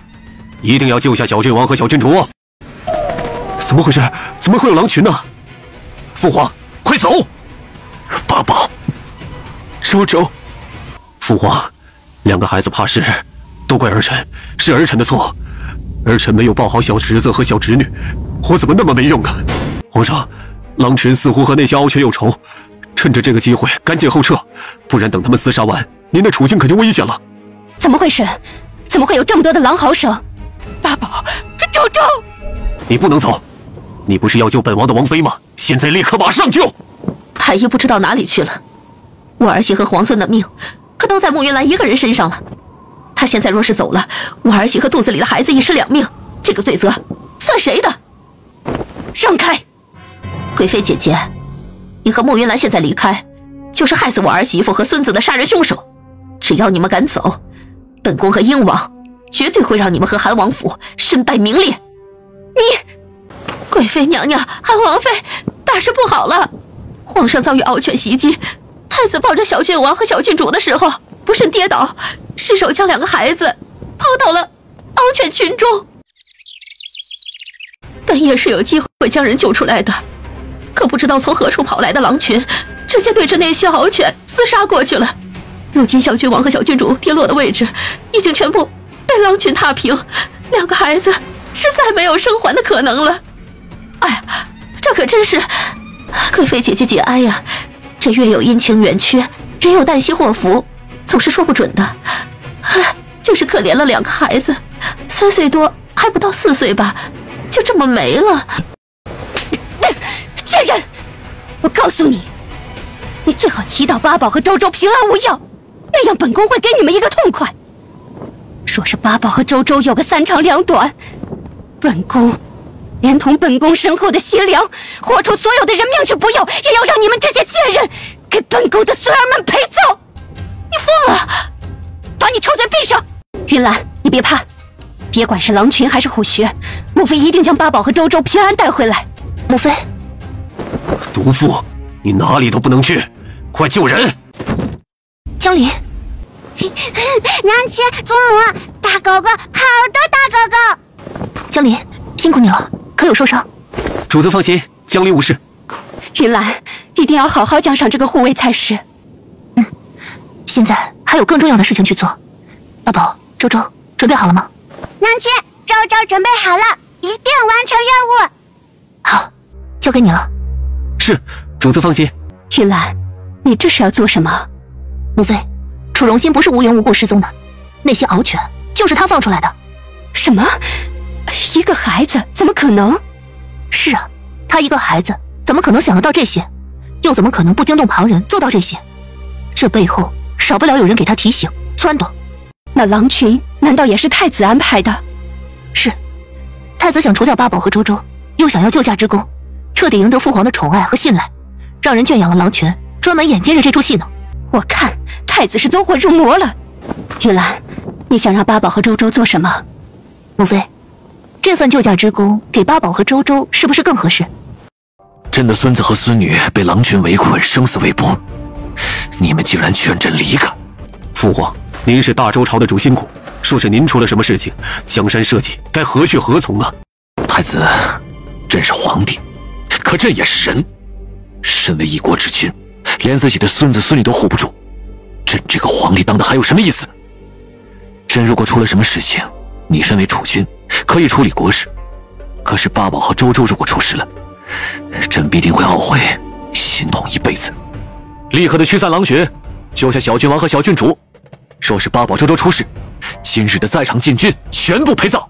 一定要救下小郡王和小郡主。怎么回事？怎么会有狼群呢？父皇，快走！八宝，周周，父皇，2个孩子怕事，都怪儿臣，是儿臣的错。儿臣没有抱好小侄子和小侄女，我怎么那么没用啊？皇上，狼群似乎和那些凹缺有仇，趁着这个机会赶紧后撤，不然等他们厮杀完，您的处境可就危险了。怎么回事？怎么会有这么多的狼嚎声？八宝，周周，你不能走，你不是要救本王的王妃吗？现在立刻马上救！太医不知道哪里去了，我儿媳和皇孙的命可都在慕云兰一个人身上了。他现在若是走了，我儿媳和肚子里的孩子一尸两命，这个罪责算谁的？让开！贵妃姐姐，你和慕云兰现在离开，就是害死我儿媳妇和孙子的杀人凶手。只要你们敢走，本宫和英王绝对会让你们和韩王府身败名裂。你，贵妃娘娘，韩王妃，大事不好了！皇上遭遇獒犬袭击，太子抱着小郡王和小郡主的时候不慎跌倒，失手将2个孩子抛到了獒犬群中。本也是有机会将人救出来的，可不知道从何处跑来的狼群，直接对着那些獒犬厮杀过去了。如今小郡王和小郡主跌落的位置已经全部被狼群踏平，2个孩子实在没有生还的可能了。哎呀，这可真是贵妃姐姐节哀呀！这月有阴晴圆缺，人有旦夕祸福，总是说不准的。唉，就是可怜了2个孩子，3岁多还不到4岁吧，就这么没了。贱人！我告诉你，你最好祈祷八宝和周周平安无恙，那样本宫会给你们一个痛快。若是八宝和周周有个3长2短，本宫连同本宫身后的西凉，豁出所有的人命去不要，也要让你们这些贱人给本宫的孙儿们陪葬！你疯了！把你臭嘴闭上！云兰，你别怕，别管是狼群还是虎穴，母妃一定将八宝和周周平安带回来。母妃，毒妇，你哪里都不能去，快救人！江离，娘亲、祖母、大狗狗，好多大狗狗！江离，辛苦你了，可有受伤？主子放心，江离无事。云兰，一定要好好奖赏这个护卫才是。现在还有更重要的事情去做。八宝、周周，准备好了吗？娘亲，周周准备好了，一定完成任务。好，交给你了。是，主子放心。云兰，你这是要做什么？母妃，楚荣心不是无缘无故失踪的，那些獒犬就是他放出来的。什么？一个孩子怎么可能？是啊，他一个孩子怎么可能想得到这些？又怎么可能不惊动旁人做到这些？这背后少不了有人给他提醒撺掇。那狼群难道也是太子安排的？是，太子想除掉八宝和周周，又想要救驾之功，彻底赢得父皇的宠爱和信赖，让人圈养了狼犬，专门演接着这出戏呢。我看太子是走火入魔了。云兰，你想让八宝和周周做什么？母妃，这份救驾之功给八宝和周周是不是更合适？朕的孙子和孙女被狼群围困，生死未卜，你们竟然劝朕离开！父皇，您是大周朝的主心骨，说是您出了什么事情，江山社稷该何去何从啊？太子，朕是皇帝，可朕也是人。身为一国之君，连自己的孙子孙女都护不住，朕这个皇帝当的还有什么意思？朕如果出了什么事情，你身为储君，可以处理国事，可是八宝和周周如果出事了，朕必定会懊悔，心痛一辈子。立刻的驱散狼群，救下小郡王和小郡主。若是八宝周周出事，今日的在场禁军全部陪葬。哦，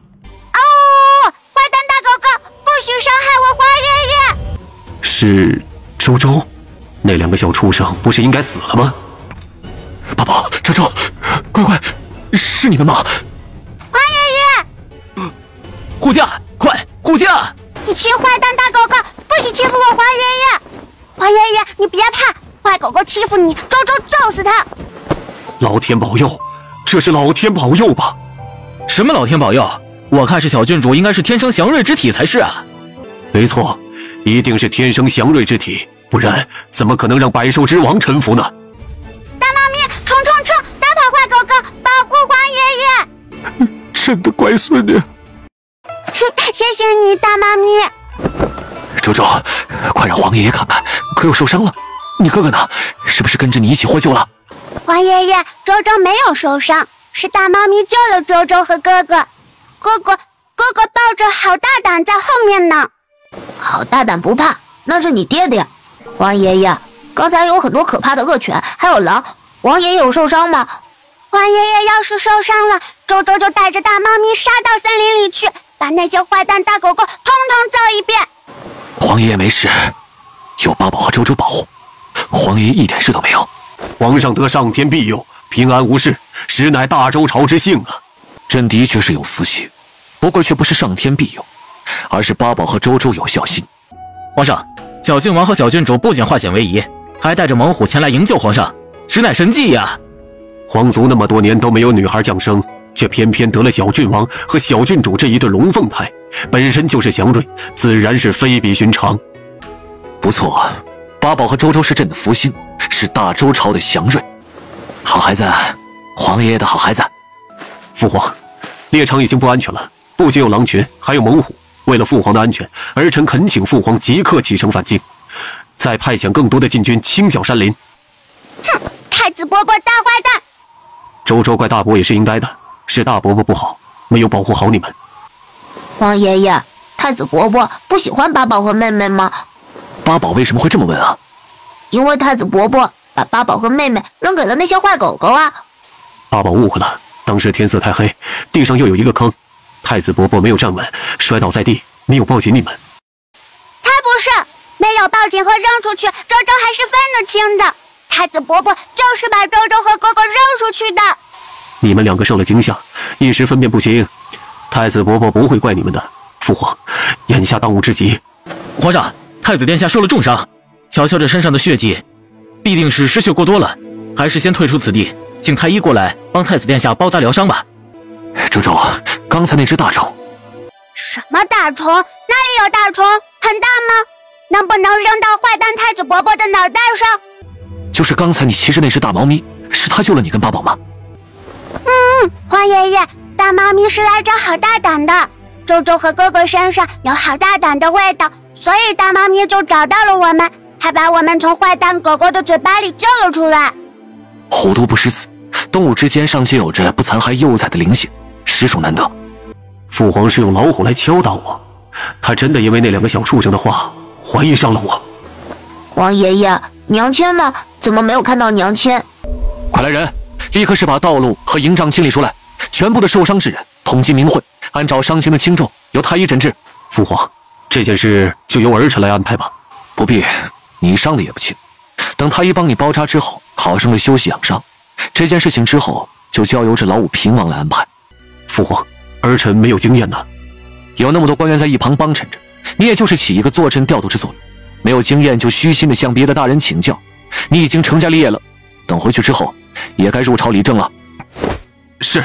坏蛋大狗狗，不许伤害我皇爷爷！是周周，那2个小畜生不是应该死了吗？八宝、周周，乖，是你们吗？皇爷爷，护驾，快护驾！一群坏蛋大狗狗，不许欺负我皇爷爷！皇爷爷，你别怕，坏狗狗欺负你，周周揍死他！老天保佑，这是老天保佑吧？什么老天保佑？我看是小郡主应该是天生祥瑞之体才是啊。没错，一定是天生祥瑞之体，不然怎么可能让百兽之王臣服呢？大猫咪，冲！打跑坏狗狗，保护皇爷爷！朕的乖孙女。谢谢你，大猫咪。周周，快让皇爷爷看看，可有受伤了？你哥哥呢？是不是跟着你一起获救了？皇爷爷，周周没有受伤，是大猫咪救了周周和哥哥。哥哥抱着好大胆在后面呢。好大胆不怕，那是你爹爹。皇爷爷，刚才有很多可怕的恶犬，还有狼。王爷爷有受伤吗？王爷爷要是受伤了，周周就带着大猫咪杀到森林里去，把那些坏蛋大狗狗通通揍一遍。皇爷爷没事，有八宝和周周保护，皇爷爷一点事都没有。皇上得上天庇佑，平安无事，实乃大周朝之幸啊！朕的确是有福气，不过却不是上天庇佑，而是八宝和周周有孝心。皇上，小郡王和小郡主不仅化险为夷，还带着猛虎前来营救皇上，实乃神迹呀！皇族那么多年都没有女孩降生，却偏偏得了小郡王和小郡主这一对龙凤胎，本身就是祥瑞，自然是非比寻常。不错，八宝和周周是朕的福星，是大周朝的祥瑞。好孩子，皇爷爷的好孩子。父皇，猎场已经不安全了，不仅有狼群，还有猛虎。为了父皇的安全，儿臣恳请父皇即刻启程返京，再派遣更多的禁军清剿山林。哼，太子伯伯大坏蛋！周周怪大伯也是应该的，是大伯伯不好，没有保护好你们。王爷爷，太子伯伯不喜欢八宝和妹妹吗？八宝为什么会这么问啊？因为太子伯伯把八宝和妹妹扔给了那些坏狗狗啊。八宝误会了，当时天色太黑，地上又有一个坑，太子伯伯没有站稳，摔倒在地，没有抱紧你们。才不是，没有抱紧和扔出去，周周还是分得清的。太子伯伯就是把周周和哥哥扔出去的。你们两个受了惊吓，一时分辨不清，太子伯伯不会怪你们的。父皇，眼下当务之急。皇上，太子殿下受了重伤，瞧瞧这身上的血迹，必定是失血过多了，还是先退出此地，请太医过来帮太子殿下包扎疗伤吧。周周，刚才那只大虫。什么大虫？哪里有大虫？很大吗？能不能扔到坏蛋太子伯伯的脑袋上？就是刚才你骑着那只大猫咪，是他救了你跟八宝吗？皇爷爷，大猫咪是来着好大胆的，周周和哥哥身上有好大胆的味道，所以大猫咪就找到了我们，还把我们从坏蛋狗狗的嘴巴里救了出来。虎毒不食子，动物之间尚且有着不残害幼崽的灵性，实属难得。父皇是用老虎来敲打我，他真的因为那两个小畜生的话怀疑上了我。王爷爷，娘亲呢？怎么没有看到娘亲？快来人，立刻是把道路和营帐清理出来，全部的受伤之人统计明会，按照伤情的轻重由太医诊治。父皇，这件事就由儿臣来安排吧。不必，你伤的也不轻，等太医帮你包扎之后，好生的休息养伤。这件事情之后就交由这老五平王来安排。父皇，儿臣没有经验的。有那么多官员在一旁帮衬着，你也就是起一个坐镇调度之作用，没有经验就虚心的向别的大人请教。你已经成家立业了，等回去之后也该入朝理政了。是。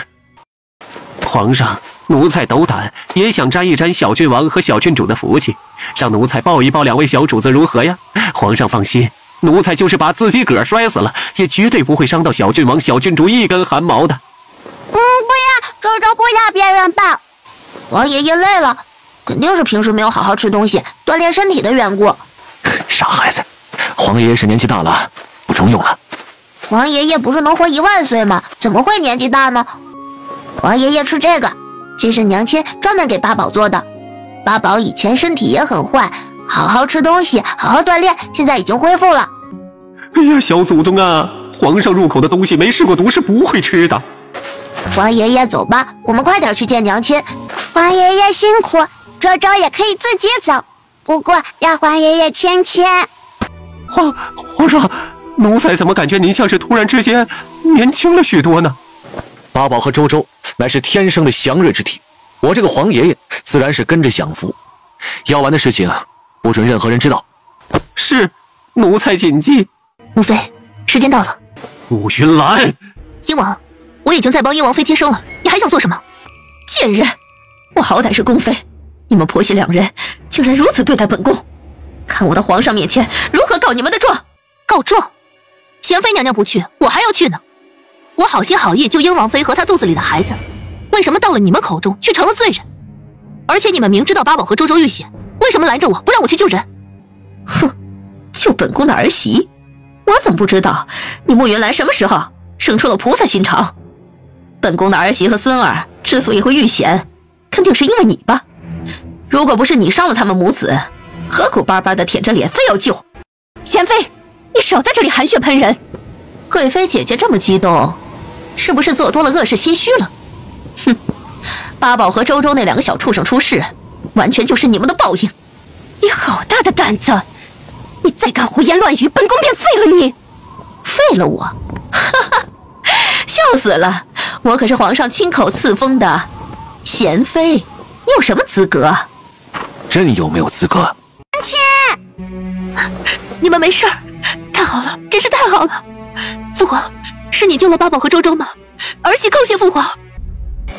皇上，奴才斗胆，也想沾一沾小郡王和小郡主的福气，让奴才抱一抱两位小主子如何呀？皇上放心，奴才就是把自己个儿摔死了，也绝对不会伤到小郡王、小郡主一根汗毛的。不要，周周不要别人抱。王爷爷累了，肯定是平时没有好好吃东西，锻炼身体的缘故。傻孩子，皇爷爷是年纪大了，不中用了。王爷爷不是能活10000岁吗？怎么会年纪大呢？王爷爷吃这个，这是娘亲专门给八宝做的。八宝以前身体也很坏，好好吃东西，好好锻炼，现在已经恢复了。哎呀，小祖宗啊，皇上入口的东西没试过毒是不会吃的。王爷爷走吧，我们快点去见娘亲。王爷爷辛苦，周周也可以自己走，不过要皇爷爷牵牵。皇上，奴才怎么感觉您像是突然之间年轻了许多呢？八宝和周周乃是天生的祥瑞之体，我这个皇爷爷自然是跟着享福。要完的事情不准任何人知道。是，奴才谨记。母妃，时间到了。顾云兰，英王，我已经在帮英王妃接生了，你还想做什么？贱人，我好歹是宫妃，你们婆媳两人竟然如此对待本宫，看我的皇上面前如何告你们的状。告状？贤妃娘娘不去，我还要去呢。我好心好意救英王妃和她肚子里的孩子，为什么到了你们口中却成了罪人？而且你们明知道八宝和周周遇险，为什么拦着我不让我去救人？哼，救本宫的儿媳，我怎么不知道你穆云兰什么时候生出了菩萨心肠？本宫的儿媳和孙儿之所以会遇险，肯定是因为你吧？如果不是你伤了他们母子，何苦巴巴的舔着脸非要救？贤妃，你你少在这里含血喷人！贵妃姐姐这么激动，是不是做多了恶事心虚了？哼，八宝和周周那2个小畜生出事，完全就是你们的报应。你好大的胆子！你再敢胡言乱语，本宫便废了你！废了我？哈哈，笑死了！我可是皇上亲口赐封的贤妃，你有什么资格？朕有没有资格？亲，你们没事儿，太好了，真是太好了！父皇，是你救了八宝和周周吗？儿媳叩谢父皇。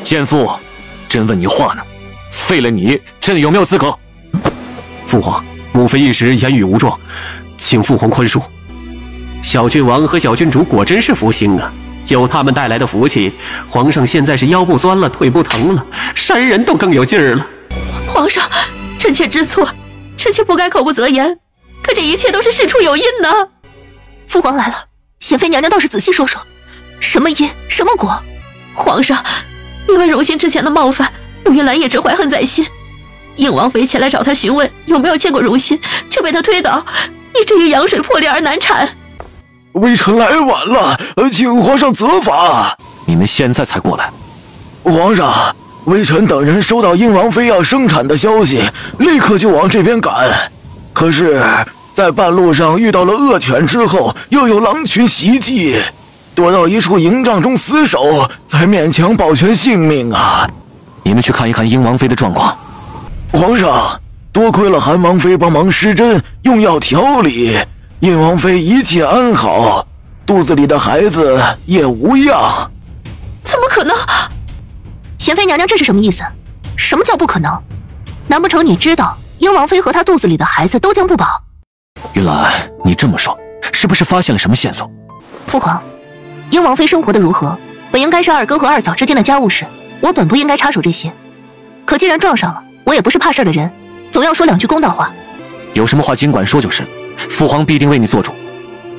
奸夫，朕问你话呢，废了你，朕有没有资格？父皇，母妃一时言语无状，请父皇宽恕。小郡王和小郡主果真是福星啊！有他们带来的福气，皇上现在是腰不酸了，腿不疼了，扇人都更有劲儿了。皇上，臣妾知错，臣妾不该口不择言，可这一切都是事出有因呢。父皇来了，贤妃娘娘倒是仔细说说，什么因，什么果？皇上，因为荣心之前的冒犯，陆云兰一直怀恨在心。应王妃前来找他询问有没有见过荣心，却被他推倒，以至于羊水破裂而难产。微臣来晚了，请皇上责罚。你们现在才过来？皇上，微臣等人收到英王妃要生产的消息，立刻就往这边赶。可是，在半路上遇到了恶犬之后，又有狼群袭击，躲到一处营帐中死守，才勉强保全性命啊！你们去看一看英王妃的状况。皇上，多亏了韩王妃帮忙施针，用药调理，英王妃一切安好，肚子里的孩子也无恙。怎么可能？贤妃娘娘，这是什么意思？什么叫不可能？难不成你知道英王妃和她肚子里的孩子都将不保？云兰，你这么说，是不是发现了什么线索？父皇，英王妃生活的如何，本应该是二哥和二嫂之间的家务事，我本不应该插手这些。可既然撞上了，我也不是怕事的人，总要说2句公道话。有什么话尽管说就是，父皇必定为你做主。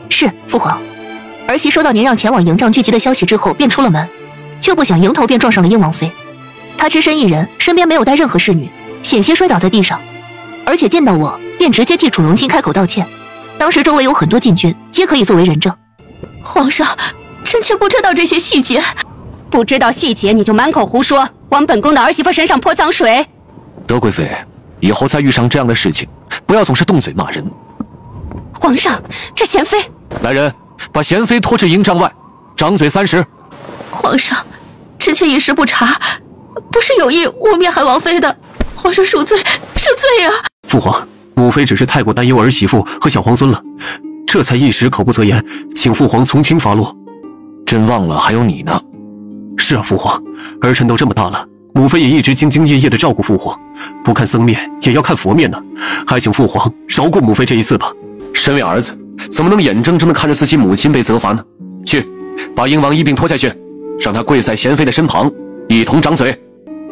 是，父皇。儿媳收到您让前往营帐聚集的消息之后，便出了门，却不想迎头便撞上了英王妃。她只身一人，身边没有带任何侍女，险些摔倒在地上，而且见到我便直接替楚荣心开口道歉。当时周围有很多禁军，皆可以作为人证。皇上，臣妾不知道这些细节。不知道细节你就满口胡说，往本宫的儿媳妇身上泼脏水。德贵妃，以后再遇上这样的事情，不要总是动嘴骂人。皇上，这贤妃……来人，把贤妃拖至营帐外，掌嘴30。皇上，臣妾一时不察，不是有意污蔑韩王妃的，皇上恕罪，赦罪啊！父皇，母妃只是太过担忧儿媳妇和小皇孙了，这才一时口不择言，请父皇从轻发落。朕忘了还有你呢。是啊，父皇，儿臣都这么大了，母妃也一直兢兢业业地照顾父皇，不看僧面也要看佛面呢，还请父皇饶过母妃这一次吧。身为儿子，怎么能眼睁睁地看着自己母亲被责罚呢？去，把英王一并拖下去，让他跪在贤妃的身旁，一同掌嘴。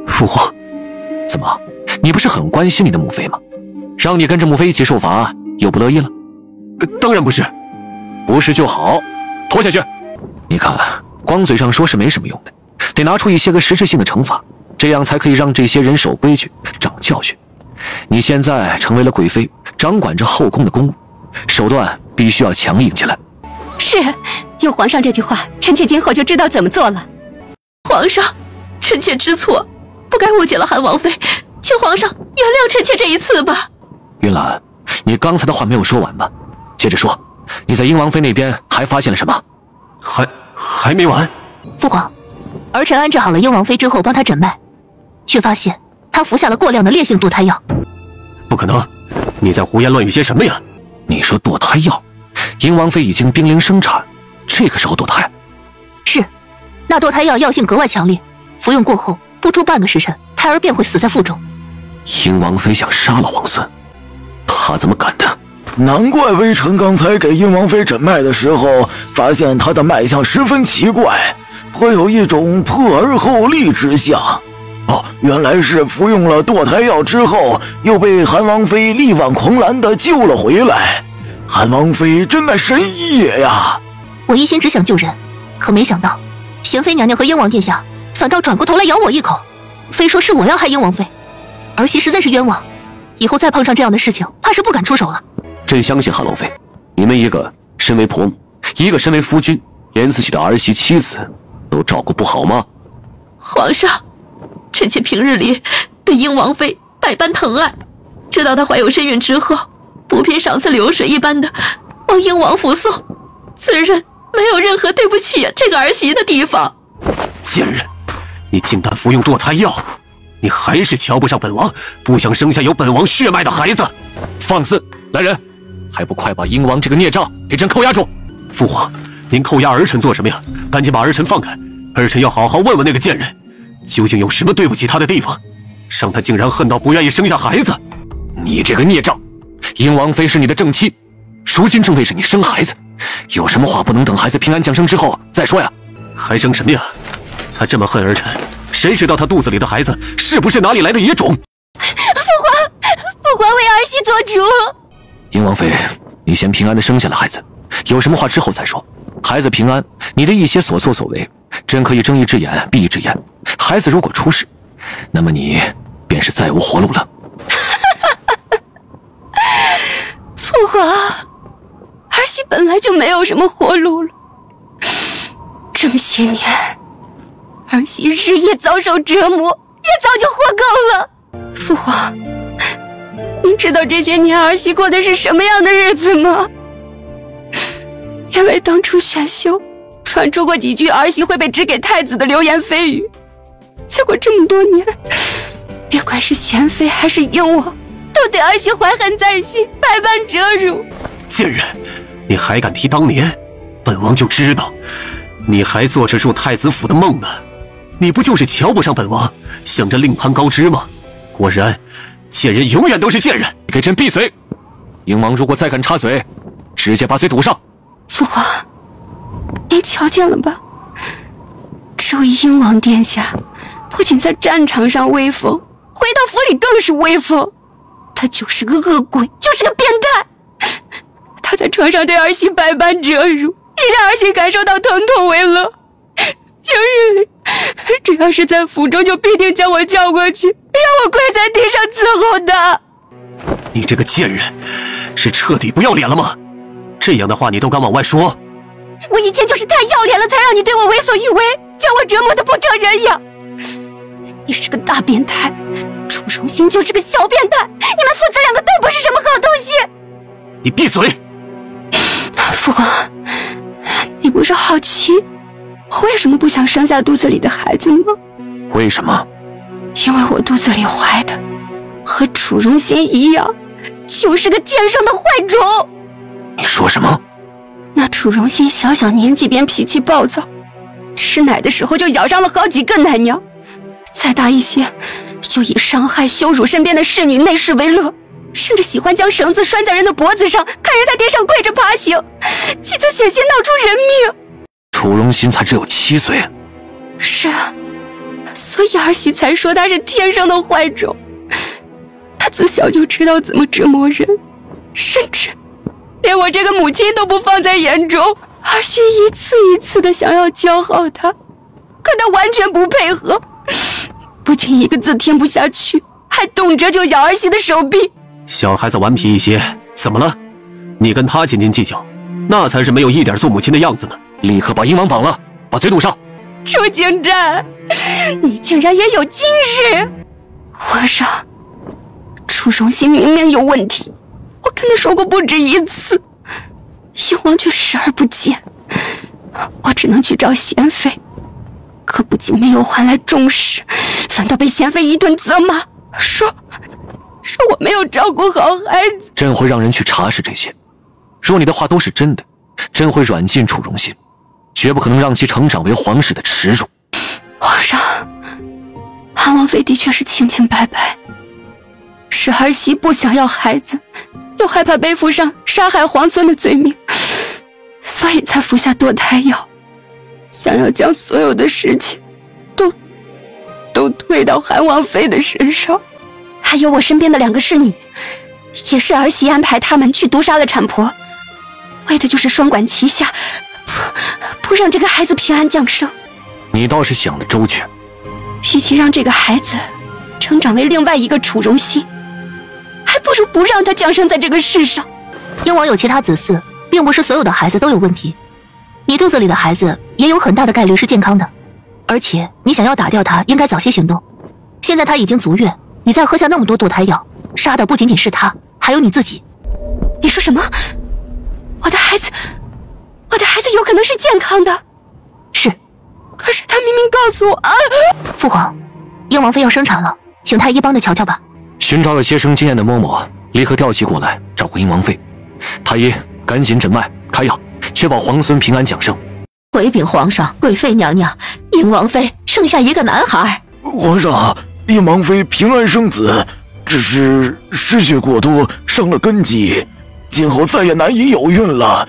父皇，怎么，你不是很关心你的母妃吗？让你跟着母妃一起受罚，又不乐意了？当然不是。不是就好，拖下去。你看，光嘴上说是没什么用的，得拿出一些个实质性的惩罚，这样才可以让这些人守规矩、长教训。你现在成为了贵妃，掌管着后宫的公务，手段必须要强硬起来。是，有皇上这句话，臣妾今后就知道怎么做了。皇上，臣妾知错，不该误解了韩王妃，请皇上原谅臣妾这一次吧。云兰，你刚才的话没有说完吧？接着说，你在英王妃那边还发现了什么？还没完。父皇，儿臣安置好了英王妃之后，帮她诊脉，却发现她服下了过量的烈性堕胎药。不可能，你在胡言乱语些什么呀？你说堕胎药？英王妃已经濒临生产，这个时候堕胎？是，那堕胎药药性格外强烈，服用过后不出半个时辰，胎儿便会死在腹中。英王妃想杀了皇孙，她怎么敢的？难怪微臣刚才给英王妃诊脉的时候，发现她的脉象十分奇怪，颇有一种破而后立之象。哦，原来是服用了堕胎药之后，又被韩王妃力挽狂澜地救了回来。韩王妃真乃神医也呀！我一心只想救人，可没想到贤妃娘娘和英王殿下反倒转过头来咬我一口，非说是我要害英王妃。儿媳实在是冤枉，以后再碰上这样的事情，怕是不敢出手了。朕相信韩王妃，你们一个身为婆母，一个身为夫君，连自己的儿媳妻子都照顾不好吗？皇上，臣妾平日里对英王妃百般疼爱，知道她怀有身孕之后，不偏赏赐流水一般的往英王府送，自认没有任何对不起这个儿媳的地方。贱人，你竟敢服用堕胎药，你还是瞧不上本王，不想生下有本王血脉的孩子。放肆！来人，还不快把英王这个孽障给朕扣押住！父皇，您扣押儿臣做什么呀？赶紧把儿臣放开，儿臣要好好问问那个贱人，究竟有什么对不起他的地方，让他竟然恨到不愿意生下孩子。你这个孽障，英王妃是你的正妻，如今正为着你生孩子，有什么话不能等孩子平安降生之后再说呀？还生什么呀？他这么恨儿臣，谁知道他肚子里的孩子是不是哪里来的野种？父皇为儿媳做主。英王妃，你先平安的生下了孩子，有什么话之后再说。孩子平安，你的一些所作所为，朕可以睁一只眼闭一只眼。孩子如果出事，那么你便是再无活路了。父皇，儿媳本来就没有什么活路了。这么些年，儿媳日夜遭受折磨，也早就活够了。父皇，您知道这些年儿媳过的是什么样的日子吗？因为当初选秀传出过几句儿媳会被指给太子的流言蜚语，结果这么多年，别管是贤妃还是英王，都对儿媳怀恨在心，百般折辱。贱人，你还敢提当年？本王就知道，你还做着入太子府的梦呢。你不就是瞧不上本王，想着另攀高枝吗？果然，贱人永远都是贱人。给朕闭嘴！英王如果再敢插嘴，直接把嘴堵上。父皇，您瞧见了吧？这位英王殿下不仅在战场上威风，回到府里更是威风。他就是个恶鬼，就是个变态。他在床上对儿媳百般折辱，也让儿媳感受到疼痛为乐。平日里，只要是在府中，就必定将我叫过去，让我跪在地上伺候他。你这个贱人，是彻底不要脸了吗？这样的话你都敢往外说？我以前就是太要脸了，才让你对我为所欲为，将我折磨得不成人样。你是个大变态，楚荣心就是个小变态，你们父子两个都不是什么好东西。你闭嘴！父皇，你不是好奇我为什么不想生下肚子里的孩子吗？为什么？因为我肚子里怀的和楚荣心一样，就是个天生的坏种。你说什么？那楚荣心小小年纪便脾气暴躁，吃奶的时候就咬伤了好几个奶娘，再大一些就以伤害羞辱身边的侍女内侍为乐，甚至喜欢将绳子拴在人的脖子上，看人在地上跪着爬行，几次险些闹出人命。楚荣心才只有7岁。是啊，所以儿媳才说他是天生的坏种。他自小就知道怎么折磨人，甚至连我这个母亲都不放在眼中。儿媳一次一次的想要教好他，可他完全不配合，不仅一个字听不下去，还动辄就咬儿媳的手臂。小孩子顽皮一些，怎么了？你跟他斤斤计较，那才是没有一点做母亲的样子呢。立刻把英王绑了，把嘴堵上。楚景湛，你竟然也有今日！皇上，楚荣心明明有问题，我跟他说过不止一次，英王却视而不见。我只能去找贤妃，可不仅没有换来重视，反倒被贤妃一顿责骂，说我没有照顾好孩子。朕会让人去查实这些，若你的话都是真的，朕会软禁楚荣心，绝不可能让其成长为皇室的耻辱。皇上，韩王妃的确是清清白白，是儿媳不想要孩子，又害怕背负上杀害皇孙的罪名，所以才服下堕胎药，想要将所有的事情都推到韩王妃的身上。还有我身边的2个侍女，也是儿媳安排他们去毒杀了产婆，为的就是双管齐下，不让这个孩子平安降生。你倒是想得周全，与其让这个孩子成长为另外一个楚荣心，还不如不让他降生在这个世上。英王有其他子嗣，并不是所有的孩子都有问题，你肚子里的孩子也有很大的概率是健康的，而且你想要打掉他，应该早些行动。现在他已经足月，你再喝下那么多堕胎药，杀的不仅仅是他，还有你自己。你说什么？我的孩子有可能是健康的。是，可是他明明告诉我啊！父皇，英王妃要生产了，请太医帮着瞧瞧吧。寻找有接生经验的嬷嬷立刻调集过来照顾英王妃。太医，赶紧诊脉开药，确保皇孙平安降生。回禀皇上、贵妃娘娘，英王妃生下一个男孩。皇上，英王妃平安生子，只是失血过多，伤了根基，今后再也难以有孕了。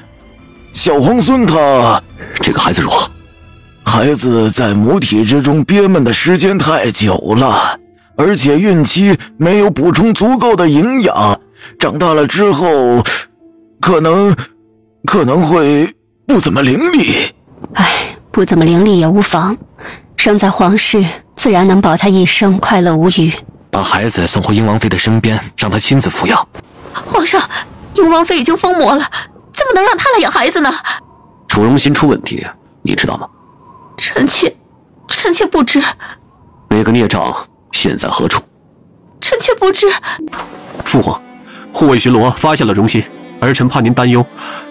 小皇孙他，这个孩子如何？孩子在母体之中憋闷的时间太久了，而且孕期没有补充足够的营养，长大了之后，可能会不怎么伶俐。哎，不怎么伶俐也无妨，生在皇室，自然能保他一生快乐无虞。把孩子送回英王妃的身边，让她亲自抚养。皇上，英王妃已经疯魔了，怎么能让她来养孩子呢？楚荣心出问题，你知道吗？臣妾不知。那个孽障现在何处？臣妾不知。父皇，护卫巡逻发现了荣心，儿臣怕您担忧，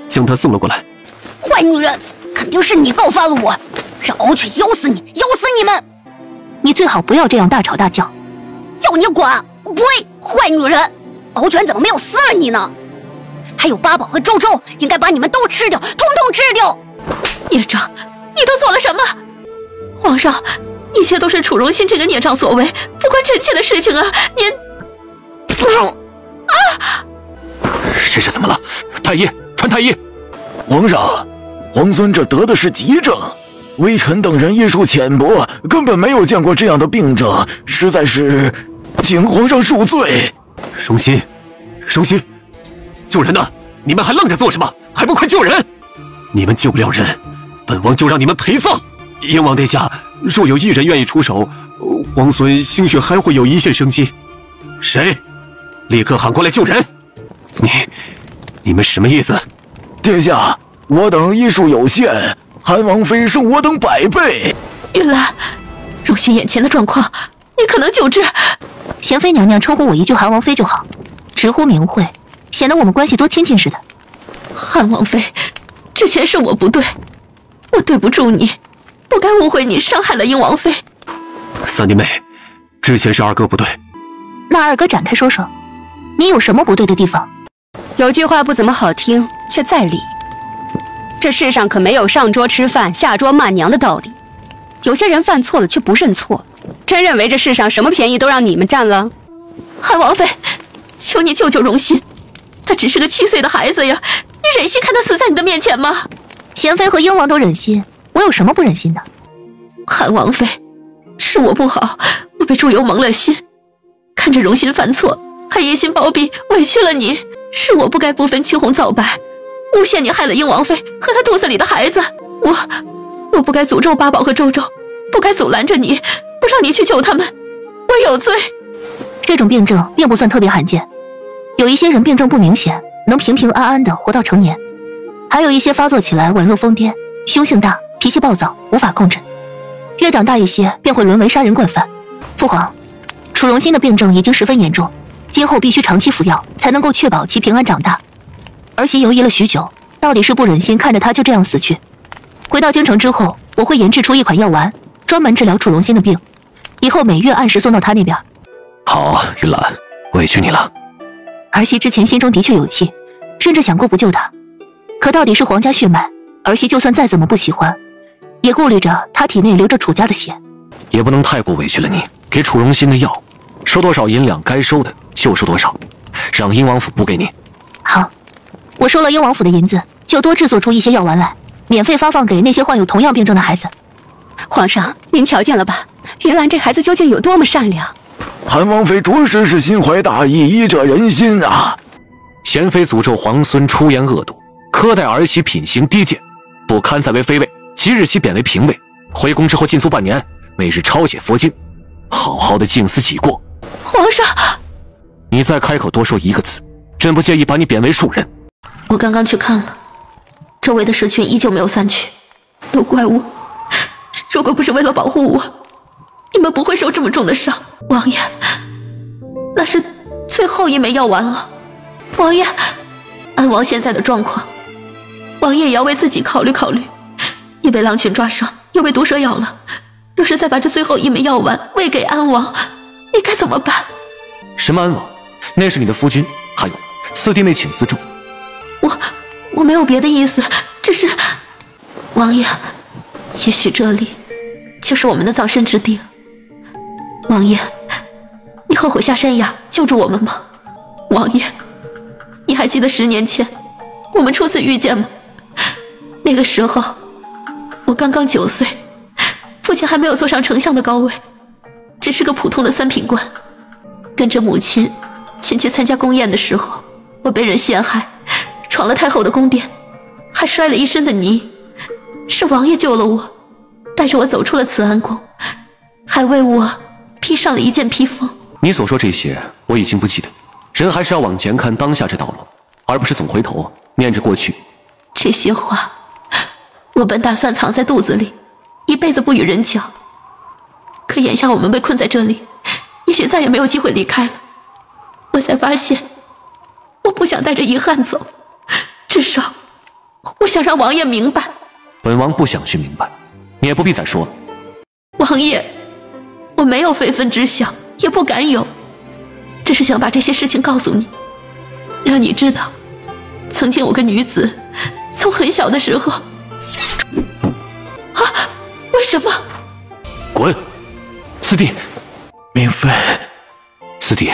将他送了过来。坏女人，肯定是你告发了我，让敖犬咬死你，咬死你们！你最好不要这样大吵大叫。叫你管！不会，坏女人，敖犬怎么没有撕了你呢？还有八宝和周周，应该把你们都吃掉，统统吃掉！孽障，你都做了什么？皇上，一切都是楚荣心这个孽障所为，不关臣妾的事情啊！您，这是怎么了？太医，传太医！皇上，皇孙这得的是急症，微臣等人医术浅薄，根本没有见过这样的病症，实在是请皇上恕罪。荣心，救人呢！你们还愣着做什么？还不快救人！你们救不了人，本王就让你们陪葬。英王殿下，若有一人愿意出手，皇孙兴许还会有一线生机。谁？立刻喊过来救人！你们什么意思？殿下，我等医术有限，韩王妃胜我等100倍。云兰，荣心眼前的状况，你可能救治。贤妃娘娘称呼我一句韩王妃就好，直呼名讳，显得我们关系多亲近似的。韩王妃，之前是我不对，我对不住你，不该误会你，伤害了英王妃。三弟妹，之前是二哥不对。那二哥展开说说，你有什么不对的地方？有句话不怎么好听，却在理。这世上可没有上桌吃饭，下桌骂娘的道理。有些人犯错了却不认错，真认为这世上什么便宜都让你们占了？韩王妃，求你救救荣心，他只是个7岁的孩子呀，你忍心看他死在你的面前吗？贤妃和英王都忍心，我有什么不忍心的？韩王妃，是我不好，我被朱由蒙了心，看着荣心犯错，还一心包庇，委屈了你，是我不该不分青红皂白，诬陷你害了英王妃和她肚子里的孩子，我不该诅咒八宝和周周，不该阻拦着你，不让你去救他们，我有罪。这种病症并不算特别罕见，有一些人病症不明显，能平平安安的活到成年，还有一些发作起来宛若疯癫，凶性大，脾气暴躁，无法控制，越长大一些便会沦为杀人惯犯。父皇，楚荣心的病症已经十分严重，今后必须长期服药，才能够确保其平安长大。儿媳犹疑了许久，到底是不忍心看着他就这样死去。回到京城之后，我会研制出一款药丸，专门治疗楚荣心的病，以后每月按时送到他那边。好，云兰，委屈你了。儿媳之前心中的确有气，甚至想过不救他，可到底是皇家血脉，儿媳就算再怎么不喜欢，也顾虑着他体内流着楚家的血，也不能太过委屈了你。给楚荣心的药，收多少银两该收的就收多少，让英王府补给你。好，我收了英王府的银子，就多制作出一些药丸来，免费发放给那些患有同样病症的孩子。皇上，您瞧见了吧？云兰这孩子究竟有多么善良？韩王妃着实是心怀大义，医者仁心啊！贤妃诅咒皇孙出言恶毒，苛待儿媳品行低贱，不堪再为妃位，即日起贬为嫔位。回宫之后禁足半年，每日抄写佛经，好好的静思己过。皇上，你再开口多说一个字，朕不介意把你贬为庶人。我刚刚去看了，周围的蛇群依旧没有散去，都怪我。如果不是为了保护我，你们不会受这么重的伤。王爷，那是最后一枚药丸了。王爷，安王现在的状况，王爷也要为自己考虑考虑。你被狼群抓伤，又被毒蛇咬了，若是再把这最后一枚药丸喂给安王，你该怎么办？什么安王？那是你的夫君，还有四弟妹，请自重。我没有别的意思，只是王爷，也许这里就是我们的葬身之地了。王爷，你后悔下山崖救助我们吗？王爷，你还记得10年前我们初次遇见吗？那个时候我刚刚9岁，父亲还没有坐上丞相的高位，只是个普通的3品官。跟着母亲前去参加宫宴的时候，我被人陷害，闯了太后的宫殿，还摔了一身的泥。是王爷救了我，带着我走出了慈安宫，还为我披上了一件披风。你所说这些我已经不记得，人还是要往前看当下这道路，而不是总回头念着过去。这些话我本打算藏在肚子里，一辈子不与人讲。可眼下我们被困在这里，也许再也没有机会离开了。我才发现我不想带着遗憾走，至少我想让王爷明白。本王不想去明白，你也不必再说了。王爷，我没有非分之想，也不敢有，只是想把这些事情告诉你，让你知道，曾经有个女子从很小的时候为什么？滚！四弟，明妃，四弟，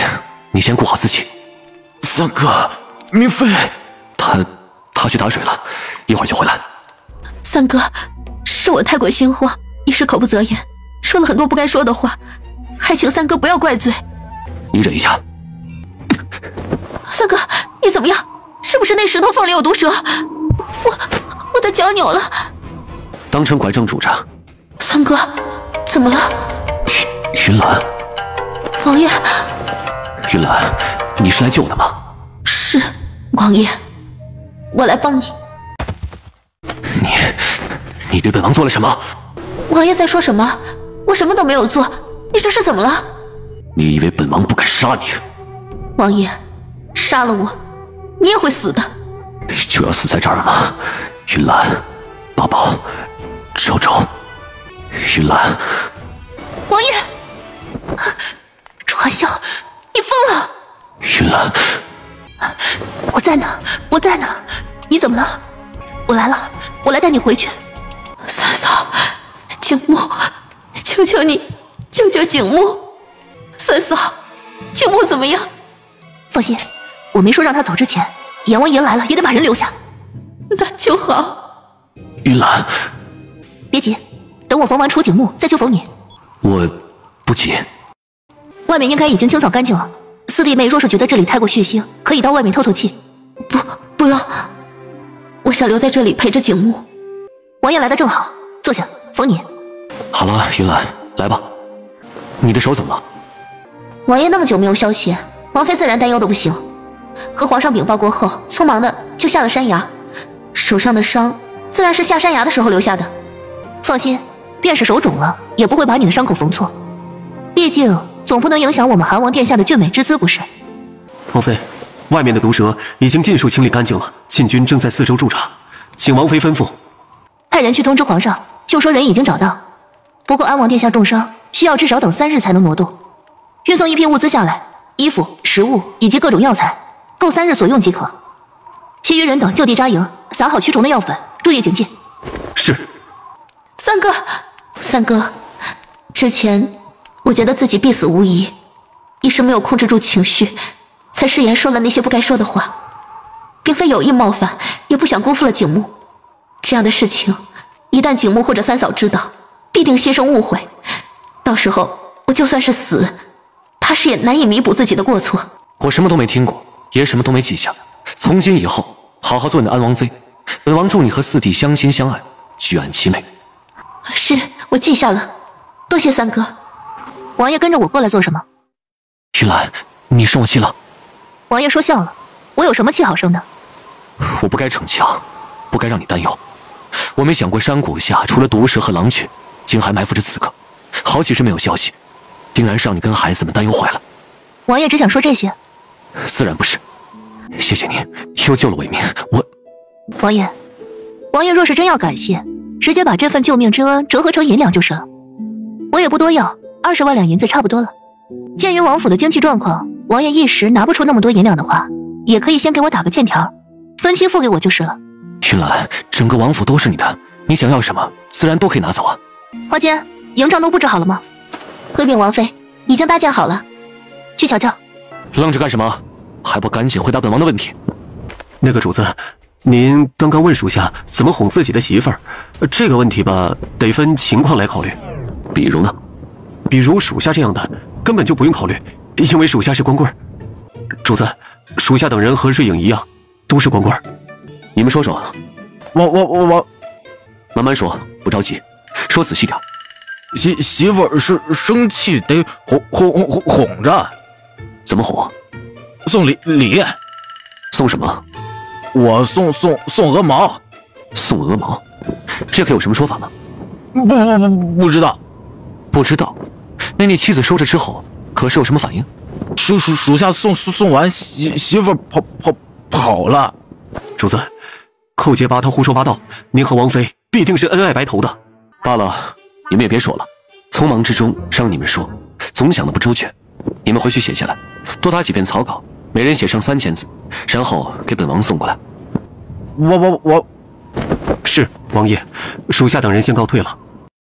你先顾好自己。三哥，明妃，他去打水了，一会儿就回来。三哥，是我太过心慌，一时口不择言，说了很多不该说的话，还请三哥不要怪罪。你忍一下。三哥，你怎么样？是不是那石头缝里有毒蛇？我的脚扭了。当成拐杖拄着。三哥，怎么了？云兰。王爷。云兰，你是来救的吗？是，王爷，我来帮你。你对本王做了什么？王爷在说什么？我什么都没有做，你这是怎么了？你以为本王不敢杀你？王爷，杀了我，你也会死的。就要死在这儿了吗？云兰，宝宝，周周，云兰。王爷，楚寒笑，你疯了！云兰，我在呢，我在呢，你怎么了？我来了，我来带你回去。三嫂，景木，求求你，救救景木。三嫂，景木怎么样？放心，我没说让他走之前，阎王爷来了也得把人留下。那就好。云兰，别急，等我缝完楚景木再去缝你。我不急。外面应该已经清扫干净了。四弟妹若是觉得这里太过血腥，可以到外面透透气。不用，我想留在这里陪着景木。王爷来的正好，坐下，缝你。好了，云兰，来吧。你的手怎么了？王爷那么久没有消息，王妃自然担忧的不行。和皇上禀报过后，匆忙的就下了山崖，手上的伤自然是下山崖的时候留下的。放心，便是手肿了，也不会把你的伤口缝错。毕竟总不能影响我们韩王殿下的俊美之姿，不是？王妃，外面的毒蛇已经尽数清理干净了，禁军正在四周驻扎，请王妃吩咐。派人去通知皇上，就说人已经找到。不过安王殿下重伤，需要至少等3日才能挪动。运送一批物资下来，衣服、食物以及各种药材，够3日所用即可。其余人等就地扎营，撒好驱虫的药粉，注意警戒。是。三哥，之前我觉得自己必死无疑，一时没有控制住情绪，才失言说了那些不该说的话，并非有意冒犯，也不想辜负了景木。这样的事情，一旦景木或者三嫂知道，必定心生误会，到时候我就算是死，怕是也难以弥补自己的过错。我什么都没听过，也什么都没记下。从今以后，好好做你的安王妃。本王祝你和四弟相亲相爱，举案齐眉。是，我记下了，多谢三哥。王爷跟着我过来做什么？云兰，你生我气了？王爷说笑了，我有什么气好生的？我不该逞强，不该让你担忧。我没想过山谷下除了毒蛇和狼群，竟还埋伏着刺客，好几日没有消息，定然是让你跟孩子们担忧坏了。王爷只想说这些？自然不是。谢谢您，又救了我一命。王爷若是真要感谢，直接把这份救命之恩折合成银两就是了。我也不多要，20万两银子差不多了。鉴于王府的经济状况，王爷一时拿不出那么多银两的话，也可以先给我打个欠条，分期付给我就是了。云兰，整个王府都是你的，你想要什么，自然都可以拿走啊。花间，营帐都布置好了吗？回禀王妃，已经搭建好了，去瞧瞧。愣着干什么？还不赶紧回答本王的问题。那个主子，您刚刚问属下怎么哄自己的媳妇儿，这个问题吧，得分情况来考虑。比如呢？比如属下这样的，根本就不用考虑，因为属下是光棍。主子，属下等人和瑞影一样，都是光棍。你们说说。我慢慢说，不着急，说仔细点。媳妇儿是生气得哄着。怎么哄？送礼。送什么？我送鹅毛。送鹅毛？这可有什么说法吗？不知道。不知道？那你妻子收着之后，可是有什么反应？属下送完媳妇跑了。主子，寇杰拔他胡说八道，您和王妃必定是恩爱白头的。罢了，你们也别说了，匆忙之中让你们说，总想得不周全。你们回去写下来，多打几遍草稿，每人写上3000字，然后给本王送过来。我是王爷，属下等人先告退了。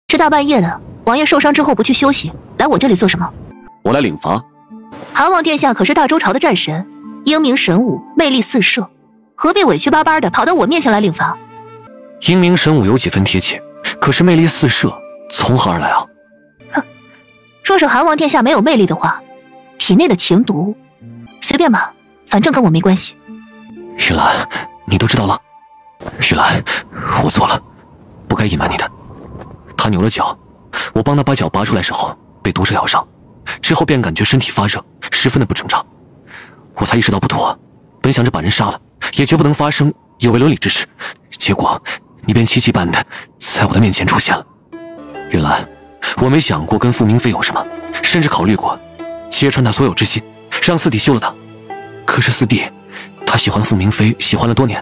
这大半夜的，王爷受伤之后不去休息，来我这里做什么？我来领罚。韩王殿下可是大周朝的战神，英明神武，魅力四射，何必委屈巴巴的跑到我面前来领罚？英明神武有几分贴切，可是魅力四射从何而来啊？哼，若是韩王殿下没有魅力的话，体内的情毒，随便吧，反正跟我没关系。玉兰，你都知道了。玉兰，我错了，不该隐瞒你的。他扭了脚，我帮他把脚拔出来时候被毒蛇咬伤，之后便感觉身体发热，十分的不正常。我才意识到不妥，本想着把人杀了，也绝不能发生有违伦理之事，结果你便奇迹般的在我的面前出现了。云兰，我没想过跟傅明飞有什么，甚至考虑过揭穿他所有之心，让四弟休了他。可是四弟他喜欢傅明飞，喜欢了多年，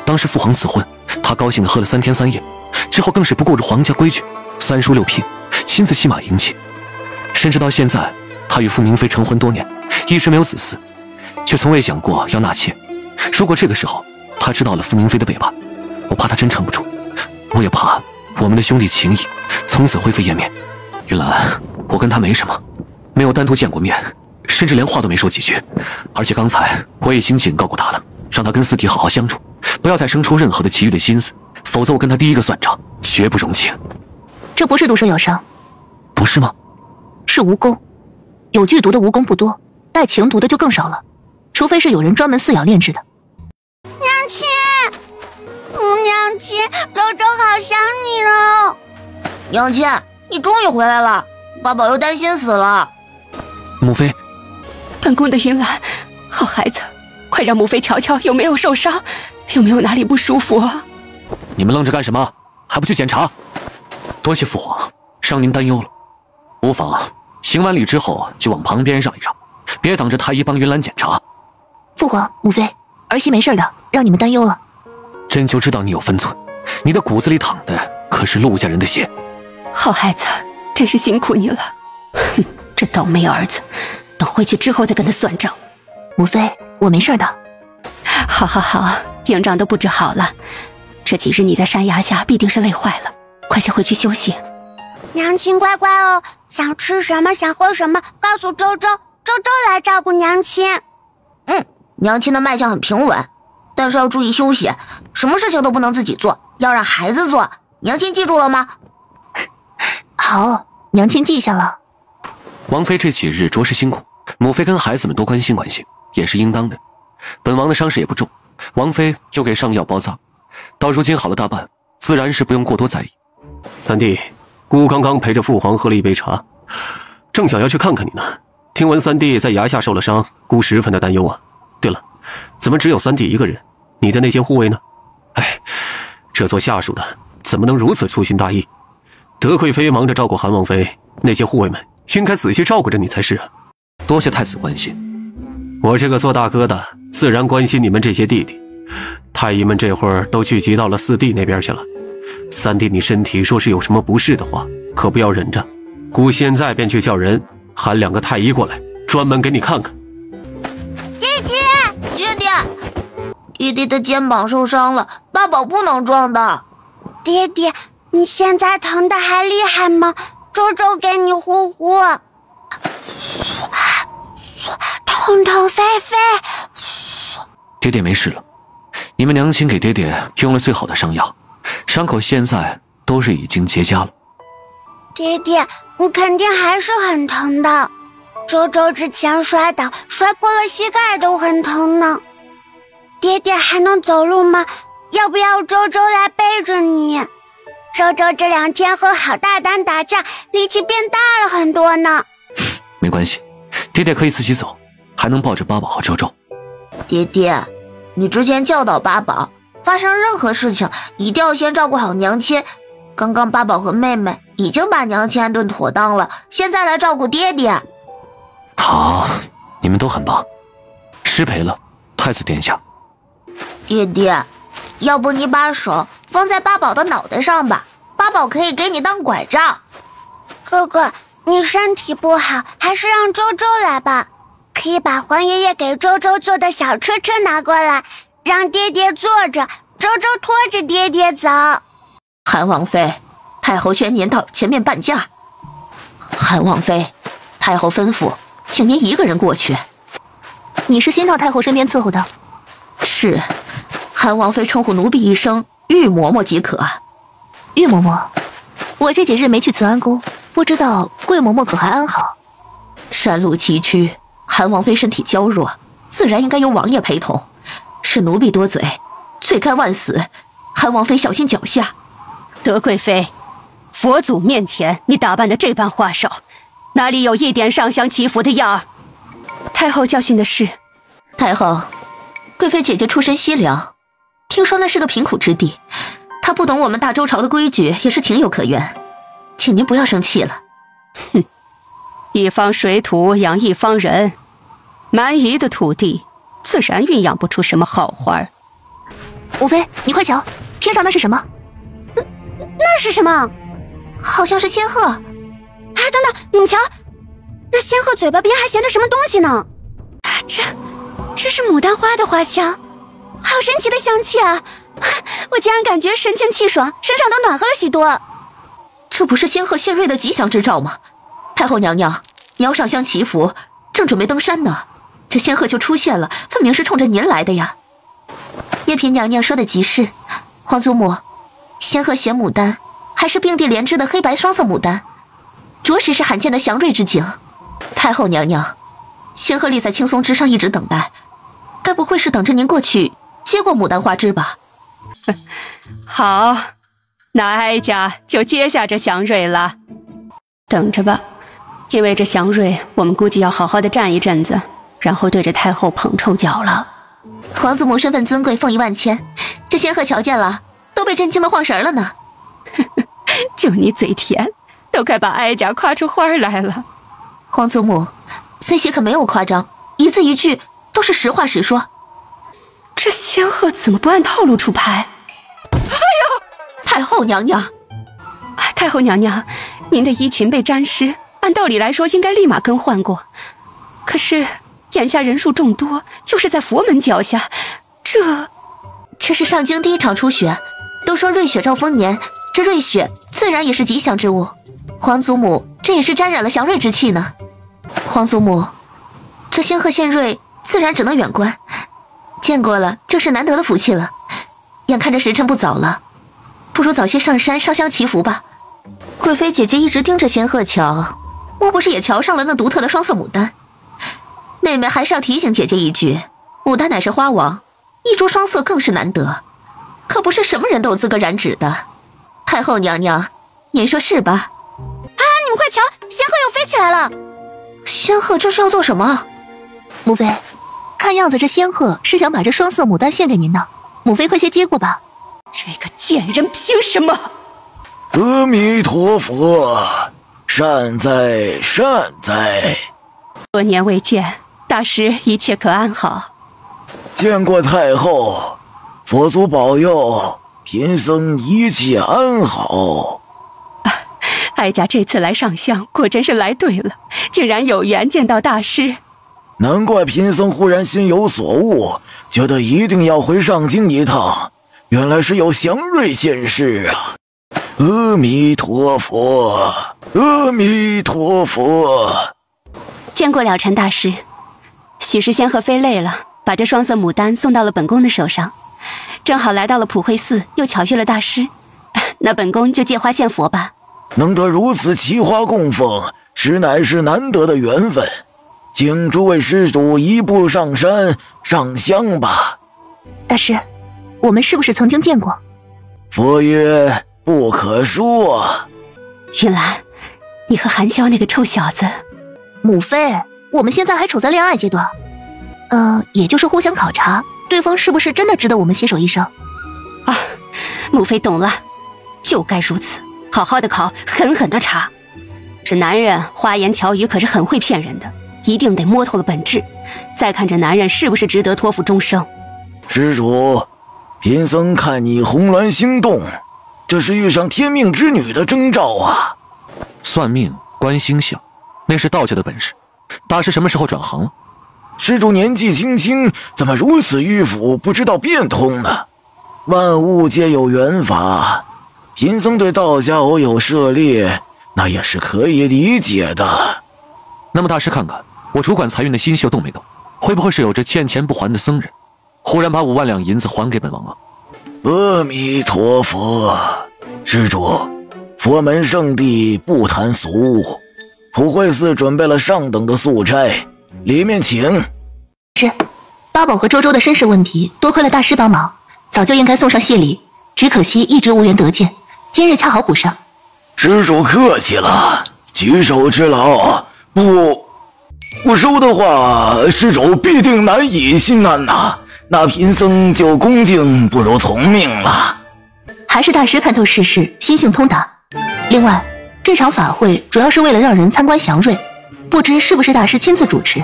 当时父皇赐婚，他高兴的喝了3天3夜，之后更是不顾着皇家规矩，3书6聘，亲自骑马迎娶。甚至到现在，他与傅明飞成婚多年，一直没有子嗣，却从未想过要纳妾。如果这个时候他知道了傅明飞的背叛，我怕他真撑不住，我也怕我们的兄弟情谊从此灰飞烟灭。云兰，我跟他没什么，没有单独见过面，甚至连话都没说几句。而且刚才我已经警告过他了，让他跟四弟好好相处，不要再生出任何的其余的心思，否则我跟他第一个算账，绝不容情。这不是毒蛇咬伤，不是吗？是蜈蚣，有剧毒的蜈蚣不多，带情毒的就更少了，除非是有人专门饲养炼制的。娘亲，娘亲，周周好想你哦。娘亲，你终于回来了，爸爸又担心死了。母妃，本宫的云兰，好孩子，快让母妃瞧瞧有没有受伤，有没有哪里不舒服啊？你们愣着干什么？还不去检查？多谢父皇，让您担忧了。无妨，行完礼之后就往旁边让一让，别挡着太医帮云兰检查。父皇、母妃，儿媳没事的，让你们担忧了。朕就知道你有分寸，你的骨子里淌的可是陆家人的血。好孩子，真是辛苦你了。哼，这倒霉儿子，等回去之后再跟他算账。母妃，我没事的。好好好，营帐都布置好了，这几日你在山崖下必定是累坏了，快些回去休息。娘亲乖乖哦，想吃什么想喝什么告诉周周，周周来照顾娘亲。娘亲的脉象很平稳，但是要注意休息，什么事情都不能自己做，要让孩子做。娘亲记住了吗？好，娘亲记下了。王妃这几日着实辛苦，母妃跟孩子们多关心关心，也是应当的。本王的伤势也不重，王妃又给上药包扎，到如今好了大半，自然是不用过多在意。三弟，姑刚刚陪着父皇喝了一杯茶，正想要去看看你呢。听闻三弟在崖下受了伤，姑十分的担忧啊。对了，怎么只有三弟一个人？你的那间护卫呢？哎，这做下属的怎么能如此粗心大意？德贵妃忙着照顾韩王妃，那些护卫们应该仔细照顾着你才是啊。多谢太子关心。我这个做大哥的自然关心你们这些弟弟。太医们这会儿都聚集到了四弟那边去了。三弟，你身体若是有什么不适的话，可不要忍着。姑现在便去叫人喊2个太医过来，专门给你看看。弟弟的肩膀受伤了，八宝不能撞的。爹爹，你现在疼得还厉害吗？周周给你呼呼。痛痛飞飞。爹爹没事了，你们娘亲给爹爹用了最好的伤药，伤口现在都是已经结痂了。爹爹，你肯定还是很疼的。周周之前摔倒，摔破了膝盖都很疼呢。爹爹还能走路吗？要不要周周来背着你？周周这2天和好大丹打架，力气变大了很多呢。没关系，爹爹可以自己走，还能抱着八宝和周周。爹爹，你之前教导八宝，发生任何事情一定要先照顾好娘亲。刚刚八宝和妹妹已经把娘亲安顿妥当了，现在来照顾爹爹。好，你们都很棒，失陪了，太子殿下。爹爹，要不你把手放在八宝的脑袋上吧，八宝可以给你当拐杖。哥哥，你身体不好，还是让周周来吧。可以把黄爷爷给周周做的小车车拿过来，让爹爹坐着，周周拖着爹爹走。韩王妃，太后宣您到前面伴驾。韩王妃，太后吩咐，请您一个人过去。你是先到太后身边伺候的？是，韩王妃称呼奴婢一声玉嬷嬷即可。玉嬷嬷，我这几日没去慈安宫，不知道贵嬷嬷可还安好？山路崎岖，韩王妃身体娇弱，自然应该由王爷陪同。是奴婢多嘴，罪该万死，韩王妃小心脚下。德贵妃，佛祖面前你打扮的这般花哨，哪里有一点上香祈福的样儿？太后教训的是。太后，贵妃姐姐出身西凉，听说那是个贫苦之地，她不懂我们大周朝的规矩，也是情有可原，请您不要生气了。哼，一方水土养一方人，蛮夷的土地自然孕养不出什么好花。母妃，你快瞧，天上那是什么？那是什么？好像是仙鹤。啊，等等，你们瞧，那仙鹤嘴巴边还衔着什么东西呢？这是牡丹花的花香，好神奇的香气啊！我竟然感觉神清气爽，身上都暖和了许多。这不是仙鹤献瑞的吉祥之兆吗？太后娘娘，你要上香祈福，正准备登山呢，这仙鹤就出现了，分明是冲着您来的呀。叶嫔娘娘说的极是，皇祖母，仙鹤衔牡丹，还是并蒂连枝的黑白双色牡丹，着实是罕见的祥瑞之景。太后娘娘，仙鹤立在青松之上，一直等待，该不会是等着您过去接过牡丹花枝吧？好，那哀家就接下这祥瑞了。等着吧，因为这祥瑞，我们估计要好好的站一阵子，然后对着太后捧臭脚了。皇祖母身份尊贵，凤仪万千，这仙鹤瞧见了，都被震惊的晃神了呢。就你嘴甜，都快把哀家夸出花来了。皇祖母，虽喜可没有夸张，一字一句都是实话实说。这仙鹤怎么不按套路出牌？哎呦，太后娘娘，太后娘娘，您的衣裙被沾湿，按道理来说应该立马更换过，可是眼下人数众多，又是在佛门脚下，这是上京第一场出血，都说瑞雪兆丰年，这瑞雪自然也是吉祥之物。皇祖母，这也是沾染了祥瑞之气呢。皇祖母，这仙鹤献瑞，自然只能远观，见过了就是难得的福气了。眼看着时辰不早了，不如早些上山烧香祈福吧。贵妃姐姐一直盯着仙鹤瞧，莫不是也瞧上了那独特的双色牡丹？妹妹还是要提醒姐姐一句，牡丹乃是花王，一株双色更是难得，可不是什么人都有资格染指的。太后娘娘，您说是吧？啊，你们快瞧，仙鹤又飞起来了！仙鹤这是要做什么？母妃，看样子这仙鹤是想把这双色牡丹献给您的，母妃快些接过吧。这个贱人凭什么？阿弥陀佛，善哉善哉。多年未见，大师一切可安好？见过太后，佛祖保佑，贫僧一切安好。哀家这次来上香，果真是来对了，竟然有缘见到大师。难怪贫僧忽然心有所悟，觉得一定要回上京一趟，原来是有祥瑞现世啊！阿弥陀佛，阿弥陀佛。见过了陈大师。许师仙和妃累了，把这双色牡丹送到了本宫的手上，正好来到了普惠寺，又巧遇了大师，那本宫就借花献佛吧。能得如此奇花供奉，实乃是难得的缘分，请诸位施主移步上山上香吧。大师，我们是不是曾经见过？佛曰不可说。云兰，你和韩潇那个臭小子。母妃，我们现在还处在恋爱阶段，也就是互相考察对方是不是真的值得我们携手一生。啊，母妃懂了，就该如此，好好的考，狠狠的查。这男人花言巧语可是很会骗人的，一定得摸透了本质，再看这男人是不是值得托付终生。施主，贫僧看你红鸾星动，这是遇上天命之女的征兆啊。算命观星象，那是道家的本事。大师什么时候转行了？施主年纪轻轻，怎么如此迂腐，不知道变通呢？万物皆有缘法，贫僧对道家偶有涉猎，那也是可以理解的。那么大师看看，我主管财运的星宿动没动？会不会是有着欠钱不还的僧人，忽然把5万两银子还给本王啊？阿弥陀佛，施主，佛门圣地不谈俗物，普惠寺准备了上等的素斋，里面请。是，八宝和周周的身世问题，多亏了大师帮忙，早就应该送上谢礼，只可惜一直无缘得见，今日恰好补上。施主客气了，举手之劳，不收的话，施主必定难以心安呐。那贫僧就恭敬不如从命了。还是大师看透世事，心性通达。另外，这场法会主要是为了让人参观祥瑞，不知是不是大师亲自主持？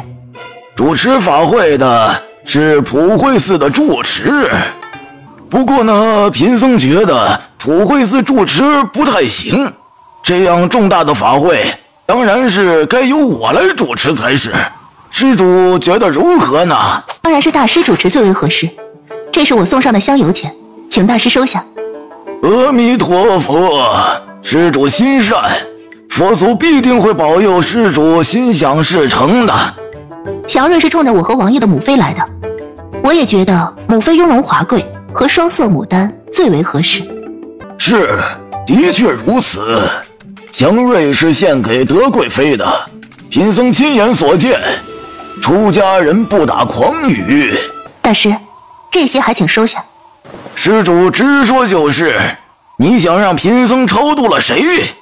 主持法会的是普惠寺的住持，不过呢，贫僧觉得普惠寺住持不太行，这样重大的法会当然是该由我来主持才是。施主觉得如何呢？当然是大师主持最为合适。这是我送上的香油钱，请大师收下。阿弥陀佛，施主心善，佛祖必定会保佑施主心想事成的。祥瑞是冲着我和王爷的母妃来的，我也觉得母妃雍容华贵，和双色牡丹最为合适。是，的确如此。祥瑞是献给德贵妃的，贫僧亲眼所见。出家人不打诳语。大师，这些还请收下。施主直说就是，你想让贫僧超度了谁？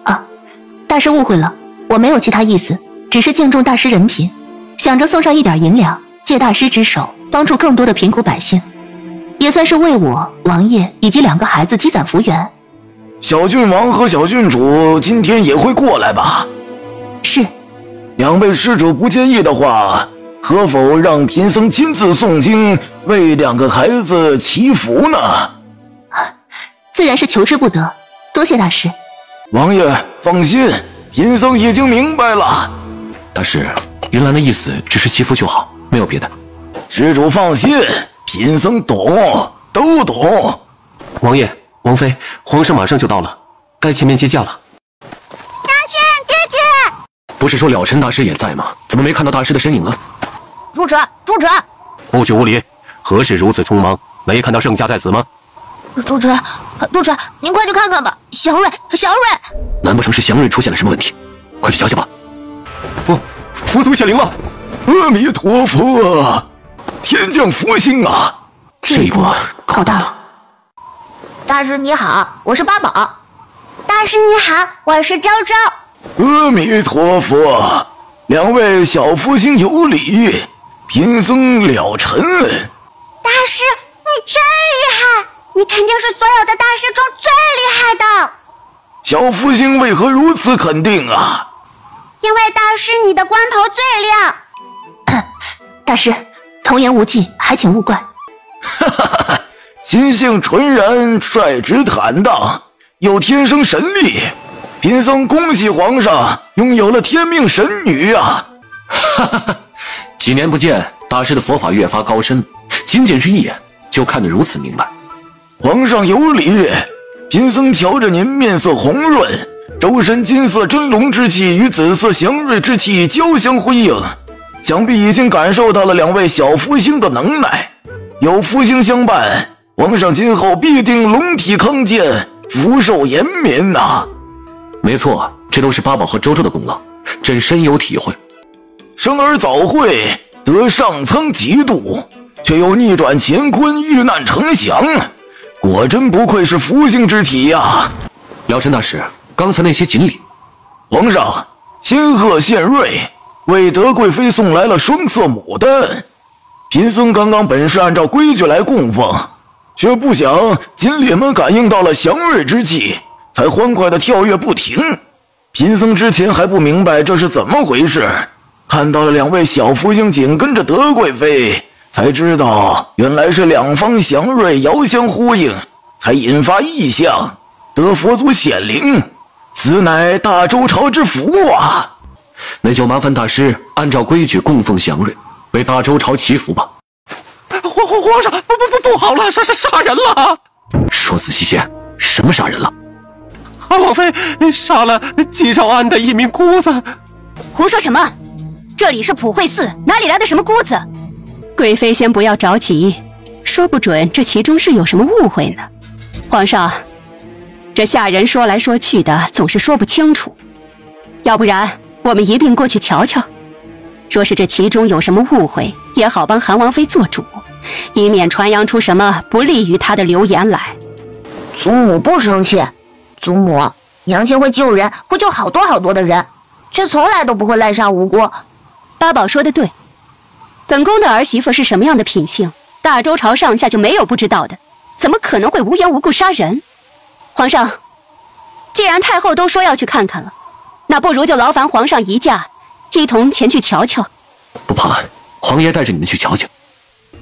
啊，大师误会了，我没有其他意思，只是敬重大师人品，想着送上一点银两，借大师之手帮助更多的贫苦百姓，也算是为我、王爷以及2个孩子积攒福缘。小郡王和小郡主今天也会过来吧？是。2位施主不介意的话，可否让贫僧亲自诵经，为2个孩子祈福呢？自然是求之不得，多谢大师。王爷放心，贫僧已经明白了。大师，云兰的意思只是祈福就好，没有别的。施主放心，贫僧懂，都懂。王爷、王妃，皇上马上就到了，该前面接驾了。不是说了尘大师也在吗？怎么没看到大师的身影啊？主持，不许无礼！何事如此匆忙？没看到圣驾在此吗？主持，您快去看看吧，祥瑞！难不成是祥瑞出现了什么问题？快去瞧瞧吧。佛祖显灵了！阿弥陀佛，天降福星啊！这一波搞大了。大师你好，我是八宝。大师你好，我是周周。阿弥陀佛，2位小福星有礼，贫僧了尘。大师，你真厉害！你肯定是所有的大师中最厉害的。小福星为何如此肯定啊？因为大师你的光头最亮。大师，童言无忌，还请勿怪。哈哈哈，心性纯然，率直坦荡，又天生神力。贫僧恭喜皇上拥有了天命神女啊！哈哈哈，几年不见，大师的佛法越发高深，仅仅是一眼就看得如此明白。皇上有礼，贫僧瞧着您面色红润，周身金色真龙之气与紫色祥瑞之气交相辉映，想必已经感受到了两位小福星的能耐。有福星相伴，皇上今后必定龙体康健，福寿延绵呐！没错，这都是八宝和周周的功劳，朕深有体会。生而早慧，得上苍嫉妒，却又逆转乾坤，遇难成祥，果真不愧是福星之体呀！姚晨大师，刚才那些锦鲤，皇上，仙鹤献瑞，为德贵妃送来了双色牡丹。贫僧刚刚本是按照规矩来供奉，却不想锦鲤们感应到了祥瑞之气，才欢快地跳跃不停。贫僧之前还不明白这是怎么回事，看到了两位小福星紧跟着德贵妃，才知道原来是两方祥瑞遥相呼应，才引发异象，得佛祖显灵，此乃大周朝之福啊！那就麻烦大师按照规矩供奉祥瑞，为大周朝祈福吧。皇上，不好了，杀人了！说仔细些，什么杀人了？韩王妃杀了纪兆安的一名姑子。胡说什么？这里是普惠寺，哪里来的什么姑子？贵妃先不要着急，说不准这其中是有什么误会呢。皇上，这下人说来说去的，总是说不清楚。要不然我们一并过去瞧瞧，若是这其中有什么误会，也好帮韩王妃做主，以免传扬出什么不利于她的流言来。祖母不生气，祖母，娘亲会救人，会救好多的人，却从来都不会滥杀无辜。八宝说的对，本宫的儿媳妇是什么样的品性，大周朝上下就没有不知道的，怎么可能会无缘无故杀人？皇上，既然太后都说要去看看了，那不如就劳烦皇上移驾，一同前去瞧瞧。不怕，皇爷带着你们去瞧瞧。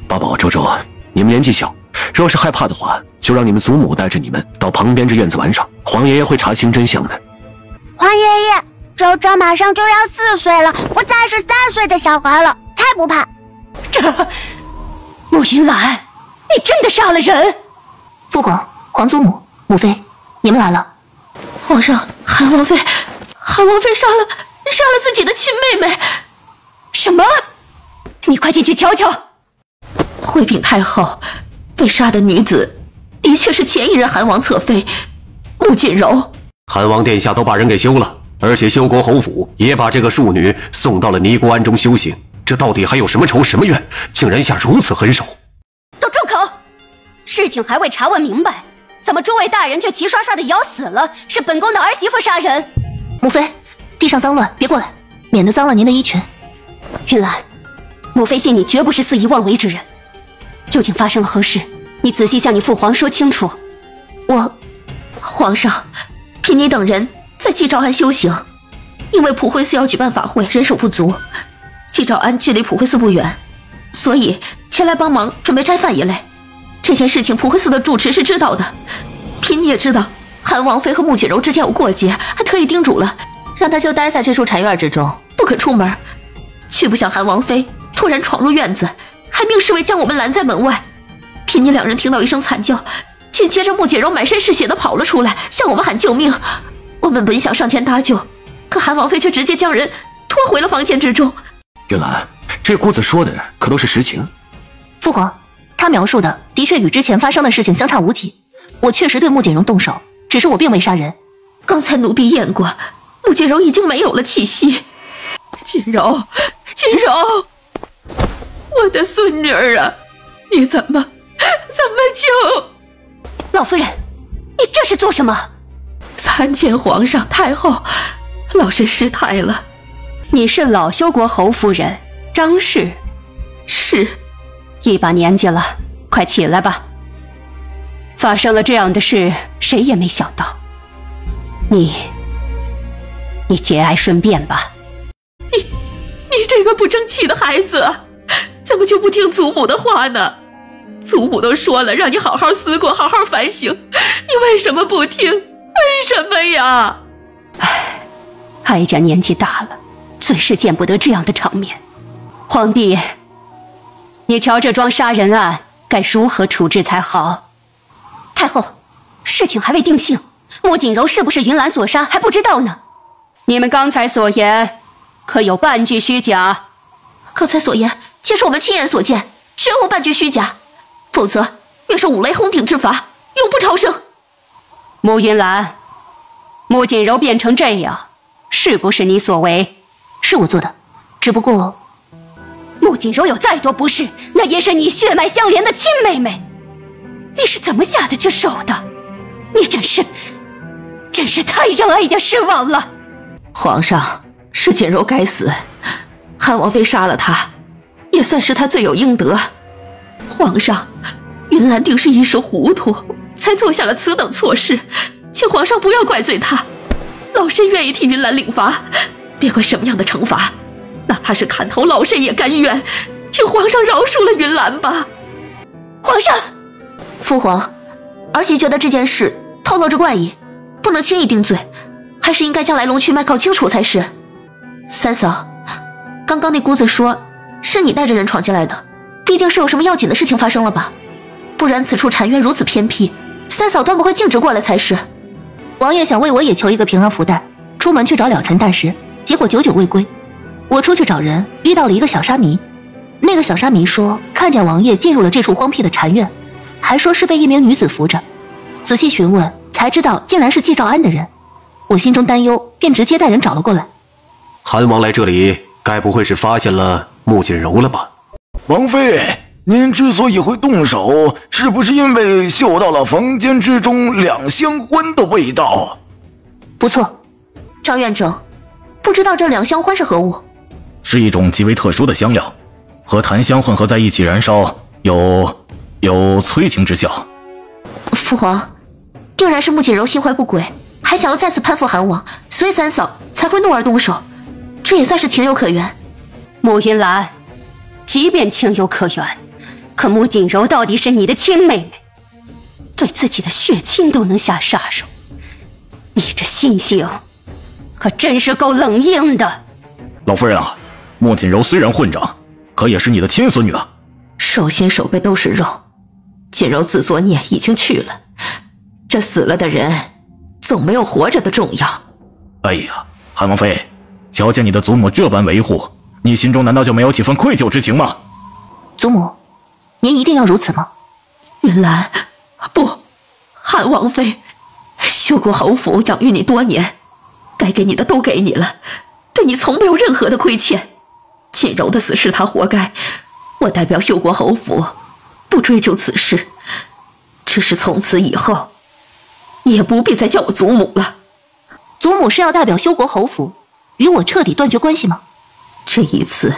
八宝、周周，你们年纪小，若是害怕的话，就让你们祖母带着你们到旁边这院子玩耍，皇爷爷会查清真相的。皇爷爷，周周马上就要4岁了，不再是3岁的小孩了，才不怕。这慕云兰，你真的杀了人！父皇、皇祖母、母妃，你们来了。皇上，韩王妃杀了自己的亲妹妹。什么？你快进去瞧瞧。回禀太后，被杀的女子的确是前一任韩王侧妃穆锦柔。韩王殿下都把人给休了，而且修国侯府也把这个庶女送到了尼姑庵中修行，这到底还有什么仇什么怨，竟然下如此狠手？都住口！事情还未查问明白，怎么诸位大人却齐刷刷的咬死了是本宫的儿媳妇杀人？母妃，地上脏乱，别过来，免得脏了您的衣裙。云兰，母妃信你绝不是肆意妄为之人，究竟发生了何事？你仔细向你父皇说清楚。皇上，贫尼等人在纪兆庵修行，因为普惠寺要举办法会，人手不足，纪兆庵距离普惠寺不远，所以前来帮忙准备斋饭一类。这件事情普惠寺的住持是知道的，贫尼也知道韩王妃和穆锦柔之间有过节，还特意叮嘱了，让他就待在这处禅院之中，不可出门。却不想韩王妃突然闯入院子，还命侍卫将我们拦在门外。贫尼两人听到一声惨叫，紧接着穆锦柔满身是血的跑了出来，向我们喊救命。我们本想上前搭救，可韩王妃却直接将人拖回了房间之中。云兰，这姑子说的可都是实情。父皇，他描述的的确与之前发生的事情相差无几。我确实对穆锦柔动手，只是我并未杀人。刚才奴婢验过，穆锦柔已经没有了气息。锦柔，我的孙女儿啊，你怎么救？老夫人，你这是做什么？参见皇上太后，老身失态了。你是老修国侯夫人张氏？是。一把年纪了，快起来吧。发生了这样的事，谁也没想到。你节哀顺变吧。你这个不争气的孩子，怎么就不听祖母的话呢？祖母都说了，让你好好思过，好好反省，你为什么不听？为什么呀？唉，哀家年纪大了，最是见不得这样的场面。皇帝，你瞧这桩杀人案该如何处置才好？太后，事情还未定性，穆锦柔是不是云岚所杀还不知道呢。你们刚才所言可有半句虚假？刚才所言皆是我们亲眼所见，绝无半句虚假，否则愿受五雷轰顶之罚，永不超生。穆云岚，穆锦柔变成这样，是不是你所为？是我做的，只不过穆锦柔有再多不是，那也是你血脉相连的亲妹妹，你是怎么下得去手的？你真是太让哀家失望了。皇上，是锦柔该死，韩王妃杀了她，也算是她罪有应得。皇上，云岚定是一时糊涂，才做下了此等错事，请皇上不要怪罪她。老身愿意替云岚领罚，别管什么样的惩罚，哪怕是砍头，老身也甘愿。请皇上饶恕了云岚吧。皇上，父皇，儿媳觉得这件事透露着怪异，不能轻易定罪，还是应该将来龙去脉搞清楚才是。三嫂，刚刚那姑子说是你带着人闯进来的，必定是有什么要紧的事情发生了吧？不然此处禅院如此偏僻，三嫂断不会径直过来才是。王爷想为我也求一个平安福袋，出门去找了尘大师，结果久久未归。我出去找人，遇到了一个小沙弥，那个小沙弥说看见王爷进入了这处荒僻的禅院，还说是被一名女子扶着。仔细询问才知道竟然是季兆安的人，我心中担忧，便直接带人找了过来。韩王来这里，该不会是发现了穆锦柔了吧？王妃，您之所以会动手，是不是因为嗅到了房间之中两相欢的味道？不错，张院正，不知道这两相欢是何物？是一种极为特殊的香料，和檀香混合在一起燃烧，有催情之效。父皇，定然是穆锦柔心怀不轨，还想要再次攀附韩王，所以三嫂才会怒而动手，这也算是情有可原。穆云岚，即便情有可原，可穆锦柔到底是你的亲妹妹，对自己的血亲都能下杀手，你这心性可真是够冷硬的。老夫人啊，穆锦柔虽然混账，可也是你的亲孙女啊。手心手背都是肉，锦柔自作孽已经去了，这死了的人总没有活着的重要。哎呀，韩王妃，瞧见你的祖母这般维护，你心中难道就没有几分愧疚之情吗？祖母，您一定要如此吗？云岚，不，韩王妃，修国侯府养育你多年，该给你的都给你了，对你从没有任何的亏欠。锦柔的死是他活该，我代表修国侯府不追究此事，只是从此以后你也不必再叫我祖母了。祖母是要代表修国侯府与我彻底断绝关系吗？这一次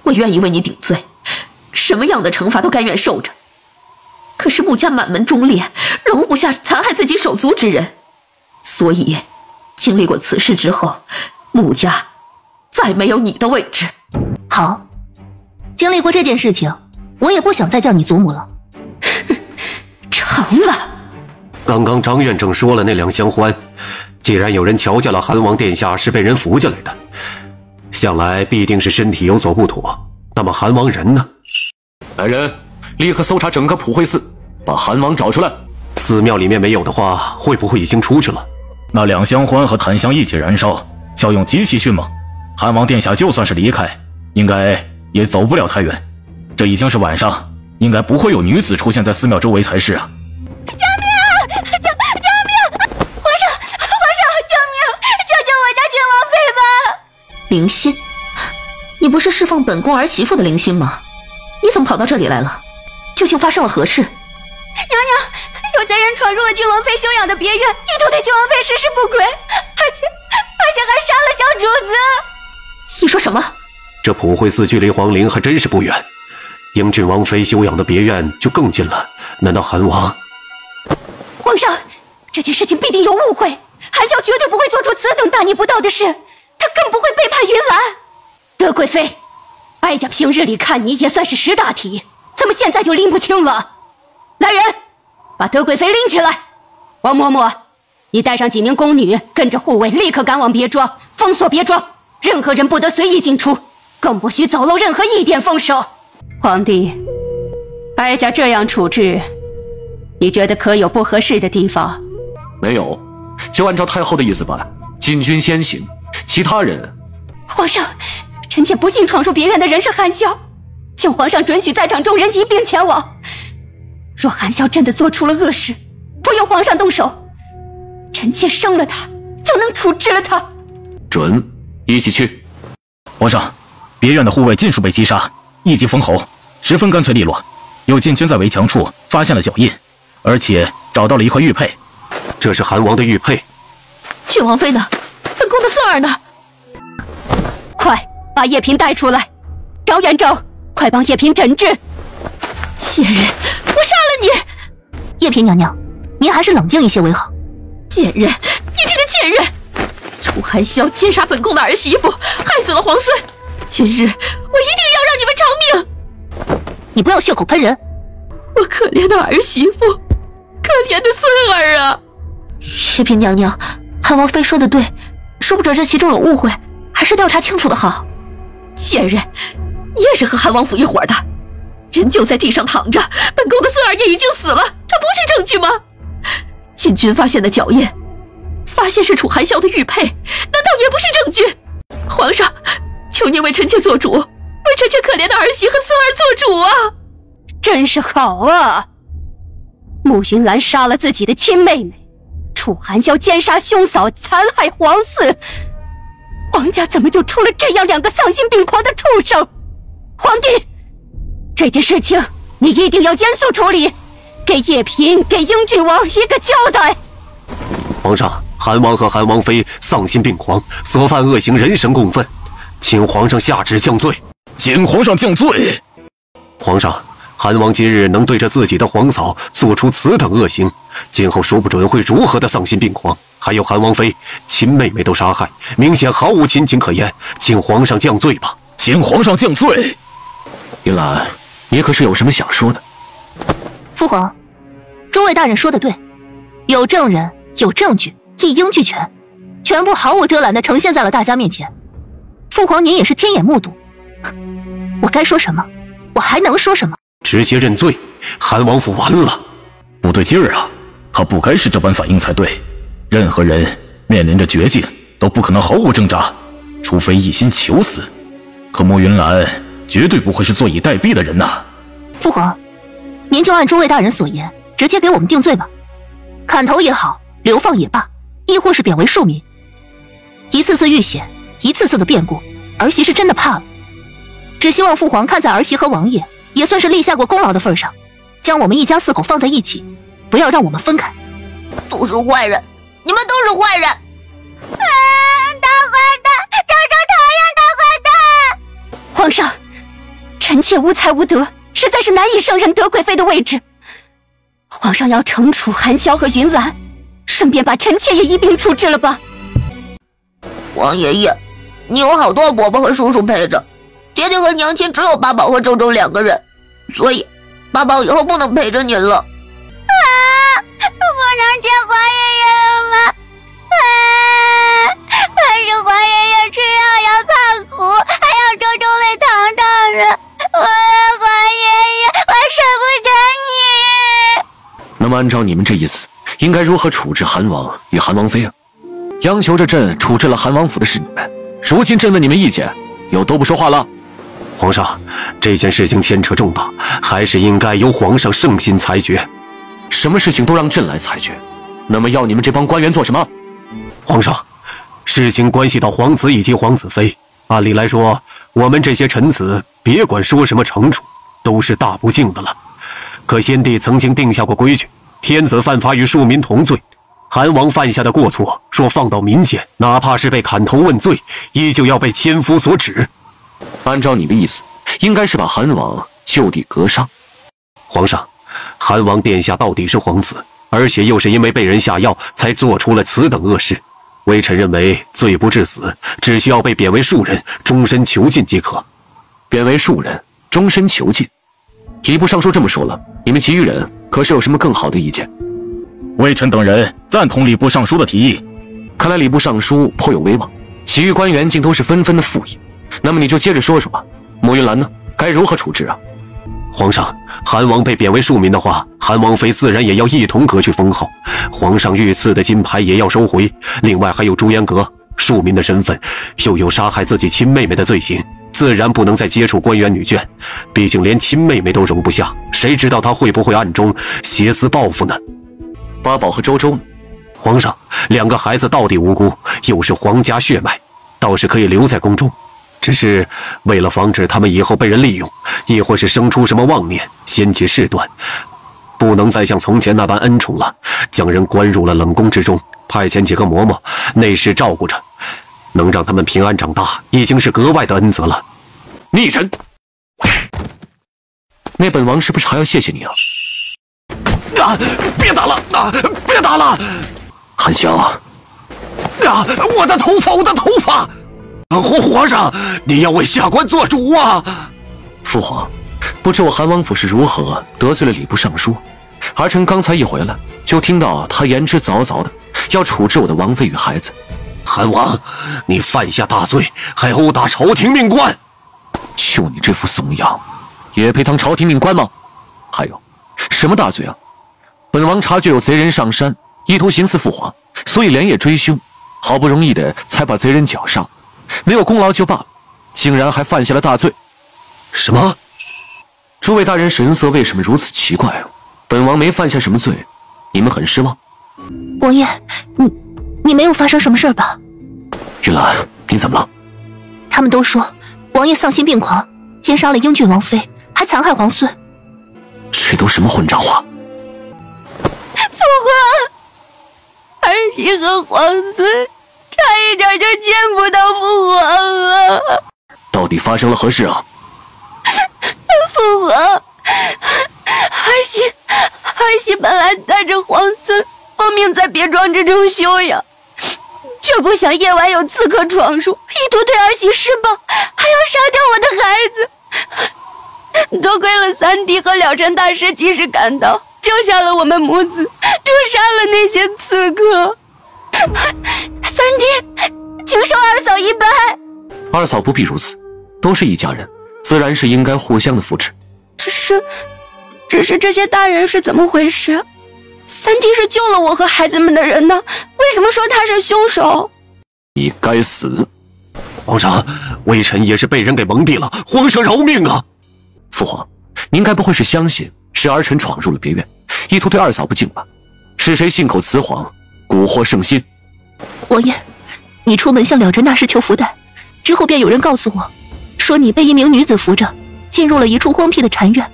我愿意为你顶罪，什么样的惩罚都甘愿受着。可是穆家满门忠烈，容不下残害自己手足之人，所以经历过此事之后，穆家再没有你的位置。好，经历过这件事情，我也不想再叫你祖母了。成了。刚刚张院正说了那两相欢，既然有人瞧见了韩王殿下是被人扶进来的，想来必定是身体有所不妥。那么韩王人呢？来人，立刻搜查整个普惠寺，把韩王找出来。寺庙里面没有的话，会不会已经出去了？那两相欢和檀香一起燃烧，效用极其迅猛，韩王殿下就算是离开，应该也走不了太远。这已经是晚上，应该不会有女子出现在寺庙周围才是啊！救命！救命！皇上，救命！救救我家郡王妃吧！灵心，你不是侍奉本宫儿媳妇的灵心吗？你怎么跑到这里来了？究竟发生了何事？娘娘，有贼人闯入了郡王妃休养的别院，意图对郡王妃实施不轨，而且还杀了小主子。你说什么？这普惠寺距离皇陵还真是不远，英郡王妃休养的别院就更近了。难道韩王？皇上，这件事情必定有误会，韩萧绝对不会做出此等大逆不道的事，他更不会背叛云岚。德贵妃，哀家平日里看你也算是识大体，怎么现在就拎不清了？来人，把德贵妃拎起来。王嬷嬷，你带上几名宫女，跟着护卫立刻赶往别庄，封锁别庄，任何人不得随意进出，更不许走漏任何一点风声。皇帝，哀家这样处置，你觉得可有不合适的地方？没有，就按照太后的意思办，禁军先行，其他人……皇上，臣妾不幸闯入别院的人是韩萧，请皇上准许在场众人一并前往。若韩萧真的做出了恶事，不用皇上动手，臣妾生了他，就能处置了他。准，一起去。皇上，别院的护卫尽数被击杀，一击封喉，十分干脆利落。有禁军在围墙处发现了脚印，而且找到了一块玉佩。这是韩王的玉佩。郡王妃呢？本宫的孙儿呢？快把叶嫔带出来！赵元昭，快帮叶嫔诊治。贱人，我杀了你！叶嫔娘娘，您还是冷静一些为好。贱人，你这个贱人！楚寒萧奸杀本宫的儿媳妇，害死了皇孙。今日我一定要让你们偿命！你不要血口喷人！我可怜的儿媳妇，可怜的孙儿啊！叶嫔娘娘，韩王妃说的对，说不准这其中有误会，还是调查清楚的好。贱人，你也是和韩王府一伙的，人就在地上躺着，本宫的孙儿也已经死了，这不是证据吗？禁军发现的脚印，发现是楚寒萧的玉佩，难道也不是证据？皇上，求您为臣妾做主，为臣妾可怜的儿媳和孙儿做主啊！真是好啊！慕云兰杀了自己的亲妹妹，楚寒萧奸杀兄嫂，残害皇嗣，皇家怎么就出了这样两个丧心病狂的畜生？皇帝，这件事情你一定要严肃处理，给叶嫔、给英郡王一个交代。皇上，韩王和韩王妃丧心病狂，所犯恶行人神共愤，请皇上下旨降罪。请皇上降罪。皇上，韩王今日能对着自己的皇嫂做出此等恶行，今后说不准会如何的丧心病狂。还有韩王妃亲妹妹都杀害，明显毫无亲情可言，请皇上降罪吧。请皇上降罪。云兰，你可是有什么想说的？父皇，诸位大人说的对，有证人，有证据，一应俱全，全部毫无遮拦地呈现在了大家面前。父皇您也是亲眼目睹，我该说什么？我还能说什么？直接认罪，韩王府完了。不对劲儿啊，他不该是这般反应才对。任何人面临着绝境都不可能毫无挣扎，除非一心求死。可慕云兰绝对不会是坐以待毙的人呐。父皇，您就按诸位大人所言，直接给我们定罪吧，砍头也好，流放也罢，亦或是贬为庶民。一次次遇险，一次次的变故，儿媳是真的怕了。只希望父皇看在儿媳和王爷也算是立下过功劳的份上，将我们一家四口放在一起，不要让我们分开。都是坏人，你们都是坏人！大坏蛋，这讨厌大坏蛋！皇上，臣妾无才无德，实在是难以胜任德贵妃的位置。皇上要惩处韩萧和云兰，顺便把臣妾也一并处置了吧。王爷爷，你有好多伯伯和叔叔陪着，爹爹和娘亲只有八宝和周周两个人，所以八宝以后不能陪着您了。不能见皇爷爷了吗？可是皇爷爷吃药要怕苦，还要周周喂糖糖呢。皇爷爷，我舍不得你。那么按照你们这意思，应该如何处置韩王与韩王妃啊？央求着朕处置了韩王府的是你们，如今朕问你们意见，又都不说话了。皇上，这件事情牵扯重大，还是应该由皇上圣心裁决。什么事情都让朕来裁决，那么要你们这帮官员做什么？皇上，事情关系到皇子以及皇子妃，按理来说，我们这些臣子别管说什么惩处，都是大不敬的了。可先帝曾经定下过规矩，天子犯法与庶民同罪，韩王犯下的过错，若放到民间，哪怕是被砍头问罪，依旧要被千夫所指。按照你的意思，应该是把韩王就地格杀。皇上，韩王殿下到底是皇子，而且又是因为被人下药才做出了此等恶事。微臣认为罪不至死，只需要被贬为庶人，终身囚禁即可。贬为庶人，终身囚禁？礼部尚书这么说了，你们其余人可是有什么更好的意见？微臣等人赞同礼部尚书的提议。看来礼部尚书颇有威望，其余官员竟都是纷纷的附议。那么你就接着说说吧，慕云兰呢？该如何处置啊？皇上，韩王被贬为庶民的话，韩王妃自然也要一同革去封号，皇上御赐的金牌也要收回。另外还有朱颜阁，庶民的身份，又有杀害自己亲妹妹的罪行，自然不能再接触官员女眷。毕竟连亲妹妹都容不下，谁知道他会不会暗中挟私报复呢？八宝和周周呢？皇上，两个孩子到底无辜，又是皇家血脉，倒是可以留在宫中。只是为了防止他们以后被人利用，亦或是生出什么妄念，掀起事端，不能再像从前那般恩宠了，将人关入了冷宫之中，派遣几个嬷嬷内侍照顾着，能让他们平安长大，已经是格外的恩泽了。逆臣，那本王是不是还要谢谢你啊？啊！别打了！啊！别打了！韩萧啊！我的头发！我的头发！皇上，你要为下官做主啊！父皇，不知我韩王府是如何得罪了礼部尚书，儿臣刚才一回来，就听到他言之凿凿的要处置我的王妃与孩子。韩王，你犯下大罪，还殴打朝廷命官！就你这副怂样，也配当朝廷命官吗？还有，什么大罪啊？本王察觉有贼人上山，意图行刺父皇，所以连夜追凶，好不容易的才把贼人绞杀。没有功劳就罢了，竟然还犯下了大罪。什么？诸位大人神色为什么如此奇怪啊？本王没犯下什么罪，你们很失望？王爷，你没有发生什么事吧？玉兰，你怎么了？他们都说王爷丧心病狂，奸杀了英俊王妃，还残害皇孙。这都什么混账话？父皇，儿媳和皇孙差一点就见不到父皇了。到底发生了何事啊？父皇，儿媳本来带着皇孙奉命在别庄之中休养，却不想夜晚有刺客闯入，意图对儿媳施暴，还要杀掉我的孩子。多亏了三弟和了尘大师及时赶到，救下了我们母子，诛杀了那些刺客。三弟，请受二嫂一拜。二嫂不必如此，都是一家人，自然是应该互相的扶持。只是这些大人是怎么回事？三弟是救了我和孩子们的人呢，为什么说他是凶手？你该死！皇上，微臣也是被人给蒙蔽了，皇上饶命啊！父皇，您该不会是相信是儿臣闯入了别院，意图对二嫂不敬吧？是谁信口雌黄，蛊惑圣心？王爷，你出门向了尘大师求福袋，之后便有人告诉我，说你被一名女子扶着，进入了一处荒僻的禅院。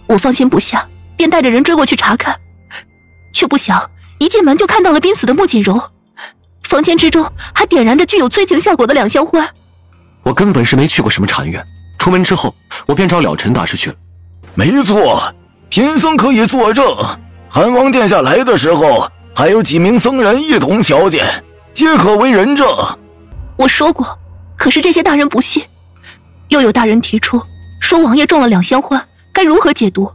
我放心不下，便带着人追过去查看，却不想一进门就看到了濒死的穆锦柔，房间之中还点燃着具有催情效果的两香花。我根本是没去过什么禅院，出门之后我便找了尘大师去了。没错，贫僧可以作证，韩王殿下来的时候，还有几名僧人一同瞧见，皆可为人证。我说过，可是这些大人不信，又有大人提出说王爷中了两香花，该如何解毒？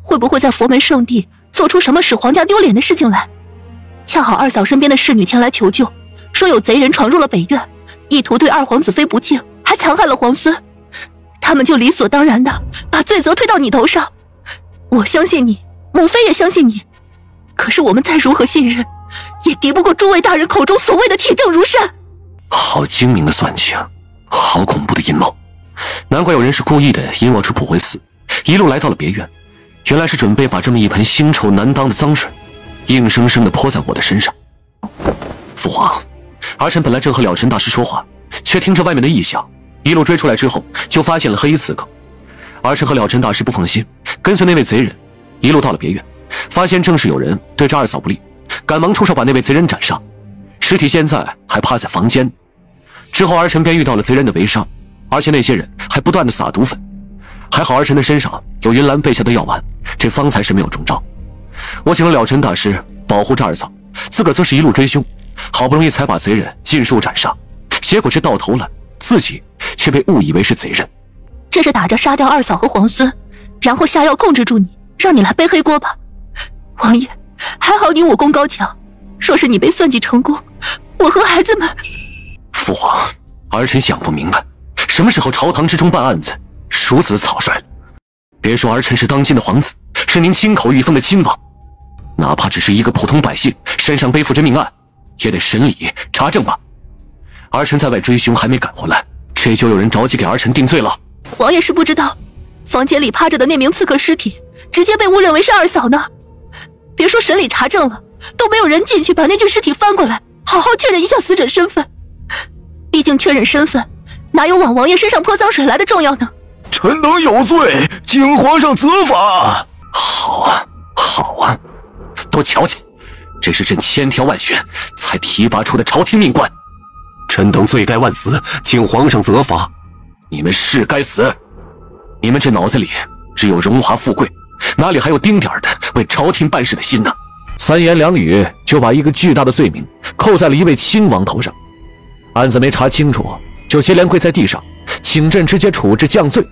会不会在佛门圣地做出什么使皇家丢脸的事情来？恰好二嫂身边的侍女前来求救，说有贼人闯入了北院，意图对二皇子妃不敬，还残害了皇孙。他们就理所当然的把罪责推到你头上。我相信你，母妃也相信你，可是我们再如何信任，也敌不过诸位大人口中所谓的铁证如山。好精明的算计啊，好恐怖的阴谋！难怪有人是故意的引我出普惠寺，一路来到了别院，原来是准备把这么一盆腥臭难当的脏水硬生生的泼在我的身上。父皇，儿臣本来正和了尘大师说话，却听着外面的异响，一路追出来之后就发现了黑衣刺客。儿臣和了尘大师不放心，跟随那位贼人一路到了别院，发现正是有人对着二嫂不利，赶忙出手把那位贼人斩杀，尸体现在还趴在房间。之后儿臣便遇到了贼人的围杀，而且那些人还不断的撒毒粉。还好儿臣的身上有云兰备下的药丸，这方才是没有中招。我请了了尘大师保护这二嫂，自个儿则是一路追凶，好不容易才把贼人尽数斩杀，结果这到头来自己却被误以为是贼人。这是打着杀掉二嫂和皇孙，然后下药控制住你，让你来背黑锅吧。王爷，还好你武功高强，若是你被算计成功，我和孩子们……父皇，儿臣想不明白，什么时候朝堂之中办案子如此的草率了？别说儿臣是当今的皇子，是您亲口御封的亲王，哪怕只是一个普通百姓，身上背负着命案，也得审理查证吧。儿臣在外追凶还没赶回来，这就有人着急给儿臣定罪了。王爷是不知道，房间里趴着的那名刺客尸体，直接被误认为是二嫂呢。别说审理查证了，都没有人进去把那具尸体翻过来，好好确认一下死者身份。毕竟确认身份，哪有往王爷身上泼脏水来的重要呢？臣等有罪，请皇上责罚。好啊，好啊，都瞧瞧，这是朕千挑万选才提拔出的朝廷命官。臣等罪该万死，请皇上责罚。你们是该死！你们这脑子里只有荣华富贵，哪里还有丁点的为朝廷办事的心呢？三言两语就把一个巨大的罪名扣在了一位亲王头上，案子没查清楚就接连跪在地上，请朕直接处置降罪。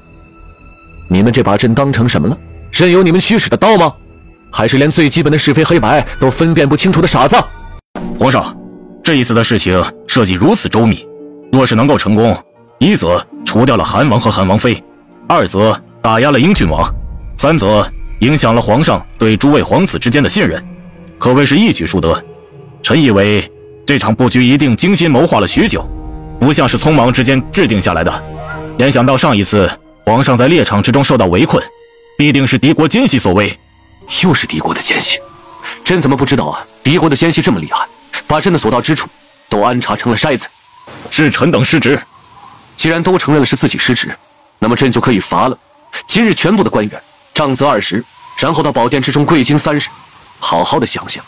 你们这把朕当成什么了？任由你们驱使的刀吗？还是连最基本的是非黑白都分辨不清楚的傻子？皇上，这一次的事情设计如此周密，若是能够成功，一则除掉了韩王和韩王妃，二则打压了英郡王，三则影响了皇上对诸位皇子之间的信任，可谓是一举数得。臣以为这场布局一定精心谋划了许久，不像是匆忙之间制定下来的。联想到上一次皇上在猎场之中受到围困，必定是敌国奸细所为。又是敌国的奸细？朕怎么不知道啊？敌国的奸细这么厉害，把朕的所到之处都安插成了筛子。是臣等失职。既然都承认了是自己失职，那么朕就可以罚了今日全部的官员，杖责20，然后到宝殿之中跪经3日，好好的想想，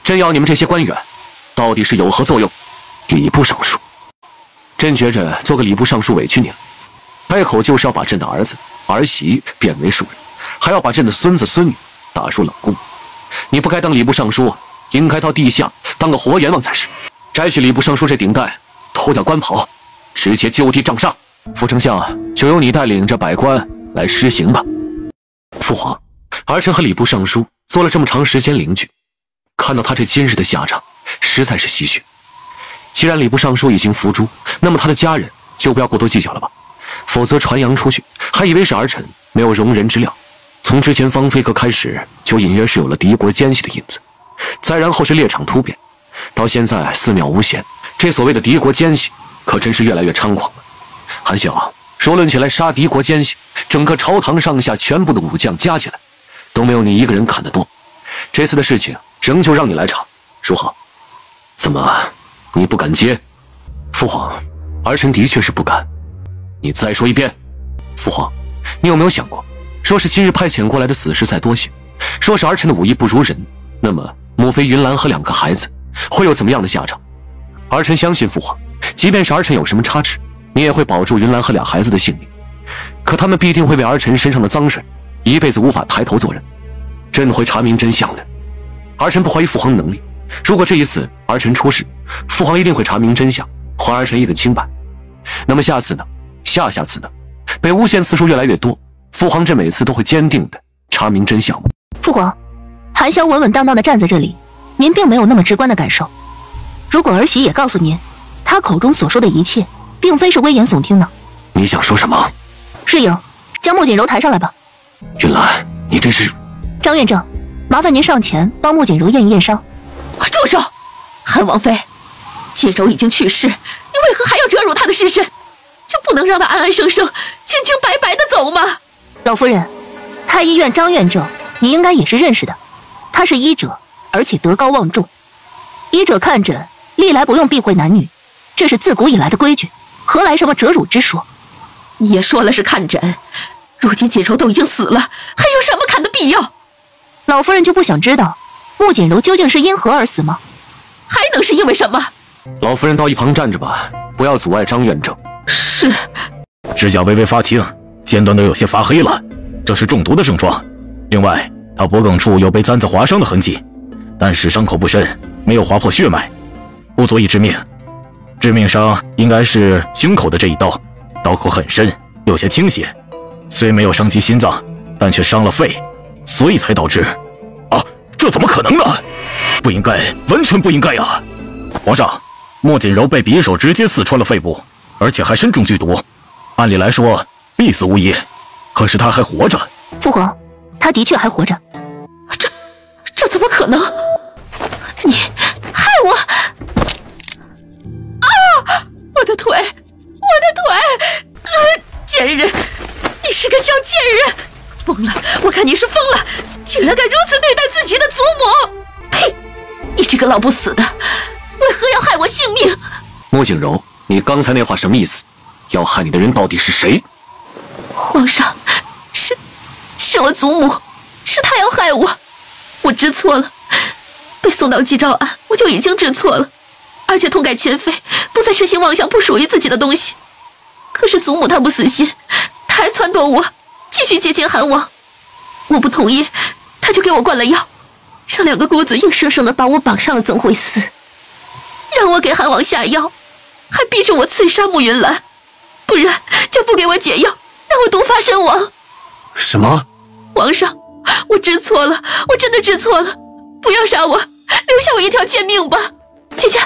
朕要你们这些官员到底是有何作用？礼部尚书，朕觉着做个礼部尚书委屈你了，开口就是要把朕的儿子儿媳贬为庶人，还要把朕的孙子孙女打入冷宫。你不该当礼部尚书，应该到地下当个活阎王才是。摘去礼部尚书这顶戴，脱掉官袍，直接就地杖杀。副丞相，就由你带领着百官来施行吧。父皇，儿臣和礼部尚书做了这么长时间邻居，看到他这今日的下场，实在是唏嘘。既然礼部尚书已经伏诛，那么他的家人就不要过多计较了吧，否则传扬出去，还以为是儿臣没有容人之料。从之前芳菲阁开始，就隐约是有了敌国奸细的影子，再然后是猎场突变，到现在寺庙诬陷，这所谓的敌国奸细可真是越来越猖狂了。韩笑，说论起来，杀敌国奸细，整个朝堂上下全部的武将加起来，都没有你一个人砍得多。这次的事情仍旧让你来查，如何？怎么，你不敢接？父皇，儿臣的确是不敢。你再说一遍。父皇，你有没有想过，若是今日派遣过来的死士再多些，若是儿臣的武艺不如人，那么莫非云兰和2个孩子会有怎么样的下场？儿臣相信父皇，即便是儿臣有什么差池，你也会保住云兰和2孩子的性命。可他们必定会为儿臣身上的脏水，一辈子无法抬头做人。朕会查明真相的。儿臣不怀疑父皇的能力，如果这一次儿臣出事，父皇一定会查明真相，还儿臣一个清白。那么下次呢？下次呢？被诬陷次数越来越多，父皇这每次都会坚定的查明真相吗？父皇，韩香稳稳当当的站在这里，您并没有那么直观的感受。如果儿媳也告诉您，她口中所说的一切并非是危言耸听呢？你想说什么？世颖，将穆锦柔抬上来吧。云兰，你这是……张院正，麻烦您上前帮穆锦柔验一验伤。住手！韩王妃，锦柔已经去世，你为何还要折辱她的尸身？就不能让她安安生生、清清白白的走吗？老夫人，太医院张院正，你应该也是认识的。他是医者，而且德高望重。医者看诊，历来不用避讳男女，这是自古以来的规矩，何来什么折辱之说？你也说了是看诊，如今锦柔都已经死了，还有什么看的必要？老夫人就不想知道穆锦柔究竟是因何而死吗？还能是因为什么？老夫人到一旁站着吧，不要阻碍张院正。是。指甲微微发青，尖端都有些发黑了，这是中毒的症状。另外，他脖颈处有被簪子划伤的痕迹，但是伤口不深，没有划破血脉，不足以致命。致命伤应该是胸口的这一刀，刀口很深，有些倾斜，虽没有伤及心脏，但却伤了肺，所以才导致……啊，这怎么可能呢？不应该，完全不应该呀！皇上，莫锦柔被匕首直接刺穿了肺部，而且还身中剧毒，按理来说必死无疑，可是他还活着。父皇，他的确还活着。这怎么可能？你害我！啊！我的腿！贱人！你是个小贱人！疯了！我看你是疯了，竟然敢如此对待自己的祖母！呸！你这个老不死的，为何要害我性命？莫景柔，你刚才那话什么意思？要害你的人到底是谁？皇上，是我祖母，是她要害我，我知错了。被送到祭诏庵，我就已经知错了，而且痛改前非，不再痴心妄想不属于自己的东西。可是祖母她不死心，她还撺掇我继续接近韩王，我不同意，她就给我灌了药，让2个姑子硬生生的把我绑上了曾惠寺，让我给韩王下药，还逼着我刺杀慕云兰，不然就不给我解药，让我毒发身亡。什么？皇上，我知错了，我真的知错了，不要杀我，留下我一条贱命吧。姐姐，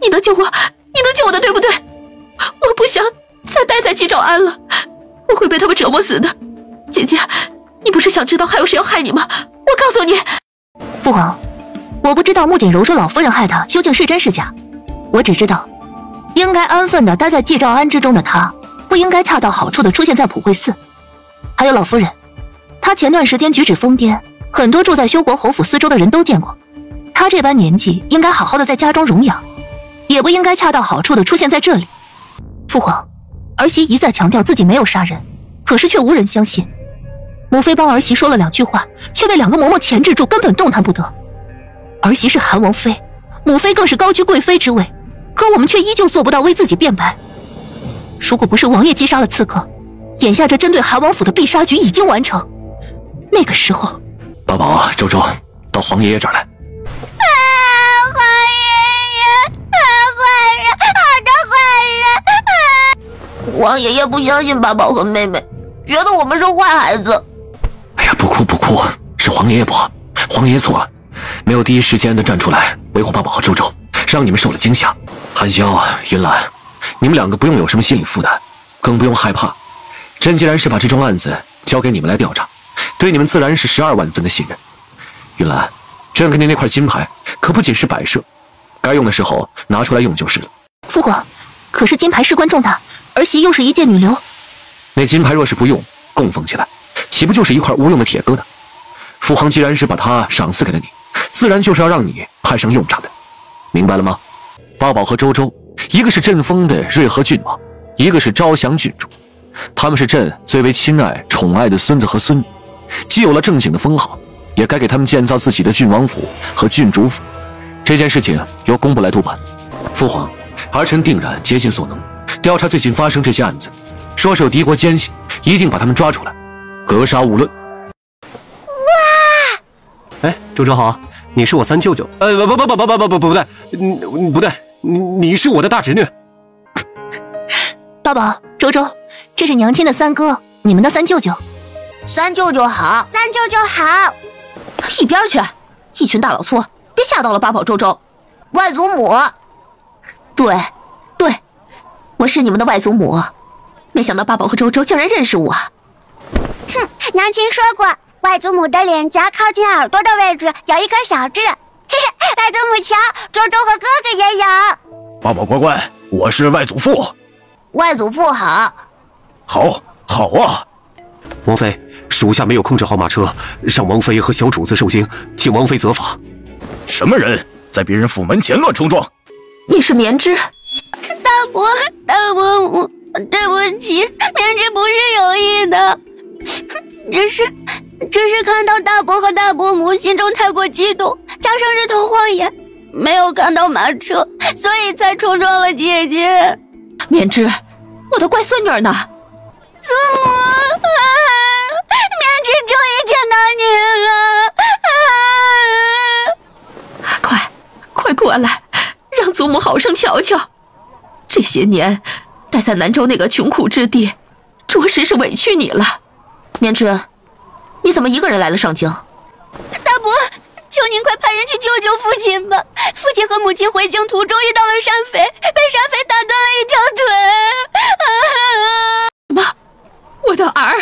你能救我，你能救我的，对不对？我不想再待在祭诏庵了，我会被他们折磨死的。姐姐，你不是想知道还有谁要害你吗？我告诉你。父皇，我不知道穆锦柔说老夫人害他究竟是真是假，我只知道，应该安分的待在祭诏庵之中的他，不应该恰到好处的出现在普惠寺。还有老夫人，她前段时间举止疯癫，很多住在修国侯府四周的人都见过。她这般年纪，应该好好的在家中容养，也不应该恰到好处的出现在这里。父皇，儿媳一再强调自己没有杀人，可是却无人相信。母妃帮儿媳说了2句话，却被2个嬷嬷钳制住，根本动弹不得。儿媳是韩王妃，母妃更是高居贵妃之位，可我们却依旧做不到为自己辩白。如果不是王爷击杀了刺客，眼下这针对韩王府的必杀局已经完成。那个时候，八宝、周周，到皇爷爷这儿来。皇爷爷，坏人，好的坏人！王爷爷不相信八宝和妹妹，觉得我们是坏孩子。哎呀，不哭，是皇爷爷不好，皇爷爷错了，没有第一时间的站出来维护八宝和周周，让你们受了惊吓。韩萧、云兰，你们2个不用有什么心理负担，更不用害怕。朕既然是把这桩案子交给你们来调查，对你们自然是12万分的信任。云兰，朕给你那块金牌可不仅是摆设，该用的时候拿出来用就是了。父皇，可是金牌事关重大，儿媳又是一介女流。那金牌若是不用，供奉起来，岂不就是一块无用的铁疙瘩？父皇既然是把它赏赐给了你，自然就是要让你派上用场的，明白了吗？八宝和周周，一个是朕封的瑞和郡王，一个是昭祥郡主，他们是朕最为亲爱宠爱的孙子和孙女，既有了正经的封号，也该给他们建造自己的郡王府和郡主府。这件事情由工部来督办。父皇，儿臣定然竭尽所能，调查最近发生这些案子，说是有敌国奸细，一定把他们抓出来，格杀勿论。哎，周周好，你是我三舅舅。不对，不对，你是我的大侄女。八宝、周周，这是娘亲的三哥，你们的三舅舅。三舅舅好，三舅舅好。一边去，一群大老粗，别吓到了八宝、周周。外祖母。对，我是你们的外祖母。没想到八宝和周周竟然认识我。哼，娘亲说过，外祖母的脸颊靠近耳朵的位置有一颗小痣。嘿嘿，外祖母瞧，周周和哥哥也有。八宝乖，我是外祖父。外祖父好。好啊。王妃，属下没有控制好马车，让王妃和小主子受惊，请王妃责罚。什么人在别人府门前乱冲撞？你是棉枝。大伯母，对不起，棉枝不是有意的，只是看到大伯和大伯母心中太过激动，加上日头晃眼，没有看到马车，所以才冲撞了姐姐。棉枝，我的乖孙女儿呢？祖母，棉枝终于见到你了。快过来，让祖母好生瞧瞧。这些年待在南州那个穷苦之地，着实是委屈你了。绵枝，你怎么一个人来了上京？大伯，求您快派人去救救父亲吧！父亲和母亲回京途中遇到了山匪，被山匪打断了一条腿。什么？我的儿，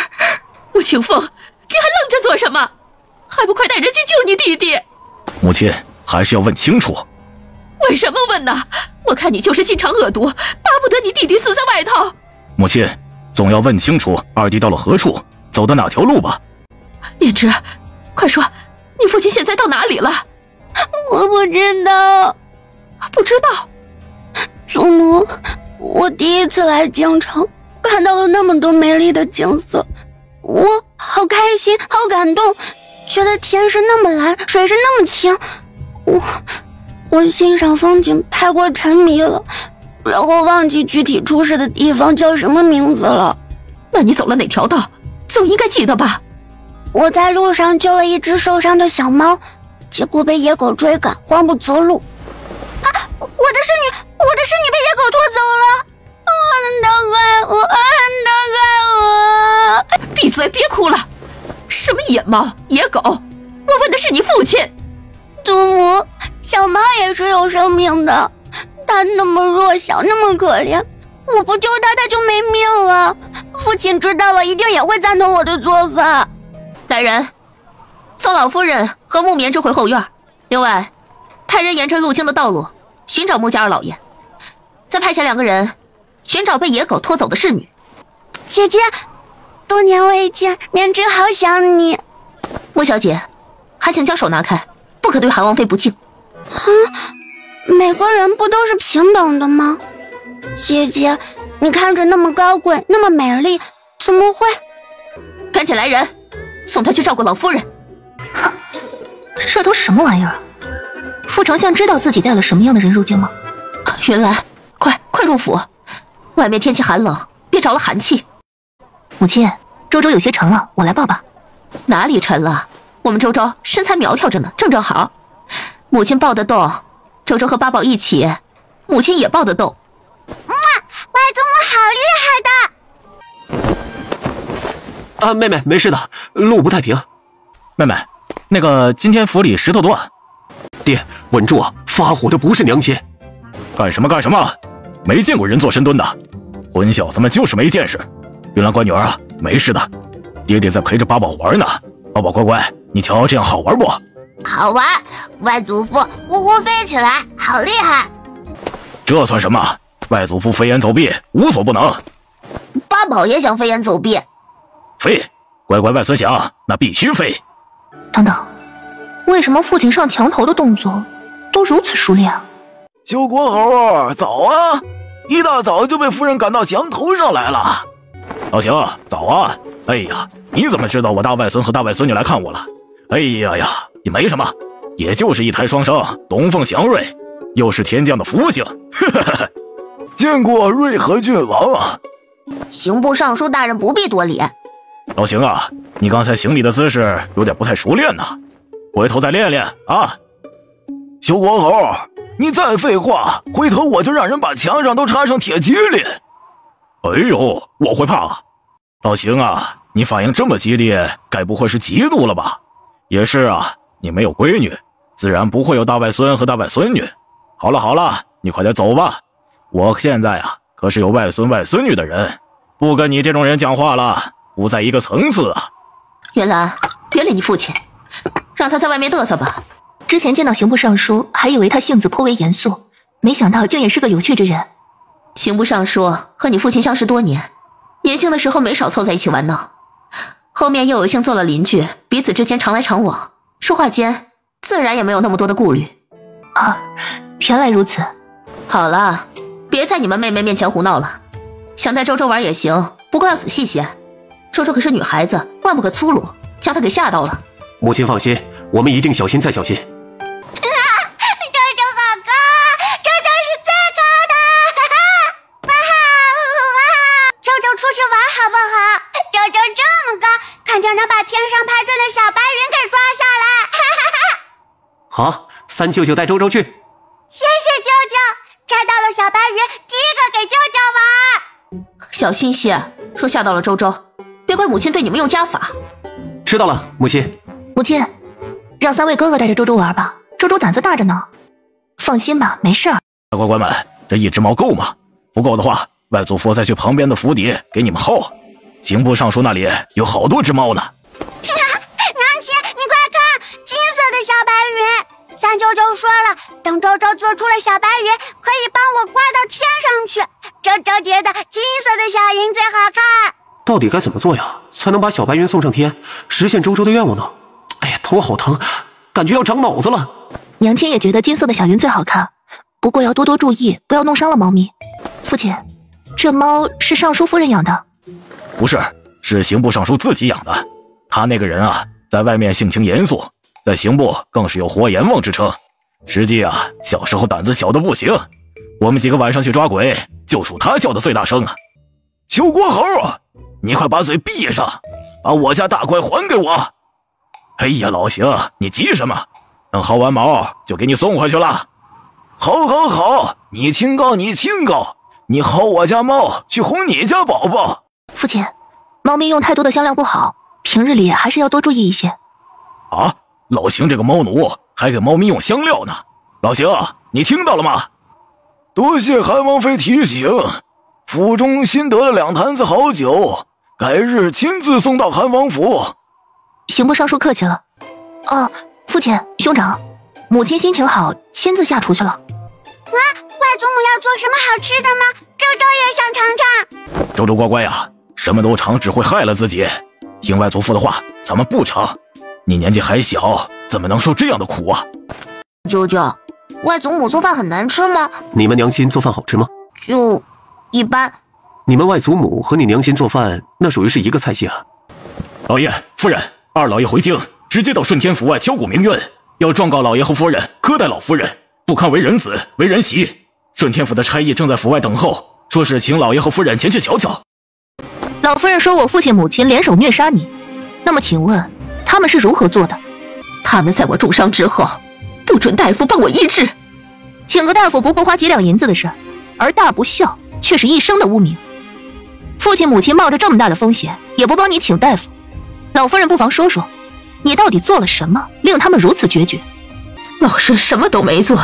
穆清风，你还愣着做什么？还不快带人去救你弟弟！母亲还是要问清楚。问什么问呢？我看你就是心肠恶毒，巴不得你弟弟死在外头。母亲总要问清楚二弟到了何处，走的哪条路吧。绵枝，快说，你父亲现在到哪里了？我不知道。不知道？祖母，我第一次来京城，看到了那么多美丽的景色，我好开心，好感动，觉得天是那么蓝，水是那么清。我欣赏风景太过沉迷了，然后忘记具体出事的地方叫什么名字了。那你走了哪条道？总应该记得吧？我在路上救了一只受伤的小猫，结果被野狗追赶，慌不择路。啊！我的侍女被野狗拖走了！都怪我！闭嘴，别哭了！什么野猫、野狗？我问的是你父亲。祖母，小猫也是有生命的，它那么弱小，那么可怜，我不救它，它就没命了。父亲知道了，一定也会赞同我的做法。来人，送老夫人和木棉枝回后院。另外，派人沿着路经的道路寻找穆家二老爷，再派遣2个人寻找被野狗拖走的侍女。姐姐，多年未见，绵枝好想你。穆小姐，还请将手拿开，不可对韩王妃不敬。每个人不都是平等的吗？姐姐，你看着那么高贵，那么美丽，怎么会？赶紧来人，送她去照顾老夫人。哼，这都什么玩意儿？副丞相知道自己带了什么样的人入京吗？云兰，快入府，外面天气寒冷，别着了寒气。母亲，周周有些沉了，我来抱吧。哪里沉了？我们周周身材苗条着呢，正好。母亲抱得动，周周和八宝一起，母亲也抱得动。外祖母好厉害的！妹妹没事的，路不太平。妹妹，那个今天府里石头多。爹，稳住啊！发火的不是娘亲。干什么？没见过人做深蹲的，混小子们就是没见识。云兰乖女儿啊，没事的，爹爹在陪着八宝玩呢。宝宝乖乖，你瞧这样好玩不？好玩，外祖父呼呼飞起来，好厉害！这算什么？外祖父飞檐走壁，无所不能。八宝也想飞檐走壁。飞，乖乖外孙想，那必须飞。等等，为什么父亲上墙头的动作都如此熟练啊？修国侯，早啊！一大早就被夫人赶到墙头上来了。老邢，早啊！哎呀，你怎么知道我大外孙和大外孙女来看我了？哎呀，也没什么，也就是一胎双生，龙凤祥瑞，又是天降的福星。见过瑞和郡王啊！刑部尚书大人不必多礼。老邢啊，你刚才行礼的姿势有点不太熟练呢，回头再练练啊。修国侯，你再废话，回头我就让人把墙上都插上铁麒麟。哎呦，我会怕。老邢啊，你反应这么激烈，该不会是嫉妒了吧？也是啊，你没有闺女，自然不会有大外孙和大外孙女。好了，你快点走吧。我现在啊，可是有外孙外孙女的人，不跟你这种人讲话了，不在一个层次啊。云兰，别理你父亲，让他在外面嘚瑟吧。之前见到刑部尚书，还以为他性子颇为严肃，没想到竟也是个有趣之人。刑部尚书和你父亲相识多年，年轻的时候没少凑在一起玩闹，后面又有幸做了邻居，彼此之间常来常往，说话间自然也没有那么多的顾虑。啊，原来如此。好了，别在你们妹妹面前胡闹了。想带周周玩也行，不过要仔细些。周周可是女孩子，万不可粗鲁，将她给吓到了。母亲放心，我们一定小心再小心。看见能把天上排队的小白云给抓下来！好，三舅舅带周周去。谢谢舅舅，抓到了小白鱼，第一个给舅舅玩。小心些，说吓到了周周，别怪母亲对你们用家法。知道了，母亲。母亲，让3位哥哥带着周周玩吧，周周胆子大着呢。放心吧，没事儿。小乖乖们，这1只猫够吗？不够的话，外祖父再去旁边的府邸给你们薅。刑部尚书那里有好多只猫呢。娘亲，你快看，金色的小白鱼！三舅舅说了，等周周做出了小白鱼，可以帮我挂到天上去。周周觉得金色的小云最好看。到底该怎么做呀，才能把小白云送上天，实现周周的愿望呢？哎呀，头好疼，感觉要长脑子了。娘亲也觉得金色的小云最好看，不过要多多注意，不要弄伤了猫咪。父亲，这猫是尚书夫人养的？不是，是刑部尚书自己养的。他那个人啊，在外面性情严肃，在刑部更是有活阎王之称。实际啊，小时候胆子小的不行。我们几个晚上去抓鬼，就属他叫的最大声啊！修国猴啊，你快把嘴闭上，把我家大怪还给我！哎呀，老邢，你急什么？等薅完毛就给你送回去了。好，好，好，你清高，你清高，你薅我家猫，去哄你家宝宝。父亲，猫咪用太多的香料不好，平日里还是要多注意一些。啊，老邢这个猫奴还给猫咪用香料呢。老邢，你听到了吗？多谢韩王妃提醒，府中新得了2坛子好酒，改日亲自送到韩王府。刑部尚书客气了。哦，父亲、兄长，母亲心情好，亲自下厨去了。啊，外祖母要做什么好吃的吗？周周也想尝尝。周周乖乖呀，什么都尝只会害了自己。听外祖父的话，咱们不尝。你年纪还小，怎么能受这样的苦啊？舅舅，外祖母做饭很难吃吗？你们娘亲做饭好吃吗？就一般。你们外祖母和你娘亲做饭，那属于是一个菜系啊。老爷、夫人，二老爷回京，直接到顺天府外敲鼓鸣冤，要状告老爷和夫人苛待老夫人，不堪为人子、为人媳。顺天府的差役正在府外等候，说是请老爷和夫人前去瞧瞧。老夫人说我父亲母亲联手虐杀你，那么请问他们是如何做的？他们在我重伤之后，不准大夫帮我医治。请个大夫不过花几两银子的事，而大不孝却是一生的污名。父亲母亲冒着这么大的风险，也不帮你请大夫。老夫人不妨说说，你到底做了什么，令他们如此决绝？老身什么都没做。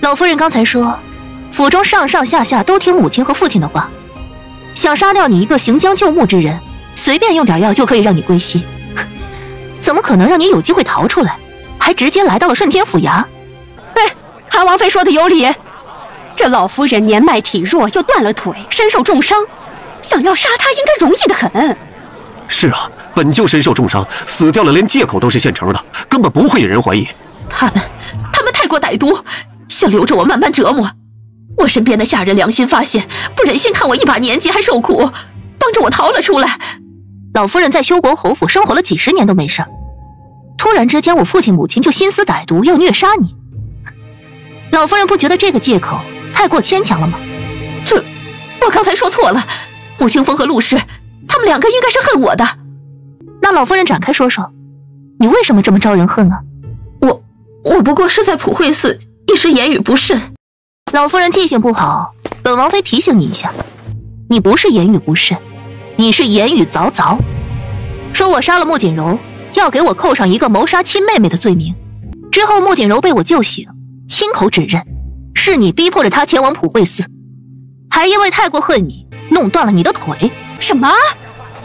老夫人刚才说，府中上上下下都听母亲和父亲的话，想杀掉你一个行将就木之人，随便用点药就可以让你归西，怎么可能让你有机会逃出来，还直接来到了顺天府衙？哎，韩王妃说的有理，这老夫人年迈体弱，又断了腿，身受重伤，想要杀她应该容易得很。是啊，本就身受重伤，死掉了连借口都是现成的，根本不会引人怀疑。他们太过歹毒，想留着我慢慢折磨。我身边的下人良心发现，不忍心看我一把年纪还受苦，帮着我逃了出来。老夫人在修国侯府生活了几十年都没事，突然之间我父亲母亲就心思歹毒，要虐杀你。老夫人不觉得这个借口太过牵强了吗？我刚才说错了，穆清风和陆氏他们2个应该是恨我的。那老夫人展开说说，你为什么这么招人恨啊？我不过是在普惠寺一时言语不慎。老夫人记性不好，本王妃提醒你一下，你不是言语不慎，你是言语凿凿。说我杀了穆锦柔，要给我扣上一个谋杀亲妹妹的罪名。之后穆锦柔被我救醒，亲口指认是你逼迫着她前往普惠寺，还因为太过恨你，弄断了你的腿。什么？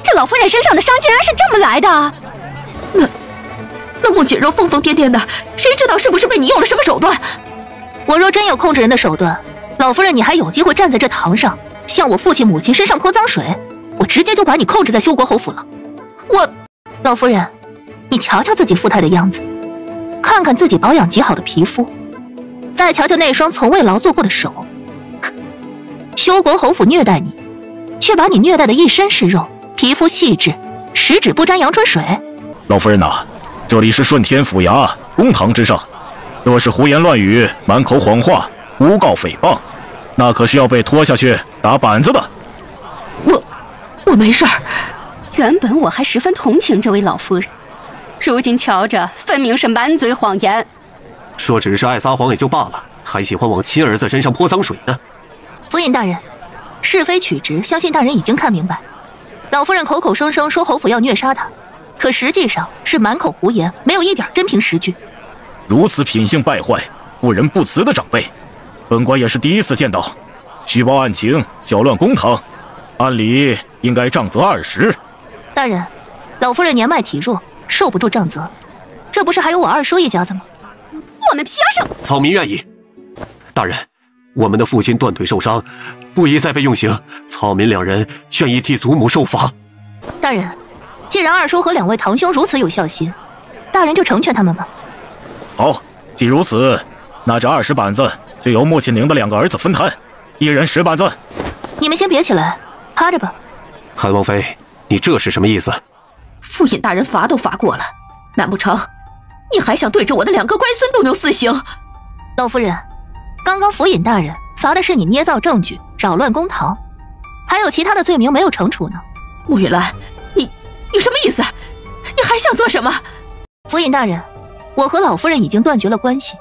这老夫人身上的伤竟然是这么来的？那穆锦柔疯疯癫癫的，谁知道是不是被你用了什么手段？我若真有控制人的手段，老夫人你还有机会站在这堂上向我父亲母亲身上泼脏水，我直接就把你控制在修国侯府了。老夫人，你瞧瞧自己富态的样子，看看自己保养极好的皮肤，再瞧瞧那双从未劳作过的手。修国侯府虐待你，却把你虐待的一身是肉，皮肤细致，十指不沾阳春水。老夫人呐，这里是顺天府衙，公堂之上，若是胡言乱语、满口谎话、诬告诽谤，那可是要被拖下去打板子的。我没事儿。原本我还十分同情这位老夫人，如今瞧着，分明是满嘴谎言。说只是爱撒谎也就罢了，还喜欢往亲儿子身上泼脏水呢。府尹大人，是非曲直，相信大人已经看明白。老夫人口口声声说侯府要虐杀他，可实际上是满口胡言，没有一点真凭实据。如此品性败坏、不仁不慈的长辈，本官也是第一次见到。虚报案情，搅乱公堂，按理应该杖责20。大人，老夫人年迈体弱，受不住杖责。这不是还有我二叔一家子吗？我们凭什么？草民愿意。大人，我们的父亲断腿受伤，不宜再被用刑，草民2人愿意替祖母受罚。大人，既然二叔和2位堂兄如此有孝心，大人就成全他们吧。好，既如此，那这20板子就由穆庆龄的2个儿子分摊，1人10板子。你们先别起来，趴着吧。韩王妃，你这是什么意思？府尹大人罚都罚过了，难不成你还想对着我的2个乖孙动用私刑？老夫人，刚刚府尹大人罚的是你捏造证据、扰乱公堂，还有其他的罪名没有惩处呢。穆玉兰，你什么意思？你还想做什么？府尹大人，我和老夫人已经断绝了关系，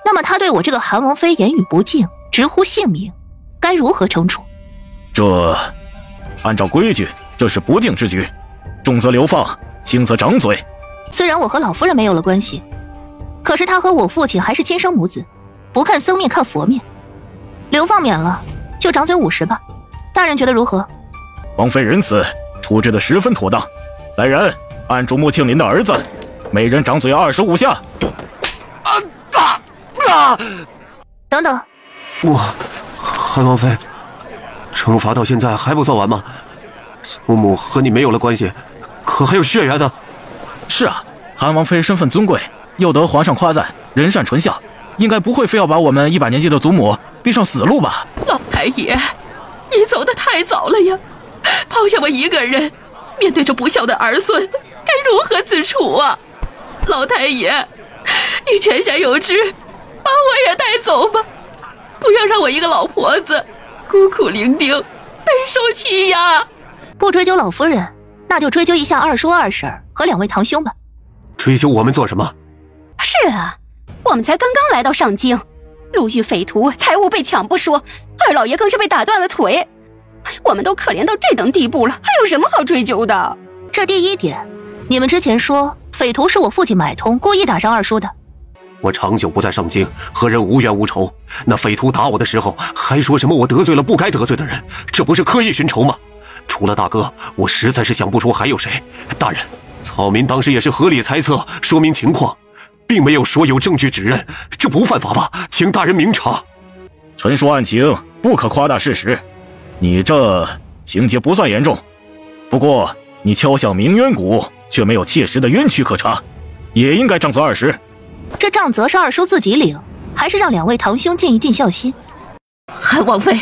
那么他对我这个韩王妃言语不敬，直呼姓名，该如何惩处？这按照规矩，这是不敬之举，重则流放，轻则掌嘴。虽然我和老夫人没有了关系，可是他和我父亲还是亲生母子，不看僧面看佛面。流放免了，就掌嘴50吧，大人觉得如何？王妃仁慈，处置得十分妥当。来人，按住穆庆龄的儿子，每人掌嘴25下。等等，韩王妃，惩罚到现在还不做完吗？祖母和你没有了关系，可还有血缘呢。是啊，韩王妃身份尊贵，又得皇上夸赞，人善纯孝，应该不会非要把我们100年级的祖母逼上死路吧？老太爷，你走得太早了呀！抛下我一个人，面对着不孝的儿孙，该如何自处啊？老太爷，你泉下有知，把我也带走吧，不要让我一个老婆子孤苦伶仃，备受欺压。不追究老夫人，那就追究一下二叔二婶和2位堂兄吧。追究我们做什么？是啊，我们才刚刚来到上京，路遇匪徒，财物被抢不说，二老爷更是被打断了腿，我们都可怜到这等地步了，还有什么好追究的？这第一点，你们之前说匪徒是我父亲买通，故意打伤二叔的。我长久不在上京，和人无冤无仇，那匪徒打我的时候，还说什么我得罪了不该得罪的人，这不是刻意寻仇吗？除了大哥，我实在是想不出还有谁。大人，草民当时也是合理猜测，说明情况，并没有说有证据指认，这不犯法吧？请大人明察。陈述案情，不可夸大事实。你这情节不算严重，不过你敲响鸣冤鼓，却没有切实的冤屈可查，也应该杖责20。这杖责是二叔自己领，还是让2位堂兄尽一尽孝心？韩王妃，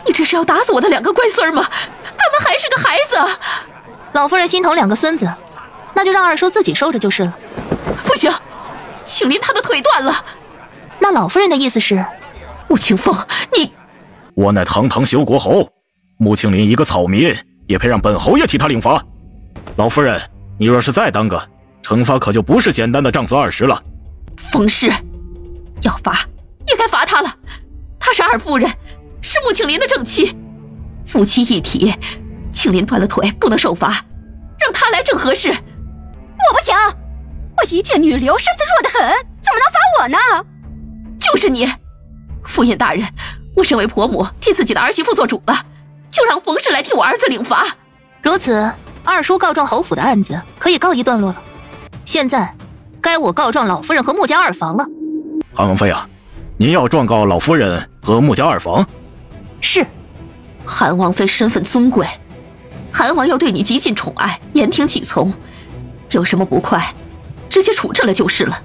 你这是要打死我的2个乖孙吗？他们还是个孩子。老夫人心疼2个孙子，那就让二叔自己收着就是了。不行，庆龄他的腿断了。那老夫人的意思是？穆清风，你……我乃堂堂休国侯，穆庆龄一个草民，也配让本侯爷替他领罚？老夫人，你若是再耽搁，惩罚可就不是简单的杖责20了。冯氏，要罚也该罚他了。她是二夫人，是穆庆龄的正妻，夫妻一体，庆龄断了腿不能受罚，让她来正合适。我不行，我一介女流，身子弱得很，怎么能罚我呢？就是你，夫人大人，我身为婆母，替自己的儿媳妇做主了，就让冯氏来替我儿子领罚。如此，二叔告状侯府的案子可以告一段落了。现在，该我告状老夫人和穆家二房了。韩王妃啊，您要状告老夫人和穆家二房？是。韩王妃身份尊贵，韩王要对你极尽宠爱，言听计从，有什么不快，直接处置了就是了，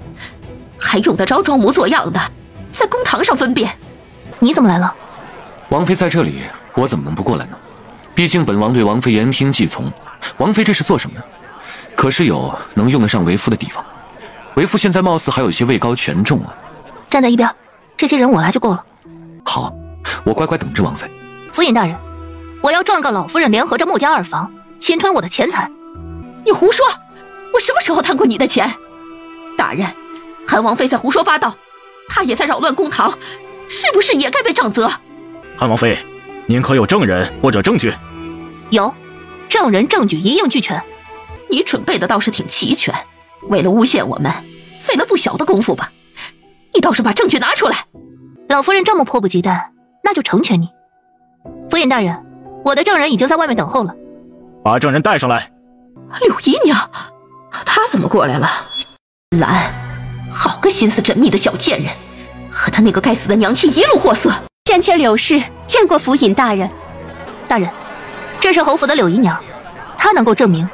还用得着装模作样的，在公堂上分辨？你怎么来了？王妃在这里，我怎么能不过来呢？毕竟本王对王妃言听计从，王妃这是做什么呢？可是有能用得上为夫的地方，为夫现在貌似还有些位高权重啊。站在一边，这些人我来就够了。好，我乖乖等着王妃。府尹大人，我要状告老夫人联合着穆家二房侵吞我的钱财。你胡说！我什么时候贪过你的钱？大人，韩王妃在胡说八道，他也在扰乱公堂，是不是也该被杖责？韩王妃，您可有证人或者证据？有，证人证据一应俱全。你准备的倒是挺齐全，为了诬陷我们，费了不小的功夫吧？你倒是把证据拿出来。老夫人这么迫不及待，那就成全你。府尹大人，我的证人已经在外面等候了。把证人带上来。柳姨娘，她怎么过来了？兰，好个心思缜密的小贱人，和她那个该死的娘亲一路货色。贱妾柳氏见过府尹大人。大人，这是侯府的柳姨娘，她能够证明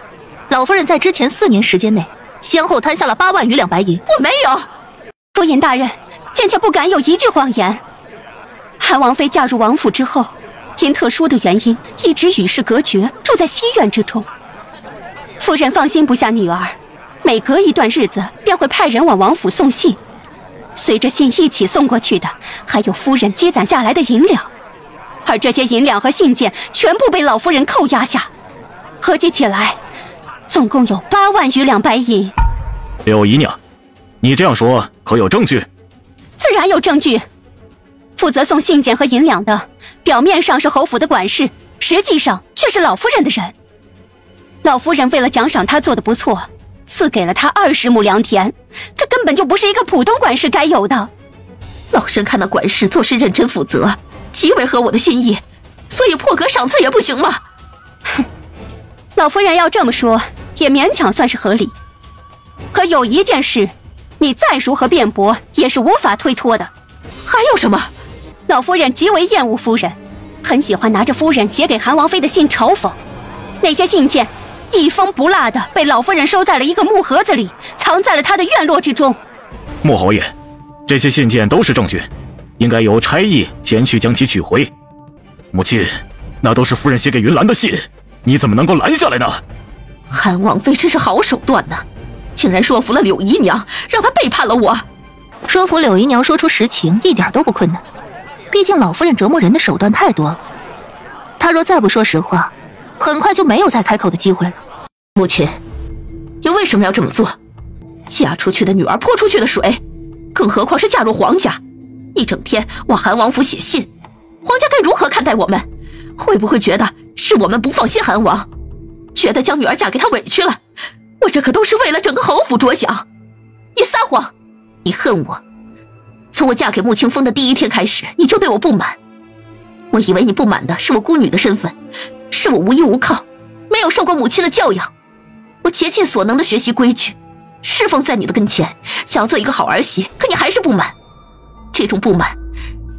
老夫人在之前4年时间内先后摊下了8万余两白银。我没有。府尹大人，贱妾不敢有一句谎言。韩王妃嫁入王府之后，因特殊的原因一直与世隔绝，住在西院之中。夫人放心不下女儿，每隔一段日子便会派人往王府送信，随着信一起送过去的还有夫人积攒下来的银两，而这些银两和信件全部被老夫人扣押下，合计起来总共有8万余两白银。柳姨娘，你这样说可有证据？自然有证据。负责送信件和银两的，表面上是侯府的管事，实际上却是老夫人的人。老夫人为了奖赏他做得不错，赐给了他20亩良田，这根本就不是一个普通管事该有的。老身看那管事做事认真负责，极为合我的心意，所以破格赏赐也不行吗？哼，老夫人要这么说，也勉强算是合理。可有一件事，你再如何辩驳，也是无法推脱的。还有什么？老夫人极为厌恶夫人，很喜欢拿着夫人写给韩王妃的信嘲讽。那些信件一封不落的被老夫人收在了一个木盒子里，藏在了她的院落之中。穆侯爷，这些信件都是证据，应该由差役前去将其取回。母亲，那都是夫人写给云兰的信，你怎么能够拦下来呢？韩王妃真是好手段呢，竟然说服了柳姨娘，让她背叛了我。说服柳姨娘说出实情一点都不困难，毕竟老夫人折磨人的手段太多了。她若再不说实话，很快就没有再开口的机会了。母亲，你为什么要这么做？嫁出去的女儿泼出去的水，更何况是嫁入皇家。你整天往韩王府写信，皇家该如何看待我们？会不会觉得是我们不放心韩王，觉得将女儿嫁给他委屈了？我这可都是为了整个侯府着想。你撒谎，你恨我。从我嫁给穆清风的第一天开始，你就对我不满。我以为你不满的是我孤女的身份，是我无依无靠，没有受过母亲的教养。我竭尽所能的学习规矩，侍奉在你的跟前，想要做一个好儿媳，可你还是不满。这种不满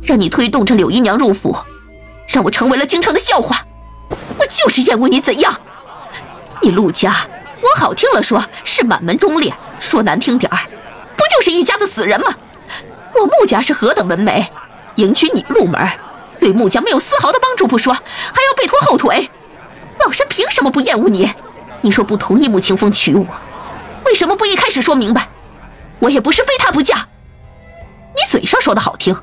让你推动着柳姨娘入府，让我成为了京城的笑话。我就是厌恶你，怎样？你陆家，我好听了说是满门忠烈，说难听点儿，不就是一家子死人吗？我穆家是何等门楣，迎娶你入门，对穆家没有丝毫的帮助不说，还要背拖后腿。老身凭什么不厌恶你？你说不同意穆清风娶我，为什么不一开始说明白？我也不是非他不嫁。你嘴上说的好听，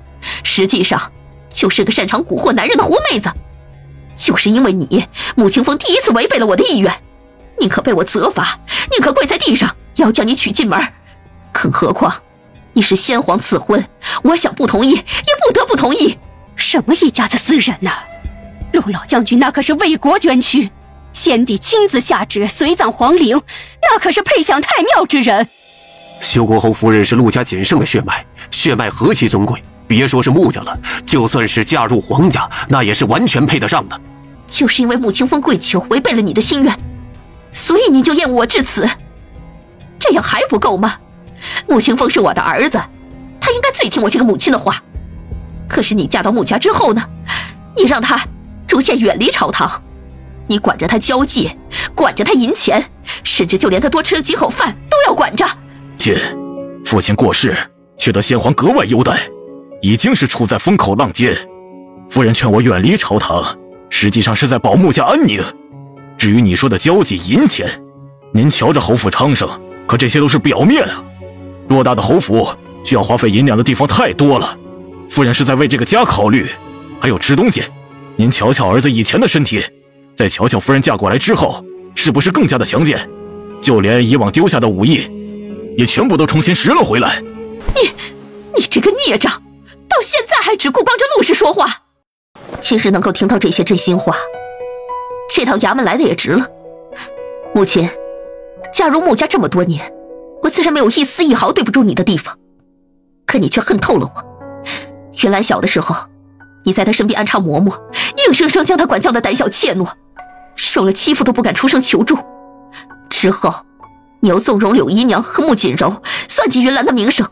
实际上就是个擅长蛊惑男人的狐妹子。就是因为你，穆清风第一次违背了我的意愿，宁可被我责罚，宁可跪在地上，也要将你娶进门。更何况你是先皇赐婚，我想不同意也不得不同意。什么一家子私人呐？陆老将军那可是为国捐躯，先帝亲自下旨随葬皇陵，那可是配享太庙之人。修国侯夫人是陆家仅剩的血脉，血脉何其尊贵，别说是穆家了，就算是嫁入皇家，那也是完全配得上的。就是因为穆清风跪求，违背了你的心愿，所以你就厌恶我至此。这样还不够吗？穆清风是我的儿子，他应该最听我这个母亲的话。可是你嫁到穆家之后呢？你让他逐渐远离朝堂，你管着他交际，管着他银钱，甚至就连他多吃了几口饭都要管着。姐，父亲过世，却得先皇格外优待，已经是处在风口浪尖。夫人劝我远离朝堂，实际上是在保穆家安宁。至于你说的交际银钱，您瞧着侯府昌盛，可这些都是表面啊。偌大的侯府需要花费银两的地方太多了，夫人是在为这个家考虑。还有吃东西，您瞧瞧儿子以前的身体，再瞧瞧夫人嫁过来之后，是不是更加的强健？就连以往丢下的武艺，也全部都重新拾了回来。你这个孽障，到现在还只顾帮着陆氏说话。今日能够听到这些真心话，这趟衙门来的也值了。母亲，嫁入穆家这么多年，我自然没有一丝一毫对不住你的地方，可你却恨透了我。云兰小的时候，你在她身边安插嬷嬷，硬生生将她管教的胆小怯懦，受了欺负都不敢出声求助。之后，你又纵容柳姨娘和穆锦柔算计云兰的名声，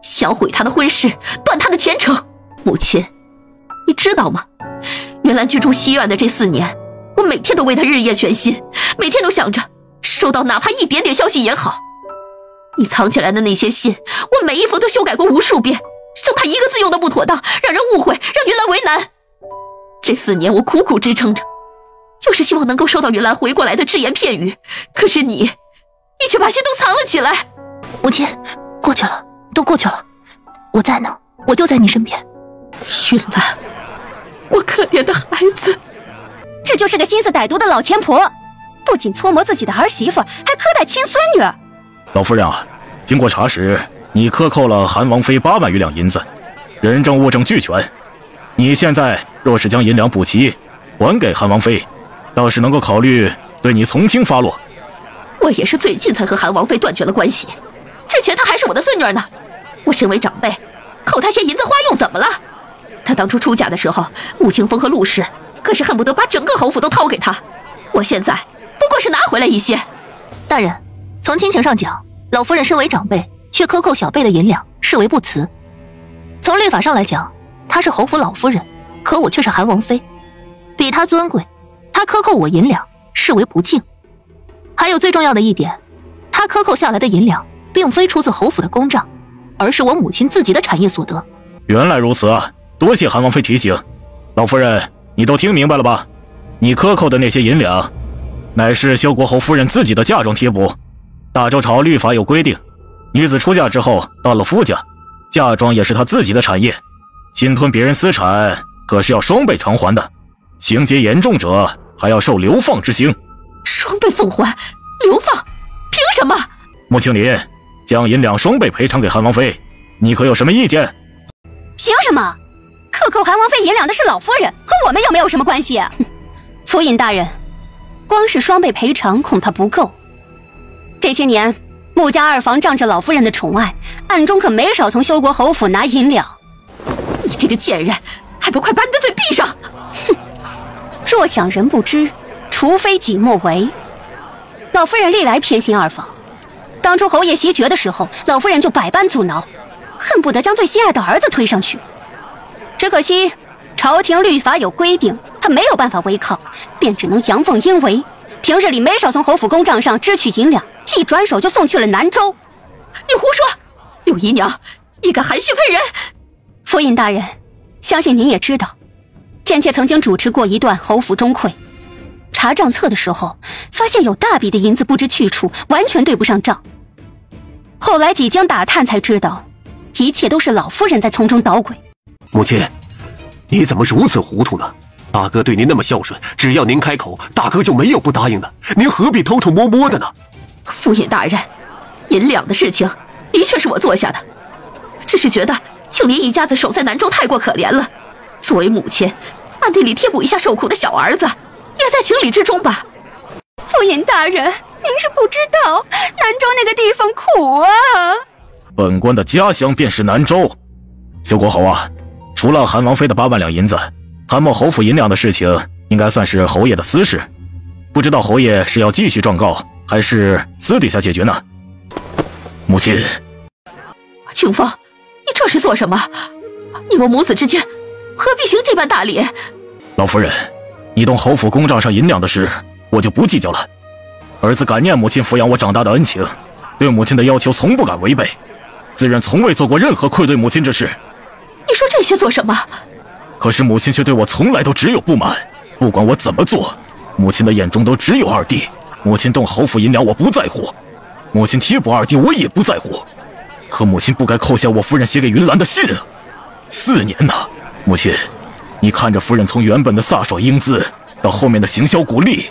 想毁她的婚事，断她的前程。母亲，你知道吗？云兰居住西院的这4年，我每天都为她日夜全心，每天都想着收到哪怕一点点消息也好。你藏起来的那些信，我每一封都修改过无数遍，生怕一个字用的不妥当，让人误会，让云兰为难。这4年我苦苦支撑着，就是希望能够收到云兰回过来的只言片语，可是你却把信都藏了起来。母亲，过去了，都过去了，我在呢，我就在你身边。云兰，我可怜的孩子。这就是个心思歹毒的老钱婆，不仅搓磨自己的儿媳妇，还苛待亲孙女。老夫人啊，经过查实，你克扣了韩王妃8万余两银子，人证物证俱全。你现在若是将银两补齐，还给韩王妃，倒是能够考虑对你从轻发落。我也是最近才和韩王妃断绝了关系，之前她还是我的孙女呢。我身为长辈，扣她些银子花用怎么了？她当初出嫁的时候，穆清风和陆氏可是恨不得把整个侯府都掏给她，我现在不过是拿回来一些。大人，从亲情上讲，老夫人身为长辈，却克扣小辈的银两，视为不慈。从律法上来讲，她是侯府老夫人，可我却是韩王妃，比她尊贵，她克扣我银两，视为不敬。还有最重要的一点，她克扣下来的银两，并非出自侯府的公账，而是我母亲自己的产业所得。原来如此啊，多谢韩王妃提醒。老夫人，你都听明白了吧？你克扣的那些银两，乃是修国侯夫人自己的嫁妆贴补。大周朝律法有规定，女子出嫁之后到了夫家，嫁妆也是她自己的产业，侵吞别人私产可是要双倍偿还的，情节严重者还要受流放之刑。双倍奉还？流放？凭什么？穆青林，将银两双倍赔偿给韩王妃，你可有什么意见？凭什么？克扣韩王妃银两的是老夫人，和我们又没有什么关系。府尹大人，光是双倍赔偿恐怕不够。这些年，穆家二房仗着老夫人的宠爱，暗中可没少从修国侯府拿银两。你这个贱人，还不快把你的嘴闭上！哼！若想人不知，除非己莫为。老夫人历来偏心二房，当初侯爷袭爵的时候，老夫人就百般阻挠，恨不得将最心爱的儿子推上去。只可惜朝廷律法有规定，他没有办法违抗，便只能阳奉阴违。平日里没少从侯府公账上支取银两，一转手就送去了南州。你胡说！柳姨娘，你敢含蓄喷人！府尹大人，相信您也知道，贱妾曾经主持过一段侯府钟会，查账册的时候，发现有大笔的银子不知去处，完全对不上账。后来几经打探才知道，一切都是老夫人在从中捣鬼。母亲，你怎么如此糊涂呢？大哥对您那么孝顺，只要您开口，大哥就没有不答应的，您何必偷偷摸摸的呢？府尹大人，银两的事情的确是我做下的，只是觉得庆林一家子守在南州太过可怜了，作为母亲，暗地里贴补一下受苦的小儿子，也在情理之中吧。府尹大人，您是不知道南州那个地方苦啊。本官的家乡便是南州。修国侯啊，除了韩王妃的8万两银子，韩某侯府银两的事情应该算是侯爷的私事，不知道侯爷是要继续状告，还是私底下解决呢？母亲，清风，你这是做什么？你我母子之间何必行这般大礼？老夫人，你动侯府公账上银两的事，我就不计较了。儿子感念母亲抚养我长大的恩情，对母亲的要求从不敢违背，自认从未做过任何愧对母亲之事。你说这些做什么？可是母亲却对我从来都只有不满，不管我怎么做，母亲的眼中都只有二弟。母亲动侯府银两我不在乎，母亲贴补二弟我也不在乎，可母亲不该扣下我夫人写给云兰的信啊！4年呐，母亲，你看着夫人从原本的飒爽英姿到后面的行销鼓励，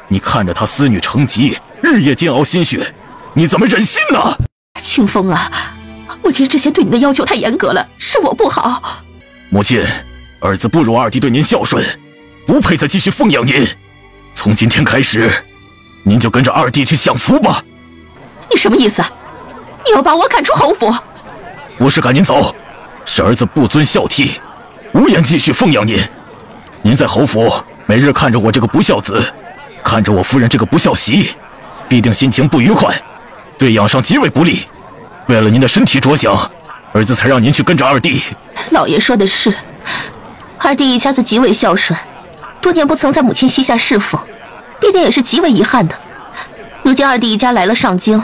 你看着她思女成疾，日夜煎熬心血，你怎么忍心呢？清风啊，母亲之前对你的要求太严格了，是我不好。母亲，儿子不如二弟对您孝顺，不配再继续奉养您。从今天开始，您就跟着二弟去享福吧。你什么意思？你要把我赶出侯府？不是赶您走，是儿子不遵孝悌，无颜继续奉养您。您在侯府每日看着我这个不孝子，看着我夫人这个不孝媳，必定心情不愉快，对养伤极为不利。为了您的身体着想，儿子才让您去跟着二弟。老爷说的是，二弟一家子极为孝顺，多年不曾在母亲膝下侍奉，必定也是极为遗憾的。如今二弟一家来了上京，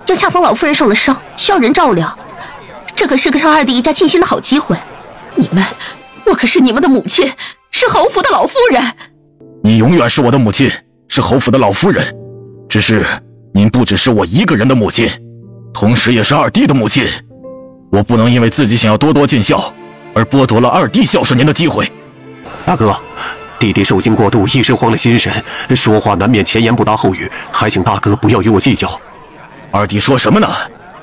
又恰逢老夫人受了伤，需要人照料，这可是个让二弟一家尽心的好机会。我可是你们的母亲，是侯府的老夫人。你永远是我的母亲，是侯府的老夫人，只是您不只是我一个人的母亲，同时也是二弟的母亲。我不能因为自己想要多多尽孝，而剥夺了二弟孝顺您的机会。大哥，弟弟受惊过度，一时慌了心神，说话难免前言不搭后语，还请大哥不要与我计较。二弟说什么呢？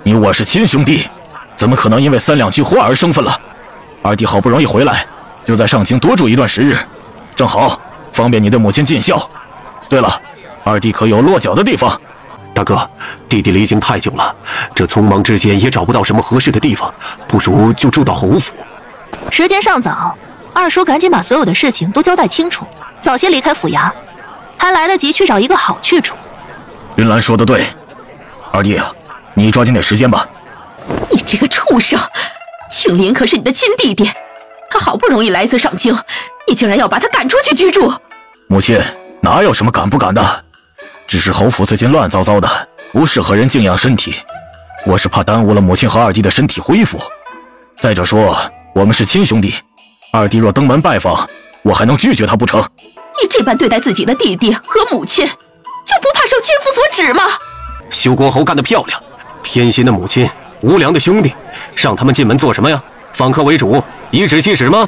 你我是亲兄弟，怎么可能因为3两句话而生分了？二弟好不容易回来，就在上京多住一段时日，正好方便你对母亲尽孝。对了，二弟可有落脚的地方？大哥，弟弟离京太久了，这匆忙之间也找不到什么合适的地方，不如就住到侯府。时间尚早，二叔赶紧把所有的事情都交代清楚，早些离开府衙，还来得及去找一个好去处。云兰说的对，二弟啊，你抓紧点时间吧。你这个畜生！庆林可是你的亲弟弟，他好不容易来一次上京，你竟然要把他赶出去居住？母亲，哪有什么赶不赶的？只是侯府最近乱糟糟的，不适合人静养身体。我是怕耽误了母亲和二弟的身体恢复。再者说，我们是亲兄弟，二弟若登门拜访，我还能拒绝他不成？你这般对待自己的弟弟和母亲，就不怕受奸夫所指吗？修国侯干得漂亮，偏心的母亲，无良的兄弟，让他们进门做什么呀？访客为主，颐指气使吗？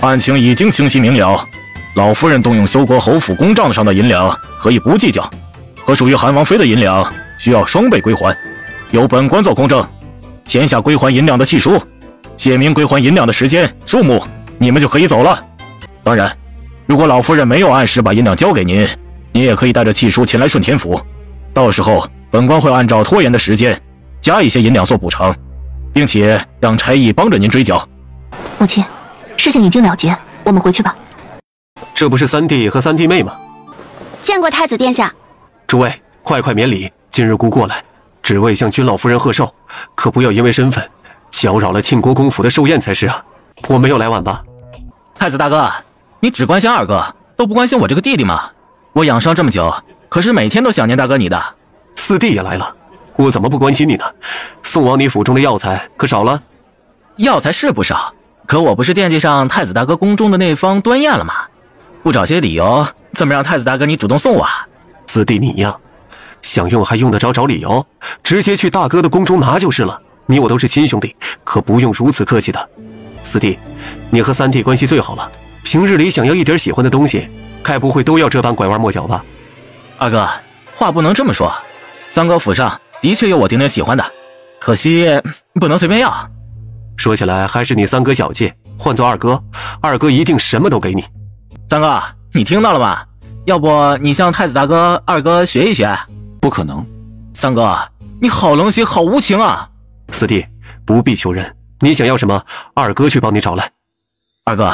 案情已经清晰明了，老夫人动用修国侯府公账上的银两可以不计较，可属于韩王妃的银两需要双倍归还。由本官做公证，签下归还银两的契书，写明归还银两的时间数目，你们就可以走了。当然，如果老夫人没有按时把银两交给您，您也可以带着契书前来顺天府，到时候本官会按照拖延的时间加一些银两做补偿，并且让差役帮着您追缴。母亲，事情已经了结，我们回去吧。这不是三弟和三弟妹吗？见过太子殿下。诸位，快免礼，今日孤过来，只为向君老夫人贺寿，可不要因为身份搅扰了庆国公府的寿宴才是啊。我没有来晚吧？太子大哥，你只关心二哥，都不关心我这个弟弟吗？我养伤这么久，可是每天都想念大哥你的。四弟也来了，我怎么不关心你呢？送往你府中的药材可少了？药材是不少，可我不是惦记上太子大哥宫中的那方端砚了吗？不找些理由，怎么让太子大哥你主动送我啊？四弟你呀，想用还用得着找理由，直接去大哥的宫中拿就是了。你我都是亲兄弟，可不用如此客气的。四弟，你和三弟关系最好了，平日里想要一点喜欢的东西，该不会都要这般拐弯抹角吧？二哥，话不能这么说，三哥府上的确有我顶顶喜欢的，可惜不能随便要。说起来还是你三哥小气，换做二哥，二哥一定什么都给你。三哥，你听到了吗？要不你向太子大哥、二哥学一学？不可能。三哥，你好冷血，好无情啊！四弟，不必求人，你想要什么，二哥去帮你找来。二哥，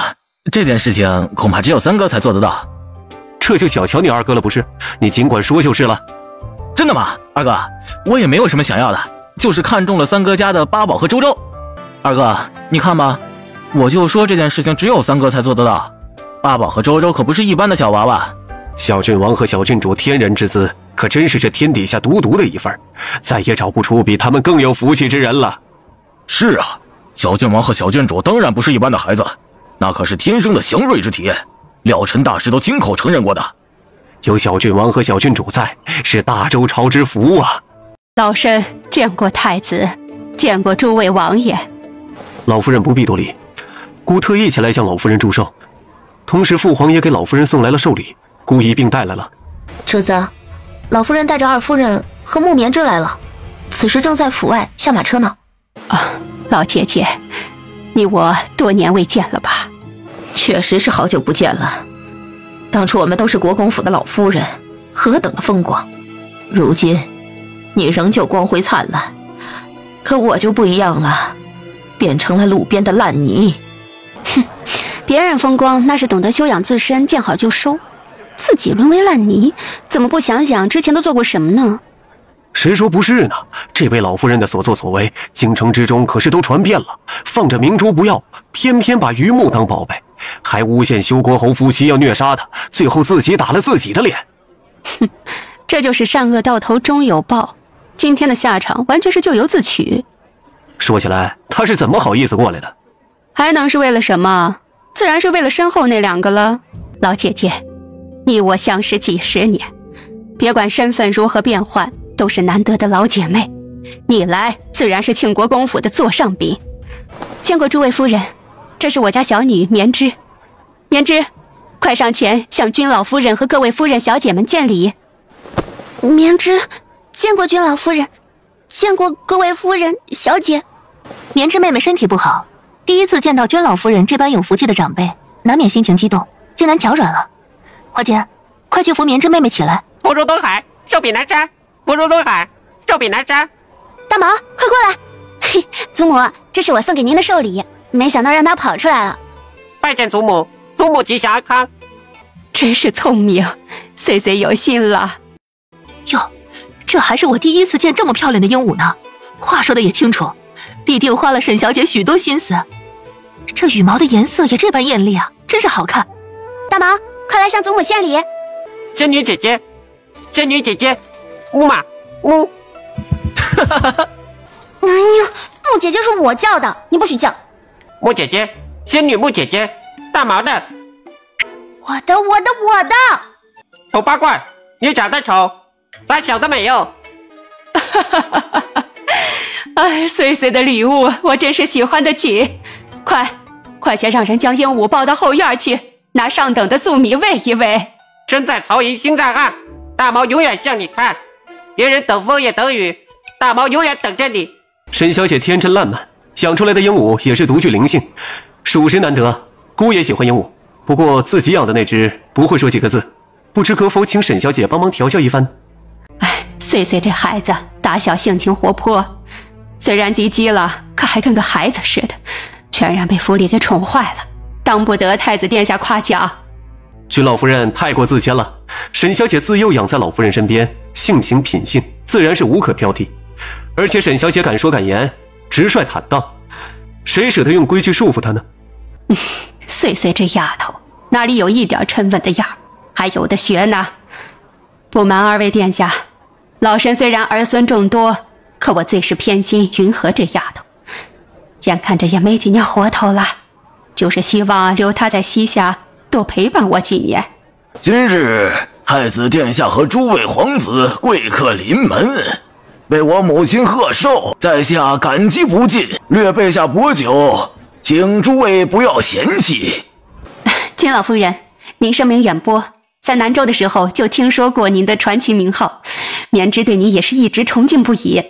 这件事情恐怕只有三哥才做得到。这就小瞧你二哥了不是？你尽管说就是了。真的吗？二哥，我也没有什么想要的，就是看中了三哥家的八宝和周周。二哥，你看吧，我就说这件事情只有三哥才做得到。八宝和周周可不是一般的小娃娃。小郡王和小郡主天然之资，可真是这天底下独的一份，再也找不出比他们更有福气之人了。是啊，小郡王和小郡主当然不是一般的孩子，那可是天生的祥瑞之体，廖晨大师都亲口承认过的。有小郡王和小郡主在，是大周朝之福啊！老身见过太子，见过诸位王爷。老夫人不必多礼，孤特意前来向老夫人祝寿，同时父皇也给老夫人送来了寿礼，孤一并带来了。车子，老夫人带着二夫人和木棉之来了，此时正在府外下马车呢。啊，老姐姐，你我多年未见了吧？确实是好久不见了。当初我们都是国公府的老夫人，何等的风光！如今你仍旧光辉灿烂，可我就不一样了，变成了路边的烂泥。哼，别人风光那是懂得修养自身，见好就收，自己沦为烂泥，怎么不想想之前都做过什么呢？谁说不是呢？这位老夫人的所作所为，京城之中可是都传遍了。放着明珠不要，偏偏把榆木当宝贝，还诬陷修国侯夫妻要虐杀他，最后自己打了自己的脸。哼，这就是善恶到头终有报，今天的下场完全是咎由自取。说起来，他是怎么好意思过来的？还能是为了什么？自然是为了身后那2个了。老姐姐，你我相识几十年，别管身份如何变换，都是难得的老姐妹。你来自然是庆国公府的座上宾。见过诸位夫人，这是我家小女绵枝。绵枝，快上前向君老夫人和各位夫人小姐们见礼。绵枝，见过君老夫人，见过各位夫人小姐。绵枝妹妹身体不好，第一次见到君老夫人这般有福气的长辈，难免心情激动，竟然脚软了。花姐，快去扶绵枝妹妹起来。不如东海，寿比南山；不如东海，寿比南山。大毛，快过来！嘿，祖母，这是我送给您的寿礼，没想到让她跑出来了。拜见祖母，祖母吉祥安康。真是聪明，岁岁有心了。哟，这还是我第一次见这么漂亮的鹦鹉呢。话说的也清楚，必定花了沈小姐许多心思。这羽毛的颜色也这般艳丽啊，真是好看。大毛，快来向祖母献礼。仙女姐姐，仙女姐姐，木马木。哎呀，木姐姐是我叫的，你不许叫。木姐姐，仙女木姐姐，大毛的。我的。丑八怪，你长得丑，咱小的美哟。哎，岁岁的礼物我真是喜欢得紧。快些让人将鹦鹉抱到后院去，拿上等的粟米喂一喂。身在曹营心在汉，大毛永远向你看。别人等风也等雨，大毛永远等着你。沈小姐天真烂漫，想出来的鹦鹉也是独具灵性，属实难得。姑也喜欢鹦鹉，不过自己养的那只不会说几个字，不知可否请沈小姐帮忙调教一番？哎，岁岁这孩子打小性情活泼，虽然及笄了，可还跟个孩子似的，全然被府里给宠坏了，当不得太子殿下夸奖。君老夫人太过自谦了，沈小姐自幼养在老夫人身边，性情品性自然是无可挑剔。而且沈小姐敢说敢言，直率坦荡，谁舍得用规矩束缚她呢？岁岁这丫头哪里有一点沉稳的样，还有的学呢。不瞒二位殿下，老身虽然儿孙众多，可我最是偏心云禾这丫头，眼看着也没几年活头了，就是希望留她在西夏多陪伴我几年。今日太子殿下和诸位皇子贵客临门，为我母亲贺寿，在下感激不尽，略备下薄酒，请诸位不要嫌弃。君老夫人，您声名远播，在南州的时候就听说过您的传奇名号，绵枝对您也是一直崇敬不已。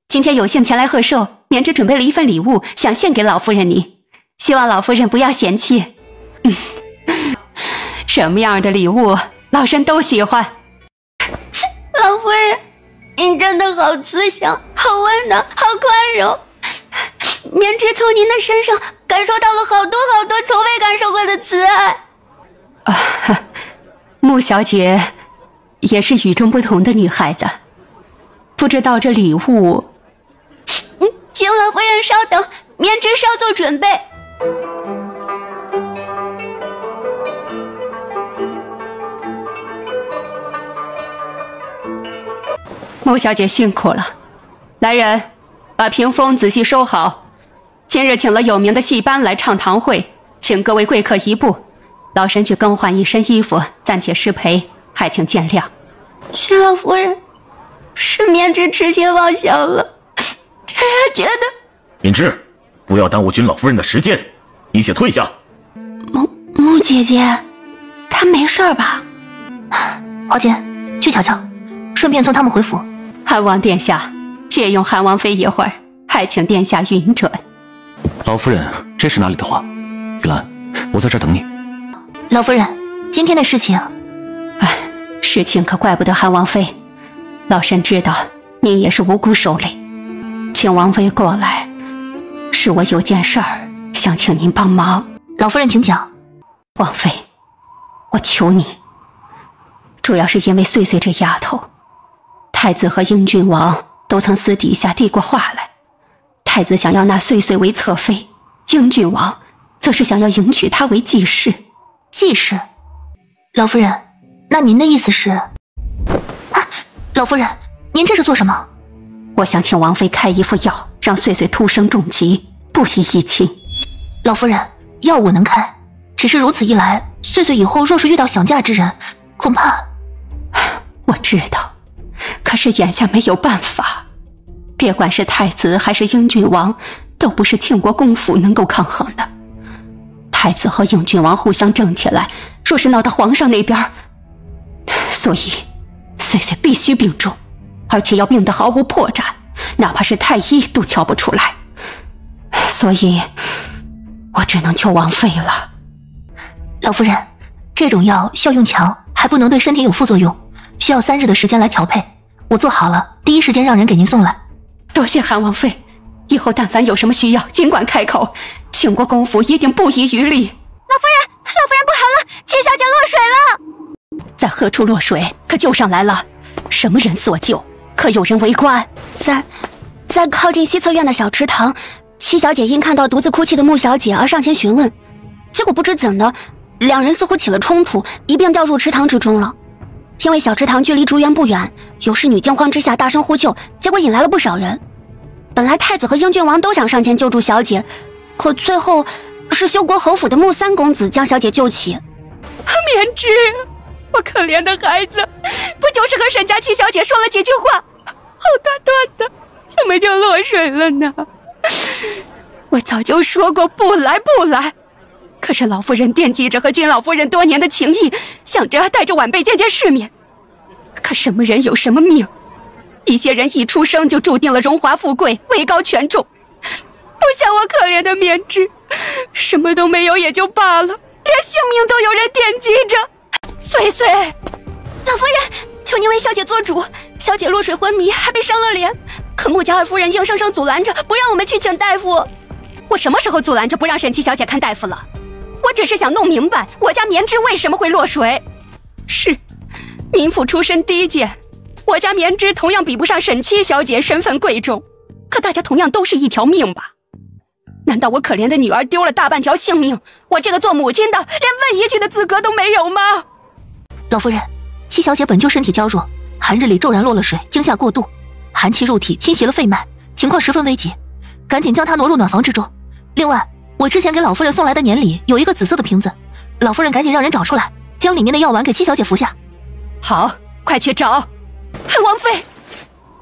今天有幸前来贺寿，绵枝准备了一份礼物，想献给老夫人您，希望老夫人不要嫌弃。什么样的礼物，老身都喜欢。老夫人，您真的好慈祥，好温暖，好宽容。绵枝从您的身上感受到了好多从未感受过的慈爱。穆小姐也是与众不同的女孩子，不知道这礼物……请老夫人稍等，绵枝稍作准备。穆小姐辛苦了，来人，把屏风仔细收好。今日请了有名的戏班来唱堂会，请各位贵客移步，老身去更换一身衣服，暂且失陪，还请见谅。薛老夫人，是绵枝痴心妄想了，这样觉得。敏之，不要耽误君老夫人的时间，你且退下。穆姐姐，她没事吧？华姐，去瞧瞧，顺便送他们回府。汉王殿下，借用汉王妃一会儿，还请殿下允准。老夫人，这是哪里的话？玉兰，我在这儿等你。老夫人，今天的事情，事情可怪不得韩王妃。老身知道您也是无辜受累，请王妃过来，是我有件事儿想请您帮忙。老夫人请讲。王妃，我求你，主要是因为穗穗这丫头，太子和英郡王都曾私底下递过话来，太子想要纳穗穗为侧妃，英郡王则是想要迎娶她为继室。继室？老夫人，那您的意思是？老夫人，您这是做什么？我想请王妃开一副药，让穗穗突生重疾，不宜一亲。老夫人，药我能开，只是如此一来，穗穗以后若是遇到想嫁之人，恐怕……我知道，可是眼下没有办法。别管是太子还是英郡王，都不是庆国公府能够抗衡的。太子和英郡王互相争起来，若是闹到皇上那边，所以穗穗必须病重，而且要病得毫无破绽，哪怕是太医都瞧不出来。所以我只能求王妃了。老夫人，这种药效用强，还不能对身体有副作用，需要3日的时间来调配。我做好了，第一时间让人给您送来。多谢韩王妃，以后但凡有什么需要，尽管开口，庆国公府一定不遗余力。老夫人不好了，七小姐落水了。在何处落水？可救上来了？什么人所救？可有人围观？在靠近西侧院的小池塘，七小姐因看到独自哭泣的穆小姐而上前询问，结果不知怎的，2人似乎起了冲突，一并掉入池塘之中了。因为小池塘距离竹园不远，有侍女惊慌之下大声呼救，结果引来了不少人。本来太子和英郡王都想上前救助小姐，可最后是修国侯府的穆三公子将小姐救起。绵枝，我可怜的孩子，不就是和沈家七小姐说了几句话，好端端的怎么就落水了呢？我早就说过不来，可是老夫人惦记着和君老夫人多年的情谊，想着带着晚辈见见世面。可什么人有什么命，一些人一出生就注定了荣华富贵，位高权重，不像我可怜的绵枝，什么都没有也就罢了，连性命都有人惦记着。穗穗，老夫人，求您为小姐做主，小姐落水昏迷，还被伤了脸，可穆家二夫人硬生生阻拦着，不让我们去请大夫。我什么时候阻拦着不让沈七小姐看大夫了？我只是想弄明白我家绵枝为什么会落水。是，民妇出身低贱，我家绵枝同样比不上沈七小姐身份贵重，可大家同样都是一条命吧？难道我可怜的女儿丢了大半条性命，我这个做母亲的连问一句的资格都没有吗？老夫人，七小姐本就身体娇弱，寒日里骤然落了水，惊吓过度，寒气入体侵袭了肺脉，情况十分危急，赶紧将她挪入暖房之中。另外，我之前给老夫人送来的年礼有一个紫色的瓶子，老夫人赶紧让人找出来，将里面的药丸给七小姐服下。好，快去找。韩王妃，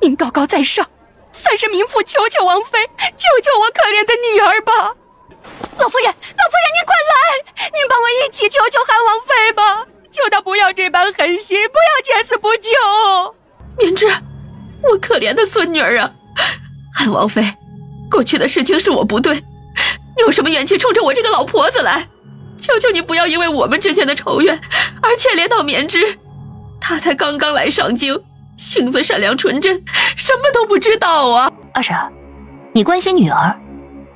您高高在上，算是民妇求求王妃，救救我可怜的女儿吧。老夫人，您快来，您帮我一起救救韩王妃吧，求她不要这般狠心，不要见死不救。绵枝，我可怜的孙女儿啊！韩王妃，过去的事情是我不对，你有什么怨气冲着我这个老婆子来？求求你不要因为我们之间的仇怨而牵连到绵枝，她才刚刚来上京，性子善良纯真，什么都不知道啊。二婶，你关心女儿，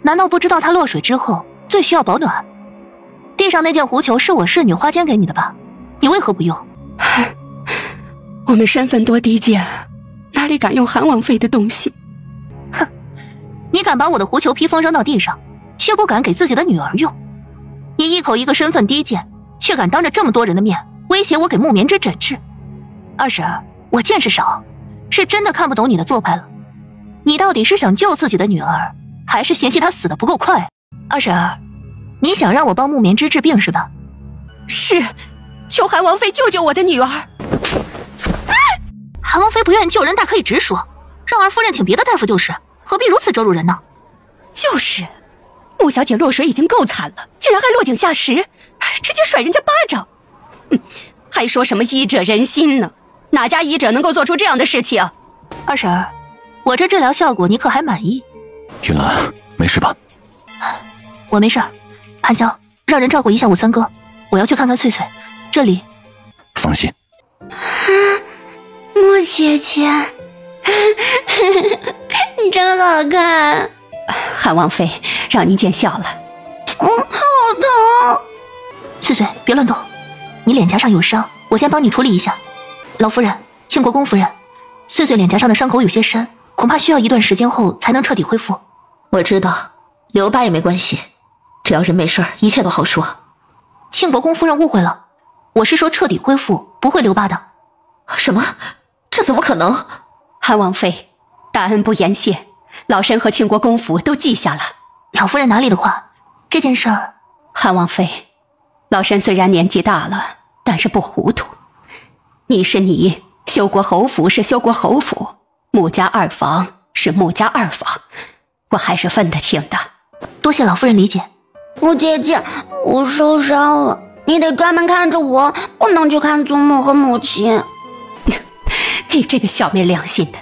难道不知道她落水之后最需要保暖？地上那件狐裘是我侍女花间给你的吧？你为何不用？我们身份多低贱，哪里敢用韩王妃的东西？哼，你敢把我的狐裘披风扔到地上，却不敢给自己的女儿用。你一口一个身份低贱，却敢当着这么多人的面威胁我给木棉枝诊治。二婶，我见识少，是真的看不懂你的做派了。你到底是想救自己的女儿，还是嫌弃她死得不够快？二婶，你想让我帮木棉枝治病是吧？是，求韩王妃救救我的女儿。韩王妃不愿意救人，大可以直说，让二夫人请别的大夫就是，何必如此折辱人呢？就是，穆小姐落水已经够惨了，竟然还落井下石，直接甩人家巴掌。还说什么医者仁心呢？哪家医者能够做出这样的事情？二婶，我这治疗效果你可还满意？云兰，没事吧？我没事儿。韩潇，让人照顾一下我三哥，我要去看看翠翠。这里，放心。木姐姐，你真好看。韩王妃，让您见笑了。好疼。翠翠，别乱动，你脸颊上有伤，我先帮你处理一下。老夫人，庆国公夫人，翠翠脸颊上的伤口有些深，恐怕需要一段时间后才能彻底恢复。我知道，留疤也没关系，只要人没事，一切都好说。庆国公夫人误会了，我是说彻底恢复，不会留疤的。什么？这怎么可能？韩王妃，大恩不言谢，老身和庆国公府都记下了。老夫人哪里的话，这件事儿，韩王妃，老身虽然年纪大了，但是不糊涂。你是你，修国侯府是修国侯府，穆家二房是穆家二房，我还是分得清的。多谢老夫人理解。木姐姐，我受伤了，你得专门看着我，不能去看祖母和母亲。你这个小没良心的，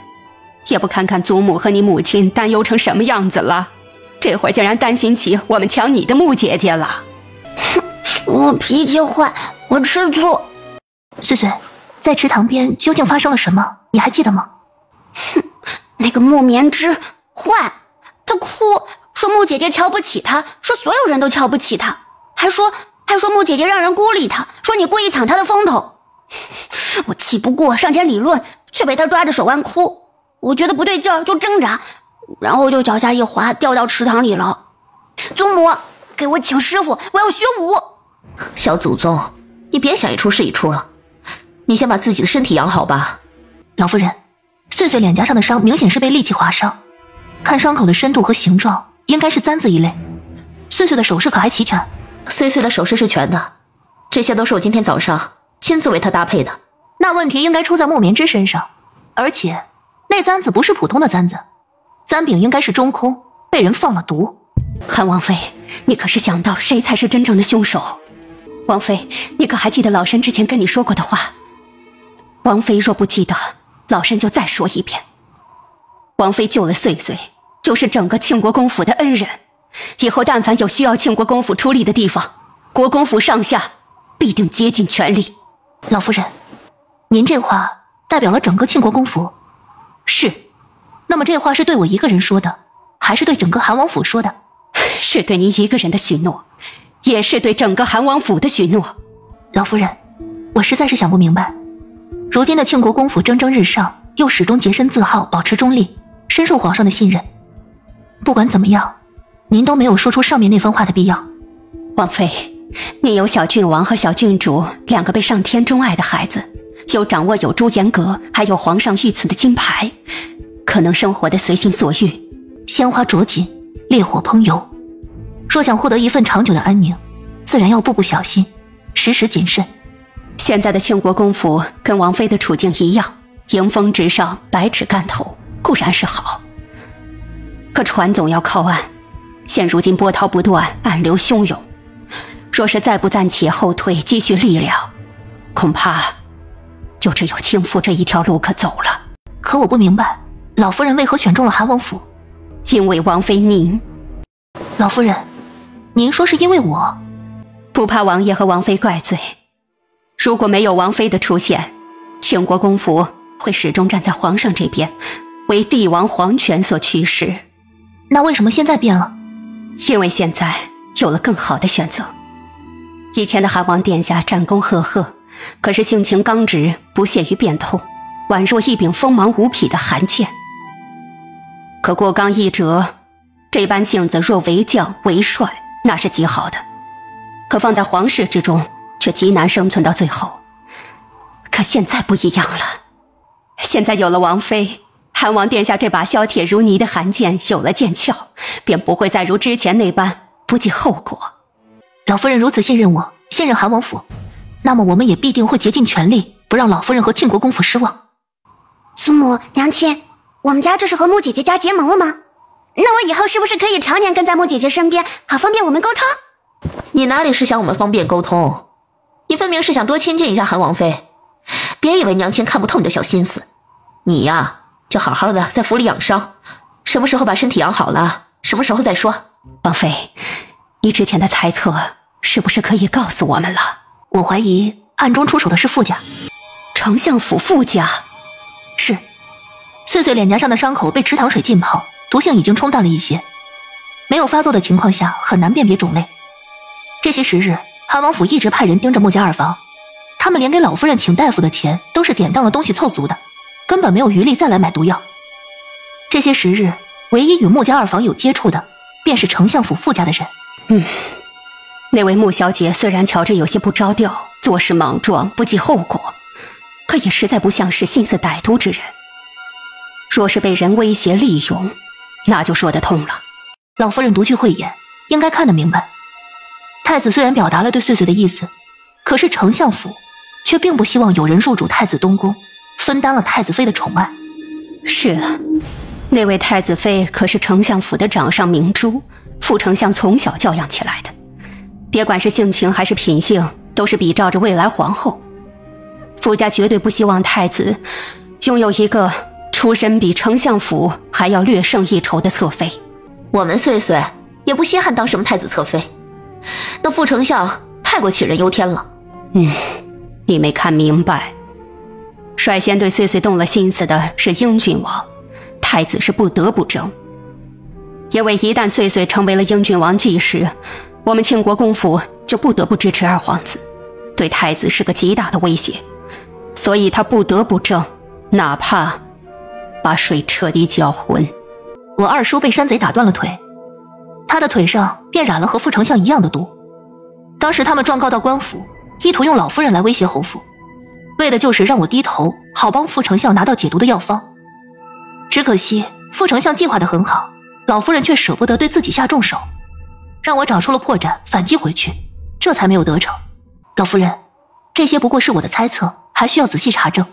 也不看看祖母和你母亲担忧成什么样子了，这会儿竟然担心起我们抢你的木姐姐了。我脾气坏，我吃醋。翠翠，在池塘边究竟发生了什么？你还记得吗？那个木棉枝坏，他哭，说木姐姐瞧不起他，说所有人都瞧不起他，还说木姐姐让人孤立他，说你故意抢他的风头。我气不过，上前理论，却被他抓着手腕哭。我觉得不对劲儿，就挣扎，然后就脚下一滑，掉到池塘里了。祖母，给我请师傅，我要学武。小祖宗，你别想一出是一出了，你先把自己的身体养好吧。老夫人，翠翠脸颊上的伤明显是被利器划伤，看伤口的深度和形状，应该是簪子一类。翠翠的首饰可还齐全？翠翠的首饰是全的，这些都是我今天早上亲自为她搭配的。那问题应该出在木棉枝身上，而且那簪子不是普通的簪子，簪柄应该是中空，被人放了毒。韩王妃，你可是想到谁才是真正的凶手？王妃，你可还记得老身之前跟你说过的话？王妃若不记得，老身就再说一遍。王妃救了穗穗，就是整个庆国公府的恩人，以后但凡有需要庆国公府出力的地方，国公府上下必定竭尽全力。老夫人，您这话代表了整个庆国公府？是。那么这话是对我一个人说的，还是对整个韩王府说的？是对您一个人的许诺，也是对整个韩王府的许诺。老夫人，我实在是想不明白，如今的庆国公府蒸蒸日上，又始终洁身自好，保持中立，深受皇上的信任。不管怎么样，您都没有说出上面那番话的必要。王妃，您有小郡王和小郡主两个被上天钟爱的孩子，又掌握有朱颜阁，还有皇上御赐的金牌，可能生活的随心所欲，鲜花着锦，烈火烹油。若想获得一份长久的安宁，自然要步步小心，时时谨慎。现在的庆国公府跟王妃的处境一样，迎风直上，百尺竿头，固然是好，可船总要靠岸，现如今波涛不断，暗流汹涌，若是再不暂且后退，积蓄力量，恐怕就只有倾覆这一条路可走了。可我不明白，老夫人为何选中了韩王府？因为王妃您。老夫人，您说是因为我？不怕王爷和王妃怪罪，如果没有王妃的出现，庆国公府会始终站在皇上这边，为帝王皇权所驱使。那为什么现在变了？因为现在有了更好的选择。以前的韩王殿下战功赫赫，可是性情刚直，不屑于变通，宛若一柄锋芒无匹的寒剑。可过刚易折，这般性子若为将为帅，那是极好的，可放在皇室之中，却极难生存到最后。可现在不一样了，现在有了王妃，韩王殿下这把削铁如泥的寒剑有了剑鞘，便不会再如之前那般不计后果。老夫人如此信任我，信任韩王府，那么我们也必定会竭尽全力，不让老夫人和庆国公府失望。祖母娘亲，我们家这是和穆姐姐家结盟了吗？那我以后是不是可以常年跟在穆姐姐身边，好方便我们沟通？你哪里是想我们方便沟通，你分明是想多亲近一下韩王妃。别以为娘亲看不透你的小心思，你呀就好好的在府里养伤，什么时候把身体养好了，什么时候再说。王妃，你之前的猜测是不是可以告诉我们了？我怀疑暗中出手的是傅家。丞相府傅家？是。穗穗脸颊上的伤口被池塘水浸泡，毒性已经冲淡了一些，没有发作的情况下很难辨别种类。这些时日，韩王府一直派人盯着穆家二房，他们连给老夫人请大夫的钱都是典当的东西凑足的，根本没有余力再来买毒药。这些时日，唯一与穆家二房有接触的，便是丞相府傅家的人。那位穆小姐虽然瞧着有些不着调，做事莽撞，不计后果，可也实在不像是心思歹毒之人。若是被人威胁利用，那就说得通了。老夫人独具慧眼，应该看得明白。太子虽然表达了对穗穗的意思，可是丞相府却并不希望有人入主太子东宫，分担了太子妃的宠爱。是啊，那位太子妃可是丞相府的掌上明珠，副丞相从小教养起来的，别管是性情还是品性，都是比照着未来皇后。傅家绝对不希望太子拥有一个出身比丞相府还要略胜一筹的侧妃。我们穗穗也不稀罕当什么太子侧妃，那副丞相太过杞人忧天了。你没看明白，率先对穗穗动了心思的是英郡王，太子是不得不争。因为一旦穗穗成为了英郡王继室，我们庆国公府就不得不支持二皇子，对太子是个极大的威胁，所以他不得不争，哪怕把水彻底搅浑。我二叔被山贼打断了腿，他的腿上便染了和副丞相一样的毒。当时他们状告到官府，意图用老夫人来威胁侯府，为的就是让我低头，好帮副丞相拿到解毒的药方。只可惜副丞相计划得很好，老夫人却舍不得对自己下重手，让我找出了破绽反击回去，这才没有得逞。老夫人，这些不过是我的猜测，还需要仔细查证。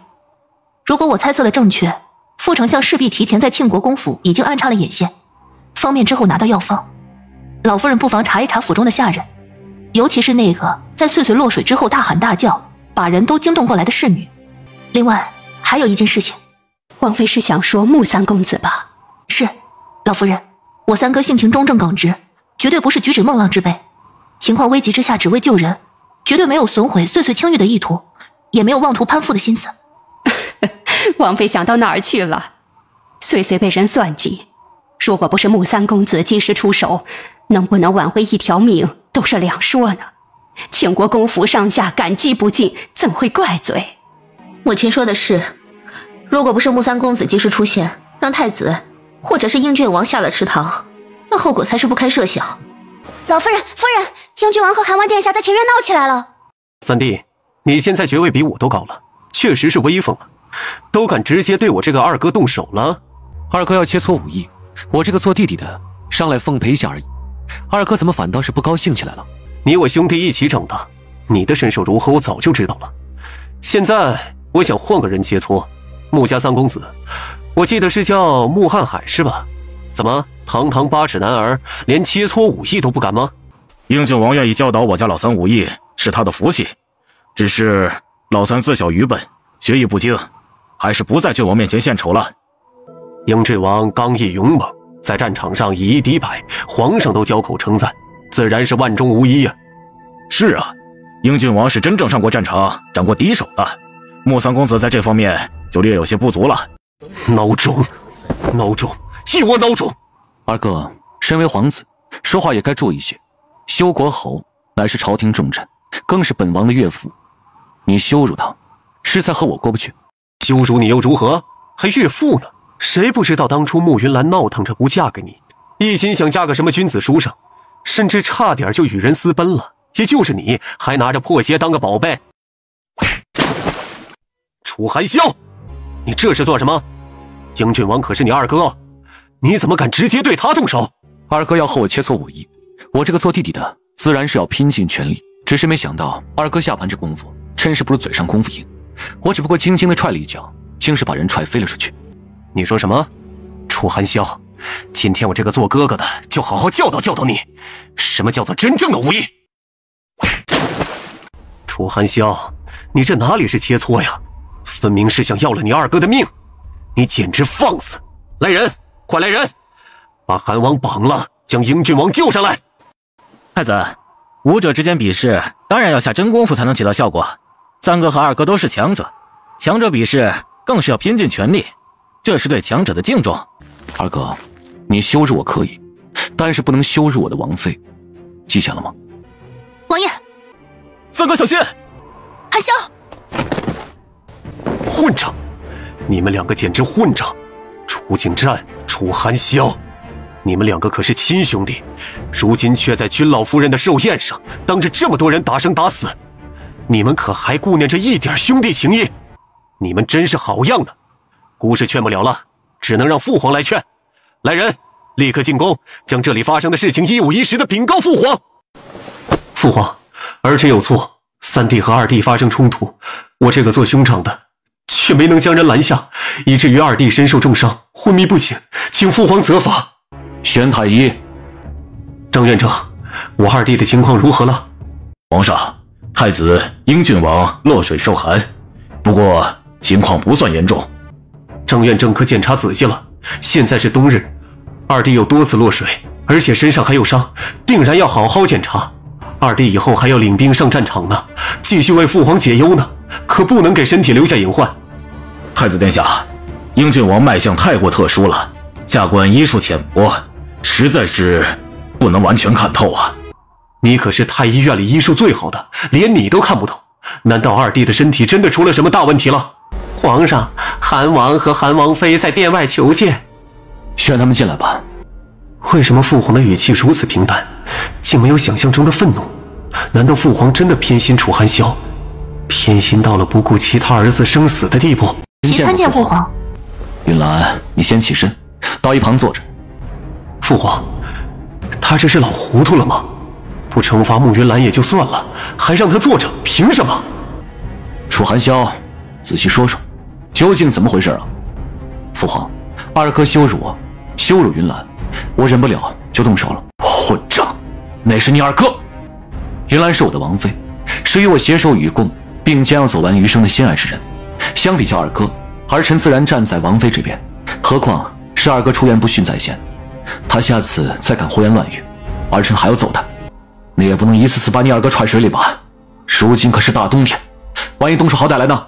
如果我猜测的正确，副丞相势必提前在庆国公府已经安插了眼线，方便之后拿到药方。老夫人不妨查一查府中的下人，尤其是那个在穗穗落水之后大喊大叫，把人都惊动过来的侍女。另外还有一件事情。王妃是想说穆三公子吧？是，老夫人，我三哥性情中正耿直，绝对不是举止孟浪之辈，情况危急之下只为救人，绝对没有损毁穗穗清誉的意图，也没有妄图攀附的心思。王妃想到哪儿去了？穗穗被人算计，如果不是穆三公子及时出手，能不能挽回一条命都是两说呢。庆国公府上下感激不尽，怎会怪罪？母亲说的是，如果不是穆三公子及时出现，让太子或者是英郡王下了池塘，那后果才是不堪设想。老夫人，夫人，英郡王和韩王殿下在前院闹起来了。三弟，你现在爵位比我都高了，确实是威风了，都敢直接对我这个二哥动手了。二哥要切磋武艺，我这个做弟弟的上来奉陪一下而已。二哥怎么反倒是不高兴起来了？你我兄弟一起长大，你的身手如何我早就知道了。现在我想换个人切磋，穆家三公子，我记得是叫穆瀚海是吧？怎么堂堂8尺男儿连切磋武艺都不敢吗？英郡王愿意教导我家老三武艺是他的福气，只是老三自小愚笨，学艺不精，还是不在郡王面前献丑了。英郡王刚毅勇猛，在战场上以一敌百，皇上都交口称赞，自然是万中无一啊。是啊，英郡王是真正上过战场，长过敌手的，穆三公子在这方面就略有些不足了。孬种，一窝孬种！二哥，身为皇子，说话也该注意些。修国侯乃是朝廷重臣，更是本王的岳父，你羞辱他，实在和我过不去。羞辱你又如何？还岳父呢？谁不知道当初穆云兰闹腾着不嫁给你，一心想嫁个什么君子书生，甚至差点就与人私奔了，也就是你还拿着破鞋当个宝贝。楚寒萧，你这是做什么？英郡王可是你二哥，你怎么敢直接对他动手？二哥要和我切磋武艺，我这个做弟弟的自然是要拼尽全力，只是没想到二哥下盘这功夫真是不如嘴上功夫硬，我只不过轻轻地踹了一脚，竟是把人踹飞了出去。你说什么？楚寒萧，今天我这个做哥哥的就好好教导教导你，什么叫做真正的武艺。楚寒萧，你这哪里是切磋呀，分明是想要了你二哥的命，你简直放肆！来人，快来人，把韩王绑了，将英俊王救上来。太子，武者之间比试，当然要下真功夫才能起到效果。三哥和二哥都是强者，强者比试更是要拼尽全力，这是对强者的敬重。二哥，你羞辱我可以，但是不能羞辱我的王妃，记下了吗？王爷，三哥小心！韩萧，混账！你们两个简直混账！楚景战、楚寒萧，你们两个可是亲兄弟，如今却在君老夫人的寿宴上当着这么多人打生打死，你们可还顾念着一点兄弟情谊？你们真是好样的！姑是劝不了了，只能让父皇来劝。来人，立刻进宫，将这里发生的事情一五一十的禀告父皇。父皇，儿臣有错，三弟和二弟发生冲突，我这个做兄长的却没能将人拦下，以至于二弟身受重伤，昏迷不醒，请父皇责罚。宣太医，张院长，我二弟的情况如何了？皇上，太子英俊王落水受寒，不过情况不算严重。张院正可检查仔细了，现在是冬日，二弟有多次落水，而且身上还有伤，定然要好好检查。二弟以后还要领兵上战场呢，继续为父皇解忧呢，可不能给身体留下隐患。太子殿下，英俊王脉象太过特殊了，下官医术浅薄，实在是不能完全看透啊。你可是太医院里医术最好的，连你都看不懂，难道二弟的身体真的出了什么大问题了？皇上，韩王和韩王妃在殿外求见。宣他们进来吧。为什么父皇的语气如此平淡，竟没有想象中的愤怒？难道父皇真的偏心楚寒萧，偏心到了不顾其他儿子生死的地步？启参见父皇。云兰，你先起身，到一旁坐着。父皇，他这是老糊涂了吗？不惩罚穆云兰也就算了，还让他坐着，凭什么？楚寒萧，仔细说说，究竟怎么回事啊？父皇，二哥羞辱我，羞辱云兰，我忍不了就动手了。混账！那是你二哥。云兰是我的王妃，是与我携手与共，并将要走完余生的心爱之人。相比较二哥，儿臣自然站在王妃这边。何况是二哥出言不逊在先，他下次再敢胡言乱语，儿臣还要揍他。你也不能一次次把你二哥踹水里吧？如今可是大冬天，万一动出好歹来呢？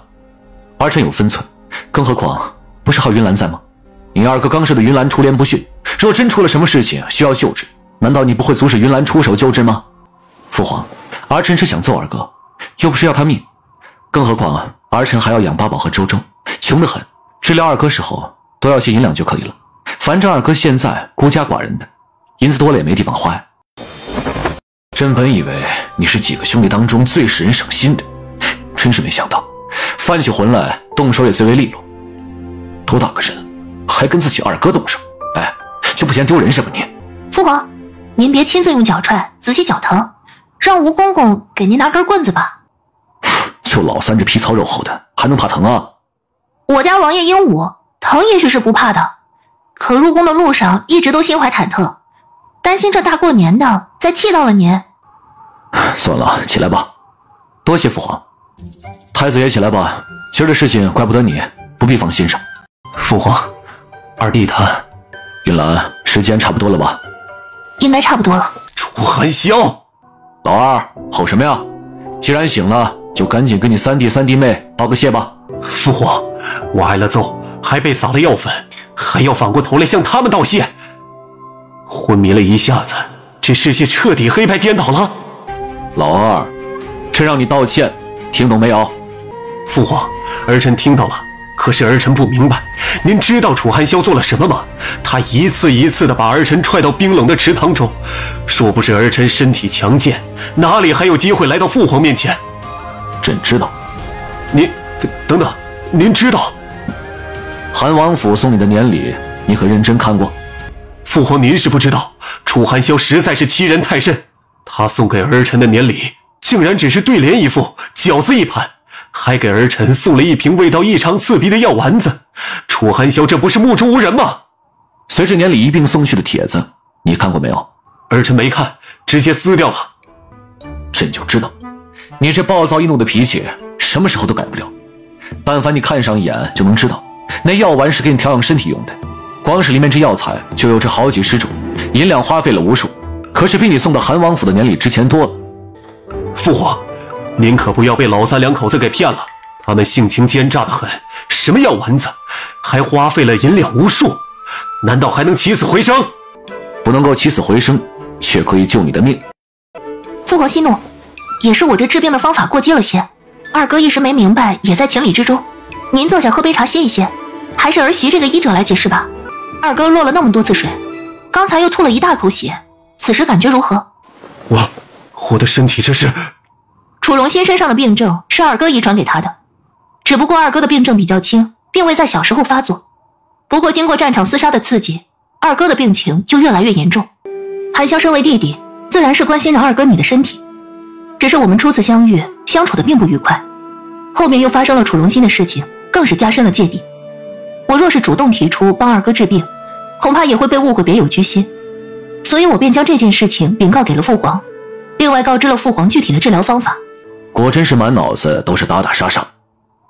儿臣有分寸，更何况不是还有云兰在吗？你二哥刚射的云兰出言不逊，若真出了什么事情需要救治，难道你不会阻止云兰出手救治吗？父皇，儿臣只想揍二哥，又不是要他命。更何况儿臣还要养八宝和周周，穷得很，治疗二哥时候都要些银两就可以了。反正二哥现在孤家寡人的，银子多了也没地方花呀。朕本以为你是几个兄弟当中最使人省心的，真是没想到，翻起魂来动手也最为利落。多大个人，还跟自己二哥动手？哎，就不嫌丢人是吧你？父皇，您别亲自用脚踹，仔细脚疼，让吴公公给您拿根棍子吧。就老三这皮糙肉厚的，还能怕疼啊？我家王爷英武，疼也许是不怕的，可入宫的路上一直都心怀忐忑，担心这大过年的再气到了您。算了，起来吧。多谢父皇。太子也起来吧，今儿的事情怪不得你，不必放心上。父皇，二弟他……云兰，时间差不多了吧？应该差不多了。楚寒萧，老二，吼什么呀？既然醒了，就赶紧跟你三弟三弟妹道个谢吧。父皇，我挨了揍，还被撒了药粉，还要反过头来向他们道谢。昏迷了一下子，这世界彻底黑白颠倒了。老二，朕让你道歉，听懂没有？父皇，儿臣听到了，可是儿臣不明白，您知道楚寒萧做了什么吗？他一次一次地把儿臣踹到冰冷的池塘中，若不是儿臣身体强健，哪里还有机会来到父皇面前？朕知道。您等等，您知道？韩王府送你的年礼，你可认真看过？父皇，您是不知道，楚寒萧实在是欺人太甚。他送给儿臣的年礼，竟然只是对联一副，饺子一盘，还给儿臣送了一瓶味道异常刺鼻的药丸子。楚寒萧这不是目中无人吗？随着年礼一并送去的帖子，你看过没有？儿臣没看，直接撕掉了。朕就知道，你这暴躁易怒的脾气，什么时候都改不了。但凡你看上一眼，就能知道，那药丸是给你调养身体用的，光是里面这药材就有这好几十种，银两花费了无数，可是比你送到韩王府的年礼值钱多了。父皇，您可不要被老三两口子给骗了，他们性情奸诈的很，什么药丸子，还花费了银两无数，难道还能起死回生？不能够起死回生，却可以救你的命。父皇息怒，也是我这治病的方法过激了些，二哥一时没明白，也在情理之中。您坐下喝杯茶歇一歇，还是儿媳这个医者来解释吧。二哥落了那么多次水，刚才又吐了一大口血，此时感觉如何？我的身体这是……楚荣新身上的病症是二哥遗传给他的，只不过二哥的病症比较轻，并未在小时候发作。不过经过战场厮杀的刺激，二哥的病情就越来越严重。韩萧身为弟弟，自然是关心着二哥你的身体。只是我们初次相遇，相处的并不愉快，后面又发生了楚荣新的事情，更是加深了芥蒂。我若是主动提出帮二哥治病，恐怕也会被误会别有居心，所以我便将这件事情禀告给了父皇，另外告知了父皇具体的治疗方法。果真是满脑子都是打打杀杀，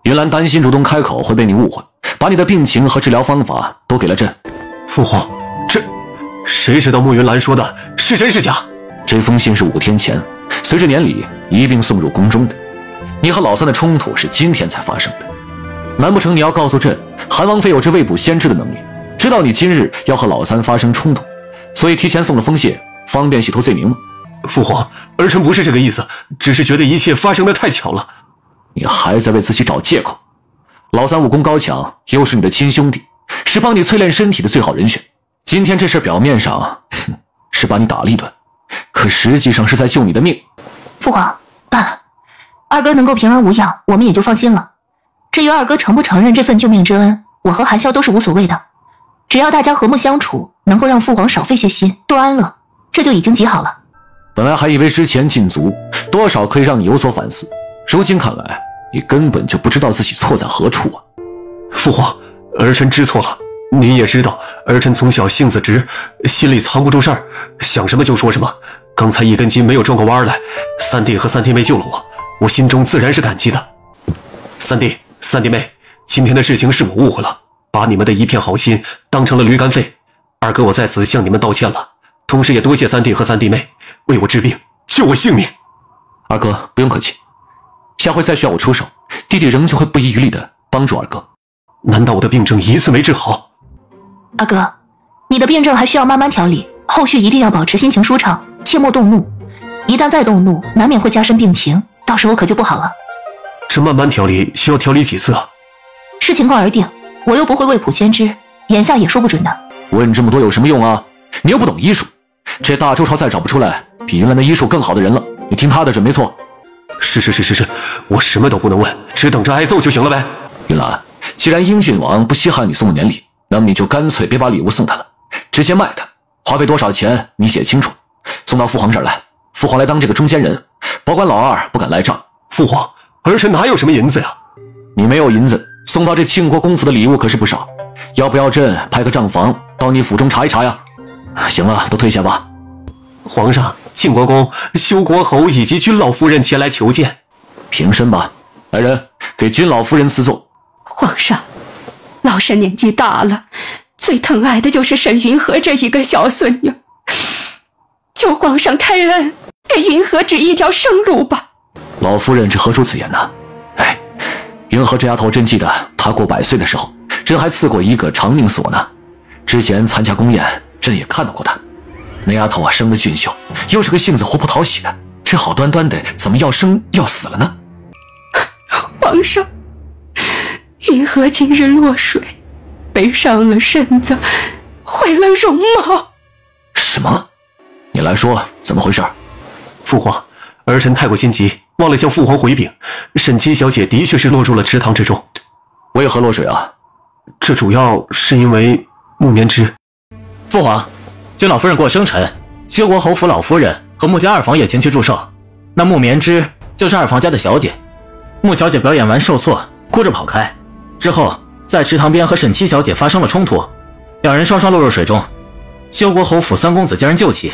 云兰担心主动开口会被你误会，把你的病情和治疗方法都给了朕。父皇，这谁知道慕云兰说的是真是假？这封信是5天前随着年礼一并送入宫中的，你和老三的冲突是今天才发生的。难不成你要告诉朕，韩王妃有着未卜先知的能力，知道你今日要和老三发生冲突，所以提前送了封信，方便洗脱罪名吗？父皇，儿臣不是这个意思，只是觉得一切发生的太巧了。你还在为自己找借口。老三武功高强，又是你的亲兄弟，是帮你淬炼身体的最好人选。今天这事表面上是把你打了一顿，可实际上是在救你的命。父皇，罢了，二哥能够平安无恙，我们也就放心了。至于二哥承不承认这份救命之恩，我和韩萧都是无所谓的，只要大家和睦相处，能够让父皇少费些心，多安乐，这就已经极好了。本来还以为之前禁足多少可以让你有所反思，如今看来你根本就不知道自己错在何处啊。父皇，儿臣知错了，您也知道儿臣从小性子直，心里藏不住事儿，想什么就说什么。刚才一根筋没有转过弯来，三弟和三弟妹救了我心中自然是感激的。三弟三弟妹，今天的事情是我误会了，把你们的一片好心当成了驴肝肺，二哥我在此向你们道歉了，同时也多谢三弟和三弟妹为我治病，救我性命。二哥不用客气，下回再需要我出手，弟弟仍旧会不遗余力的帮助二哥。难道我的病症一次没治好？二哥，你的病症还需要慢慢调理，后续一定要保持心情舒畅，切莫动怒，一旦再动怒，难免会加深病情，到时候可就不好了。这慢慢调理需要调理几次啊？视情况而定，我又不会未卜先知，眼下也说不准的。问这么多有什么用啊？你又不懂医术，这大周朝再找不出来比云兰的医术更好的人了，你听他的准没错。是，我什么都不能问，只等着挨揍就行了呗。云兰，既然英郡王不稀罕你送的年礼，那么你就干脆别把礼物送他了，直接卖他，花费多少钱你写清楚，送到父皇这儿来，父皇来当这个中间人，保管老二不敢赖账。父皇，儿臣哪有什么银子呀？你没有银子，送到这庆国公府的礼物可是不少，要不要朕派个账房到你府中查一查呀？行了，都退下吧。皇上，庆国公、修国侯以及君老夫人前来求见。平身吧，来人，给君老夫人赐座。皇上，老身年纪大了，最疼爱的就是沈云禾这一个小孙女，求皇上开恩，给云禾指一条生路吧。老夫人这何出此言呢？哎，云禾这丫头，朕记得她过100岁的时候，朕还赐过一个长命锁呢。之前参加宫宴，朕也看到过她。那丫头啊，生得俊秀，又是个性子活泼讨喜的，这好端端的怎么要生要死了呢？皇上，云禾今日落水，被伤了身子，毁了容貌。什么？你来说怎么回事？父皇，儿臣太过心急，忘了向父皇回禀，沈七小姐的确是落入了池塘之中。为何落水啊？这主要是因为木棉枝。父皇，君老夫人过生辰，修国侯府老夫人和穆家二房也前去祝寿。那木棉枝就是二房家的小姐，穆小姐表演完受挫，哭着跑开，之后在池塘边和沈七小姐发生了冲突，两人双双落入水中。修国侯府三公子将人救起，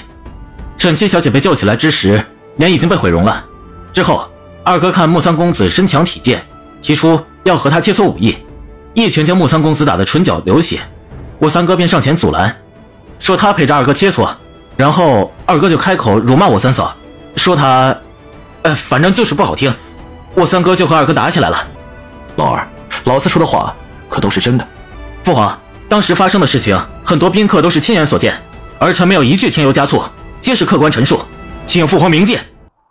沈七小姐被救起来之时，脸已经被毁容了。之后，二哥看穆三公子身强体健，提出要和他切磋武艺，一拳将穆三公子打得唇角流血。我三哥便上前阻拦，说他陪着二哥切磋，然后二哥就开口辱骂我三嫂，说他，反正就是不好听。我三哥就和二哥打起来了。老二，老四说的话可都是真的？父皇，当时发生的事情，很多宾客都是亲眼所见，儿臣没有一句添油加醋，皆是客观陈述，请父皇明鉴。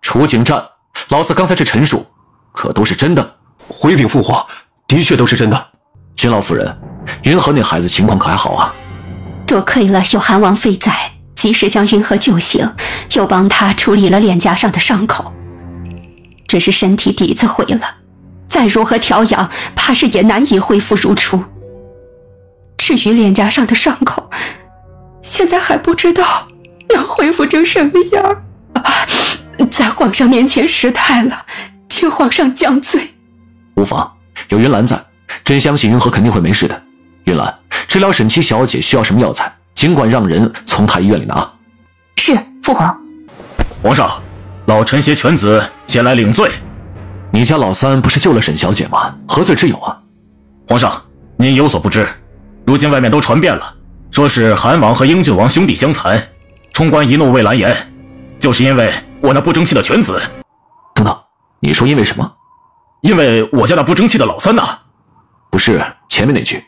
楚景战，老四刚才这陈述可都是真的？回禀父皇，的确都是真的。君老夫人，云禾那孩子情况可还好啊？多亏了有韩王妃在，及时将云禾救醒，又帮他处理了脸颊上的伤口。只是身体底子毁了，再如何调养，怕是也难以恢复如初。至于脸颊上的伤口，现在还不知道能恢复成什么样。在皇上面前失态了，请皇上降罪。无妨，有云兰在，朕相信云禾肯定会没事的。云兰，治疗沈七小姐需要什么药材，尽管让人从太医院里拿。是，父皇。皇上，老臣携犬子前来领罪。你家老三不是救了沈小姐吗？何罪之有啊？皇上，您有所不知，如今外面都传遍了，说是韩王和英郡王兄弟相残，冲冠一怒为蓝颜，就是因为我那不争气的犬子。等等，你说因为什么？因为我家那不争气的老三呐。不是前面那句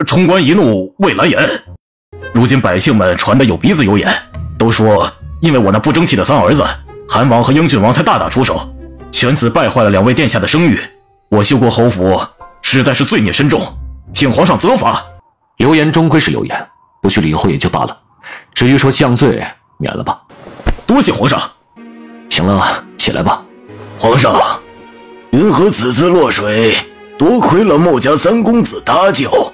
冲冠一怒为蓝颜。如今百姓们传得有鼻子有眼，都说因为我那不争气的三儿子韩王和英郡王才大打出手，犬子败坏了两位殿下的声誉，我修国侯府实在是罪孽深重，请皇上责罚。流言终归是流言，不去理会也就罢了，至于说降罪，免了吧。多谢皇上。行了，起来吧。皇上，云禾此次落水，多亏了穆家三公子搭救，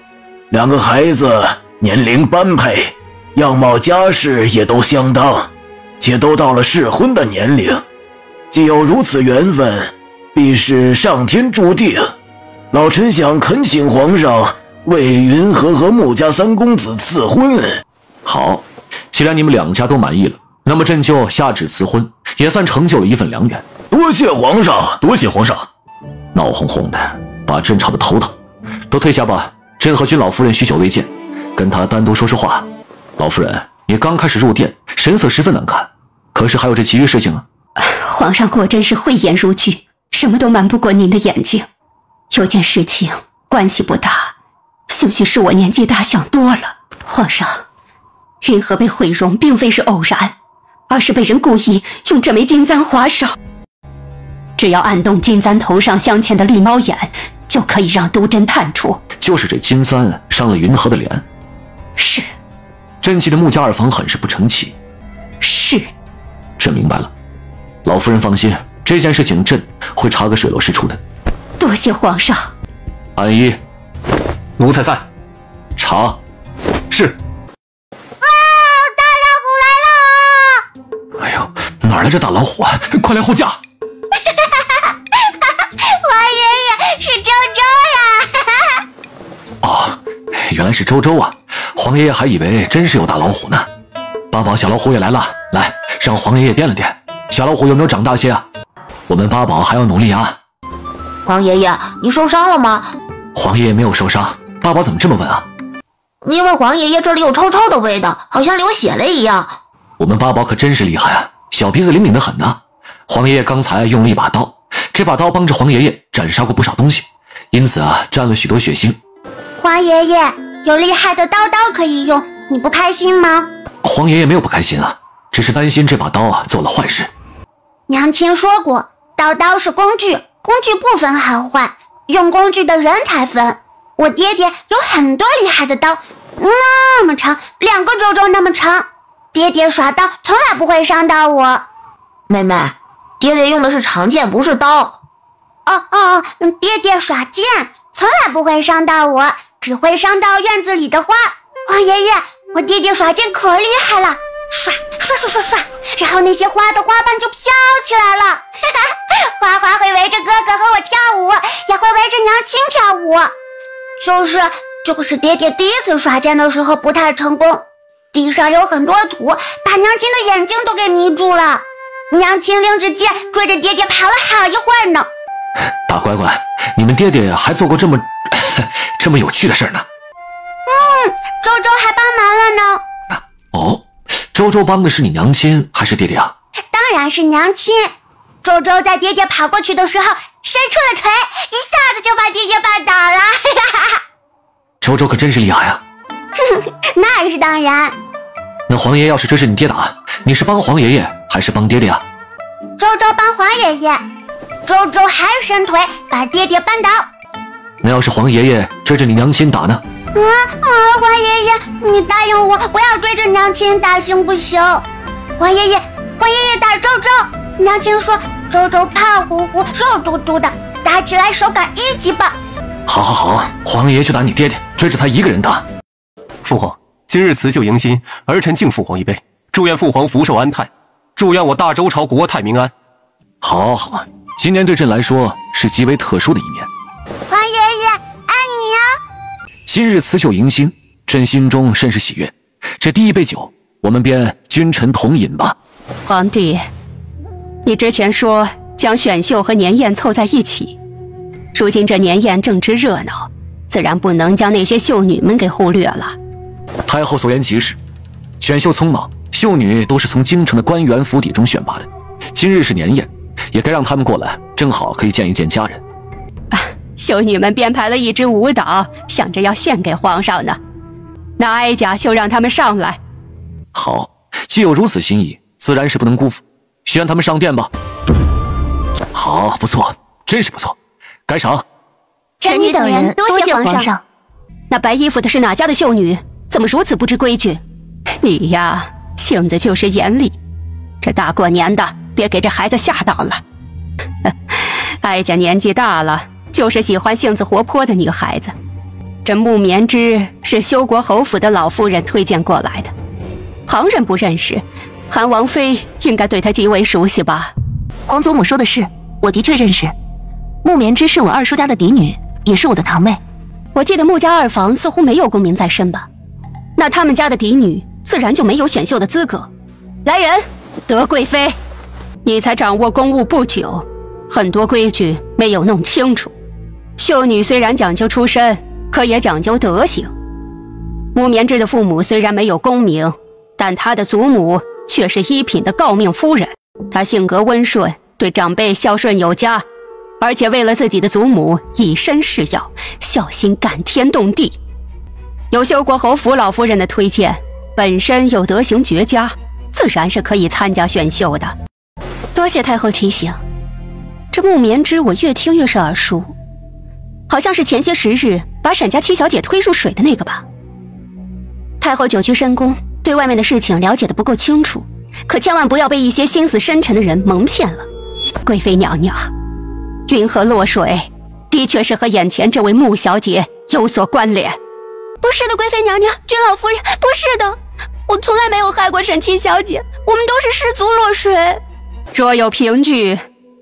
两个孩子年龄般配，样貌家世也都相当，且都到了适婚的年龄，既有如此缘分，必是上天注定。老臣想恳请皇上为云禾和穆家三公子赐婚。好，既然你们两家都满意了，那么朕就下旨赐婚，也算成就了一份良缘。多谢皇上，多谢皇上。闹哄哄的，把朕吵得头疼。都退下吧，朕和君老夫人许久未见，跟她单独说说话。老夫人，你刚开始入殿，神色十分难看，可是还有这其余事情啊？皇上果真是慧眼如炬，什么都瞒不过您的眼睛。有件事情关系不大，兴许是我年纪大想多了。皇上，云禾被毁容并非是偶然，而是被人故意用这枚金簪划伤。只要按动金簪头上镶嵌的绿猫眼，就可以让毒针探出。就是这金簪伤了云禾的脸。是。朕记得穆家二房很是不成器。是。朕明白了。老夫人放心，这件事情朕会查个水落石出的。多谢皇上。安一，奴才在。查。是。大老虎来了！哎呦，哪来这大老虎啊？快来护驾！皇爷爷，是周周呀！哦，原来是周周啊！皇爷爷还以为真是有大老虎呢。八宝，小老虎也来了，来，让皇爷爷掂了掂，小老虎有没有长大些啊？我们八宝还要努力啊！皇爷爷，你受伤了吗？皇爷爷没有受伤，八宝怎么这么问啊？因为皇爷爷这里有臭臭的味道，好像流血了一样。我们八宝可真是厉害啊，小鼻子灵敏得很呢。皇爷爷刚才用了一把刀，这把刀帮着皇爷爷斩杀过不少东西，因此啊，沾了许多血腥。皇爷爷，有厉害的刀可以用，你不开心吗？皇爷爷没有不开心啊，只是担心这把刀啊做了坏事。娘亲说过，刀是工具，工具不分好坏，用工具的人才分。我爹爹有很多厉害的刀，那么长，2个周周那么长。爹爹耍刀从来不会伤到我。妹妹，爹爹用的是长剑，不是刀。爹爹耍剑从来不会伤到我，只会伤到院子里的花。皇爷爷，我爹爹耍剑可厉害了，刷，然后那些花的花瓣就飘起来了。花花会围着哥哥和我跳舞，也会围着娘亲跳舞。就是爹爹第一次耍剑的时候不太成功，地上有很多土，把娘亲的眼睛都给迷住了。娘亲拎着剑追着爹爹跑了好一会儿呢。大乖乖，你们爹爹还做过这么有趣的事呢。周周还帮忙了呢。哦，周周帮的是你娘亲还是爹爹啊？当然是娘亲。周周在爹爹跑过去的时候，伸出了腿，一下子就把爹爹绊倒了。周周可真是厉害啊！那是当然。那黄爷要是追着你爹打，你是帮黄爷爷还是帮爹爹啊？周周帮黄爷爷，周周还伸腿把爹爹绊倒。那要是黄爷爷追着你娘亲打呢？黄爷爷，你答应我不要追着娘亲打，行不行？黄爷爷打周周，娘亲说周周胖乎乎、肉嘟嘟的，打起来手感一级棒。好，黄爷爷去打你爹爹，追着他一个人打。父皇，今日辞旧迎新，儿臣敬父皇一杯，祝愿父皇福寿安泰，祝愿我大周朝国泰民安。好，今年对朕来说是极为特殊的一年。黄爷爷，爱你啊！今日辞旧迎新，朕心中甚是喜悦。这第一杯酒，我们便君臣同饮吧。皇帝，你之前说将选秀和年宴凑在一起，如今这年宴正值热闹，自然不能将那些秀女们给忽略了。太后所言极是，选秀匆忙，秀女都是从京城的官员府邸中选拔的。今日是年宴，也该让他们过来，正好可以见一见家人。秀女们编排了一支舞蹈，想着要献给皇上呢。那哀家就让他们上来。好，既有如此心意，自然是不能辜负，宣他们上殿吧。好，不错，真是不错，该赏。臣女等人多谢皇上。那白衣服的是哪家的秀女？怎么如此不知规矩？你呀，性子就是严厉。这大过年的，别给这孩子吓到了。哀家年纪大了，就是喜欢性子活泼的女孩子。这木棉枝是修国侯府的老夫人推荐过来的，旁人不认识，韩王妃应该对她极为熟悉吧？皇祖母说的是，我的确认识。木棉枝是我二叔家的嫡女，也是我的堂妹。我记得穆家二房似乎没有功名在身吧？那他们家的嫡女自然就没有选秀的资格。来人，德贵妃，你才掌握公务不久，很多规矩没有弄清楚。秀女虽然讲究出身，可也讲究德行。木棉枝的父母虽然没有功名，但他的祖母却是一品的诰命夫人。她性格温顺，对长辈孝顺有加，而且为了自己的祖母以身试药，孝心感天动地。有修国侯府老夫人的推荐，本身又德行绝佳，自然是可以参加选秀的。多谢太后提醒。这木棉枝我越听越是耳熟，好像是前些时日把沈家七小姐推入水的那个吧。太后久居深宫，对外面的事情了解得不够清楚，可千万不要被一些心思深沉的人蒙骗了。贵妃娘娘，云河落水的确是和眼前这位穆小姐有所关联。不是的，贵妃娘娘，君老夫人，不是的，我从来没有害过沈七小姐，我们都是失足落水。若有凭据，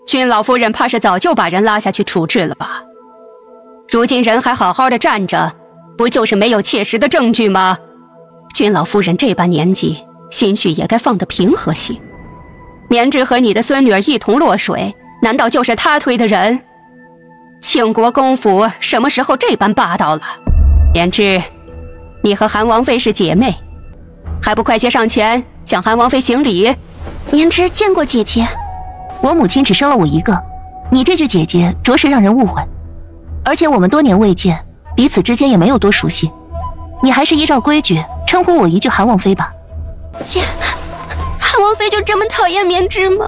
君老夫人怕是早就把人拉下去处置了吧？如今人还好好的站着，不就是没有切实的证据吗？君老夫人这般年纪，心绪也该放得平和些。棉枝和你的孙女儿一同落水，难道就是她推的人？庆国公府什么时候这般霸道了？棉枝，你和韩王妃是姐妹，还不快些上前向韩王妃行礼？棉枝见过姐姐。我母亲只生了我一个，你这句姐姐着实让人误会。而且我们多年未见，彼此之间也没有多熟悉，你还是依照规矩称呼我一句韩王妃吧。姐，韩王妃就这么讨厌棉枝吗？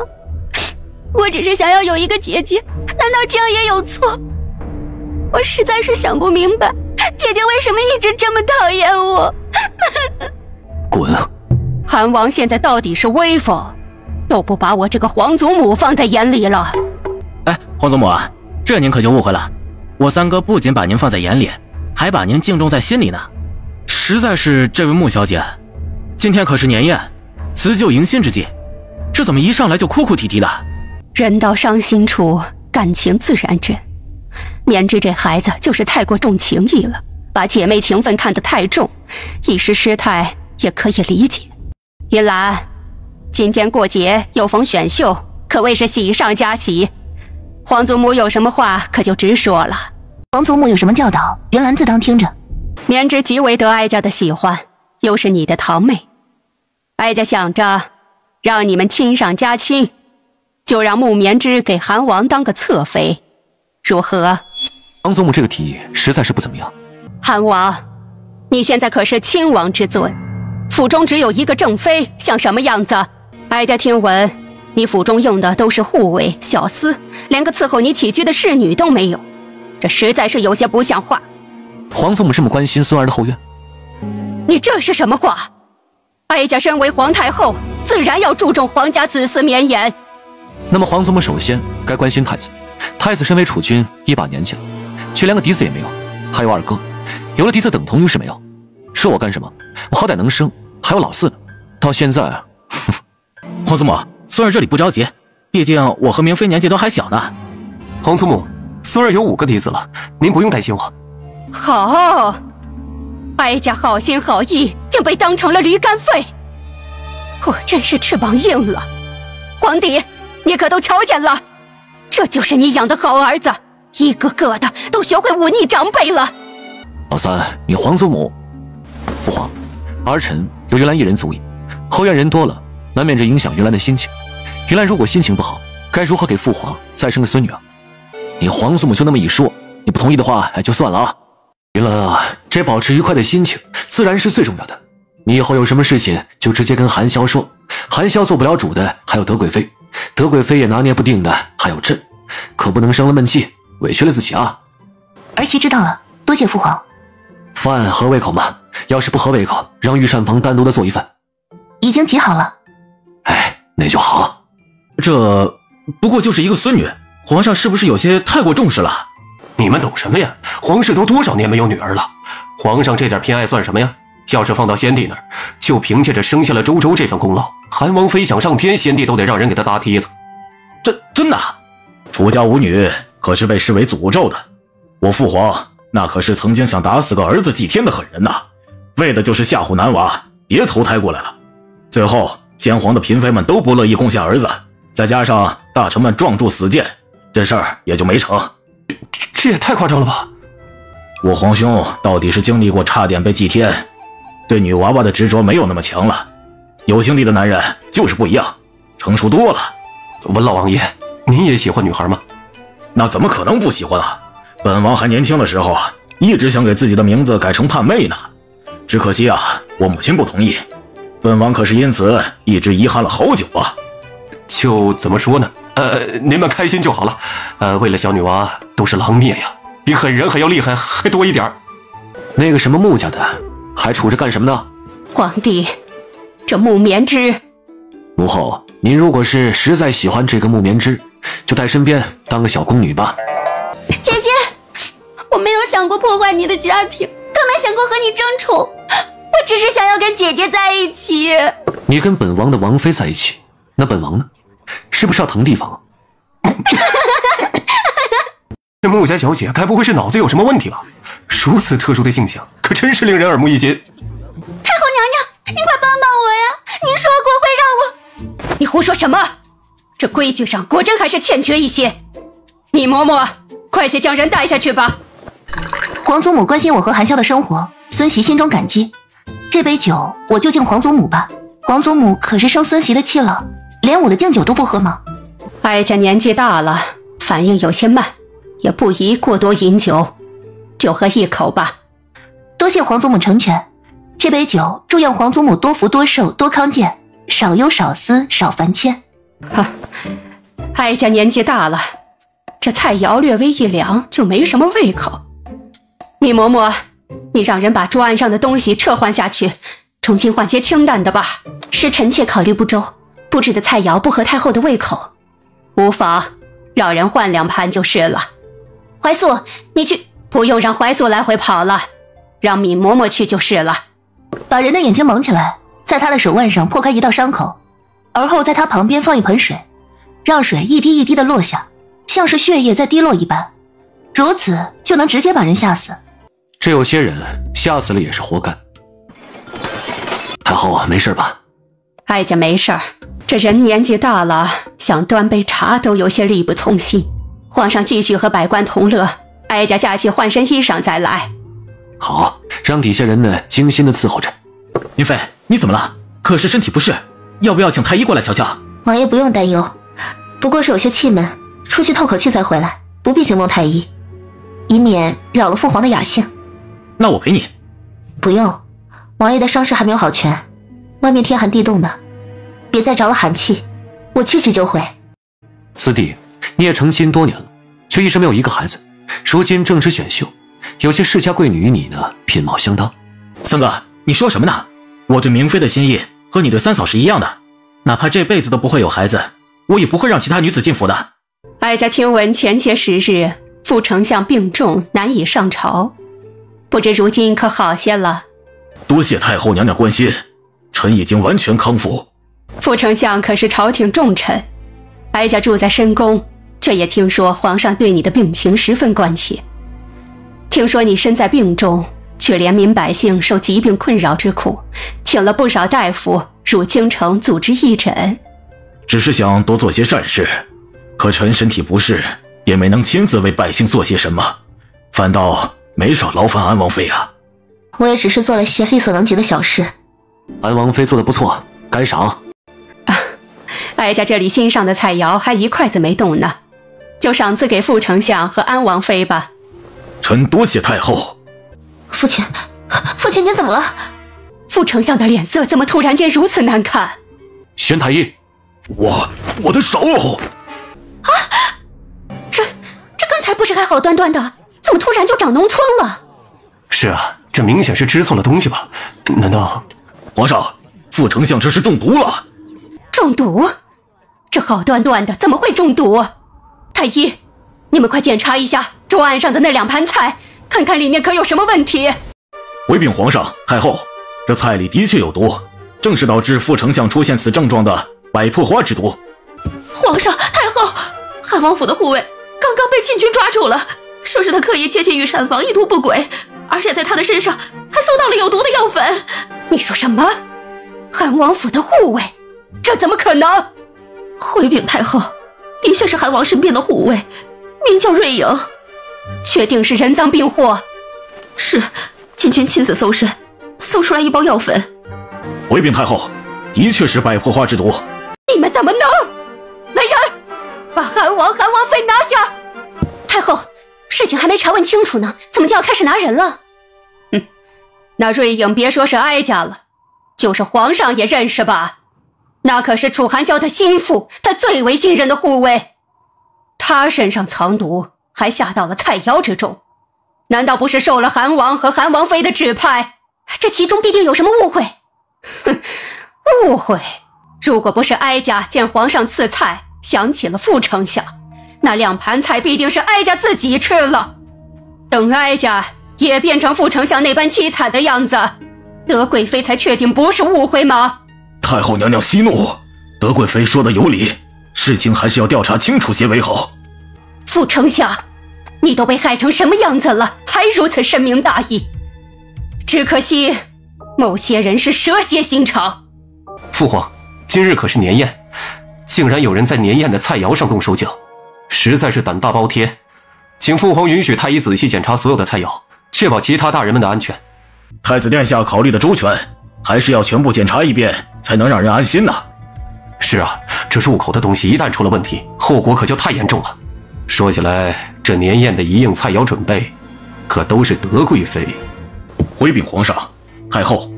我只是想要有一个姐姐，难道这样也有错？我实在是想不明白，姐姐为什么一直这么讨厌我。滚！韩王现在到底是威风，都不把我这个皇祖母放在眼里了。哎，皇祖母啊，这您可就误会了，我三哥不仅把您放在眼里，还把您敬重在心里呢。实在是这位穆小姐，今天可是年宴，辞旧迎新之际，这怎么一上来就哭哭啼啼的？人到伤心处，感情自然真。棉枝这孩子就是太过重情义了，把姐妹情分看得太重，一时失态也可以理解。云兰，今天过节又逢选秀，可谓是喜上加喜。皇祖母有什么话可就直说了。皇祖母有什么教导，云兰自当听着。棉枝极为得哀家的喜欢，又是你的堂妹，哀家想着让你们亲上加亲，就让穆棉枝给韩王当个侧妃，如何？王祖母这个提议实在是不怎么样。韩王，你现在可是亲王之尊，府中只有一个正妃，像什么样子？哀家听闻你府中用的都是护卫、小厮，连个伺候你起居的侍女都没有，这实在是有些不像话。皇祖母这么关心孙儿的后院，你这是什么话？哀家身为皇太后，自然要注重皇家子嗣绵延。那么皇祖母首先该关心太子。太子身为储君，一把年纪了，却连个嫡子也没有，还有二哥，有了嫡子等同于是没有。说我干什么？我好歹能生，还有老四呢。到现在啊，皇祖母，孙儿这里不着急，毕竟我和明妃年纪都还小呢。皇祖母，孙儿有5个嫡子了，您不用担心我。好，哀家好心好意，竟被当成了驴肝肺，果真是翅膀硬了。皇帝，你可都瞧见了，这就是你养的好儿子，一个个的都学会忤逆长辈了。老三，你皇祖母，父皇，儿臣有云兰一人足矣，后院人多了，难免这影响云兰的心情。云兰如果心情不好，该如何给父皇再生个孙女啊？你皇祖母就那么一说，你不同意的话，就算了啊。云兰啊，这保持愉快的心情自然是最重要的。你以后有什么事情就直接跟韩萧说，韩萧做不了主的还有德贵妃，德贵妃也拿捏不定的还有朕，可不能生了闷气，委屈了自己啊。儿媳知道了，多谢父皇。饭合胃口吗？要是不合胃口，让御膳房单独的做一份。已经极好了。哎，那就好。这不过就是一个孙女，皇上是不是有些太过重视了？你们懂什么呀？皇室都多少年没有女儿了，皇上这点偏爱算什么呀？要是放到先帝那儿，就凭借着生下了周周这份功劳，韩王妃想上天，先帝都得让人给他搭梯子。真的？出家无女可是被视为诅咒的，我父皇那可是曾经想打死个儿子祭天的狠人呐，为的就是吓唬男娃别投胎过来了。最后先皇的嫔妃们都不乐意贡献儿子，再加上大臣们撞柱死谏，这事儿也就没成。这也太夸张了吧！我皇兄到底是经历过差点被祭天，对女娃娃的执着没有那么强了。有精力的男人就是不一样，成熟多了。文老王爷，您也喜欢女孩吗？那怎么可能不喜欢啊？本王还年轻的时候一直想给自己的名字改成盼妹呢，只可惜啊，我母亲不同意。本王可是因此一直遗憾了好久啊。就怎么说呢？您们开心就好了。为了小女娃，都是狼灭呀，比狠人还要厉害，还多一点。那个什么穆家的，还杵着干什么呢？皇帝，这穆棉枝……母后，您如果是实在喜欢这个穆棉枝，就带身边当个小宫女吧。姐姐，我没有想过破坏你的家庭，更没想过和你争宠，我只是想要跟姐姐在一起。你跟本王的王妃在一起，那本王呢？是不是要腾地方？这穆家小姐该不会是脑子有什么问题吧？如此特殊的性情，可真是令人耳目一新。太后娘娘，您快帮帮我呀！您说过会让我……你胡说什么？这规矩上果真还是欠缺一些。你嬷嬷，快些将人带下去吧。皇祖母关心我和韩萧的生活，孙媳心中感激。这杯酒我就敬皇祖母吧。皇祖母可是生孙媳的气了，连我的敬酒都不喝吗？哀家年纪大了，反应有些慢，也不宜过多饮酒，就喝一口吧。多谢皇祖母成全。这杯酒祝愿皇祖母多福多寿多康健，少忧少思少烦迁。哀家年纪大了，这菜肴略微一凉，就没什么胃口。你嬷嬷，你让人把桌案上的东西撤换下去，重新换些清淡的吧。是臣妾考虑不周，布置的菜肴不合太后的胃口。无妨，让人换2盘就是了。怀素，你去。不用让怀素来回跑了，让敏嬷嬷去就是了。把人的眼睛蒙起来，在他的手腕上破开一道伤口，而后在他旁边放一盆水，让水一滴一滴的落下，像是血液在滴落一般，如此就能直接把人吓死。这有些人吓死了也是活该。太后没事吧？哀家没事儿，这人年纪大了，想端杯茶都有些力不从心。皇上继续和百官同乐，哀家下去换身衣裳再来。好，让底下人们精心的伺候着。明妃，你怎么了？可是身体不适，要不要请太医过来瞧瞧？王爷不用担忧，不过是有些气闷，出去透口气才回来，不必惊动太医，以免扰了父皇的雅兴。那我陪你。不用，王爷的伤势还没有好全，外面天寒地冻的，别再着了寒气，我去就回。四弟，你也成亲多年了，却一直没有一个孩子，如今正值选秀，有些世家贵女与你呢品貌相当。三哥，你说什么呢？我对明妃的心意和你对三嫂是一样的，哪怕这辈子都不会有孩子，我也不会让其他女子进府的。哀家听闻前些时日副丞相病重，难以上朝，不知如今可好些了？多谢太后娘娘关心，臣已经完全康复。副丞相可是朝廷重臣，哀家住在深宫，却也听说皇上对你的病情十分关切。听说你身在病中，却怜民百姓受疾病困扰之苦，请了不少大夫入京城组织义诊。只是想多做些善事，可臣身体不适，也没能亲自为百姓做些什么，反倒没少劳烦安王妃啊。我也只是做了些力所能及的小事。安王妃做得不错，该赏。哀家这里新上的菜肴还一筷子没动呢，就赏赐给副丞相和安王妃吧。臣多谢太后。父亲，您怎么了？副丞相的脸色怎么突然间如此难看？宣太医，我的手啊！这刚才不是还好端端的，怎么突然就长脓疮了？是啊，这明显是吃错了东西吧？难道……皇上，副丞相这是中毒了。中毒？这好端端的怎么会中毒？太医，你们快检查一下桌案上的那2盘菜，看看里面可有什么问题。回禀皇上、太后，这菜里的确有毒，正是导致副丞相出现此症状的百破花之毒。皇上、太后，汉王府的护卫刚刚被禁军抓住了，说是他刻意接近御膳房，意图不轨，而且在他的身上还搜到了有毒的药粉。你说什么？汉王府的护卫？这怎么可能？回禀太后，的确是韩王身边的护卫，名叫瑞颖。确定是人赃并获？是，禁军亲自搜身，搜出来1包药粉。回禀太后，的确是百破花之毒。你们怎么能？来人，把韩王妃拿下！太后，事情还没查问清楚呢，怎么就要开始拿人了？那瑞颖别说是哀家了，就是皇上也认识吧？那可是楚寒霄的心腹，他最为信任的护卫。他身上藏毒，还下到了菜肴之中，难道不是受了韩王和韩王妃的指派？这其中必定有什么误会。哼，误会？如果不是哀家见皇上赐菜，想起了副丞相，那2盘菜必定是哀家自己吃了。等哀家也变成副丞相那般凄惨的样子，德贵妃才确定不是误会吗？太后娘娘息怒，德贵妃说的有理，事情还是要调查清楚些为好。副丞相，你都被害成什么样子了，还如此深明大义？只可惜某些人是蛇蝎心肠。父皇，今日可是年宴，竟然有人在年宴的菜肴上动手脚，实在是胆大包天，请父皇允许太医仔细检查所有的菜肴，确保其他大人们的安全。太子殿下考虑的周全，还是要全部检查一遍，才能让人安心呐。是啊，这入口的东西一旦出了问题，后果可就太严重了。说起来，这年宴的一应菜肴准备，可都是德贵妃。回禀皇上、太后，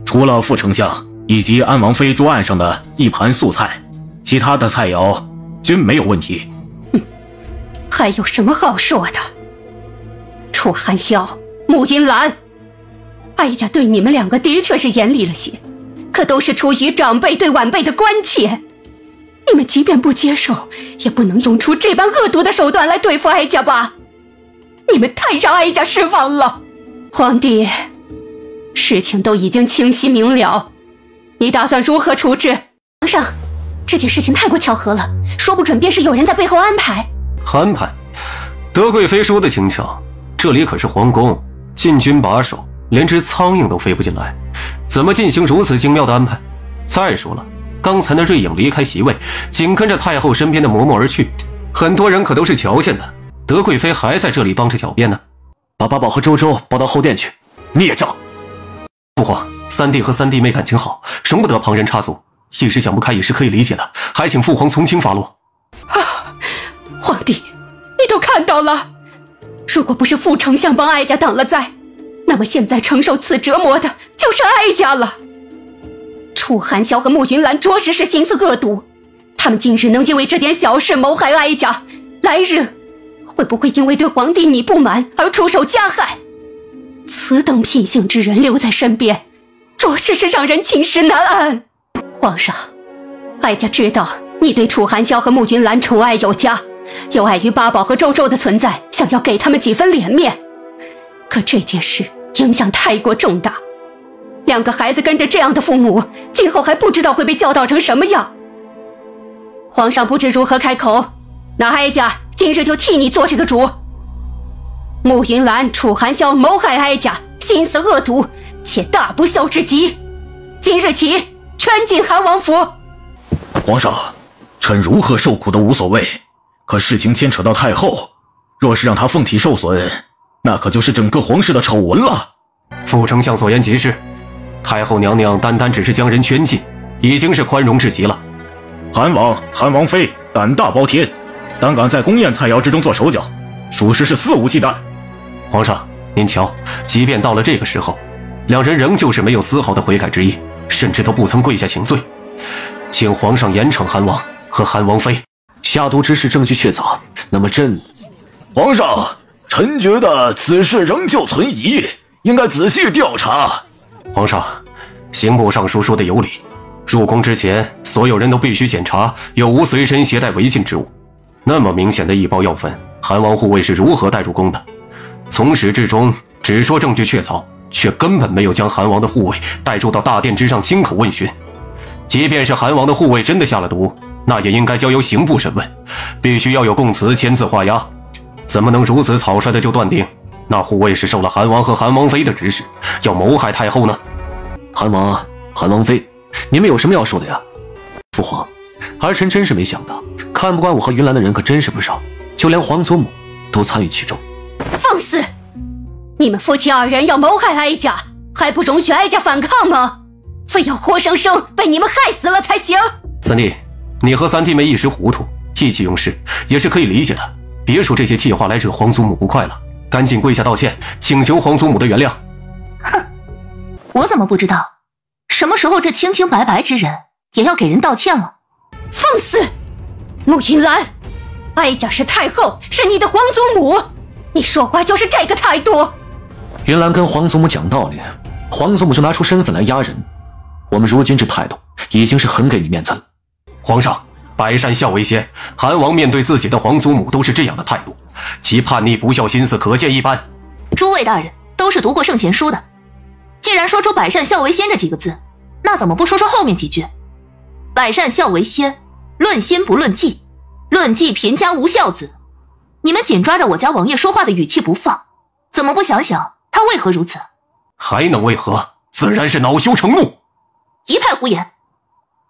除了副丞相以及安王妃桌案上的1盘素菜，其他的菜肴均没有问题。还有什么好说的？楚寒霄、穆银兰，哀家对你们2个的确是严厉了些，可都是出于长辈对晚辈的关切。你们即便不接受，也不能用出这般恶毒的手段来对付哀家吧？你们太让哀家失望了。皇帝，事情都已经清晰明了，你打算如何处置？皇上，这件事情太过巧合了，说不准便是有人在背后安排。安排？德贵妃说的轻巧，这里可是皇宫，禁军把守，连只苍蝇都飞不进来，怎么进行如此精妙的安排？再说了，刚才那瑞影离开席位，紧跟着太后身边的嬷嬷而去，很多人可都是瞧见的。德贵妃还在这里帮着狡辩呢。把八宝和周周抱到后殿去，孽障！父皇，三弟和三弟妹感情好，容不得旁人插足，一时想不开也是可以理解的，还请父皇从轻发落。皇帝，你都看到了，如果不是副丞相帮哀家挡了灾，那么现在承受此折磨的就是哀家了。楚寒霄和慕云兰着实是心思恶毒，他们今日能因为这点小事谋害哀家，来日会不会因为对皇帝你不满而出手加害？此等品性之人留在身边，着实是让人寝食难安。皇上，哀家知道你对楚寒霄和慕云兰宠爱有加，又碍于八宝和周周的存在，想要给他们几分脸面。可这件事影响太过重大，两个孩子跟着这样的父母，今后还不知道会被教导成什么样。皇上不知如何开口，那哀家今日就替你做这个主。慕云兰、楚寒霄谋害哀家，心思恶毒，且大不孝之极，今日起圈禁韩王府。皇上，臣如何受苦都无所谓，可事情牵扯到太后，若是让她凤体受损，那可就是整个皇室的丑闻了。副丞相所言极是，太后娘娘单单只是将人圈禁，已经是宽容至极了。韩王、韩王妃胆大包天，胆敢在宫宴菜肴之中做手脚，属实是肆无忌惮。皇上，您瞧，即便到了这个时候，两人仍旧是没有丝毫的悔改之意，甚至都不曾跪下请罪，请皇上严惩韩王和韩王妃。下毒之事证据确凿，那么皇上，臣觉得此事仍旧存疑，应该仔细调查。皇上，刑部尚书说的有理，入宫之前，所有人都必须检查有无随身携带违禁之物。那么明显的一包药粉，韩王护卫是如何带入宫的？从始至终只说证据确凿，却根本没有将韩王的护卫带入到大殿之上亲口问询。即便是韩王的护卫真的下了毒，那也应该交由刑部审问，必须要有供词签字画押。怎么能如此草率的就断定那护卫是受了韩王和韩王妃的指使，要谋害太后呢？韩王、韩王妃，你们有什么要说的呀？父皇，儿臣真是没想到，看不惯我和云兰的人可真是不少，就连皇祖母都参与其中。放肆！你们夫妻二人要谋害哀家，还不容许哀家反抗吗？非要活生生被你们害死了才行。三弟，你和三弟妹一时糊涂，意气用事，也是可以理解的。别说这些气话来惹皇祖母不快了，赶紧跪下道歉，请求皇祖母的原谅。哼，我怎么不知道？什么时候这清清白白之人也要给人道歉了？放肆！慕云兰，哀家是太后，是你的皇祖母，你说话就是这个态度。云兰跟皇祖母讲道理，皇祖母就拿出身份来压人，我们如今这态度已经是很给你面子了。皇上，百善孝为先，韩王面对自己的皇祖母都是这样的态度，其叛逆不孝心思可见一斑。诸位大人都是读过圣贤书的，既然说出百善孝为先这几个字，那怎么不说说后面几句？百善孝为先，论心不论迹，论迹贫家无孝子。你们紧抓着我家王爷说话的语气不放，怎么不想想他为何如此？还能为何？自然是恼羞成怒。一派胡言！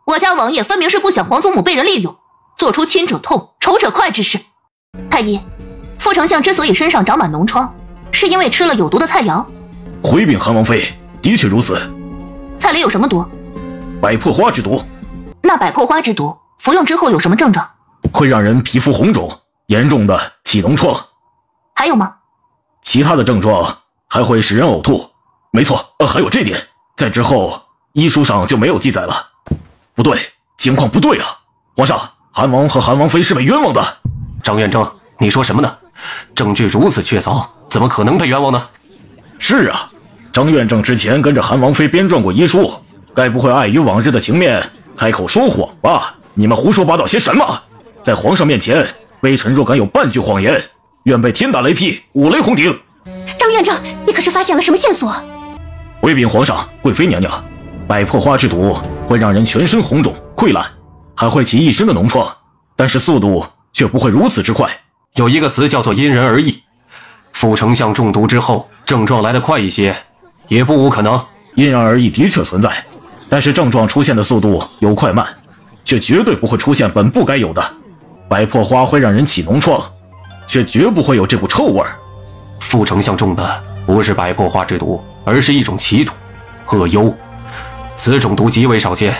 我家王爷分明是不想皇祖母被人利用，做出亲者痛仇者快之事。太医，副丞相之所以身上长满脓疮，是因为吃了有毒的菜肴。回禀韩王妃，的确如此。菜里有什么毒？百破花之毒。那百破花之毒服用之后有什么症状？会让人皮肤红肿，严重的起脓疮。还有吗？其他的症状还会使人呕吐。没错，还有这点，在之后医书上就没有记载了。不对，情况不对啊！皇上，韩王和韩王妃是被冤枉的。张院正，你说什么呢？证据如此确凿，怎么可能被冤枉呢？是啊，张院正之前跟着韩王妃编撰过医书，该不会碍于往日的情面开口说谎吧？你们胡说八道些什么？在皇上面前，微臣若敢有半句谎言，愿被天打雷劈，五雷轰顶。张院长，你可是发现了什么线索？回禀皇上、贵妃娘娘，百破花之毒会让人全身红肿溃烂，还会起一身的脓疮，但是速度却不会如此之快。有一个词叫做因人而异。副丞相中毒之后，症状来得快一些，也不无可能。因人而异的确存在，但是症状出现的速度有快慢，却绝对不会出现本不该有的。百破花会让人起脓疮，却绝不会有这股臭味。副丞相中的不是百破花之毒，而是一种奇毒——恶幽。此种毒极为少见，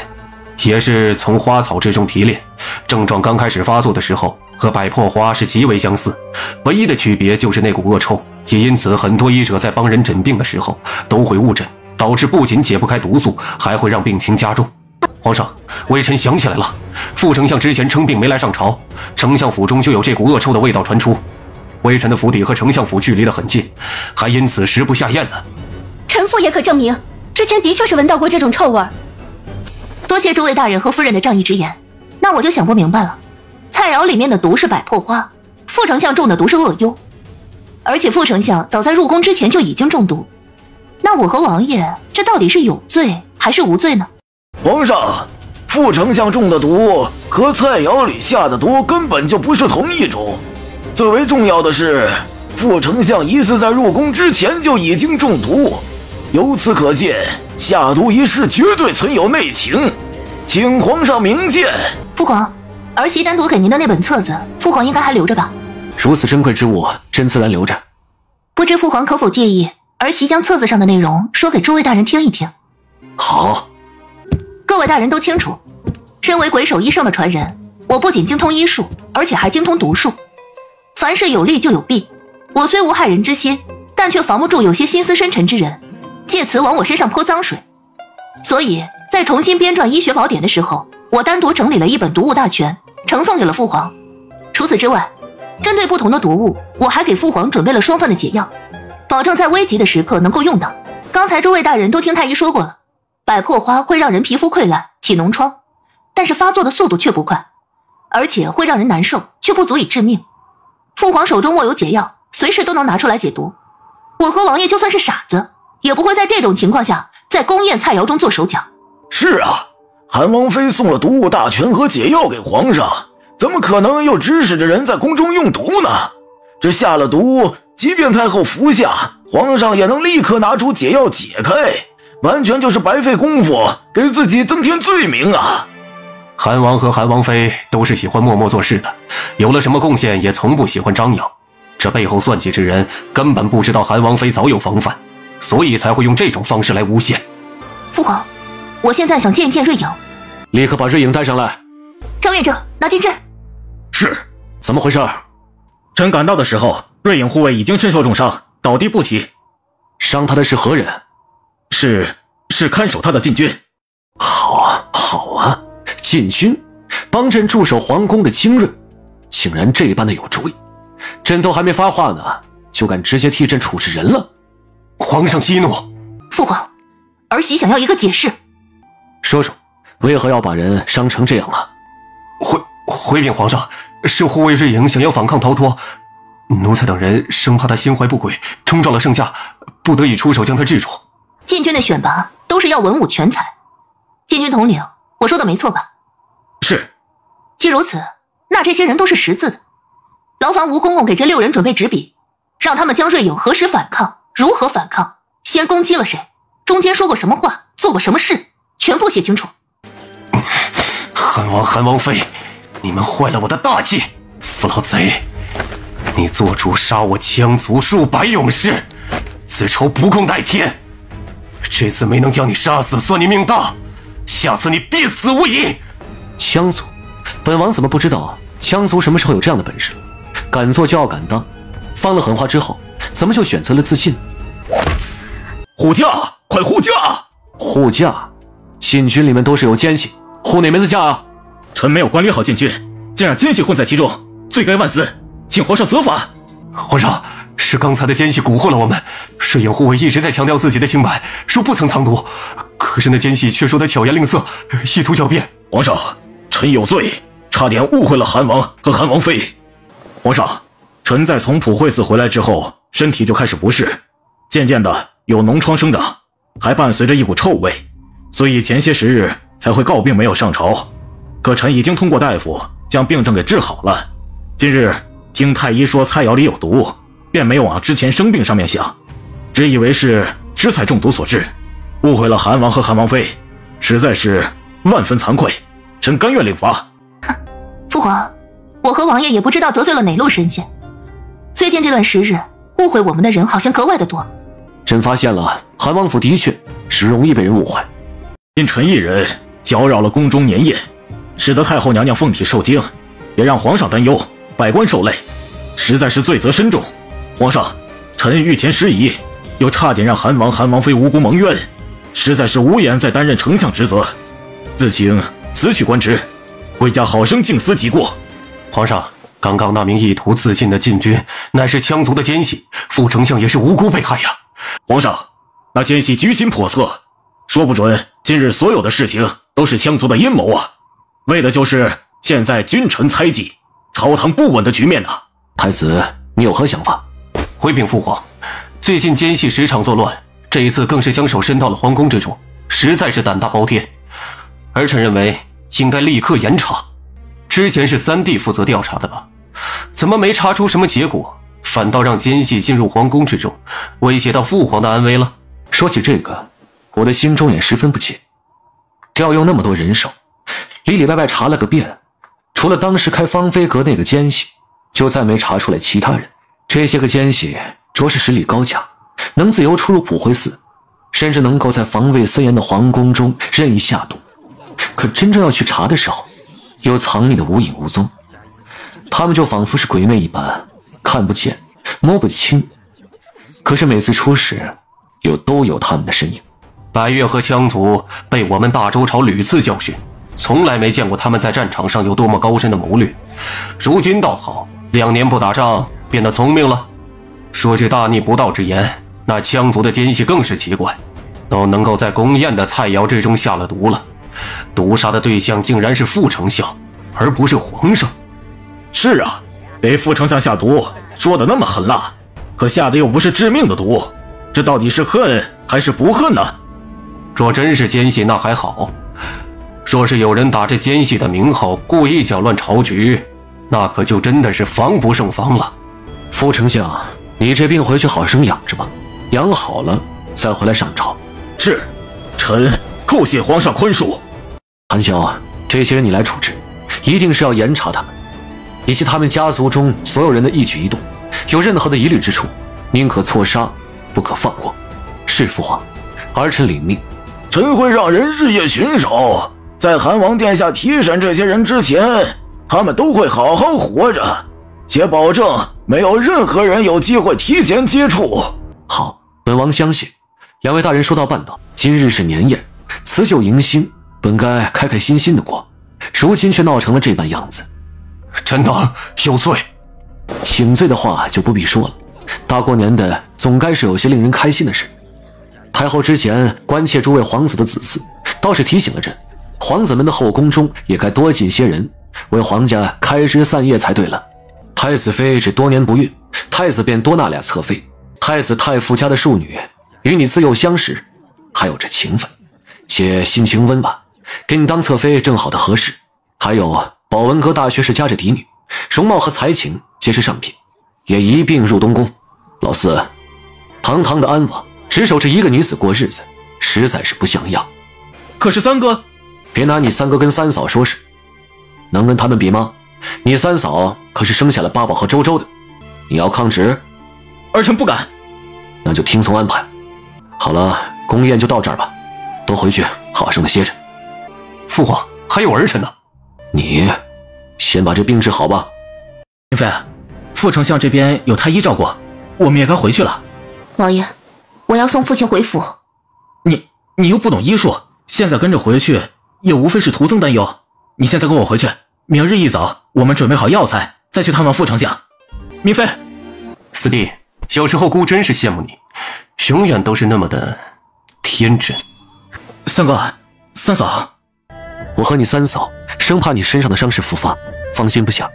也是从花草之中提炼。症状刚开始发作的时候，和百破花是极为相似，唯一的区别就是那股恶臭。也因此，很多医者在帮人诊病的时候都会误诊，导致不仅解不开毒素，还会让病情加重。皇上，微臣想起来了，副丞相之前称病没来上朝，丞相府中就有这股恶臭的味道传出。微臣的府邸和丞相府距离得很近，还因此食不下咽呢。臣妇也可证明，之前的确是闻到过这种臭味。多谢诸位大人和夫人的仗义直言，那我就想不明白了。菜肴里面的毒是百破花，副丞相中的毒是恶幽，而且副丞相早在入宫之前就已经中毒。那我和王爷这到底是有罪还是无罪呢？皇上，副丞相中的毒和菜肴里下的毒根本就不是同一种。最为重要的是，副丞相疑似在入宫之前就已经中毒，由此可见，下毒一事绝对存有内情，请皇上明鉴。父皇，儿媳单独给您的那本册子，父皇应该还留着吧？如此珍贵之物，朕自然留着。不知父皇可否介意，儿媳将册子上的内容说给诸位大人听一听？好。各位大人都清楚，身为鬼手医圣的传人，我不仅精通医术，而且还精通毒术。凡事有利就有弊，我虽无害人之心，但却防不住有些心思深沉之人借此往我身上泼脏水。所以在重新编撰医学宝典的时候，我单独整理了一本毒物大全，呈送给了父皇。除此之外，针对不同的毒物，我还给父皇准备了双份的解药，保证在危急的时刻能够用到。刚才诸位大人都听太医说过了，百破花会让人皮肤溃烂起脓疮，但是发作的速度却不快，而且会让人难受，却不足以致命。父皇手中握有解药，随时都能拿出来解毒。我和王爷就算是傻子，也不会在这种情况下在宫宴菜肴中做手脚。是啊，韩王妃送了毒物大全和解药给皇上，怎么可能又指使着人在宫中用毒呢？这下了毒，即便太后服下，皇上也能立刻拿出解药解开，完全就是白费功夫，给自己增添罪名啊！韩王和韩王妃都是喜欢默默做事的，有了什么贡献也从不喜欢张扬。这背后算计之人根本不知道韩王妃早有防范，所以才会用这种方式来诬陷。父皇，我现在想见一见瑞颖。立刻把瑞颖带上来。张院正，拿金针。是。怎么回事？臣赶到的时候，瑞颖护卫已经身受重伤，倒地不起。伤他的是何人？是看守他的禁军。好啊，好啊，禁军帮朕驻守皇宫的精锐，竟然这般的有主意。朕都还没发话呢，就敢直接替朕处置人了。皇上息怒。父皇，儿媳想要一个解释。说说，为何要把人伤成这样啊？回禀皇上，是护卫瑞颖想要反抗逃脱，奴才等人生怕他心怀不轨，冲撞了圣驾，不得已出手将他制住。禁军的选拔都是要文武全才，禁军统领，我说的没错吧？是。既如此，那这些人都是识字的。劳烦吴公公给这6人准备纸笔，让他们将瑞颖何时反抗，如何反抗，先攻击了谁，中间说过什么话，做过什么事，全部写清楚。韩王、韩王妃，你们坏了我的大计！父老贼，你做主杀我羌族数百勇士，此仇不共戴天。这次没能将你杀死，算你命大，下次你必死无疑。羌族，本王怎么不知道羌族什么时候有这样的本事？敢做就要敢当，放了狠话之后，怎么就选择了自尽？护驾，快护驾！护驾？禁军里面都是有奸细，护哪门子驾啊？臣没有管理好禁军，竟让奸细混在其中，罪该万死，请皇上责罚。皇上，是刚才的奸细蛊惑了我们。瑞颖护卫一直在强调自己的清白，说不曾藏毒，可是那奸细却说他巧言令色，意图狡辩。皇上，臣有罪，差点误会了韩王和韩王妃。皇上，臣在从普惠寺回来之后，身体就开始不适，渐渐的有脓疮生长，还伴随着一股臭味，所以前些时日才会告病没有上朝。可臣已经通过大夫将病症给治好了。今日听太医说菜肴里有毒，便没有往之前生病上面想，只以为是吃菜中毒所致，误会了韩王和韩王妃，实在是万分惭愧，臣甘愿领罚。父皇，我和王爷也不知道得罪了哪路神仙，最近这段时日误会我们的人好像格外的多，朕发现了，韩王府的确是容易被人误会。因臣一人搅扰了宫中年宴，使得太后娘娘凤体受惊，也让皇上担忧，百官受累，实在是罪责深重。皇上，臣御前失仪，又差点让韩王妃无辜蒙冤，实在是无颜再担任丞相职责，自请辞去官职，回家好生静思己过。皇上，刚刚那名意图自尽的禁军，乃是羌族的奸细，副丞相也是无辜被害呀。皇上，那奸细居心叵测，说不准今日所有的事情都是羌族的阴谋啊，为的就是现在君臣猜忌、朝堂不稳的局面呢。太子，你有何想法？回禀父皇，最近奸细时常作乱，这一次更是将手伸到了皇宫之中，实在是胆大包天。儿臣认为应该立刻严查。之前是三弟负责调查的吧？怎么没查出什么结果，反倒让奸细进入皇宫之中，威胁到父皇的安危了？说起这个，我的心中也十分不解。调用那么多人手，里里外外查了个遍，除了当时开芳菲阁那个奸细，就再没查出来其他人。这些个奸细着实实力高强，能自由出入普惠寺，甚至能够在防卫森严的皇宫中任意下毒。可真正要去查的时候，又藏匿的无影无踪。他们就仿佛是鬼魅一般，看不见摸不清，可是每次出事又都有他们的身影。百越和羌族被我们大周朝屡次教训，从来没见过他们在战场上有多么高深的谋略。如今倒好，2年不打仗，变得聪明了。说句大逆不道之言，那羌族的奸细更是奇怪，都能够在宫宴的菜肴之中下了毒了，毒杀的对象竟然是副丞相，而不是皇上。是啊，给副丞相下毒，说的那么狠辣，可下的又不是致命的毒，这到底是恨还是不恨呢？若真是奸细那还好，若是有人打着奸细的名号故意搅乱朝局，那可就真的是防不胜防了。副丞相，你这病回去好生养着吧，养好了再回来上朝。是，臣叩谢皇上宽恕。韩萧，这些人你来处置，一定是要严查他们，以及他们家族中所有人的一举一动，有任何的疑虑之处，宁可错杀，不可放过。是父皇，儿臣领命。臣会让人日夜巡守，在韩王殿下提审这些人之前，他们都会好好活着，且保证没有任何人有机会提前接触。好，本王相信。2位大人说到办到，今日是年宴，辞旧迎新，本该开开心心的过，如今却闹成了这般样子。臣等有罪。请罪的话就不必说了，大过年的总该是有些令人开心的事。太后之前关切诸位皇子的子嗣，倒是提醒了朕，皇子们的后宫中也该多进些人，为皇家开枝散叶才对了。太子妃只多年不孕，太子便多纳俩侧妃，太子太傅家的庶女与你自幼相识，还有这情分，且心情温婉，给你当侧妃正好的合适。还有保文阁大学士家这嫡女，容貌和才情皆是上品，也一并入东宫。老四，堂堂的安王只守着一个女子过日子，实在是不像样。可是三哥，别拿你三哥跟三嫂说事，能跟他们比吗？你三嫂可是生下了八宝和周周的，你要抗旨？儿臣不敢。那就听从安排。好了，宫宴就到这儿吧，都回去好生的歇着。父皇，还有儿臣呢。你先把这病治好吧。明妃，副丞相这边有太医照顾，我们也该回去了。王爷，我要送父亲回府。你又不懂医术，现在跟着回去也无非是徒增担忧。你现在跟我回去，明日一早我们准备好药材，再去探望副丞相。明妃，四弟，有时候姑真是羡慕你，永远都是那么的天真。三哥，三嫂，我和你三嫂生怕你身上的伤势复发，放心不下，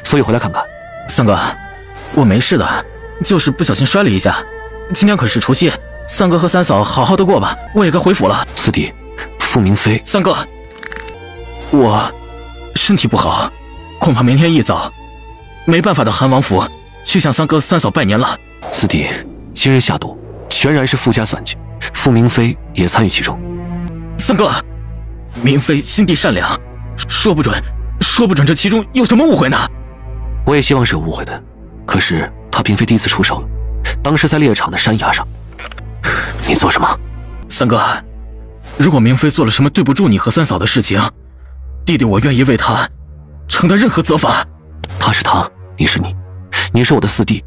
所以回来看看。三哥，我没事的，就是不小心摔了一下。今天可是除夕，三哥和三嫂好好的过吧，我也该回府了。四弟，傅明妃，三哥，我身体不好，恐怕明天一早没办法到韩王府去向三哥三嫂拜年了。四弟，今日下毒全然是傅家算计，傅明妃也参与其中。三哥，明妃心地善良，说不准这其中有什么误会呢？我也希望是有误会的，可是她并非第一次出手了，当时在猎场的山崖上。你做什么？三哥，如果明妃做了什么对不住你和三嫂的事情，弟弟我愿意为她承担任何责罚。他是他，你是你，你是我的四弟，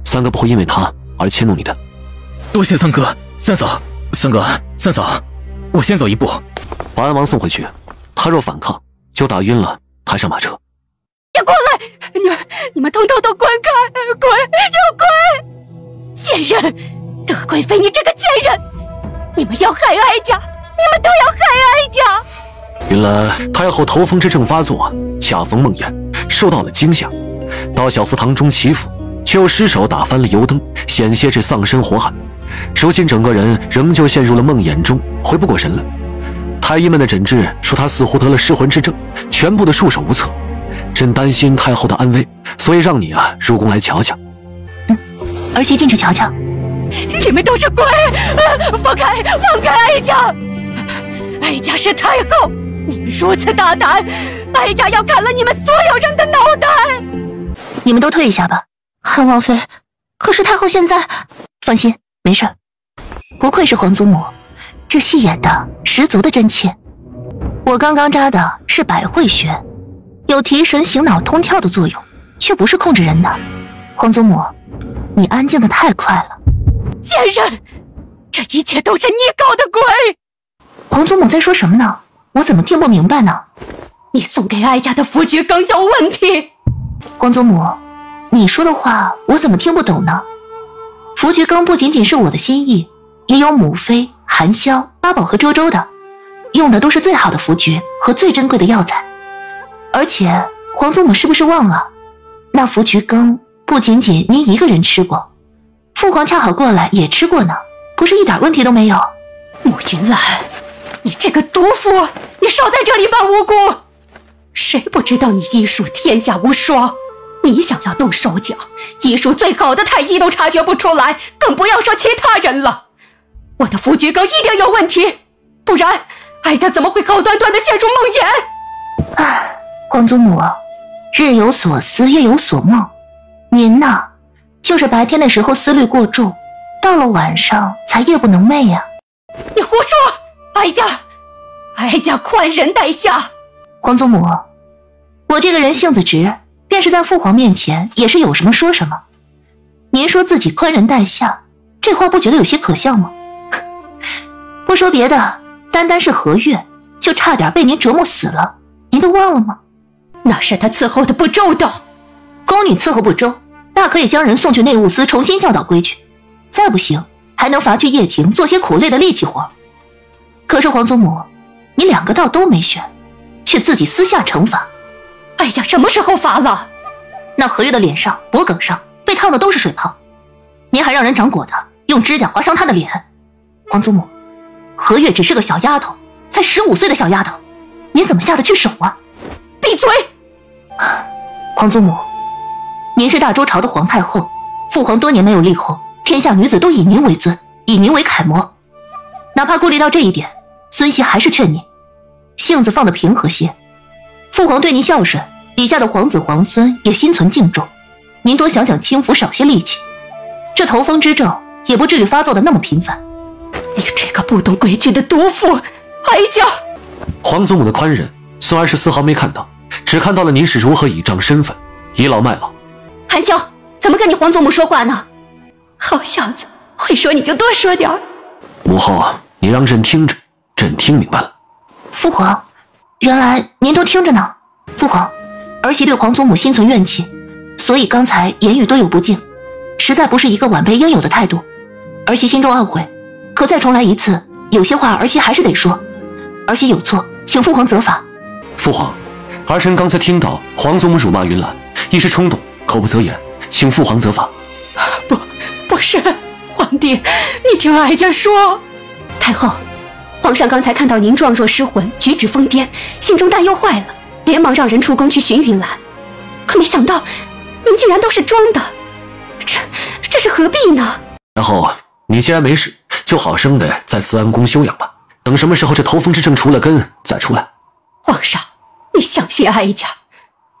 三哥不会因为他而迁怒你的。多谢三哥、三嫂。三哥、三嫂，我先走一步。把安王送回去，他若反抗，就打晕了抬上马车。别过来！你们统统都滚开！滚！给我滚！贱人！德贵妃，你这个贱人！你们要害哀家，你们都要害哀家！云兰太后头风之症发作，恰逢梦魇，受到了惊吓，到小福堂中祈福，却又失手打翻了油灯，险些致丧身火海。如今整个人仍旧陷入了梦魇中，回不过神来。太医们的诊治说他似乎得了失魂之症，全部的束手无策。朕担心太后的安危，所以让你入宫来瞧瞧。儿媳进去瞧瞧。你们都是鬼！放开哀家！哀家是太后，你们如此大胆，哀家要砍了你们所有人的脑袋！你们都退一下吧。韩王妃，可是太后现在……放心，没事。不愧是皇祖母，这戏演的十足的真切。我刚刚扎的是百会穴，有提神醒脑通窍的作用，却不是控制人的。皇祖母，你安静的太快了。贱人，这一切都是你搞的鬼！皇祖母在说什么呢？我怎么听不明白呢？你送给哀家的符菊更有问题。皇祖母，你说的话我怎么听不懂呢？符菊羹不仅仅是我的心意，也有母妃、含萧、八宝和周周的，用的都是最好的符菊和最珍贵的药材。而且皇祖母是不是忘了，那符菊羹不仅仅您一个人吃过，父皇恰好过来也吃过呢，不是一点问题都没有。慕云兰，你这个毒妇，你少在这里扮无辜！谁不知道你医术天下无双？你想要动手脚，医术最好的太医都察觉不出来，更不要说其他人了。我的符菊羹一定有问题，不然哀家怎么会好端端的陷入梦魇？皇祖母，日有所思，夜有所梦。您呢，就是白天的时候思虑过重，到了晚上才夜不能寐呀。你胡说！哀家宽仁待下。皇祖母，我这个人性子直，便是在父皇面前也是有什么说什么。您说自己宽仁待下，这话不觉得有些可笑吗？不说别的，单单是和月，就差点被您折磨死了，您都忘了吗？那是他伺候的不周到。宫女伺候不周，大可以将人送去内务司重新教导规矩，再不行还能罚去掖庭做些苦累的力气活。可是皇祖母，你两个道都没选，却自己私下惩罚。哀家什么时候罚了？那和月的脸上、脖梗上被烫的都是水泡，您还让人掌果的用指甲划伤她的脸。皇祖母，和月只是个小丫头，才15岁的小丫头，您怎么下得去手啊？闭嘴！皇祖母，您是大周朝的皇太后，父皇多年没有立后，天下女子都以您为尊，以您为楷模。哪怕顾虑到这一点，孙熙还是劝您性子放得平和些。父皇对您孝顺，底下的皇子皇孙也心存敬重，您多想想轻浮，少些戾气，这头风之症也不至于发作的那么频繁。你这个不懂规矩的毒妇！哀家皇祖母的宽仁，孙儿是丝毫没看到，只看到了您是如何倚仗身份，倚老卖老。含笑，怎么跟你皇祖母说话呢？好小子，会说你就多说点儿。母后，你让朕听着，朕听明白了。父皇，原来您都听着呢。父皇，儿媳对皇祖母心存怨气，所以刚才言语多有不敬，实在不是一个晚辈应有的态度。儿媳心中懊悔，可再重来一次，有些话儿媳还是得说。儿媳有错，请父皇责罚。父皇，儿臣刚才听到皇祖母辱骂云兰，一时冲动，口不择言，请父皇责罚。不是，皇帝，你听哀家说。太后，皇上刚才看到您状若失魂，举止疯癫，心中担忧坏了，连忙让人出宫去寻云兰，可没想到您竟然都是装的，这是何必呢？然后你既然没事，就好生的在慈安宫休养吧，等什么时候这头风之症除了根再出来。皇上，你相信哀家，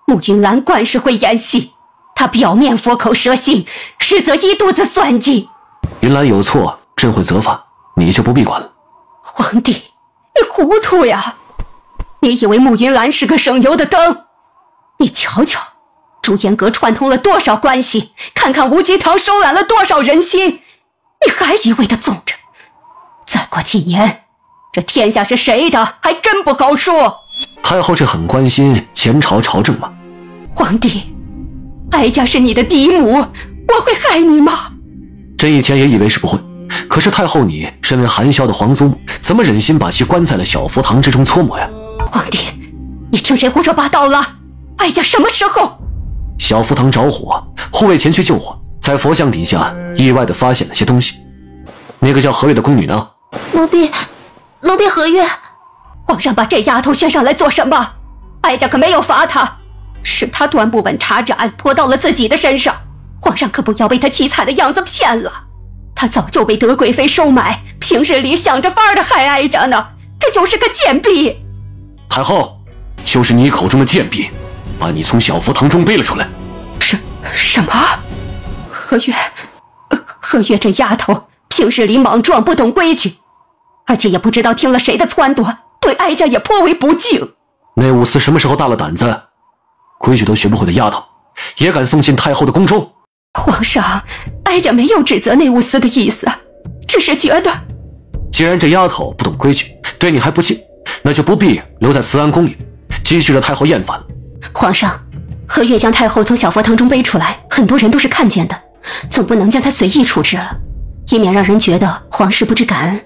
慕云兰惯是会演戏，她表面佛口蛇心，实则一肚子算计。云兰有错，朕会责罚，你就不必管了。皇帝，你糊涂呀！你以为慕云兰是个省油的灯？你瞧瞧，朱颜阁串通了多少关系，看看无极堂收揽了多少人心，你还一味的纵着。再过几年，这天下是谁的，还真不好说。太后这很关心前朝朝政吗？皇帝，哀家是你的嫡母，我会害你吗？朕以前也以为是不会，可是太后你身为含萧的皇祖母，怎么忍心把其关在了小福堂之中搓磨呀？皇帝，你听谁胡说八道了？哀家什么时候？小福堂着火，护卫前去救火，在佛像底下意外的发现了些东西。那个叫何月的宫女呢？奴婢何月。皇上把这丫头选上来做什么？哀家可没有罚她，是她端不稳茶盏泼到了自己的身上，皇上可不要被她凄惨的样子骗了。她早就被德贵妃收买，平日里想着法的害哀家呢，这就是个贱婢。太后，就是你口中的贱婢，把你从小福堂中背了出来。什么？何月这丫头平日里莽撞不懂规矩，而且也不知道听了谁的撺掇，对哀家也颇为不敬。内务司什么时候大了胆子，规矩都学不会的丫头也敢送进太后的宫中？皇上，哀家没有指责内务司的意思，只是觉得既然这丫头不懂规矩，对你还不敬，那就不必留在慈安宫里，继续惹太后厌烦了。皇上，何月将太后从小佛堂中背出来，很多人都是看见的，总不能将她随意处置了，以免让人觉得皇室不知感恩。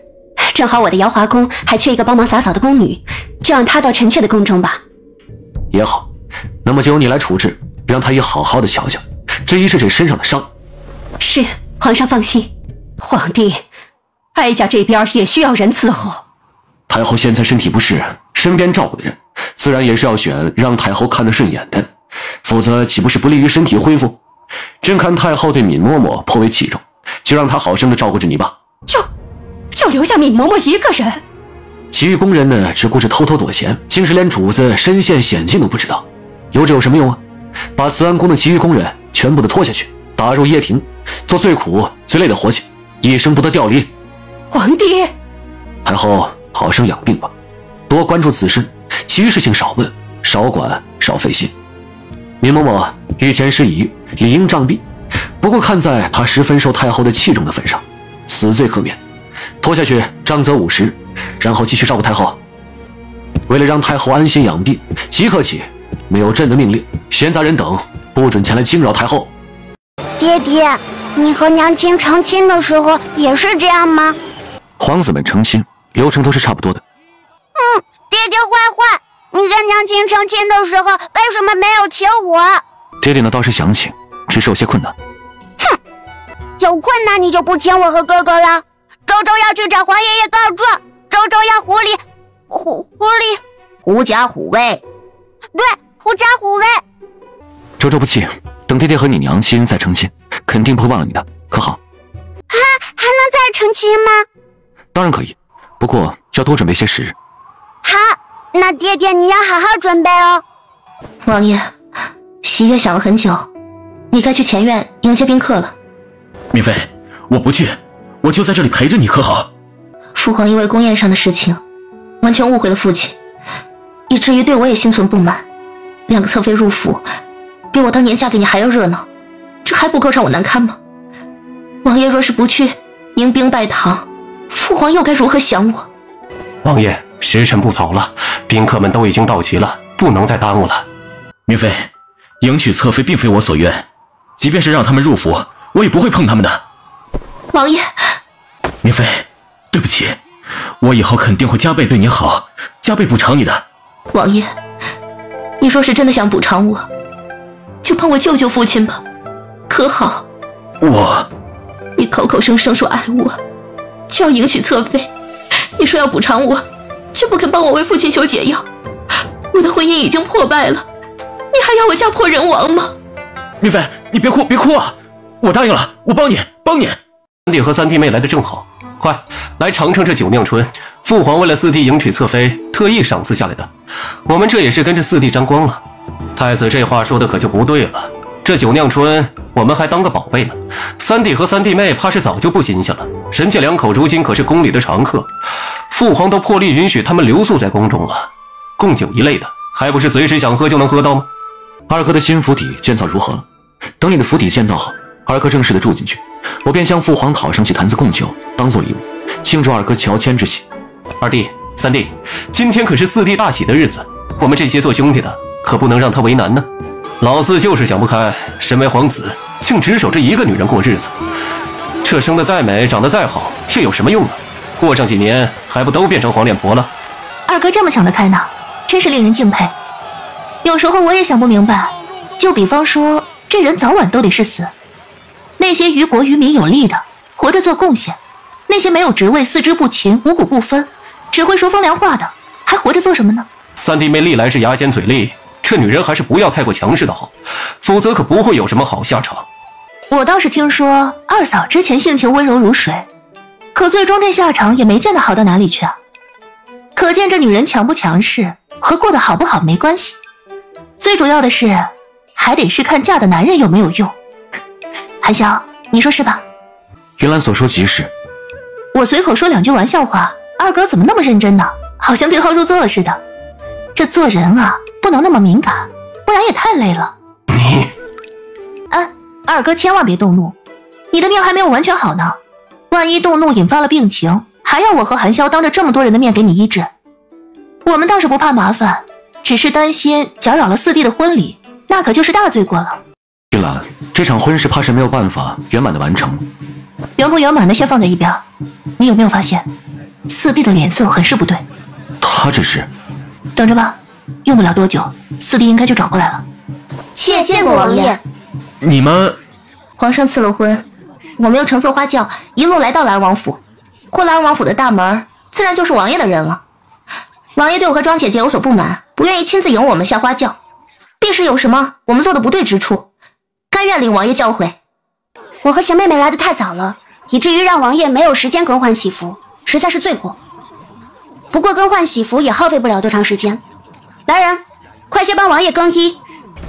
正好我的瑶华宫还缺一个帮忙洒扫的宫女，就让她到臣妾的宫中吧。也好，那么就由你来处置，让她也好好的瞧瞧这一是这身上的伤。是，皇上放心。皇帝，哀家这边也需要人伺候。太后现在身体不适，身边照顾的人自然也是要选让太后看得顺眼的，否则岂不是不利于身体恢复？朕看太后对闵嬷嬷颇为器重，就让她好生的照顾着你吧。就留下闵嬷嬷一个人？其余宫人呢，只顾着偷偷躲闲，竟是连主子身陷险境都不知道。留着有什么用啊？把慈安宫的其余宫人全部的拖下去，打入掖庭，做最苦最累的活计，一生不得调离。皇帝，太后好生养病吧，多关注自身，其余事情少问少管少费心。闵嬷嬷御前事宜，理应杖毙，不过看在她十分受太后的器重的份上，死罪可免，拖下去杖责50，然后继续照顾太后。为了让太后安心养病，即刻起没有朕的命令，闲杂人等不准前来惊扰太后。爹爹，你和娘亲成亲的时候也是这样吗？皇子们成亲流程都是差不多的。爹爹坏坏，你跟娘亲成亲的时候为什么没有请我？爹爹呢倒是想请，只是有些困难。哼，有困难你就不请我和哥哥了。周周要去找皇爷爷告状，周周要狐假虎威。对，狐假虎威。周周不气，等爹爹和你娘亲再成亲，肯定不会忘了你的，可好？还能再成亲吗？当然可以，不过要多准备些时日。好，那爹爹你要好好准备哦。王爷，喜悦想了很久，你该去前院迎接宾客了。敏妃，我不去，我就在这里陪着你，可好？父皇因为宫宴上的事情，完全误会了父亲，以至于对我也心存不满。2个侧妃入府，比我当年嫁给你还要热闹，这还不够让我难堪吗？王爷若是不去迎宾拜堂，父皇又该如何想我？王爷，时辰不早了，宾客们都已经到齐了，不能再耽误了。明妃，迎娶侧妃并非我所愿，即便是让他们入府，我也不会碰他们的。王爷，明妃，对不起，我以后肯定会加倍对你好，加倍补偿你的。王爷，你若是真的想补偿我，就帮我救救父亲吧，可好？你口口声声说爱我，就要迎娶侧妃，你说要补偿我，却不肯帮我为父亲求解药。我的婚姻已经破败了，你还要我家破人亡吗？明妃，你别哭啊！我答应了，我帮你。三弟和三弟妹来的正好，快来尝尝这酒酿春，父皇为了四弟迎娶侧妃，特意赏赐下来的。我们这也是跟着四弟沾光了。太子这话说的可就不对了，这酒酿春我们还当个宝贝呢，三弟和三弟妹怕是早就不新鲜了。人家两口如今可是宫里的常客，父皇都破例允许他们留宿在宫中了。贡酒一类的，还不是随时想喝就能喝到吗？二哥的新府邸建造如何了？等你的府邸建造好，二哥正式的住进去，我便向父皇讨上几坛子贡酒，当做礼物，庆祝二哥乔迁之喜。二弟、三弟，今天可是四弟大喜的日子，我们这些做兄弟的可不能让他为难呢。老四就是想不开，身为皇子，竟只守着一个女人过日子。这生得再美，长得再好，又有什么用啊？过上几年，还不都变成黄脸婆了？二哥这么想得开呢，真是令人敬佩。有时候我也想不明白，就比方说，这人早晚都得是死。那些于国于民有利的，活着做贡献；那些没有职位、四肢不勤、五谷不分，只会说风凉话的，还活着做什么呢？三弟妹历来是牙尖嘴利，这女人还是不要太过强势的好，否则可不会有什么好下场。我倒是听说二嫂之前性情温柔如水，可最终这下场也没见得好到哪里去啊。可见这女人强不强势和过得好不好没关系，最主要的是还得是看嫁的男人有没有用。韩潇，你说是吧？云兰所说极是。我随口说两句玩笑话，二哥怎么那么认真呢？好像对号入座了似的。这做人啊，不能那么敏感，不然也太累了。你，二哥千万别动怒，你的命还没有完全好呢，万一动怒引发了病情，还要我和韩潇当着这么多人的面给你医治。我们倒是不怕麻烦，只是担心搅扰了四弟的婚礼，那可就是大罪过了。云兰，这场婚事怕是没有办法圆满的完成。圆不圆满的先放在一边，你有没有发现四弟的脸色很是不对？他这是……等着吧，用不了多久，四弟应该就转过来了。妾见过王爷。你们……皇上赐了婚，我们又乘坐花轿一路来到兰王府，过兰王府的大门，自然就是王爷的人了。王爷对我和庄姐姐有所不满，不愿意亲自引我们下花轿，必是有什么我们做的不对之处，甘愿领王爷教诲。我和小妹妹来得太早了，以至于让王爷没有时间更换喜服，实在是罪过。不过更换喜服也耗费不了多长时间。来人，快些帮王爷更衣。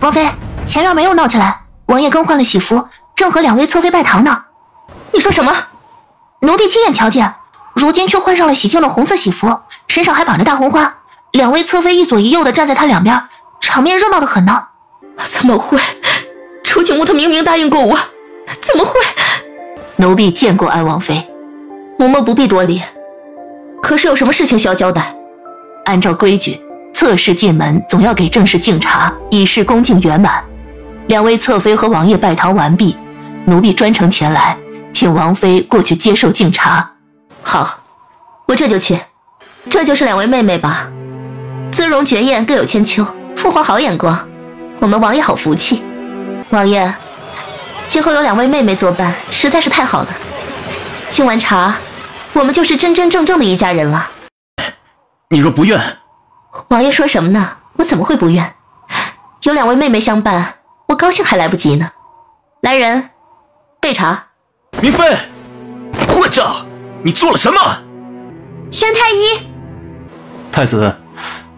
王妃，前院没有闹起来，王爷更换了喜服，正和两位侧妃拜堂呢。你说什么？奴婢亲眼瞧见，如今却换上了喜庆的红色喜服，身上还绑着大红花，两位侧妃一左一右的站在他两边，场面热闹得很呢。怎么会？楚景木他明明答应过我，怎么会？奴婢见过安王妃。嬷嬷不必多礼，可是有什么事情需要交代？按照规矩，侧室进门总要给正室敬茶，以示恭敬圆满。两位侧妃和王爷拜堂完毕，奴婢专程前来，请王妃过去接受敬茶。好，我这就去。这就是两位妹妹吧？姿容绝艳，各有千秋，父皇好眼光，我们王爷好福气。王爷，今后有两位妹妹作伴，实在是太好了。敬完茶，我们就是真真正正的一家人了。你若不愿，王爷说什么呢？我怎么会不愿？有两位妹妹相伴，我高兴还来不及呢。来人，备茶。明妃，混账！你做了什么？宣太医。太子，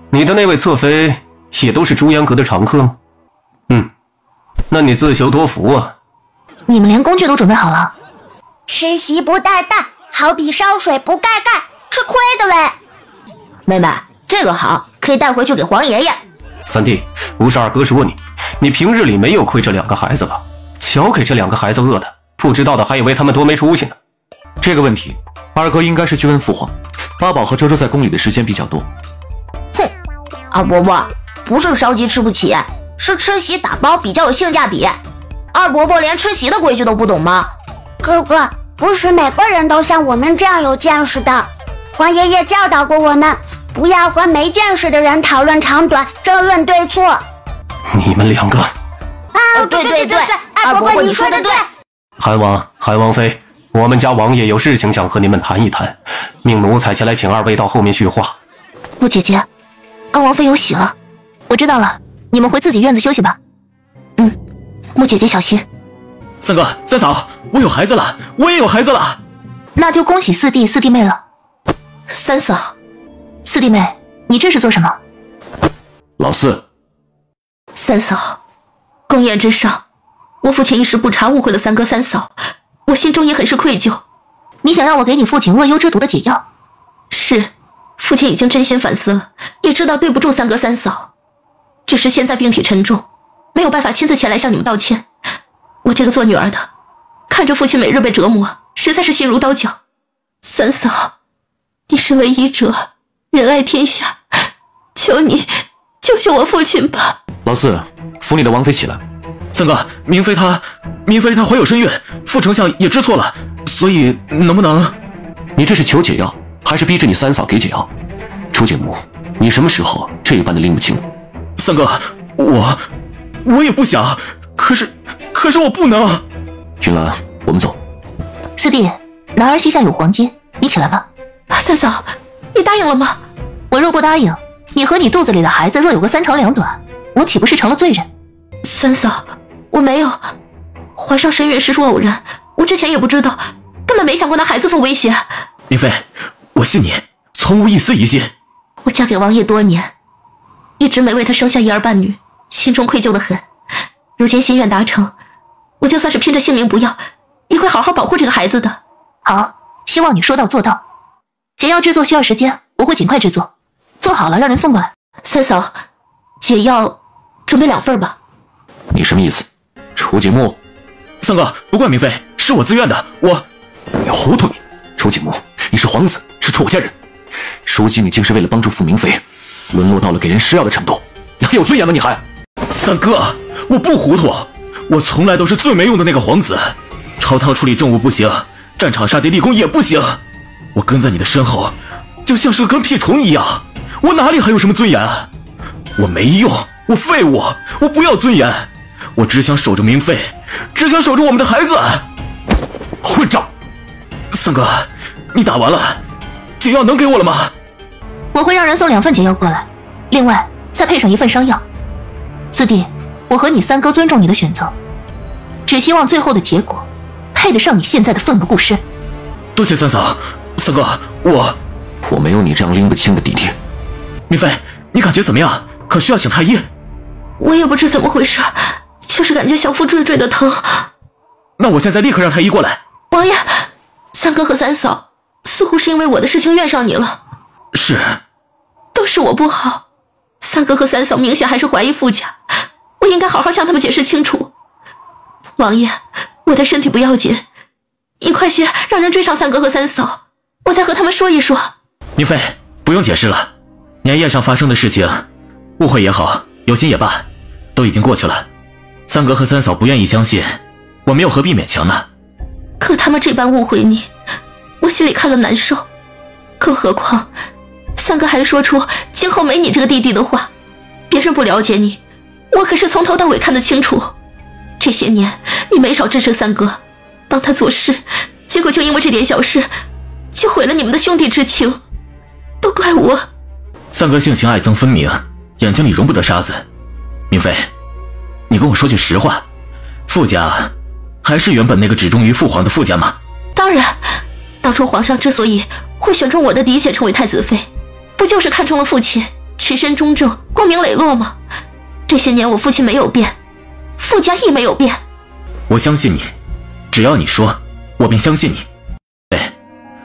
你的那位侧妃也都是朱颜阁的常客吗？那你自求多福啊。你们连工具都准备好了？吃席不带蛋，好比烧水不盖盖，吃亏的嘞。妹妹，这个好，可以带回去给皇爷爷。三弟，不是二哥说你，你平日里没有亏这两个孩子吧？瞧给这两个孩子饿的，不知道的还以为他们多没出息呢。这个问题，二哥应该是去问父皇。八宝和周周在宫里的时间比较多。哼，二伯伯，不是烧鸡吃不起，是吃席打包比较有性价比。二伯伯连吃席的规矩都不懂吗？哥哥，不是每个人都像我们这样有见识的。皇爷爷教导过我们，不要和没见识的人讨论长短，争论对错。你们两个……对，二伯伯你说的对。韩王、韩王妃，我们家王爷有事情想和你们谈一谈，命奴才前来请二位到后面叙话。陆姐姐，安王妃有喜了。我知道了，你们回自己院子休息吧。穆姐姐小心。三哥、三嫂，我有孩子了，我也有孩子了。那就恭喜四弟、四弟妹了。三嫂，四弟妹，你这是做什么？老四。三嫂，宫宴之上，我父亲一时不察，误会了三哥三嫂，我心中也很是愧疚。你想让我给你父亲恶幽之毒的解药？是，父亲已经真心反思了，也知道对不住三哥三嫂，只是现在病体沉重，没有办法亲自前来向你们道歉。我这个做女儿的，看着父亲每日被折磨，实在是心如刀绞。三嫂，你是唯一者，仁爱天下，求你救救我父亲吧！老四，扶你的王妃起来。三哥，明妃她怀有身孕，副丞相也知错了，所以能不能……你这是求解药，还是逼着你三嫂给解药？楚景木，你什么时候这般的拎不清？三哥，我也不想，可是我不能。云兰，我们走。四弟，男儿膝下有黄金，你起来吧。三嫂，你答应了吗？我若不答应，你和你肚子里的孩子若有个3长2短，我岂不是成了罪人？三嫂，我没有，怀上身孕实属偶然，我之前也不知道，根本没想过拿孩子做威胁。明妃，我信你，从无一丝疑心。我嫁给王爷多年，一直没为他生下一儿半女，心中愧疚的很。如今心愿达成，我就算是拼着性命不要，也会好好保护这个孩子的。好，希望你说到做到。解药制作需要时间，我会尽快制作，做好了让人送过来。三嫂，解药准备2份吧。你什么意思？楚景木，三哥，不怪明妃，是我自愿的。你糊涂你！楚景木，你是皇子，是楚家人，如今你竟是为了帮助傅明妃，沦落到了给人施药的程度，你还有尊严吗？你还……三哥，我不糊涂，我从来都是最没用的那个皇子，朝堂处理政务不行，战场杀敌立功也不行，我跟在你的身后，就像是个跟屁虫一样，我哪里还有什么尊严？我没用，我废物，我不要尊严，我只想守着明妃，只想守着我们的孩子。混账！三哥，你打完了，解药能给我了吗？我会让人送2份解药过来，另外再配上1份伤药。四弟，我和你三哥尊重你的选择，只希望最后的结果配得上你现在的奋不顾身。多谢三嫂。三哥，我没有你这样拎不清的弟弟。明妃，你感觉怎么样？可需要请太医？我也不知怎么回事，就是感觉小腹坠坠的疼。那我现在立刻让太医过来。王爷，三哥和三嫂似乎是因为我的事情怨上你了。是，都是我不好。三哥和三嫂明显还是怀疑傅家，我应该好好向他们解释清楚。王爷，我的身体不要紧，你快些让人追上三哥和三嫂，我再和他们说一说。明妃，不用解释了，年夜上发生的事情，误会也好，有心也罢，都已经过去了。三哥和三嫂不愿意相信，我们又何必勉强呢？可他们这般误会你，我心里看了难受。更何况三哥还说出今后没你这个弟弟的话，别人不了解你，我可是从头到尾看得清楚。这些年你没少支持三哥，帮他做事，结果就因为这点小事就毁了你们的兄弟之情，都怪我。三哥性情爱憎分明，眼睛里容不得沙子。明妃，你跟我说句实话，傅家还是原本那个只忠于父皇的傅家吗？当然，当初皇上之所以会选中我的嫡妾成为太子妃，不就是看中了父亲持身忠正、光明磊落吗？这些年我父亲没有变，傅家亦没有变。我相信你，只要你说，我便相信你。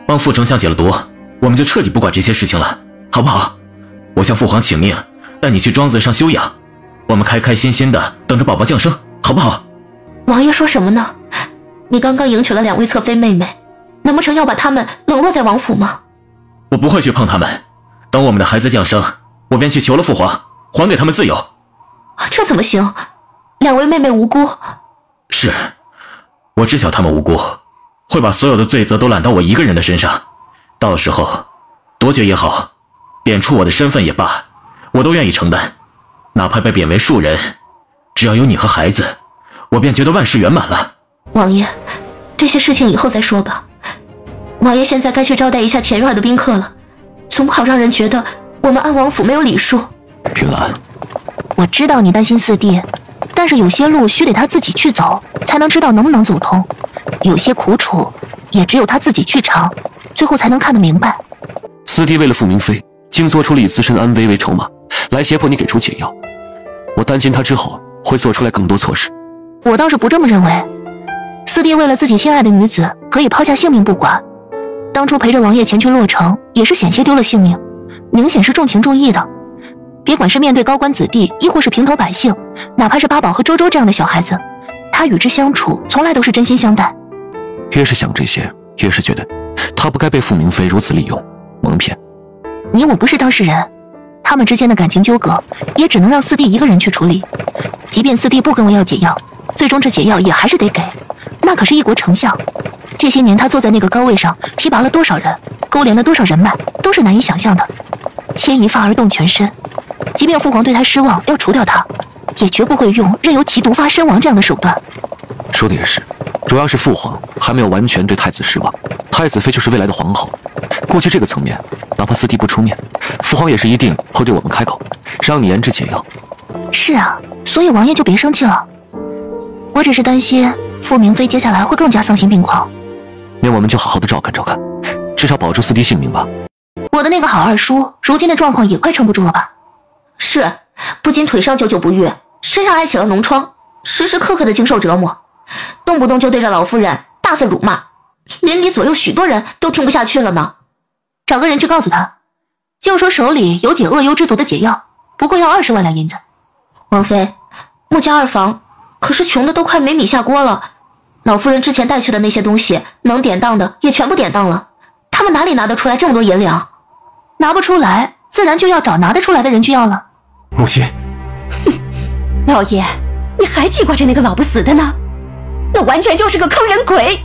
帮傅丞相解了毒，我们就彻底不管这些事情了，好不好？我向父皇请命，带你去庄子上休养，我们开开心心的等着宝宝降生，好不好？王爷说什么呢？你刚刚迎娶了2位侧妃妹妹，难不成要把她们冷落在王府吗？我不会去碰她们，等我们的孩子降生，我便去求了父皇，还给他们自由。这怎么行？2位妹妹无辜。是，我知晓他们无辜，会把所有的罪责都揽到我一个人的身上，到时候夺爵也好，贬黜我的身份也罢，我都愿意承担，哪怕被贬为庶人，只要有你和孩子，我便觉得万事圆满了。王爷，这些事情以后再说吧。王爷现在该去招待一下前院的宾客了，总不好让人觉得我们安王府没有礼数。云兰，我知道你担心四弟，但是有些路须得他自己去走，才能知道能不能走通；有些苦楚也只有他自己去尝，最后才能看得明白。四弟为了傅明妃，竟做出了以自身安危为筹码，来胁迫你给出解药。我担心他之后会做出来更多错事。我倒是不这么认为。四弟为了自己心爱的女子，可以抛下性命不管。当初陪着王爷前去洛城，也是险些丢了性命，明显是重情重义的。别管是面对高官子弟，亦或是平头百姓，哪怕是八宝和周周这样的小孩子，他与之相处从来都是真心相待。越是想这些，越是觉得他不该被傅明飞如此利用蒙骗。你我不是当事人，他们之间的感情纠葛也只能让四弟一个人去处理。即便四弟不跟我要解药，最终这解药也还是得给，那可是一国丞相。这些年他坐在那个高位上，提拔了多少人，勾连了多少人脉，都是难以想象的。牵一发而动全身，即便父皇对他失望，要除掉他，也绝不会用任由其毒发身亡这样的手段。说的也是，主要是父皇还没有完全对太子失望，太子妃就是未来的皇后。过去这个层面，哪怕四弟不出面，父皇也是一定会对我们开口，让你研制解药。是啊，所以王爷就别生气了。我只是担心傅明飞接下来会更加丧心病狂。那我们就好好的照看照看，至少保住四弟性命吧。我的那个好二叔，如今的状况也快撑不住了吧？是，不仅腿上久久不愈，身上还起了脓疮，时时刻刻的经受折磨，动不动就对着老夫人大肆辱骂，邻里左右许多人都听不下去了呢。找个人去告诉他，就说手里有解恶幽之毒的解药，不过要20万两银子。王妃，穆家二房可是穷的都快没米下锅了，老夫人之前带去的那些东西，能典当的也全部典当了，他们哪里拿得出来这么多银两？拿不出来，自然就要找拿得出来的人去要了。母亲，老爷，你还记挂着那个老不死的呢？那完全就是个坑人鬼，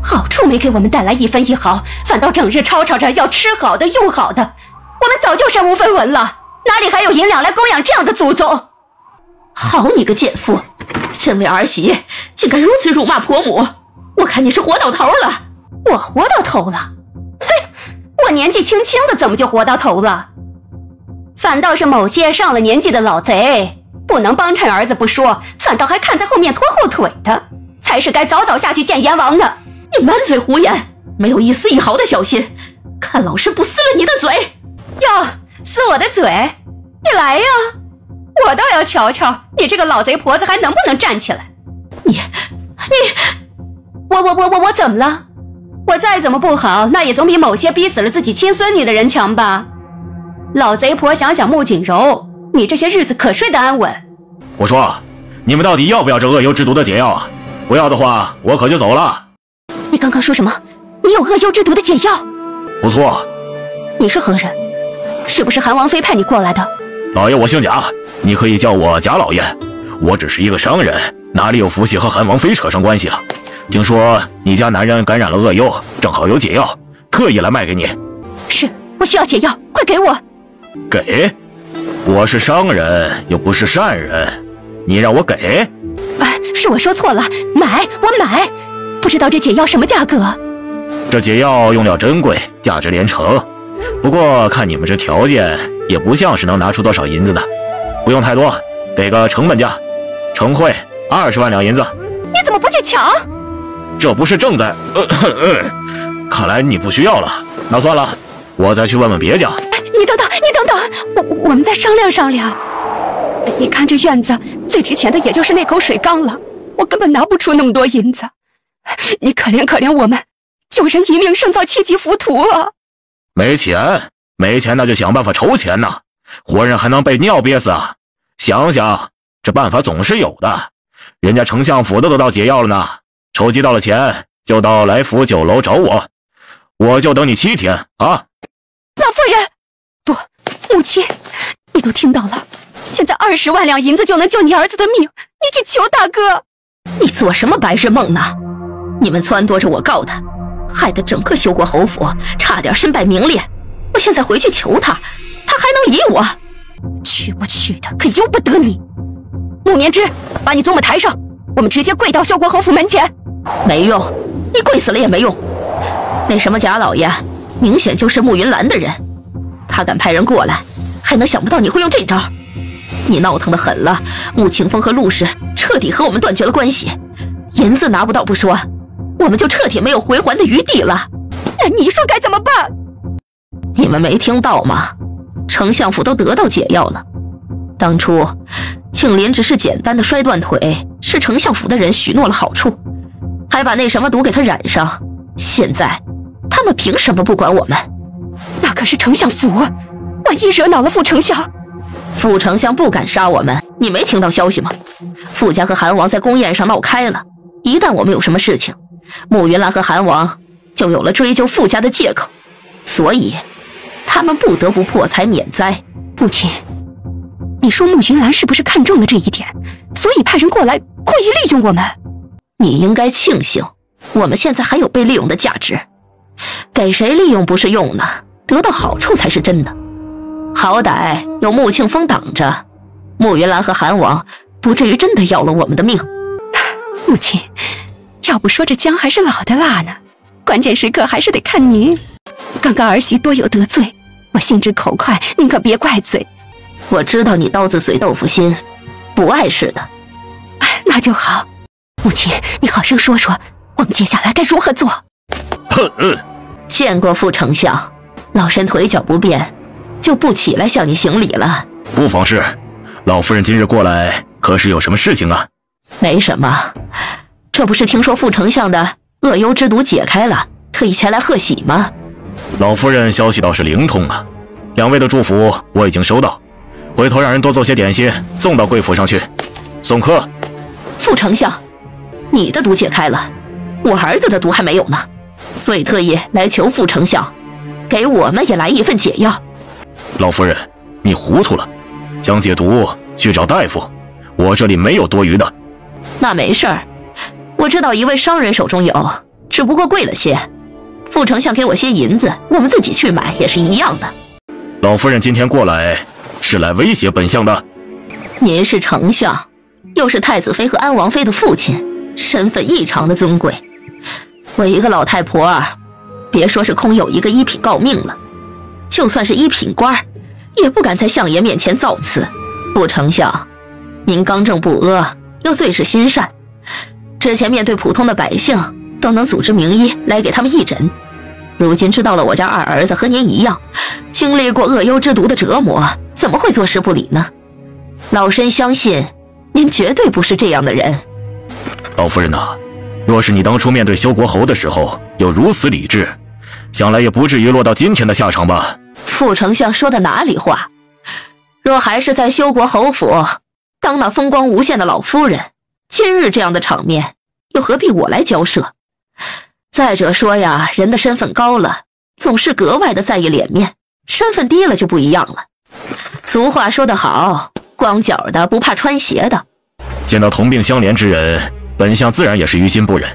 好处没给我们带来一分一毫，反倒整日吵吵着要吃好的用好的，我们早就身无分文了，哪里还有银两来供养这样的祖宗？好你个贱妇，身为儿媳竟敢如此辱骂婆母，我看你是活到头了。我活到头了？嘿，我年纪轻轻的怎么就活到头了？反倒是某些上了年纪的老贼，不能帮衬儿子不说，反倒还看在后面拖后腿的，才是该早早下去见阎王的。你满嘴胡言，没有一丝一毫的小心，看老身不撕了你的嘴！哟，撕我的嘴？你来呀，我倒要瞧瞧你这个老贼婆子还能不能站起来。我怎么了？我再怎么不好，那也总比某些逼死了自己亲孙女的人强吧。老贼婆想想穆锦柔，你这些日子可睡得安稳。我说，你们到底要不要这恶幽之毒的解药啊？不要的话，我可就走了。你刚刚说什么？你有恶幽之毒的解药？不错。你是何人？是不是韩王妃派你过来的？老爷，我姓贾，你可以叫我贾老爷。我只是一个商人，哪里有福气和韩王妃扯上关系啊？听说你家男人感染了恶幽，正好有解药，特意来卖给你。是，我需要解药，快给我。给？我是商人，又不是善人，你让我给？是我说错了，买，我买。不知道这解药什么价格？这解药用料珍贵，价值连城。不过看你们这条件，也不像是能拿出多少银子的。不用太多，给个成本价，成会20万两银子。你怎么不去抢？这不是正在……看来你不需要了。那算了，我再去问问别家。你等等，我们再商量商量。你看这院子最值钱的也就是那口水缸了，我根本拿不出那么多银子。你可怜可怜我们，救人一命胜造7级浮屠啊！没钱那就想办法筹钱呐，活人还能被尿憋死啊？想想这办法总是有的，人家丞相府都得到解药了呢。筹集到了钱，就到来福酒楼找我，我就等你7天啊！老夫人，不，母亲，你都听到了，现在20万两银子就能救你儿子的命，你去求大哥。你做什么白日梦呢？你们撺掇着我告他，害得整个修国侯府差点身败名裂。我现在回去求他，他还能理我？去不去的可由不得你。穆年之，把你祖母抬上，我们直接跪到修国侯府门前。没用，你跪死了也没用。那什么贾老爷明显就是穆云兰的人，他敢派人过来，还能想不到你会用这招？你闹腾得很了，穆清风和陆氏彻底和我们断绝了关系，银子拿不到不说，我们就彻底没有回还的余地了。那你说该怎么办？你们没听到吗？丞相府都得到解药了。当初庆林只是简单的摔断腿，是丞相府的人许诺了好处，还把那什么毒给他染上。现在他们凭什么不管我们？那可是丞相府，万一惹恼了副丞相，副丞相不敢杀我们。你没听到消息吗？傅家和韩王在宫宴上闹开了，一旦我们有什么事情，慕云兰和韩王就有了追究傅家的借口，所以他们不得不破财免灾。母亲，你说慕云兰是不是看中了这一点，所以派人过来故意利用我们？你应该庆幸我们现在还有被利用的价值，给谁利用不是用呢？得到好处才是真的。好歹有穆庆峰挡着，慕云兰和韩王不至于真的要了我们的命。母亲，要不说这姜还是老的辣呢，关键时刻还是得看您。刚刚儿媳多有得罪，我心直口快，您可别怪罪。我知道你刀子随豆腐心，不碍事的。那就好。母亲，你好生说说，我们接下来该如何做？见过副丞相，老身腿脚不便，就不起来向你行礼了。不妨事，老夫人今日过来，可是有什么事情啊？没什么，这不是听说副丞相的恶幽之毒解开了，特意前来贺喜吗？老夫人消息倒是灵通啊，两位的祝福我已经收到，回头让人多做些点心送到贵府上去。送客。副丞相，你的毒解开了，我儿子的毒还没有呢，所以特意来求副丞相给我们也来一份解药。老夫人，你糊涂了，想解毒去找大夫，我这里没有多余的。那没事儿，我知道一位商人手中有，只不过贵了些。副丞相给我些银子，我们自己去买也是一样的。老夫人今天过来是来威胁本相的。您是丞相，又是太子妃和安王妃的父亲，身份异常的尊贵。我一个老太婆，别说是空有一个一品诰命了，就算是一品官，也不敢在相爷面前造次。副丞相，您刚正不阿，又最是心善，之前面对普通的百姓都能组织名医来给他们义诊，如今知道了我家二儿子和您一样经历过恶幽之毒的折磨，怎么会坐视不理呢？老身相信您绝对不是这样的人。老夫人呐，若是你当初面对修国侯的时候有如此理智，想来也不至于落到今天的下场吧。副丞相说的哪里话？若还是在修国侯府当那风光无限的老夫人，今日这样的场面又何必我来交涉？再者说呀，人的身份高了，总是格外的在意脸面，身份低了就不一样了。俗话说得好，光脚的不怕穿鞋的。见到同病相怜之人，本相自然也是于心不忍，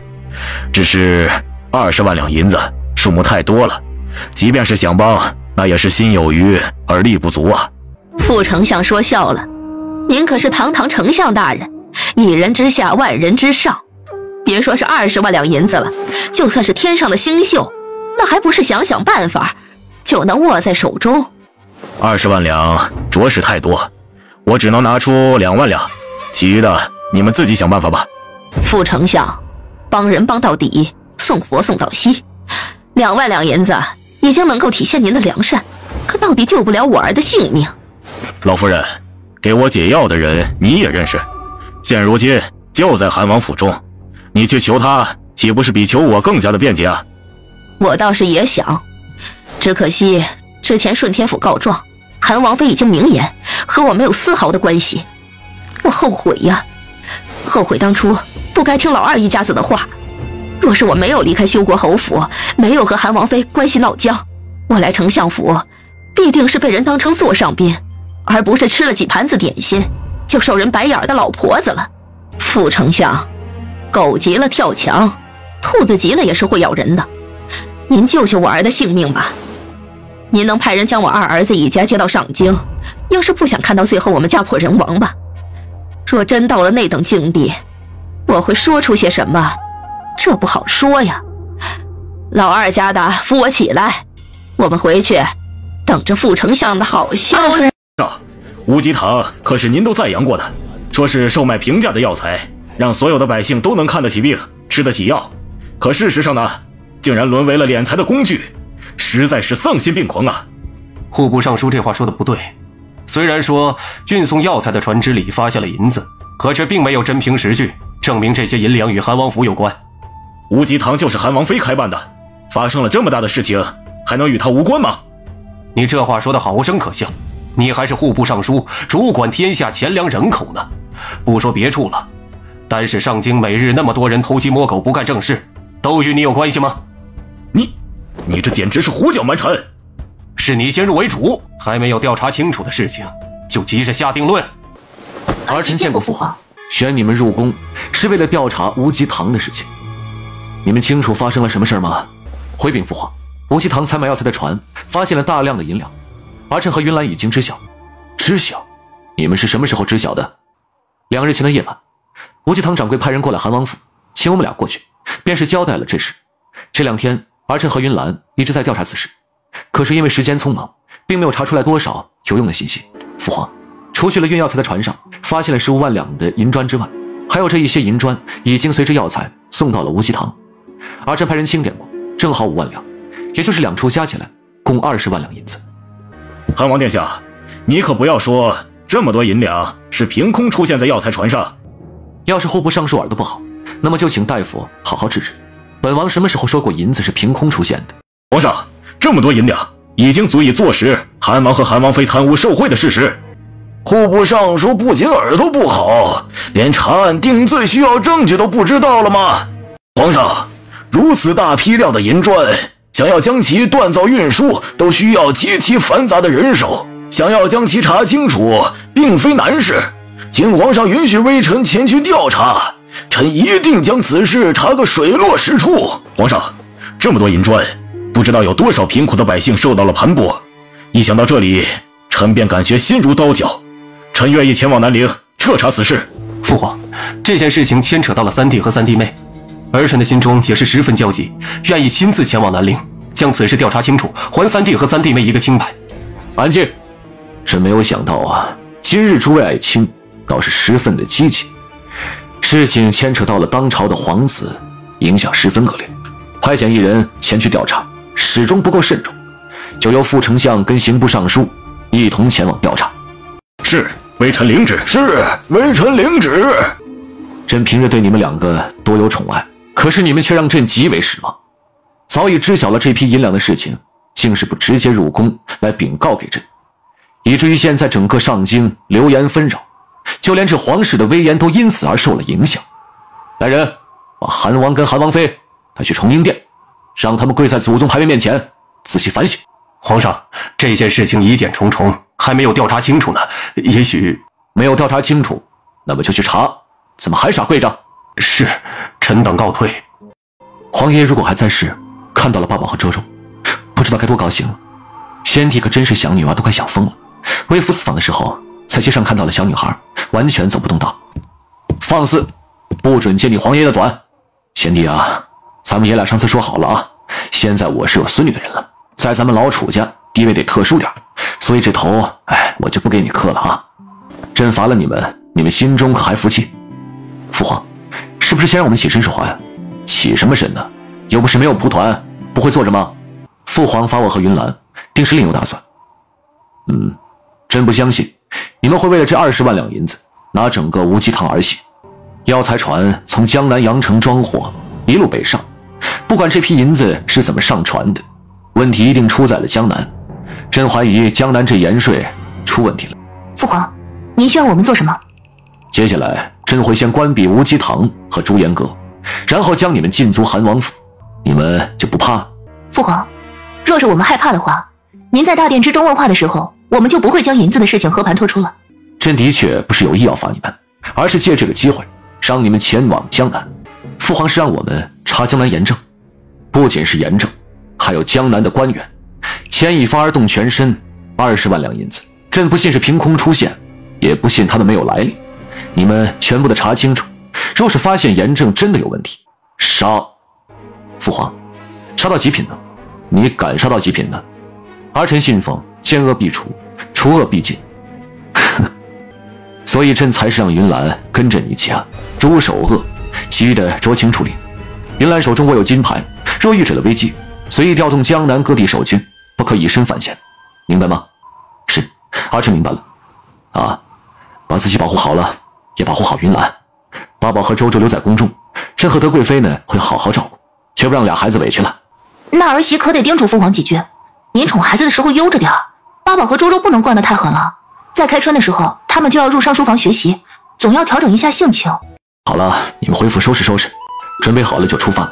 只是20万两银子数目太多了，即便是想帮，那也是心有余而力不足啊。副丞相说笑了，您可是堂堂丞相大人，一人之下万人之上，别说是20万两银子了，就算是天上的星宿，那还不是想想办法就能握在手中？20万两着实太多，我只能拿出2万两，其余的你们自己想办法吧。副丞相，帮人帮到底，送佛送到西，2万两银子已经能够体现您的良善，可到底救不了我儿的性命。老夫人，给我解药的人你也认识，现如今就在韩王府中，你去求他，岂不是比求我更加的便捷啊？我倒是也想，只可惜之前顺天府告状，韩王妃已经明言和我没有丝毫的关系，我后悔呀，后悔当初不该听老二一家子的话。若是我没有离开修国侯府，没有和韩王妃关系闹僵，我来丞相府必定是被人当成座上宾，而不是吃了几盘子点心就受人白眼的老婆子了。副丞相，狗急了跳墙，兔子急了也是会咬人的，您救救我儿的性命吧。您能派人将我二儿子一家接到上京，要是不想看到最后我们家破人亡吧。若真到了那等境地，我会说出些什么，这不好说呀。老二家的扶我起来，我们回去等着副丞相的好消息。无极堂可是您都赞扬过的，说是售卖平价的药材，让所有的百姓都能看得起病，吃得起药。可事实上呢，竟然沦为了敛财的工具，实在是丧心病狂啊！户部尚书这话说的不对，虽然说运送药材的船只里发现了银子，可这并没有真凭实据证明这些银两与韩王府有关。无极堂就是韩王妃开办的，发生了这么大的事情，还能与他无关吗？你这话说的好生可笑，你还是户部尚书，主管天下钱粮人口呢。不说别处了，单是上京每日那么多人偷鸡摸狗不干正事，都与你有关系吗？你这简直是胡搅蛮缠！是你先入为主，还没有调查清楚的事情就急着下定论。儿臣见过父皇，选你们入宫是为了调查无极堂的事情。你们清楚发生了什么事吗？回禀父皇，无极堂采买药材的船发现了大量的银两，儿臣和云兰已经知晓。知晓？你们是什么时候知晓的？2日前的夜晚，无极堂掌柜派人过来韩王府，请我们俩过去，便是交代了这事。这2天，儿臣和云兰一直在调查此事，可是因为时间匆忙，并没有查出来多少有用的信息。父皇，除去了运药材的船上发现了15万两的银砖之外，还有这一些银砖已经随着药材送到了无极堂。儿臣派人清点过，正好5万两，也就是2处加起来共20万两银子。韩王殿下，你可不要说这么多银两是凭空出现在药材船上。要是户部尚书耳朵不好，那么就请大夫好好治治。本王什么时候说过银子是凭空出现的？皇上，这么多银两已经足以坐实韩王和韩王妃贪污受贿的事实。户部尚书不仅耳朵不好，连查案定罪需要证据都不知道了吗？皇上，如此大批量的银砖，想要将其锻造运输，都需要极其繁杂的人手。想要将其查清楚，并非难事。请皇上允许微臣前去调查，臣一定将此事查个水落石出。皇上，这么多银砖，不知道有多少贫苦的百姓受到了盘剥。一想到这里，臣便感觉心如刀绞。臣愿意前往南陵彻查此事。父皇，这件事情牵扯到了3弟和3弟妹，儿臣的心中也是十分焦急，愿意亲自前往南陵，将此事调查清楚，还3弟和3弟妹一个清白。安静！真没有想到啊，今日诸位爱卿倒是十分的积极。事情牵扯到了当朝的皇子，影响十分恶劣，派遣一人前去调查，始终不够慎重，就由副丞相跟刑部尚书一同前往调查。是，微臣领旨。是，微臣领旨。朕平日对你们2个多有宠爱，可是你们却让朕极为失望。早已知晓了这批银两的事情，竟是不直接入宫来禀告给朕，以至于现在整个上京流言纷扰，就连这皇室的威严都因此而受了影响。来人，把韩王跟韩王妃带去崇英殿，让他们跪在祖宗牌位面前仔细反省。皇上，这件事情疑点重重，还没有调查清楚呢，也许……没有调查清楚，那么就去查，怎么还傻跪着？是，臣等告退。皇爷如果还在世，看到了爸爸和周周，不知道该多高兴了。先帝可真是想女儿都快想疯了。微服私访的时候，在街上看到了小女孩，完全走不动道。放肆，不准揭你皇爷的短。先帝啊，咱们爷俩上次说好了啊，现在我是有孙女的人了，在咱们老楚家地位得特殊点，所以这头我就不给你磕了啊。朕罚了你们，你们心中可还服气？父皇，是不是先让我们起身说话呀？起什么身呢？又不是没有蒲团，不会坐着吗？父皇罚我和云兰，定是另有打算。朕不相信你们会为了这20万两银子拿整个无极堂儿戏。药材船从江南阳城装货，一路北上，不管这批银子是怎么上船的，问题一定出在了江南。朕怀疑江南这盐税出问题了。父皇，您需要我们做什么？接下来朕会先关闭无极堂和朱颜阁，然后将你们禁足韩王府，你们就不怕了？父皇，若是我们害怕的话，您在大殿之中问话的时候，我们就不会将银子的事情和盘托出了。朕的确不是有意要罚你们，而是借这个机会让你们前往江南。父皇是让我们查江南盐政，不仅是盐政，还有江南的官员，牵一发而动全身，20万两银子，朕不信是凭空出现，也不信他们没有来历。你们全部的查清楚，若是发现盐政真的有问题，杀。父皇，杀到极品呢？你敢杀到极品呢？儿臣信奉见恶必除，除恶必尽。所以朕才是让云兰跟着你一起啊，诛首恶，其余的酌情处理。云兰手中握有金牌，若遇着了危机，随意调动江南各地守军，不可以身犯险，明白吗？是，儿臣明白了。啊，把自己保护好了，也保护好云兰。八宝和周周留在宫中，朕和德贵妃呢会好好照顾，绝不让俩孩子委屈了。那儿媳可得叮嘱父皇几句，您宠孩子的时候悠着点儿，八宝和周周不能惯得太狠了。在开春的时候，他们就要入上书房学习，总要调整一下性情。好了，你们回府收拾收拾，准备好了就出发。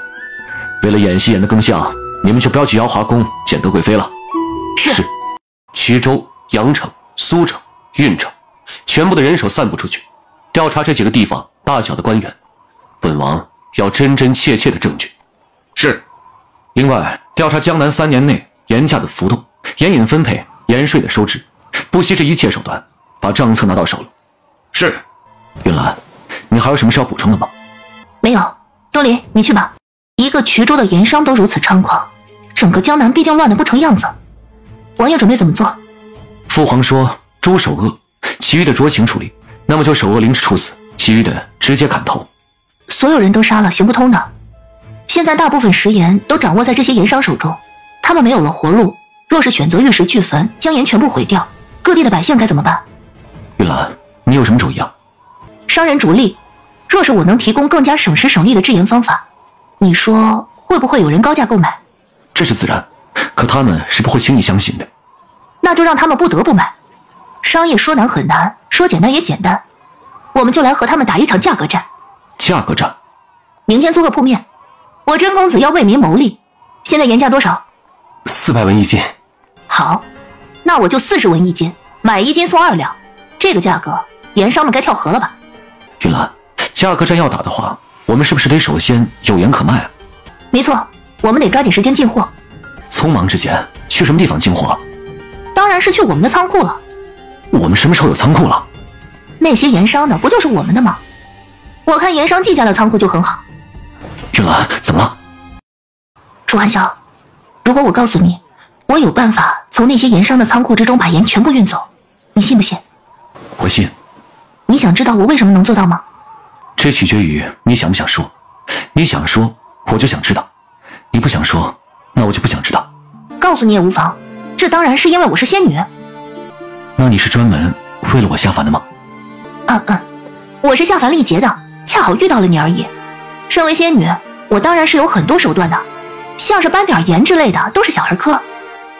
为了演戏演得更像，你们就不要去瑶华宫见德贵妃了。是。衢州、阳城、苏城、郓城，全部的人手散布出去，调查这几个地方大小的官员。本王要真真切切的证据。是。另外，调查江南3年内盐价的浮动、盐引分配、盐税的收支，不惜这一切手段，把账册拿到手了。是。云兰，你还有什么事要补充的吗？没有。东篱，你去吧。一个衢州的盐商都如此猖狂，整个江南必定乱得不成样子。王爷准备怎么做？父皇说诛首恶，其余的酌情处理，那么就首恶凌迟处死，其余的直接砍头。所有人都杀了，行不通的。现在大部分食盐都掌握在这些盐商手中，他们没有了活路，若是选择玉石俱焚，将盐全部毁掉，各地的百姓该怎么办？云兰，你有什么主意啊？商人逐利，若是我能提供更加省时省力的制盐方法，你说会不会有人高价购买？这是自然，可他们是不会轻易相信的。那就让他们不得不买。商业说难很难，说简单也简单，我们就来和他们打一场价格战。价格战？明天租个铺面，我甄公子要为民谋利，现在盐价多少？400文一斤。好，那我就40文一斤，买1斤送2两，这个价格，盐商们该跳河了吧？云兰，价格战要打的话，我们是不是得首先有盐可卖啊？没错，我们得抓紧时间进货。匆忙之间去什么地方进货？当然是去我们的仓库了。我们什么时候有仓库了？那些盐商的不就是我们的吗？我看盐商季家的仓库就很好。云兰，怎么了？楚寒晓，如果我告诉你，我有办法从那些盐商的仓库之中把盐全部运走，你信不信？我信。你想知道我为什么能做到吗？这取决于你想不想说。你想说，我就想知道；你不想说，那我就不想知道。告诉你也无妨，这当然是因为我是仙女。那你是专门为了我下凡的吗？我是下凡历劫的，恰好遇到了你而已。身为仙女，我当然是有很多手段的，像是搬点盐之类的都是小儿科。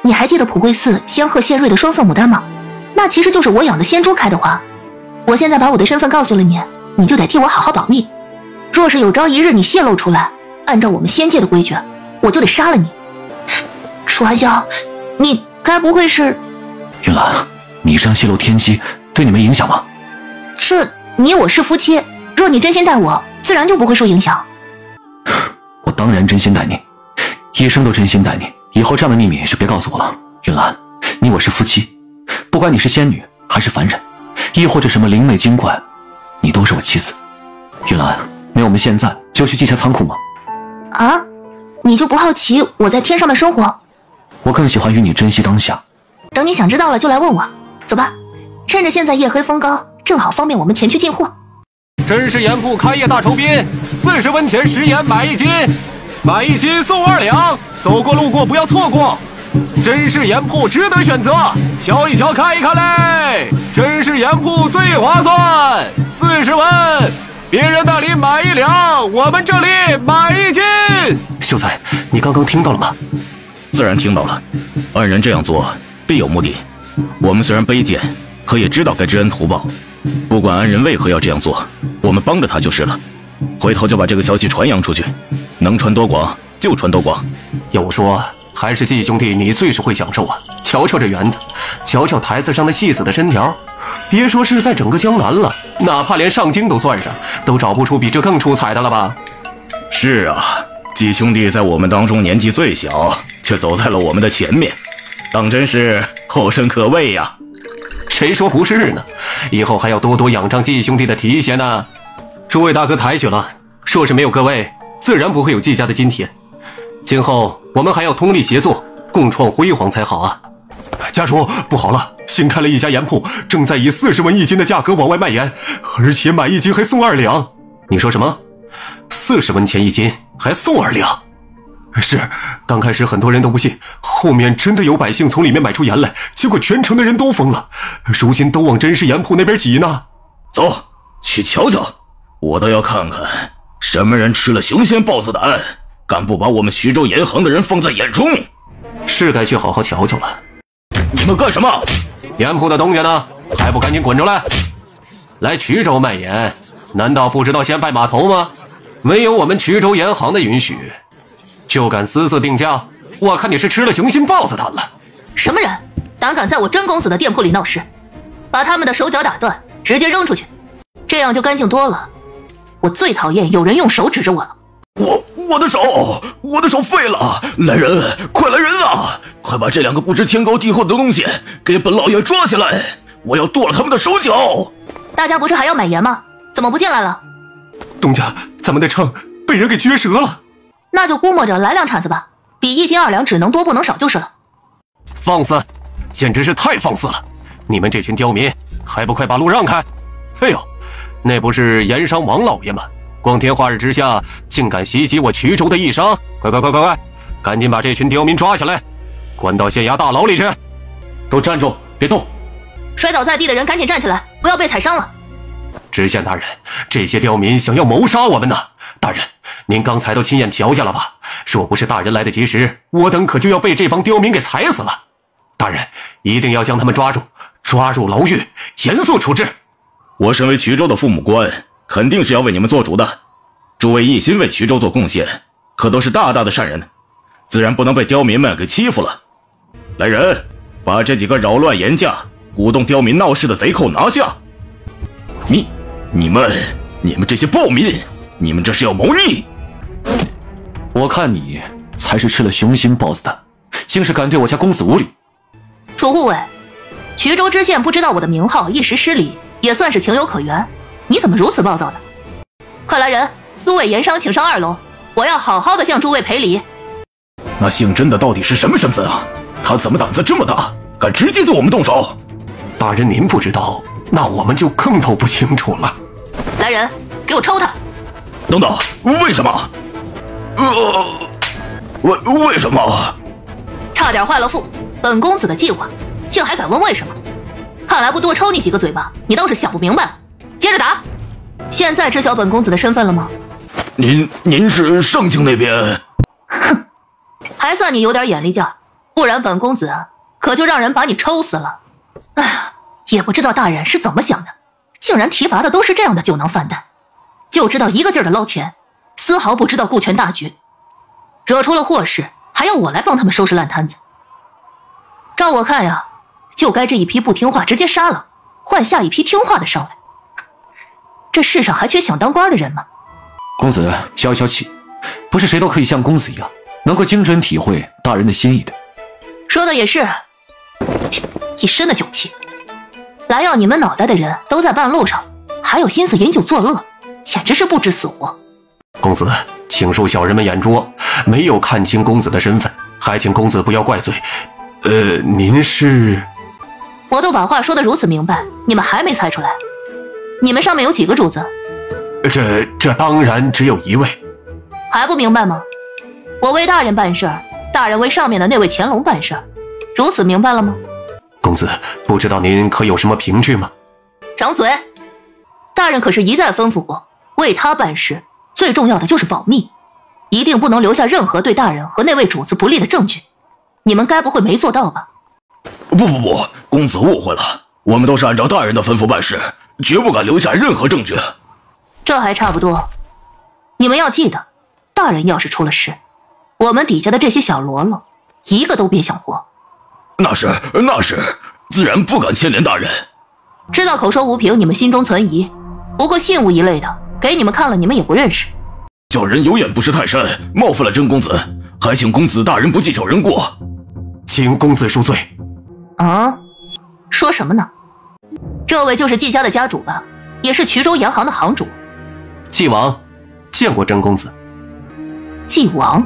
你还记得普贵寺仙鹤献瑞的双色牡丹吗？那其实就是我养的仙猪开的花。我现在把我的身份告诉了你，你就得替我好好保密。若是有朝一日你泄露出来，按照我们仙界的规矩，我就得杀了你。楚寒晓，你该不会是……云兰，你这样泄露天机，对你没影响吗？这你我是夫妻，若你真心待我，自然就不会受影响。我当然真心待你，一生都真心待你。以后这样的秘密就别告诉我了。云兰，你我是夫妻，不管你是仙女还是凡人，亦或者什么灵魅精怪，你都是我妻子。云兰，那我们现在就去季家仓库吗？啊？你就不好奇我在天上的生活？我更喜欢与你珍惜当下。等你想知道了就来问我。走吧，趁着现在夜黑风高，正好方便我们前去进货。真是盐铺开业大酬宾，40文钱食盐买1斤，买1斤送2两，走过路过不要错过。真是盐铺值得选择，瞧一瞧看一看嘞！真是盐铺最划算，40文，别人那里买1两，我们这里买1斤。秀才，你刚刚听到了吗？自然听到了，恩人这样做必有目的。我们虽然卑贱，可也知道该知恩图报。不管恩人为何要这样做，我们帮着他就是了。回头就把这个消息传扬出去，能传多广就传多广。要说还是季兄弟你最是会享受啊！瞧瞧这园子，瞧瞧台子上的细死的针条，别说是在整个江南了，哪怕连上京都算上，都找不出比这更出彩的了吧？是啊，季兄弟在我们当中年纪最小，却走在了我们的前面，当真是后生可畏呀！谁说不是呢？以后还要多多仰仗季兄弟的提携呢。诸位大哥抬举了，若是没有各位，自然不会有季家的今天。今后我们还要通力协作，共创辉煌才好啊！家主，不好了，新开了一家盐铺，正在以40文1斤的价格往外卖盐，而且买1斤还送2两。你说什么？40文钱1斤还送2两？是，刚开始很多人都不信，后面真的有百姓从里面买出盐来，结果全城的人都疯了，如今都往真氏盐铺那边挤呢。走，去瞧瞧，我倒要看看什么人吃了雄仙豹子胆，敢不把我们徐州盐行的人放在眼中？是该去好好瞧瞧了。你们干什么？盐铺的东家呢？还不赶紧滚出来！来衢州卖盐，难道不知道先拜码头吗？没有我们衢州盐行的允许，就敢私自定价？我看你是吃了雄心豹子胆了。什么人胆敢在我真公子的店铺里闹事？把他们的手脚打断，直接扔出去，这样就干净多了。我最讨厌有人用手指着我了。我的手废了！来人，快来人啊！快把这两个不知天高地厚的东西给本老爷抓起来！我要剁了他们的手脚！大家不是还要买盐吗？怎么不进来了？东家，咱们的秤被人给撅折了。那就估摸着来2铲子吧，比1斤2两只能多不能少就是了。放肆！简直是太放肆了！你们这群刁民，还不快把路让开！哎呦，那不是盐商王老爷吗？光天化日之下，竟敢袭击我衢州的义商！快，赶紧把这群刁民抓起来，关到县衙大牢里去！都站住，别动！摔倒在地的人赶紧站起来，不要被踩伤了。知县大人，这些刁民想要谋杀我们呢！大人，您刚才都亲眼瞧见了吧？若不是大人来得及时，我等可就要被这帮刁民给踩死了。大人，一定要将他们抓住，抓入牢狱，严肃处置。我身为衢州的父母官，肯定是要为你们做主的。诸位一心为衢州做贡献，可都是大大的善人，自然不能被刁民们给欺负了。来人，把这几个扰乱盐价、鼓动刁民闹事的贼寇拿下！你们这些暴民，你们这是要谋逆！我看你才是吃了雄心豹子胆，竟是敢对我家公子无礼。楚护卫，衢州知县不知道我的名号，一时失礼，也算是情有可原。你怎么如此暴躁呢？快来人，诸位盐商请上2楼，我要好好的向诸位赔礼。那姓甄的到底是什么身份啊？他怎么胆子这么大，敢直接对我们动手？大人您不知道，那我们就更都不清楚了。来人，给我抽他！等等，为什么？为什么？差点坏了父本公子的计划，竟还敢问为什么？看来不多抽你几个嘴巴，你倒是想不明白了。接着打！现在知晓本公子的身份了吗？您是盛京那边？哼，还算你有点眼力劲儿，不然本公子可就让人把你抽死了。哎呀，也不知道大人是怎么想的，竟然提拔的都是这样的酒囊饭袋，就知道一个劲儿的捞钱，丝毫不知道顾全大局。惹出了祸事，还要我来帮他们收拾烂摊子。照我看呀，就该这一批不听话直接杀了，换下一批听话的上来。这世上还缺想当官的人吗？公子消一消气，不是谁都可以像公子一样，能够精准体会大人的心意的。说的也是，一身的酒气。来要你们脑袋的人都在半路上，还有心思饮酒作乐，简直是不知死活。公子，请恕小人们眼拙，没有看清公子的身份，还请公子不要怪罪。您是？我都把话说得如此明白，你们还没猜出来？你们上面有几个主子？这当然只有一位。还不明白吗？我为大人办事儿，大人为上面的那位乾隆办事儿，如此明白了吗？公子，不知道您可有什么凭据吗？掌嘴！大人可是一再吩咐过，为他办事，最重要的就是保密，一定不能留下任何对大人和那位主子不利的证据。你们该不会没做到吧？不，公子误会了，我们都是按照大人的吩咐办事，绝不敢留下任何证据。这还差不多。你们要记得，大人要是出了事，我们底下的这些小喽啰一个都别想活。那是，自然不敢牵连大人。知道口说无凭，你们心中存疑，不过信物一类的，给你们看了，你们也不认识。小人有眼不识泰山，冒犯了甄公子，还请公子大人不计小人过。请公子恕罪。啊？说什么呢？这位就是季家的家主吧，也是衢州盐行的行主。季王，见过甄公子。季王，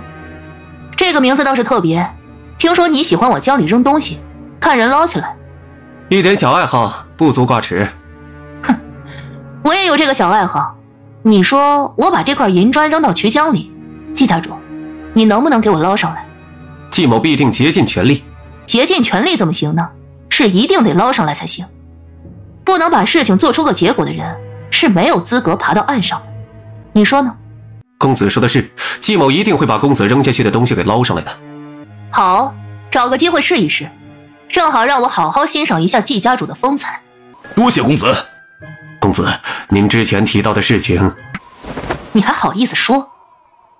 这个名字倒是特别。听说你喜欢往江里扔东西，看人捞起来。一点小爱好，不足挂齿。哼，我也有这个小爱好。你说我把这块银砖扔到衢江里，季家主，你能不能给我捞上来？季某必定竭尽全力。竭尽全力怎么行呢？是一定得捞上来才行。不能把事情做出个结果的人，是没有资格爬到岸上的。你说呢？公子说的是，季某一定会把公子扔下去的东西给捞上来的。好，找个机会试一试，正好让我好好欣赏一下季家主的风采。多谢公子。公子，您之前提到的事情，你还好意思说？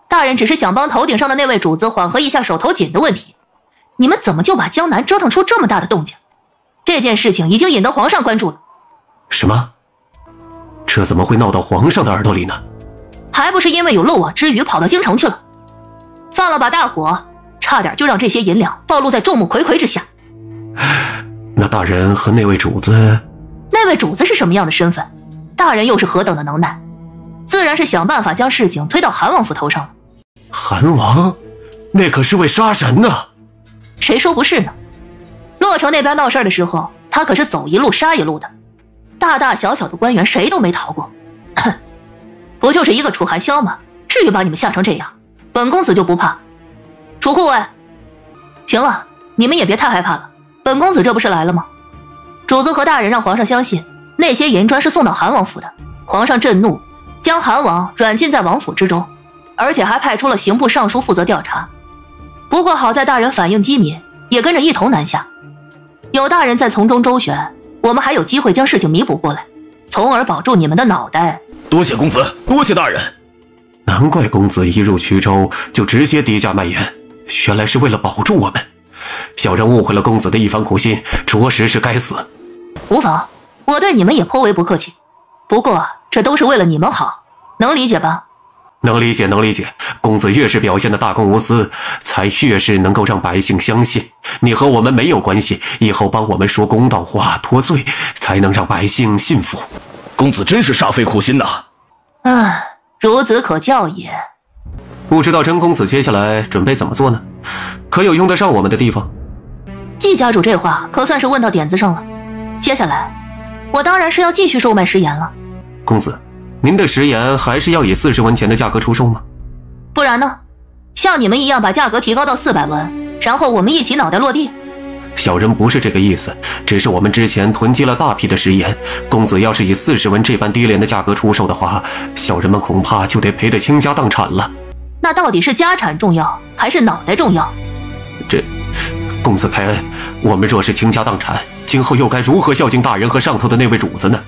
大人只是想帮头顶上的那位主子缓和一下手头紧的问题，你们怎么就把江南折腾出这么大的动静？这件事情已经引得皇上关注了。什么？这怎么会闹到皇上的耳朵里呢？还不是因为有漏网之鱼跑到京城去了，放了把大火，差点就让这些银两暴露在众目睽睽之下。那大人和那位主子，那位主子是什么样的身份？大人又是何等的能耐？自然是想办法将事情推到韩王府头上了。韩王？那可是位杀神呢。谁说不是呢？洛城那边闹事的时候，他可是走一路杀一路的，大大小小的官员谁都没逃过。哼，不就是一个楚寒萧吗？至于把你们吓成这样？本公子就不怕。楚护卫，行了，你们也别太害怕了。本公子这不是来了吗？主子和大人让皇上相信，那些银砖是送到韩王府的。皇上震怒，将韩王软禁在王府之中，而且还派出了刑部尚书负责调查。不过好在大人反应机敏，也跟着一同南下。有大人在从中周旋，我们还有机会将事情弥补过来，从而保住你们的脑袋。多谢公子，多谢大人。难怪公子一入衢州就直接低价卖盐，原来是为了保住我们。小人误会了公子的一番苦心，着实是该死。无妨，我对你们也颇为不客气。不过这都是为了你们好，能理解吧？能理解，能理解。公子越是表现的大公无私，才越是能够让百姓相信你和我们没有关系，以后帮我们说公道话，脱罪，才能让百姓信服。公子真是煞费苦心呐。孺子可教也。不知道甄公子接下来准备怎么做呢？可有用得上我们的地方？季家主这话可算是问到点子上了。接下来我当然是要继续售卖食盐了。公子，您的食盐还是要以40文钱的价格出售吗？不然呢？像你们一样把价格提高到400文，然后我们一起脑袋落地？小人不是这个意思，只是我们之前囤积了大批的食盐，公子要是以40文这般低廉的价格出售的话，小人们恐怕就得赔得倾家荡产了。那到底是家产重要，还是脑袋重要？这，公子开恩，我们若是倾家荡产，今后又该如何孝敬大人和上头的那位主子呢？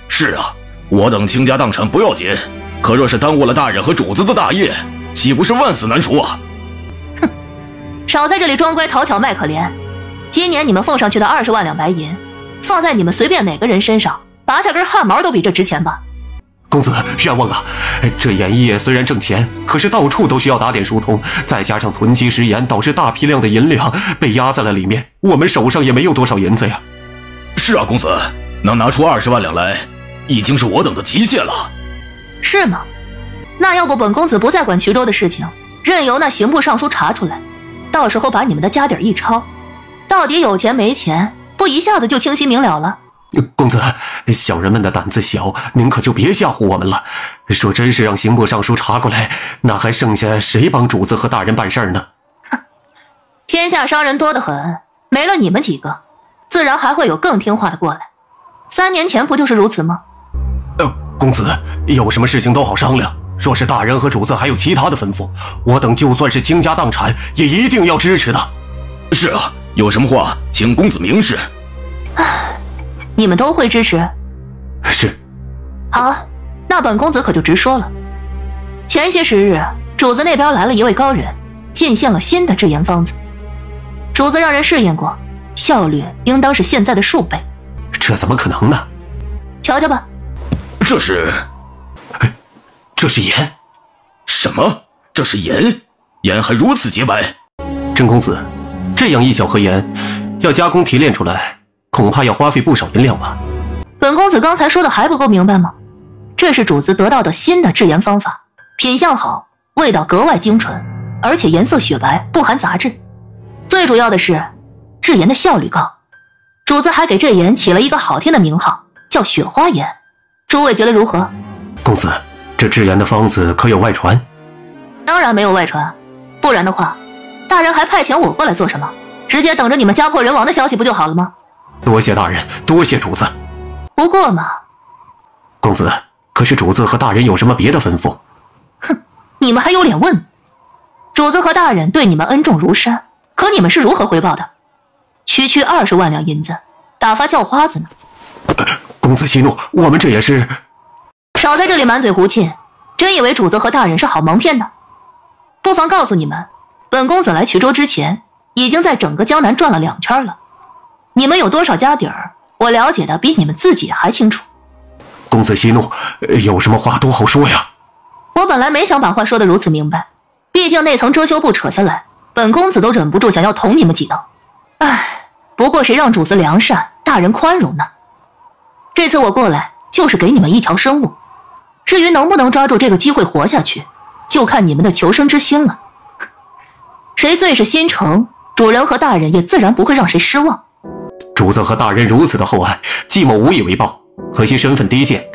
是啊，我等倾家荡产不要紧，可若是耽误了大人和主子的大业，岂不是万死难赎啊？哼，少在这里装乖讨巧卖可怜。今年你们奉上去的20万两白银，放在你们随便哪个人身上，拔下根汗毛都比这值钱吧。公子冤枉啊！这盐业虽然挣钱，可是到处都需要打点疏通，再加上囤积食盐，导致大批量的银两被压在了里面，我们手上也没有多少银子呀。是啊，公子，能拿出20万两来，已经是我等的极限了。是吗？那要不本公子不再管衢州的事情，任由那刑部尚书查出来，到时候把你们的家底一抄，到底有钱没钱，不一下子就清晰明了了。公子，小人们的胆子小，您可就别吓唬我们了。说真是让刑部尚书查过来，那还剩下谁帮主子和大人办事呢？哼，天下商人多得很，没了你们几个，自然还会有更听话的过来。3年前不就是如此吗？公子，有什么事情都好商量。若是大人和主子还有其他的吩咐，我等就算是倾家荡产，也一定要支持的。是啊，有什么话请公子明示。你们都会支持？是。好，那本公子可就直说了。前些时日，主子那边来了一位高人，进献了新的制盐方子。主子让人试验过，效率应当是现在的数倍。这怎么可能呢？瞧瞧吧。这是盐？什么？这是盐？盐还如此洁白？甄公子，这样一小盒盐，要加工提炼出来，恐怕要花费不少银两吧？本公子刚才说的还不够明白吗？这是主子得到的新的制盐方法，品相好，味道格外精纯，而且颜色雪白，不含杂质。最主要的是，制盐的效率高。主子还给这盐起了一个好听的名号，叫雪花盐。诸位觉得如何？公子，这制盐的方子可有外传？当然没有外传，不然的话，大人还派遣我过来做什么？直接等着你们家破人亡的消息不就好了吗？多谢大人，多谢主子。不过嘛，公子，可是主子和大人有什么别的吩咐？哼，你们还有脸问？主子和大人对你们恩重如山，可你们是如何回报的？区20万两银子，打发叫花子呢。公子息怒，我们这也是……少在这里满嘴胡沁，真以为主子和大人是好蒙骗的？不妨告诉你们，本公子来衢州之前，已经在整个江南转了2圈了。你们有多少家底儿，我了解的比你们自己还清楚。公子息怒，有什么话多好说呀。我本来没想把话说得如此明白，毕竟那层遮羞布扯下来，本公子都忍不住想要捅你们几刀。唉，不过谁让主子良善，大人宽容呢？这次我过来就是给你们一条生路，至于能不能抓住这个机会活下去，就看你们的求生之心了。谁最是心诚，主人和大人也自然不会让谁失望。主子和大人如此的厚爱，季某无以为报，可惜身份低贱，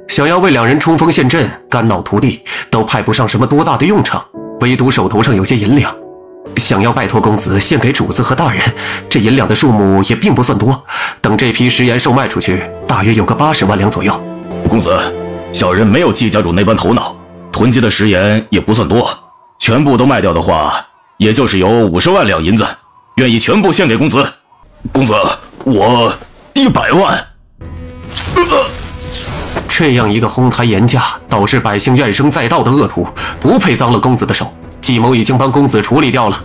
想要为2人冲锋陷阵、肝脑涂地，都派不上什么多大的用场，唯独手头上有些银两，想要拜托公子献给主子和大人，这银两的数目也并不算多，等这批食盐售卖出去，大约有个80万两左右。公子，小人没有季家主那般头脑，囤积的食盐也不算多，全部都卖掉的话，也就是有50万两银子，愿意全部献给公子。公子，我100万。这样一个哄抬言价、导致百姓怨声载道的恶徒，不配脏了公子的手。季某已经帮公子处理掉了。